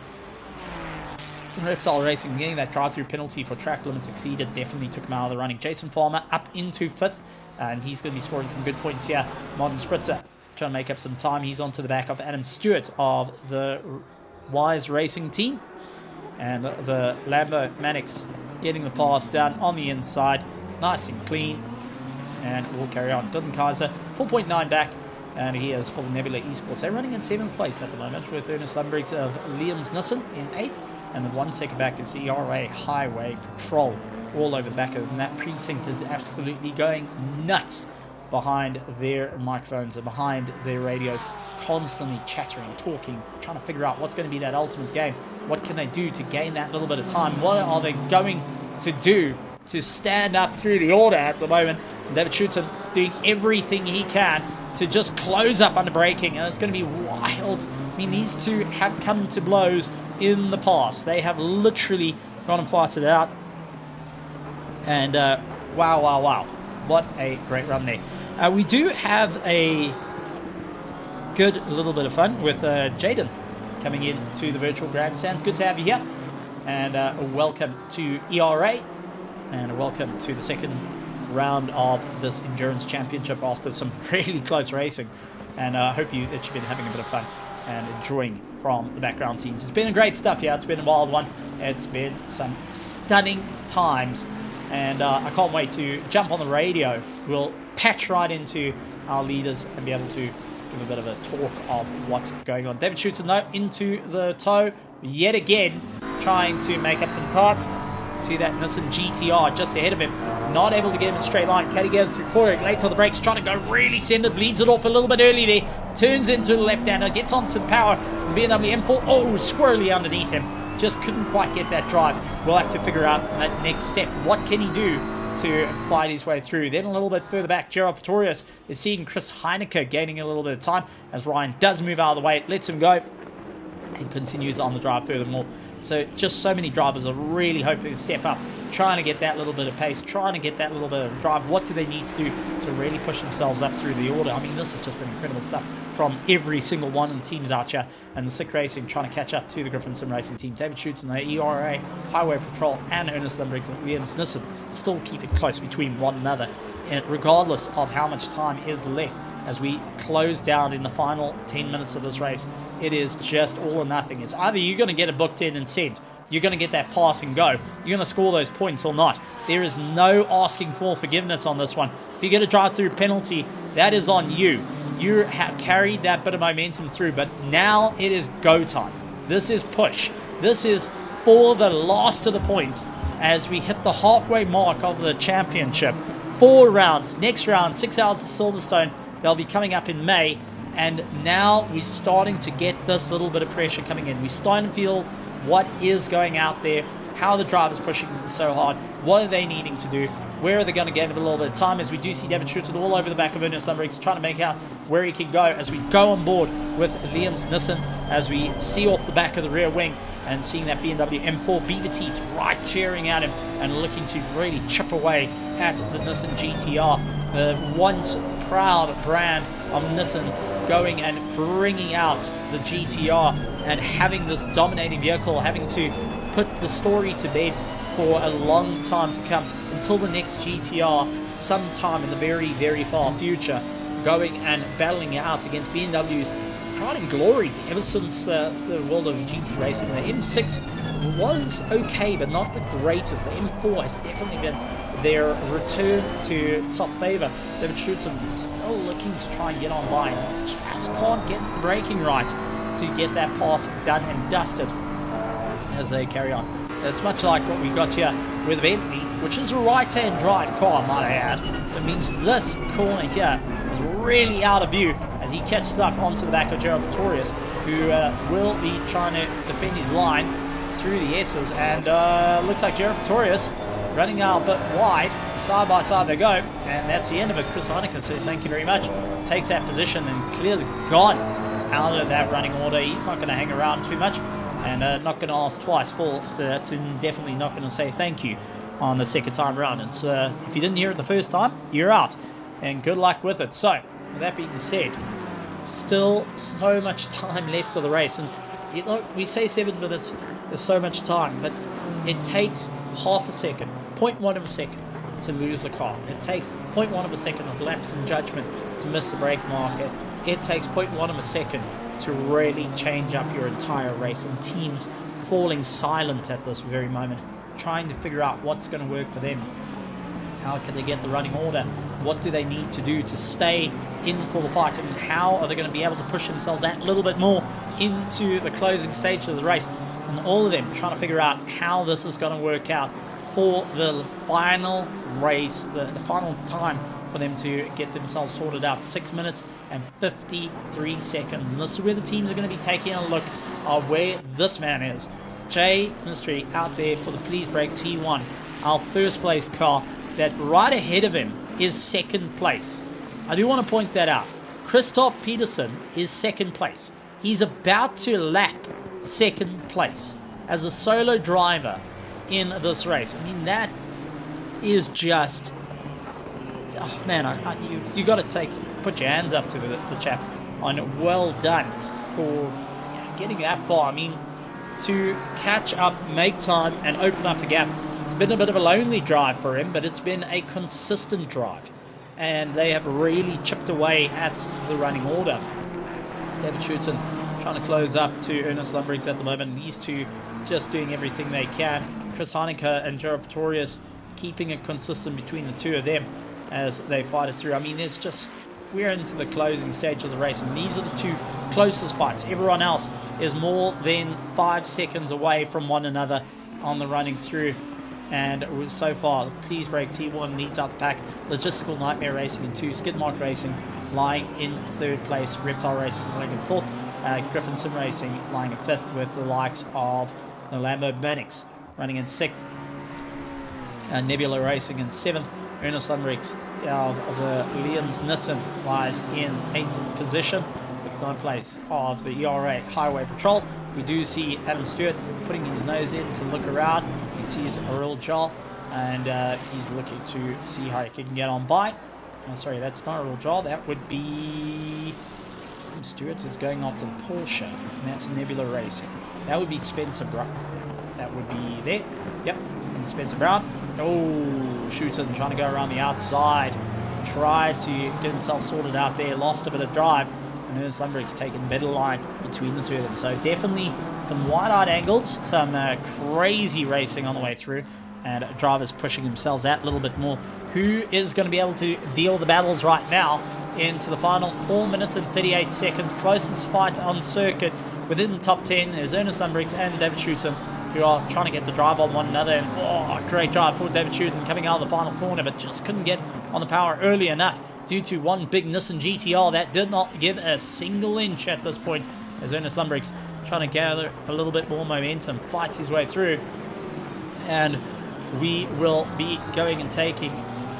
Reptile Racing getting that drive-through penalty for track limits exceeded definitely took him out of the running. Jason Farmer up into 5th, and he's going to be scoring some good points here. Martin Spritzer trying to make up some time. He's onto the back of Adam Stewart of the Wise Racing team. And the Lambo Mannix getting the pass down on the inside. Nice and clean. And we'll carry on. Dylan Kaiser, 4.9 back. And he is for the Nebula Esports. They're running in 7th place at the moment with Ernest Lundbriggs of Liam's Nissan in 8th. And the 1 second back is the ERA Highway Patrol. All over the back of them. And that precinct is absolutely going nuts behind their microphones and behind their radios. Constantly chattering, talking, trying to figure out what's going to be that ultimate game. What can they do to gain that little bit of time? What are they going to do to stand up through the order at the moment? And David Schutten doing everything he can to just close up under braking, and it's going to be wild. I mean, these two have come to blows in the past. They have literally gone and fought it out. And wow. What a great run there. We do have a good little bit of fun with Jaden coming in to the virtual grandstands. Good to have you here. And welcome to ERA. And welcome to the second round of this Endurance Championship after some really close racing. And I hope that you've been having a bit of fun and enjoying from the background scenes. It's been great stuff here. It's been a wild one. It's been some stunning times. And I can't wait to jump on the radio. We'll patch right into our leaders and be able to give a bit of a talk of what's going on. David Schutten, though, into the toe yet again, trying to make up some time to that Nissan GTR just ahead of him. Not able to get him in a straight line. Caddy goes through corner, late on the brakes, trying to go really centered, bleeds it off a little bit early there, turns into the left-hander, gets onto the power. The BMW M4, squirrely underneath him. Just couldn't quite get that drive. We'll have to figure out that next step. What can he do to fight his way through? Then a little bit further back, Gerard Pretorius is seeing Chris Heineke gaining a little bit of time as Ryan does move out of the way, lets him go, and continues on the drive furthermore. So just so many drivers are really hoping to step up, trying to get that little bit of pace, trying to get that little bit of drive. What do they need to do to really push themselves up through the order? I mean, this has just been incredible stuff from every single one of the teams out here, and the Sick Racing trying to catch up to the Griffin Sim Racing team. David Schutten, the ERA, Highway Patrol, and Ernest Lundbriggs of Liam's Nissan still keep it close between one another, regardless of how much time is left as we close down in the final 10 minutes of this race. It is just all or nothing. It's either you're going to get it booked in and sent, you're going to get that pass and go, you're going to score those points or not. There is no asking for forgiveness on this one. If you get a drive-through penalty, that is on you. You have carried that bit of momentum through, but now it is go time. This is push. This is for the last of the points as we hit the halfway mark of the championship. 4 rounds. Next round, 6 hours of Silverstone. They'll be coming up in May. And now we're starting to get this little bit of pressure coming in. We're starting to feel what is going out there, how the driver's pushing so hard, what are they needing to do, where are they going to get a little bit of time, as we do see David Schutten all over the back of Ernest Lundbriggs trying to make out where he can go as we go on board with Liam's Nissan, as we see off the back of the rear wing and seeing that BMW M4 Beaver Teeth right cheering at him and looking to really chip away at the Nissan GTR, the once proud brand of Nissan, going and bringing out the GTR and having this dominating vehicle, having to put the story to bed for a long time to come until the next GTR sometime in the very, very far future. going and battling out against BMW's pride and glory ever since the world of GT racing. The M6 was okay, but not the greatest. The M4 has definitely been their return to top favor. David Schutton still looking to try and get on by, just can't get the braking right to get that pass done and dusted as they carry on. It's much like what we got here with Bentley, which is a right-hand drive car, might I add. So it means this corner here is really out of view as he catches up onto the back of Gerald Pretorius, who will be trying to defend his line through the S's. And looks like Gerald Pretorius running out a bit wide. Side by side they go, and that's the end of it. Chris Heineke says thank you very much, takes that position and clears gone out of that running order. He's not going to hang around too much, and not going to ask twice for that, and definitely not going to say thank you on the second time around. It's if you didn't hear it the first time, you're out, and good luck with it. So with that being said, still so much time left of the race, and you know, we say 7 minutes, there's so much time, but it takes half a second, 0.1 of a second to lose the car. It takes 0.1 of a second of lapse in judgment to miss the brake marker. It takes 0.1 of a second to really change up your entire race, and teams falling silent at this very moment, trying to figure out what's going to work for them. How can they get the running order? What do they need to do to stay in for the fight, and how are they going to be able to push themselves that little bit more into the closing stage of the race? And all of them trying to figure out how this is going to work out for the final race, the final time for them to get themselves sorted out. 6 minutes and 53 seconds. And this is where the teams are going to be taking a look at where this man is. Jay Mystery out there for the Please Brake T1, our first place car. That right ahead of him is second place. I do want to point that out. Christoph Peterson is second place. He's about to lap second place as a solo driver in this race. I mean, that is just, oh man, you got to put your hands up to the chap on well done for getting that far. I mean, to catch up, make time, and open up the gap. It's been a bit of a lonely drive for him, but it's been a consistent drive, and they have really chipped away at the running order. David Schutton trying to close up to Ernest Lundbriggs at the moment. These two just doing everything they can. Chris Heineke and Gerald Pretorius keeping it consistent between the two of them as they fight it through. I mean, we're into the closing stage of the race, and these are the two closest fights. Everyone else is more than 5 seconds away from one another on the running through. And so far, Please Brake T1 leads out the pack. Logistical Nightmare Racing in 2, Skidmark Racing lying in 3rd place, Reptile Racing lying in 4th, Griffin Sim Racing lying in 5th, with the likes of the Lambo Mannix running in 6th, Nebula Racing in 7th, Ernest Lundbriggs of the Liam's Nissan lies in 8th position, with 9th place of the ERA Highway Patrol. We do see Adam Stewart putting his nose in to look around. He sees Earl Joel, and he's looking to see how he can get on by. Sorry, that's not Earl Joel. That would be Adam Stewart is going after the Porsche, and that's Nebula Racing. That would be Spencer Brown. That would be there. Yep, and Spencer Brown. Oh, Schutton trying to go around the outside. Tried to get himself sorted out there. Lost a bit of drive. And Ernest Lundbriggs taking better line between the two of them. So definitely some wide-eyed angles, some crazy racing on the way through, and drivers pushing themselves out a little bit more. Who is going to be able to deal the battles right now into the final 4 minutes and 38 seconds? Closest fight on circuit within the top 10 is Ernest Lundbriggs and David Schutton, who are trying to get the drive on one another. And great drive for David Schutton coming out of the final corner, but just couldn't get on the power early enough, due to one big Nissan GTR that did not give a single inch at this point, as Ernest Lundbriggs trying to gather a little bit more momentum, fights his way through, and we will be going and taking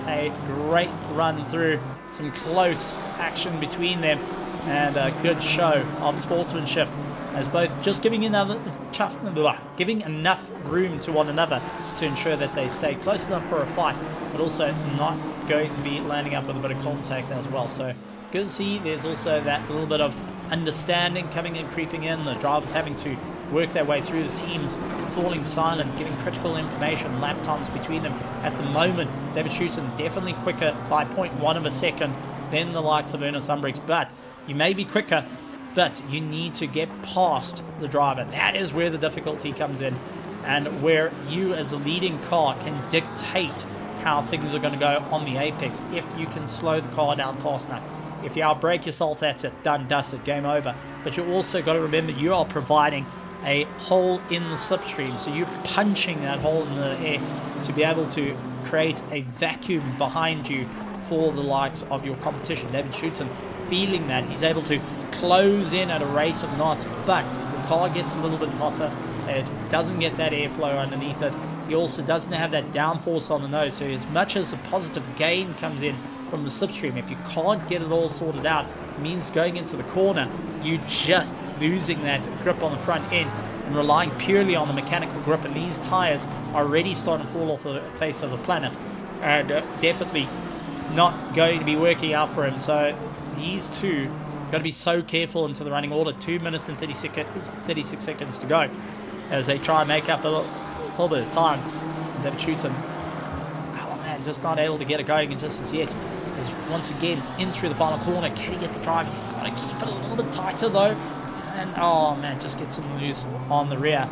a great run through, some close action between them, and a good show of sportsmanship, as both just giving enough room to one another to ensure that they stay close enough for a fight, but also not going to be landing up with a bit of contact as well. So good to see there's also that little bit of understanding coming and creeping in, the drivers having to work their way through, the teams falling silent, giving critical information, lap times between them. At the moment, David Schutton definitely quicker by 0.1 of a second than the likes of Ernest Umbrix, but you may be quicker, but you need to get past the driver. That is where the difficulty comes in, and where you as a leading car can dictate how things are going to go on the apex if you can slow the car down fast enough. If you outbrake yourself, that's it, done, dusted, game over. But you also got to remember you are providing a hole in the slipstream, so you're punching that hole in the air to be able to create a vacuum behind you for the likes of your competition. David Schutton feeling that he's able to close in at a rate of knots, but the car gets a little bit hotter. It doesn't get that airflow underneath it. He also doesn't have that downforce on the nose, so as much as a positive gain comes in from the slipstream, if you can't get it all sorted out, it means going into the corner, you just losing that grip on the front end and relying purely on the mechanical grip, and these tires are already starting to fall off the face of the planet, and definitely not going to be working out for him. So these two got to be so careful into the running order. 2 minutes and 36 seconds to go as they try and make up a little bit of time. And David Schutton, oh man, just not able to get it going just as yet. Is once again in through the final corner. Can he get the drive? He's got to keep it a little bit tighter though. And oh man, just gets in loose on the rear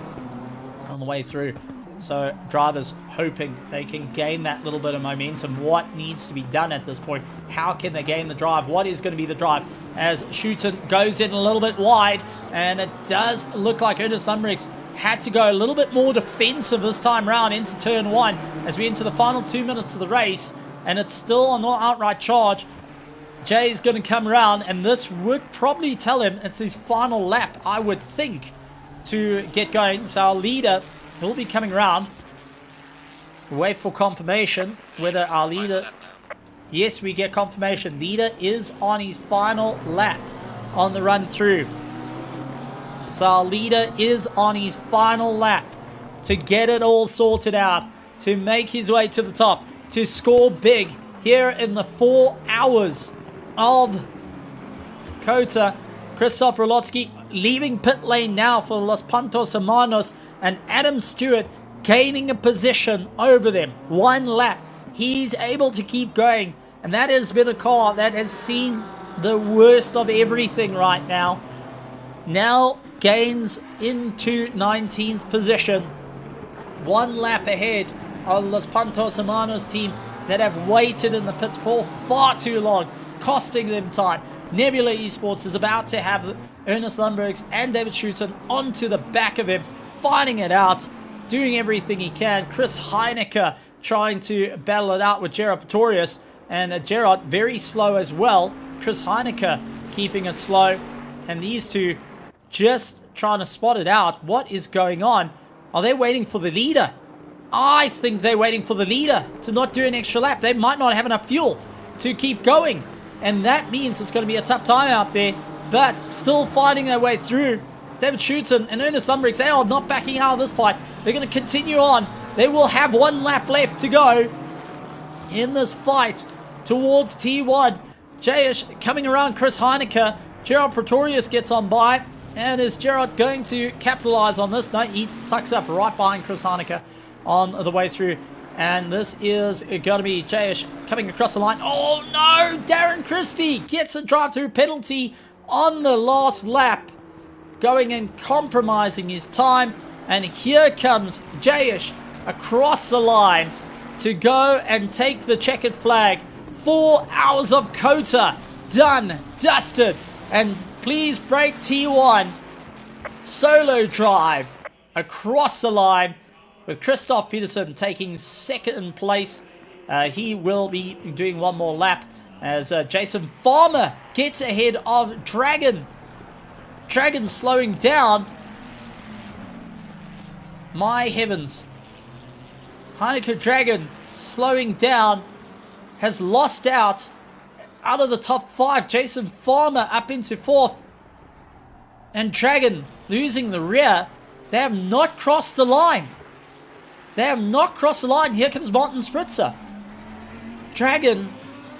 on the way through. So drivers hoping they can gain that little bit of momentum. What needs to be done at this point? How can they gain the drive? What is going to be the drive? As Schutton goes in a little bit wide, and it does look like Ernest Umbrix had to go a little bit more defensive this time round into turn 1 as we enter the final 2 minutes of the race, and it's still an outright charge. Jay is going to come around, and this would probably tell him it's his final lap, I would think, to get going. So our leader will be coming around. Wait for confirmation whether our leader... Yes, we get confirmation. Leader is on his final lap on the run through. So our leader is on his final lap to get it all sorted out, to make his way to the top, to score big here in the 4 hours of Kota. Christoph Rolotsky leaving pit lane now for Los Pantos Hermanos, and Adam Stewart gaining a position over them. 1 lap. He's able to keep going, and that has been a car that has seen the worst of everything right now. Now gains into 19th position. 1 lap ahead of Los Pantos Hermanos team that have waited in the pits for far too long, costing them time. Nebula Esports is about to have Ernest Umbrix and David Schutton onto the back of him, fighting it out, doing everything he can. Chris Heineke trying to battle it out with Gerard Pretorius, and Gerard very slow as well. Chris Heineke keeping it slow, and these two just trying to spot it out. What is going on? Are they waiting for the leader? I think they're waiting for the leader to not do an extra lap. They might not have enough fuel to keep going, and that means it's going to be a tough time out there, but still fighting their way through. David Schutton and Ernest Umbrix, they are not backing out of this fight. They're going to continue on. They will have 1 lap left to go in this fight towards T1. Jayesh coming around Chris Heineke. Gerard Pretorius gets on by. And is Gerard going to capitalize on this? No, he tucks up right behind Chris Heineke on the way through. And this is going to be Jayesh coming across the line. Oh no! Darren Christie gets a drive-through penalty on the last lap, going and compromising his time. And here comes Jayesh across the line to go and take the checkered flag. 4 hours of Kota done, dusted, and please break T1. Solo drive across the line with Christoph Peterson taking 2nd place. He will be doing 1 more lap as Jason Farmer gets ahead of Dragon. Dragon slowing down. My heavens. Heineke Dragon slowing down, has lost out of the top 5. Jason Farmer up into 4th. And Dragon losing the rear. They have not crossed the line. They have not crossed the line. Here comes Martin Spritzer. Dragon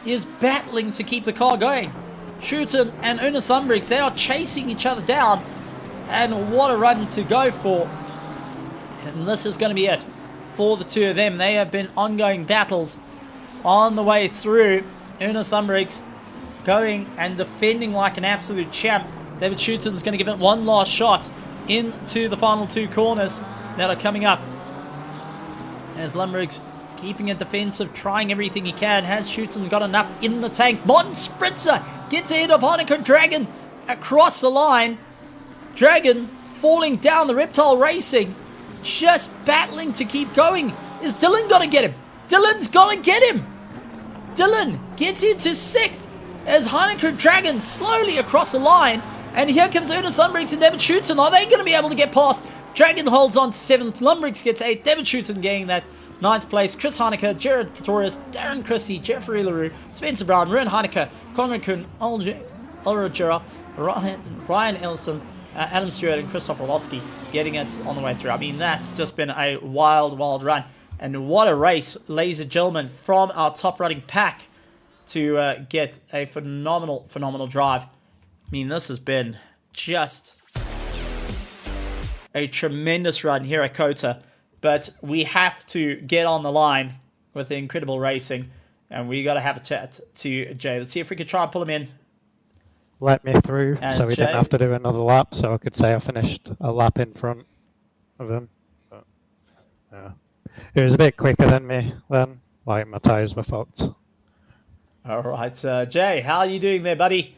is battling to keep the car going. Schutton and Ernest Umbrix, they are chasing each other down. And what a run to go for. And this is going to be it for the two of them. They have been ongoing battles on the way through. Ernest Umbrix going and defending like an absolute champ. David Schuten's going to give it one last shot into the final two corners that are coming up. As Lumberig's keeping it defensive, trying everything he can. Has Schuten got enough in the tank? Modern Spritzer gets ahead of Hanukkah Dragon across the line. Dragon falling down, the Reptile Racing just battling to keep going. Is Dylan going to get him? Dylan's going to get him. Dylan gets into 6th as Hanukkah Dragon slowly across the line. And here comes Ernest Lumbriggs and David Schuten. Are they going to be able to get past? Dragon holds on to 7th. Lumbriggs gets 8th. David Schuten getting that 9th place. Chris Hanukkah, Jared Pretorius, Darren Christie, Jeffrey LaRue, Spencer Brown, Ruan Hanukkah, Conrad Kuhn, Ulrich Jura, Ryan Ellison, Adam Stewart, and Christopher Lotsky getting it on the way through. I mean, that's just been a wild, wild run. And what a race, ladies and gentlemen, from our top running pack to get a phenomenal, phenomenal drive. I mean, this has been just a tremendous run here at Kota. But we have to get on the line with the incredible racing. And we got to have a chat to Jay. Let's see if we can try and pull him in. Let me through, And so we Jay, didn't have to do another lap, so I could say I finished a lap in front of him. But, yeah. It was a bit quicker than me then, like my tyres were fucked. all right, Jay, how are you doing there, buddy?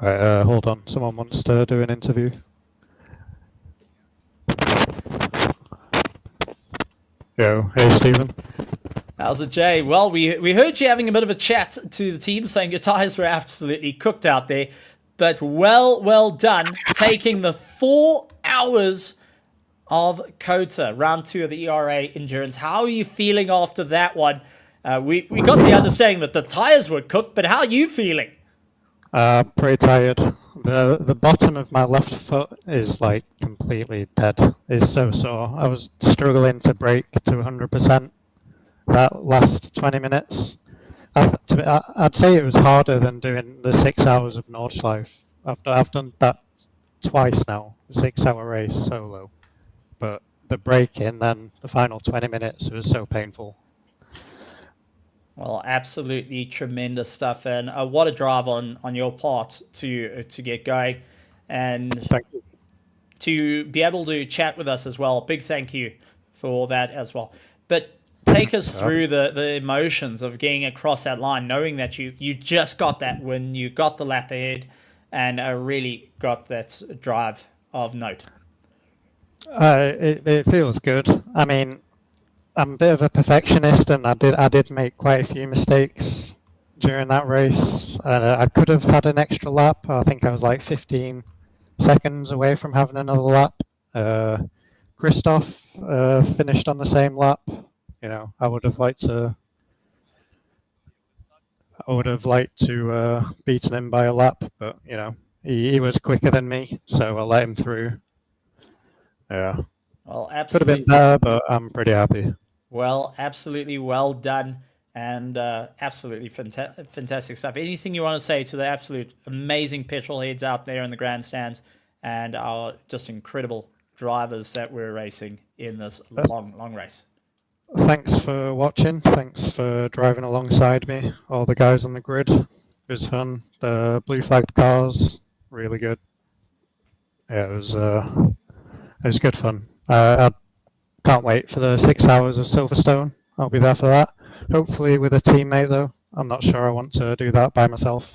Right, hold on, someone wants to do an interview. Yo, hey Stephen. How's it, Jay? Well, we heard you having a bit of a chat to the team, saying your tyres were absolutely cooked out there. But well done, taking the 4 hours of Kota, round 2 of the ERA Endurance. How are you feeling after that one? We got the understanding that the tyres were cooked, but how are you feeling? Pretty tired. The bottom of my left foot is like completely dead. It's so sore. I was struggling to brake to 100% that last 20 minutes. I'd say it was harder than doing the 6 hours of Nordschleife. I've done that twice now, 6 hour race solo. But the braking, then the final 20 minutes, was so painful. Well, absolutely tremendous stuff, and what a drive on your part to get going, and Thank you. to be able to chat with us as well. Big thank you for that as well. But take us through the emotions of getting across that line, knowing that you just got that win, you got the lap ahead, and really got that drive of note. It feels good. I mean, I'm a bit of a perfectionist, and I did make quite a few mistakes during that race. I could have had an extra lap. I think I was like 15 seconds away from having another lap. Christoph finished on the same lap. You know, I would have liked to beaten him by a lap, but you know, he was quicker than me, so I let him through. Yeah. Well, Could have absolutely. been better, but I'm pretty happy. Well, absolutely well done, and absolutely fantastic stuff. Anything you want to say to the absolute amazing petrol heads out there in the grandstands, and our just incredible drivers that we're racing in this long race? Thanks for watching. Thanks for driving alongside me. All the guys on the grid. It was fun. The blue flagged cars, really good. Yeah, it was good fun. I can't wait for the 6 hours of Silverstone. I'll be there for that. Hopefully with a teammate though. I'm not sure I want to do that by myself.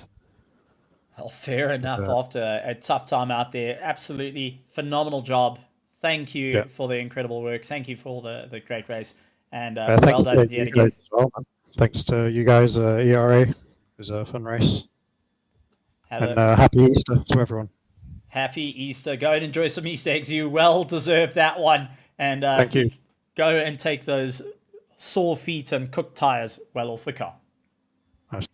Well, fair enough. After a tough time out there, absolutely phenomenal job. Thank you for the incredible work. Thank you for the great race. And well done yet again. As well, man. Thanks to you guys, ERA. It was a fun race. Happy Easter to everyone. Happy Easter. Go and enjoy some Easter eggs. You well deserve that one. And Thank you. Go and take those sore feet and cooked tires well off the car. Nice.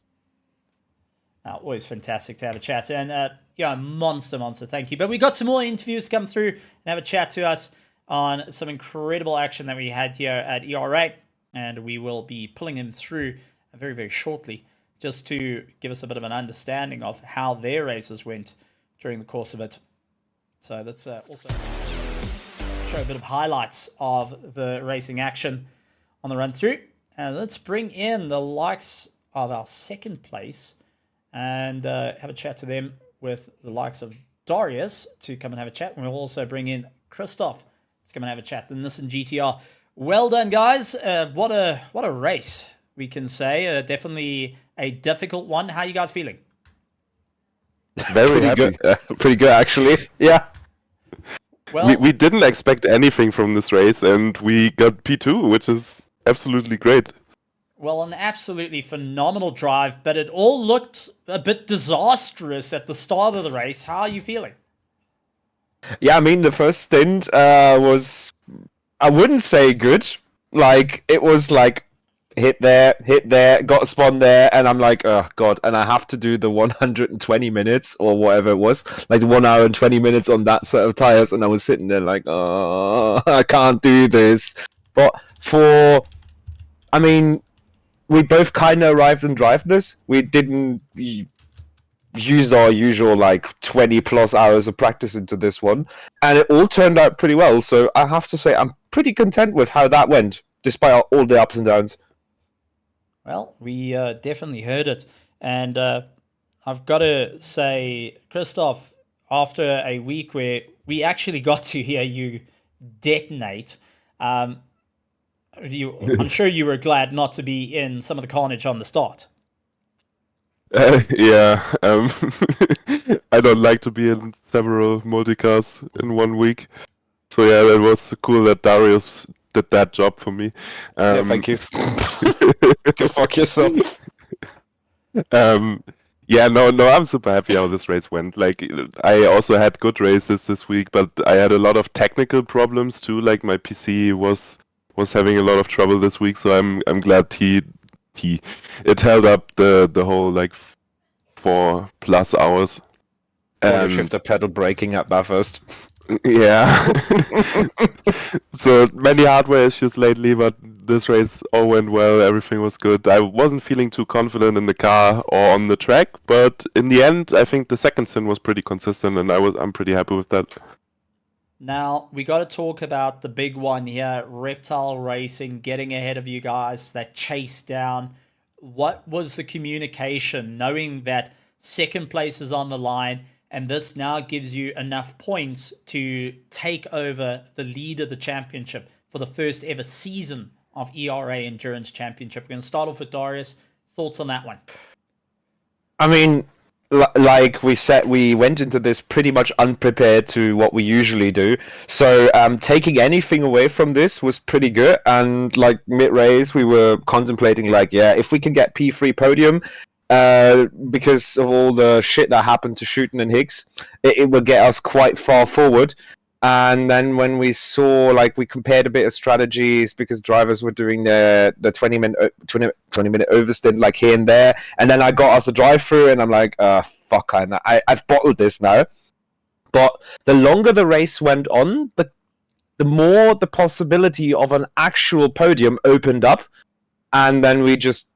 Always fantastic to have a chat. And monster. Thank you. But we got some more interviews come through and have a chat to us on some incredible action that we had here at ER8, and we will be pulling him through very, very shortly just to give us a bit of an understanding of how their races went during the course of it. So let's also show a bit of highlights of the racing action on the run through. And let's bring in the likes of our second place and have a chat to them with the likes of Darius to come and have a chat. And we'll also bring in Christoph to come and have a chat. The Nissan GTR. Well done, guys. What a race, we can say. Definitely a difficult one. How are you guys feeling? Very happy. Pretty good, actually. Yeah. Well, we didn't expect anything from this race, and we got P2, which is absolutely great. Well, an absolutely phenomenal drive, but it all looked a bit disastrous at the start of the race. How are you feeling? Yeah, I mean, the first stint was, I wouldn't say good. Like, it was like, hit there, got a spawn there, and I'm like, oh god, and I have to do the 120 minutes or whatever it was, like 1 hour and 20 minutes on that set of tires, and I was sitting there like, oh, I can't do this. But I mean, we both kind of arrived in driveness. We didn't use our usual like 20 plus hours of practice into this one, and it all turned out pretty well. So I have to say I'm pretty content with how that went, despite all the ups and downs. Well, we definitely heard it. And I've got to say, Christoph, after a week where we actually got to hear you detonate, I'm sure you were glad not to be in some of the carnage on the start. Yeah, I don't like to be in several multicars in 1 week. So yeah, it was cool that Darius did that job for me. Yeah, thank you. Go fuck yourself. Yeah, no, I'm super happy how this race went. Like, I also had good races this week, but I had a lot of technical problems too. Like, my PC was having a lot of trouble this week, so I'm glad it held up the whole like 4+ hours. And shift the pedal braking at that first. Yeah. So many hardware issues lately, but this race all went well. Everything was good. I wasn't feeling too confident in the car or on the track, but in the end, I think the second stint was pretty consistent, and I'm pretty happy with that. Now, we got to talk about the big one here, Reptile Racing getting ahead of you guys, that chase down. What was the communication, knowing that second place is on the line, and this now gives you enough points to take over the lead of the championship for the first ever season of ERA Endurance Championship? We're going to start off with Darius. Thoughts on that one? I mean, like we said, we went into this pretty much unprepared to what we usually do. So taking anything away from this was pretty good. And like mid-race, we were contemplating like, yeah, if we can get P3 podium, because of all the shit that happened to Shooten and Higgs, it would get us quite far forward. And then when we saw, like, we compared a bit of strategies because drivers were doing the 20 minute overstint, like here and there, and then I got us a drive-through, and I'm like, fuck, I've bottled this now. But the longer the race went on, the more the possibility of an actual podium opened up, and then we just,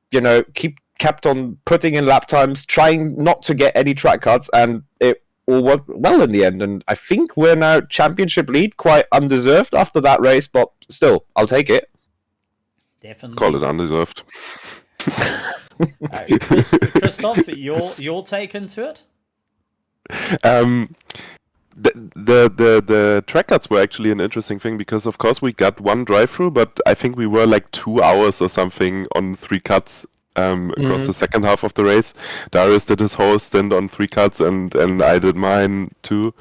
kept on putting in lap times, trying not to get any track cuts, and it all worked well in the end. And I think we're now championship lead, quite undeserved after that race, but still, I'll take it. Definitely. Call it undeserved. Christoph, your take into it? The track cuts were actually an interesting thing because, of course, we got one drive-through, but I think we were like 2 hours or something on 3 cuts. Across the second half of the race. Darius did his whole stint on 3 cuts, and I did mine too.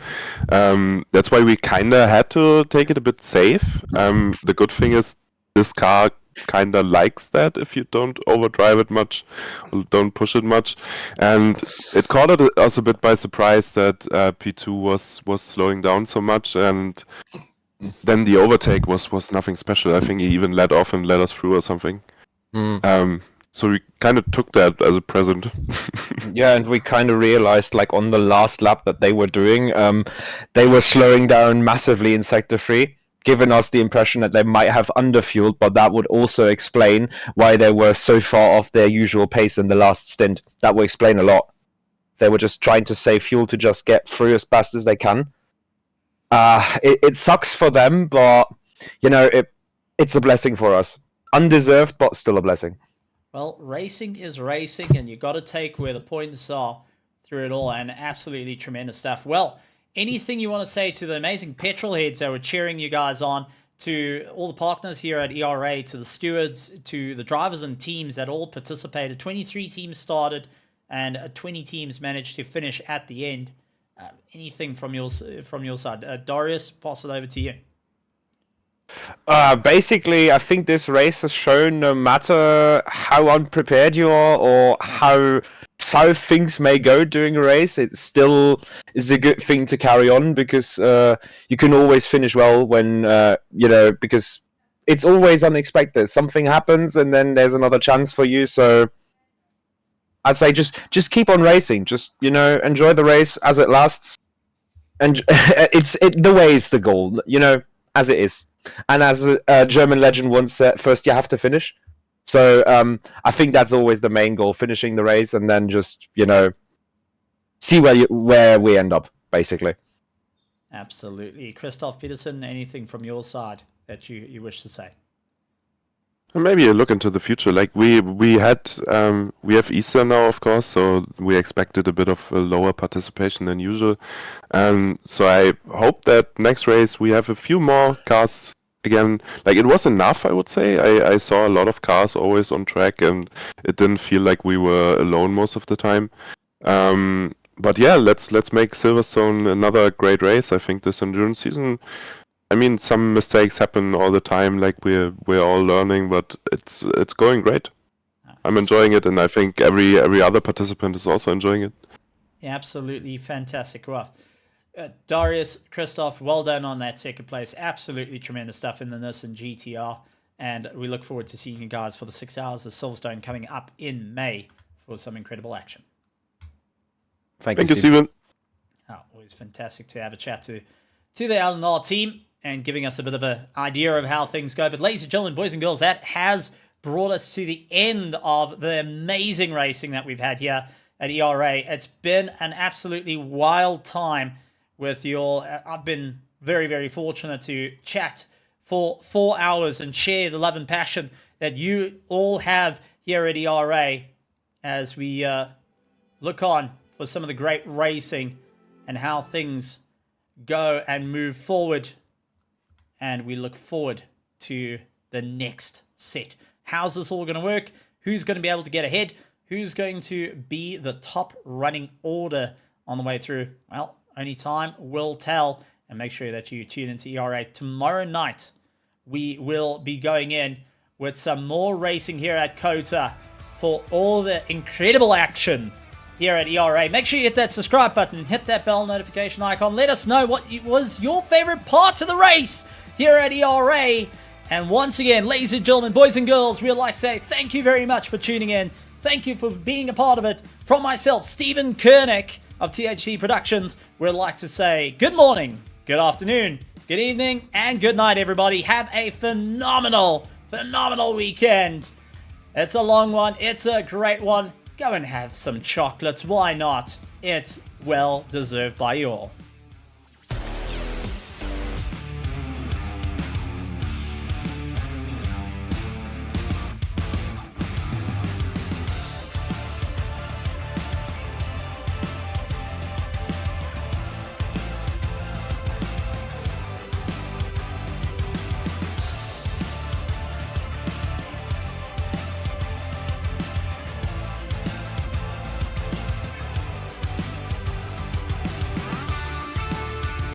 That's why we kinda had to take it a bit safe. The good thing is this car kinda likes that if you don't overdrive it much, or don't push it much, and it caught us a bit by surprise that P2 was slowing down so much, and then the overtake was nothing special. I think he even let off and let us through or something. So we kind of took that as a present. Yeah, and we kind of realized, like, on the last lap that they were doing, they were slowing down massively in Sector 3, giving us the impression that they might have underfueled, but that would also explain why they were so far off their usual pace in the last stint. That would explain a lot. They were just trying to save fuel to just get through as fast as they can. It sucks for them, but, it's a blessing for us. Undeserved, but still a blessing. Well, racing is racing, and you got to take where the points are through it all, and absolutely tremendous stuff. Well, anything you want to say to the amazing petrol heads that were cheering you guys on, to all the partners here at ERA, to the stewards, to the drivers and teams that all participated. 23 teams started, and 20 teams managed to finish at the end. Anything from your side? Darius, pass it over to you. Basically, I think this race has shown no matter how unprepared you are or how south things may go during a race, it still is a good thing to carry on, because you can always finish well when, because it's always unexpected. Something happens and then there's another chance for you. So I'd say just keep on racing. Just, enjoy the race as it lasts. And the way is the goal, as it is. And as a German legend once said, first you have to finish. So I think that's always the main goal, finishing the race, and then just, see where we end up, basically. Absolutely. Christoph Peterson, anything from your side that you wish to say? And maybe a look into the future. Like we have Easter now, of course, so we expected a bit of a lower participation than usual. So I hope that next race we have a few more cars again. Like, it was enough, I would say. I saw a lot of cars always on track, and it didn't feel like we were alone most of the time. But yeah, let's make Silverstone another great race. I think this endurance season, I mean, some mistakes happen all the time, like we're all learning, but it's going great. I'm enjoying it, and I think every other participant is also enjoying it. Absolutely fantastic. Well, Darius, Christoph, well done on that second place. Absolutely tremendous stuff in the Nissan GTR, and we look forward to seeing you guys for the 6 hours of Silverstone coming up in May for some incredible action. Thank you, Steven. Oh, always fantastic to have a chat to the LNR team and giving us a bit of an idea of how things go. But ladies and gentlemen, boys and girls, that has brought us to the end of the amazing racing that we've had here at ERA. It's been an absolutely wild time with you all. I've been very, very fortunate to chat for 4 hours and share the love and passion that you all have here at ERA as we look on for some of the great racing and how things go and move forward. And we look forward to the next set. How's this all going to work? Who's going to be able to get ahead? Who's going to be the top running order on the way through? Well, only time will tell. And make sure that you tune into ERA tomorrow night. We will be going in with some more racing here at COTA for all the incredible action here at ERA. Make sure you hit that subscribe button, hit that bell notification icon. Let us know what was your favorite part of the race here at ERA. And once again, ladies and gentlemen, boys and girls, we'd like to say thank you very much for tuning in. Thank you for being a part of it. From myself, Stephen Koenig of THT Productions, we'd like to say good morning, good afternoon, good evening, and good night, everybody. Have a phenomenal weekend. It's a long one. It's a great one. Go and have some chocolates. Why not? It's well deserved by you all.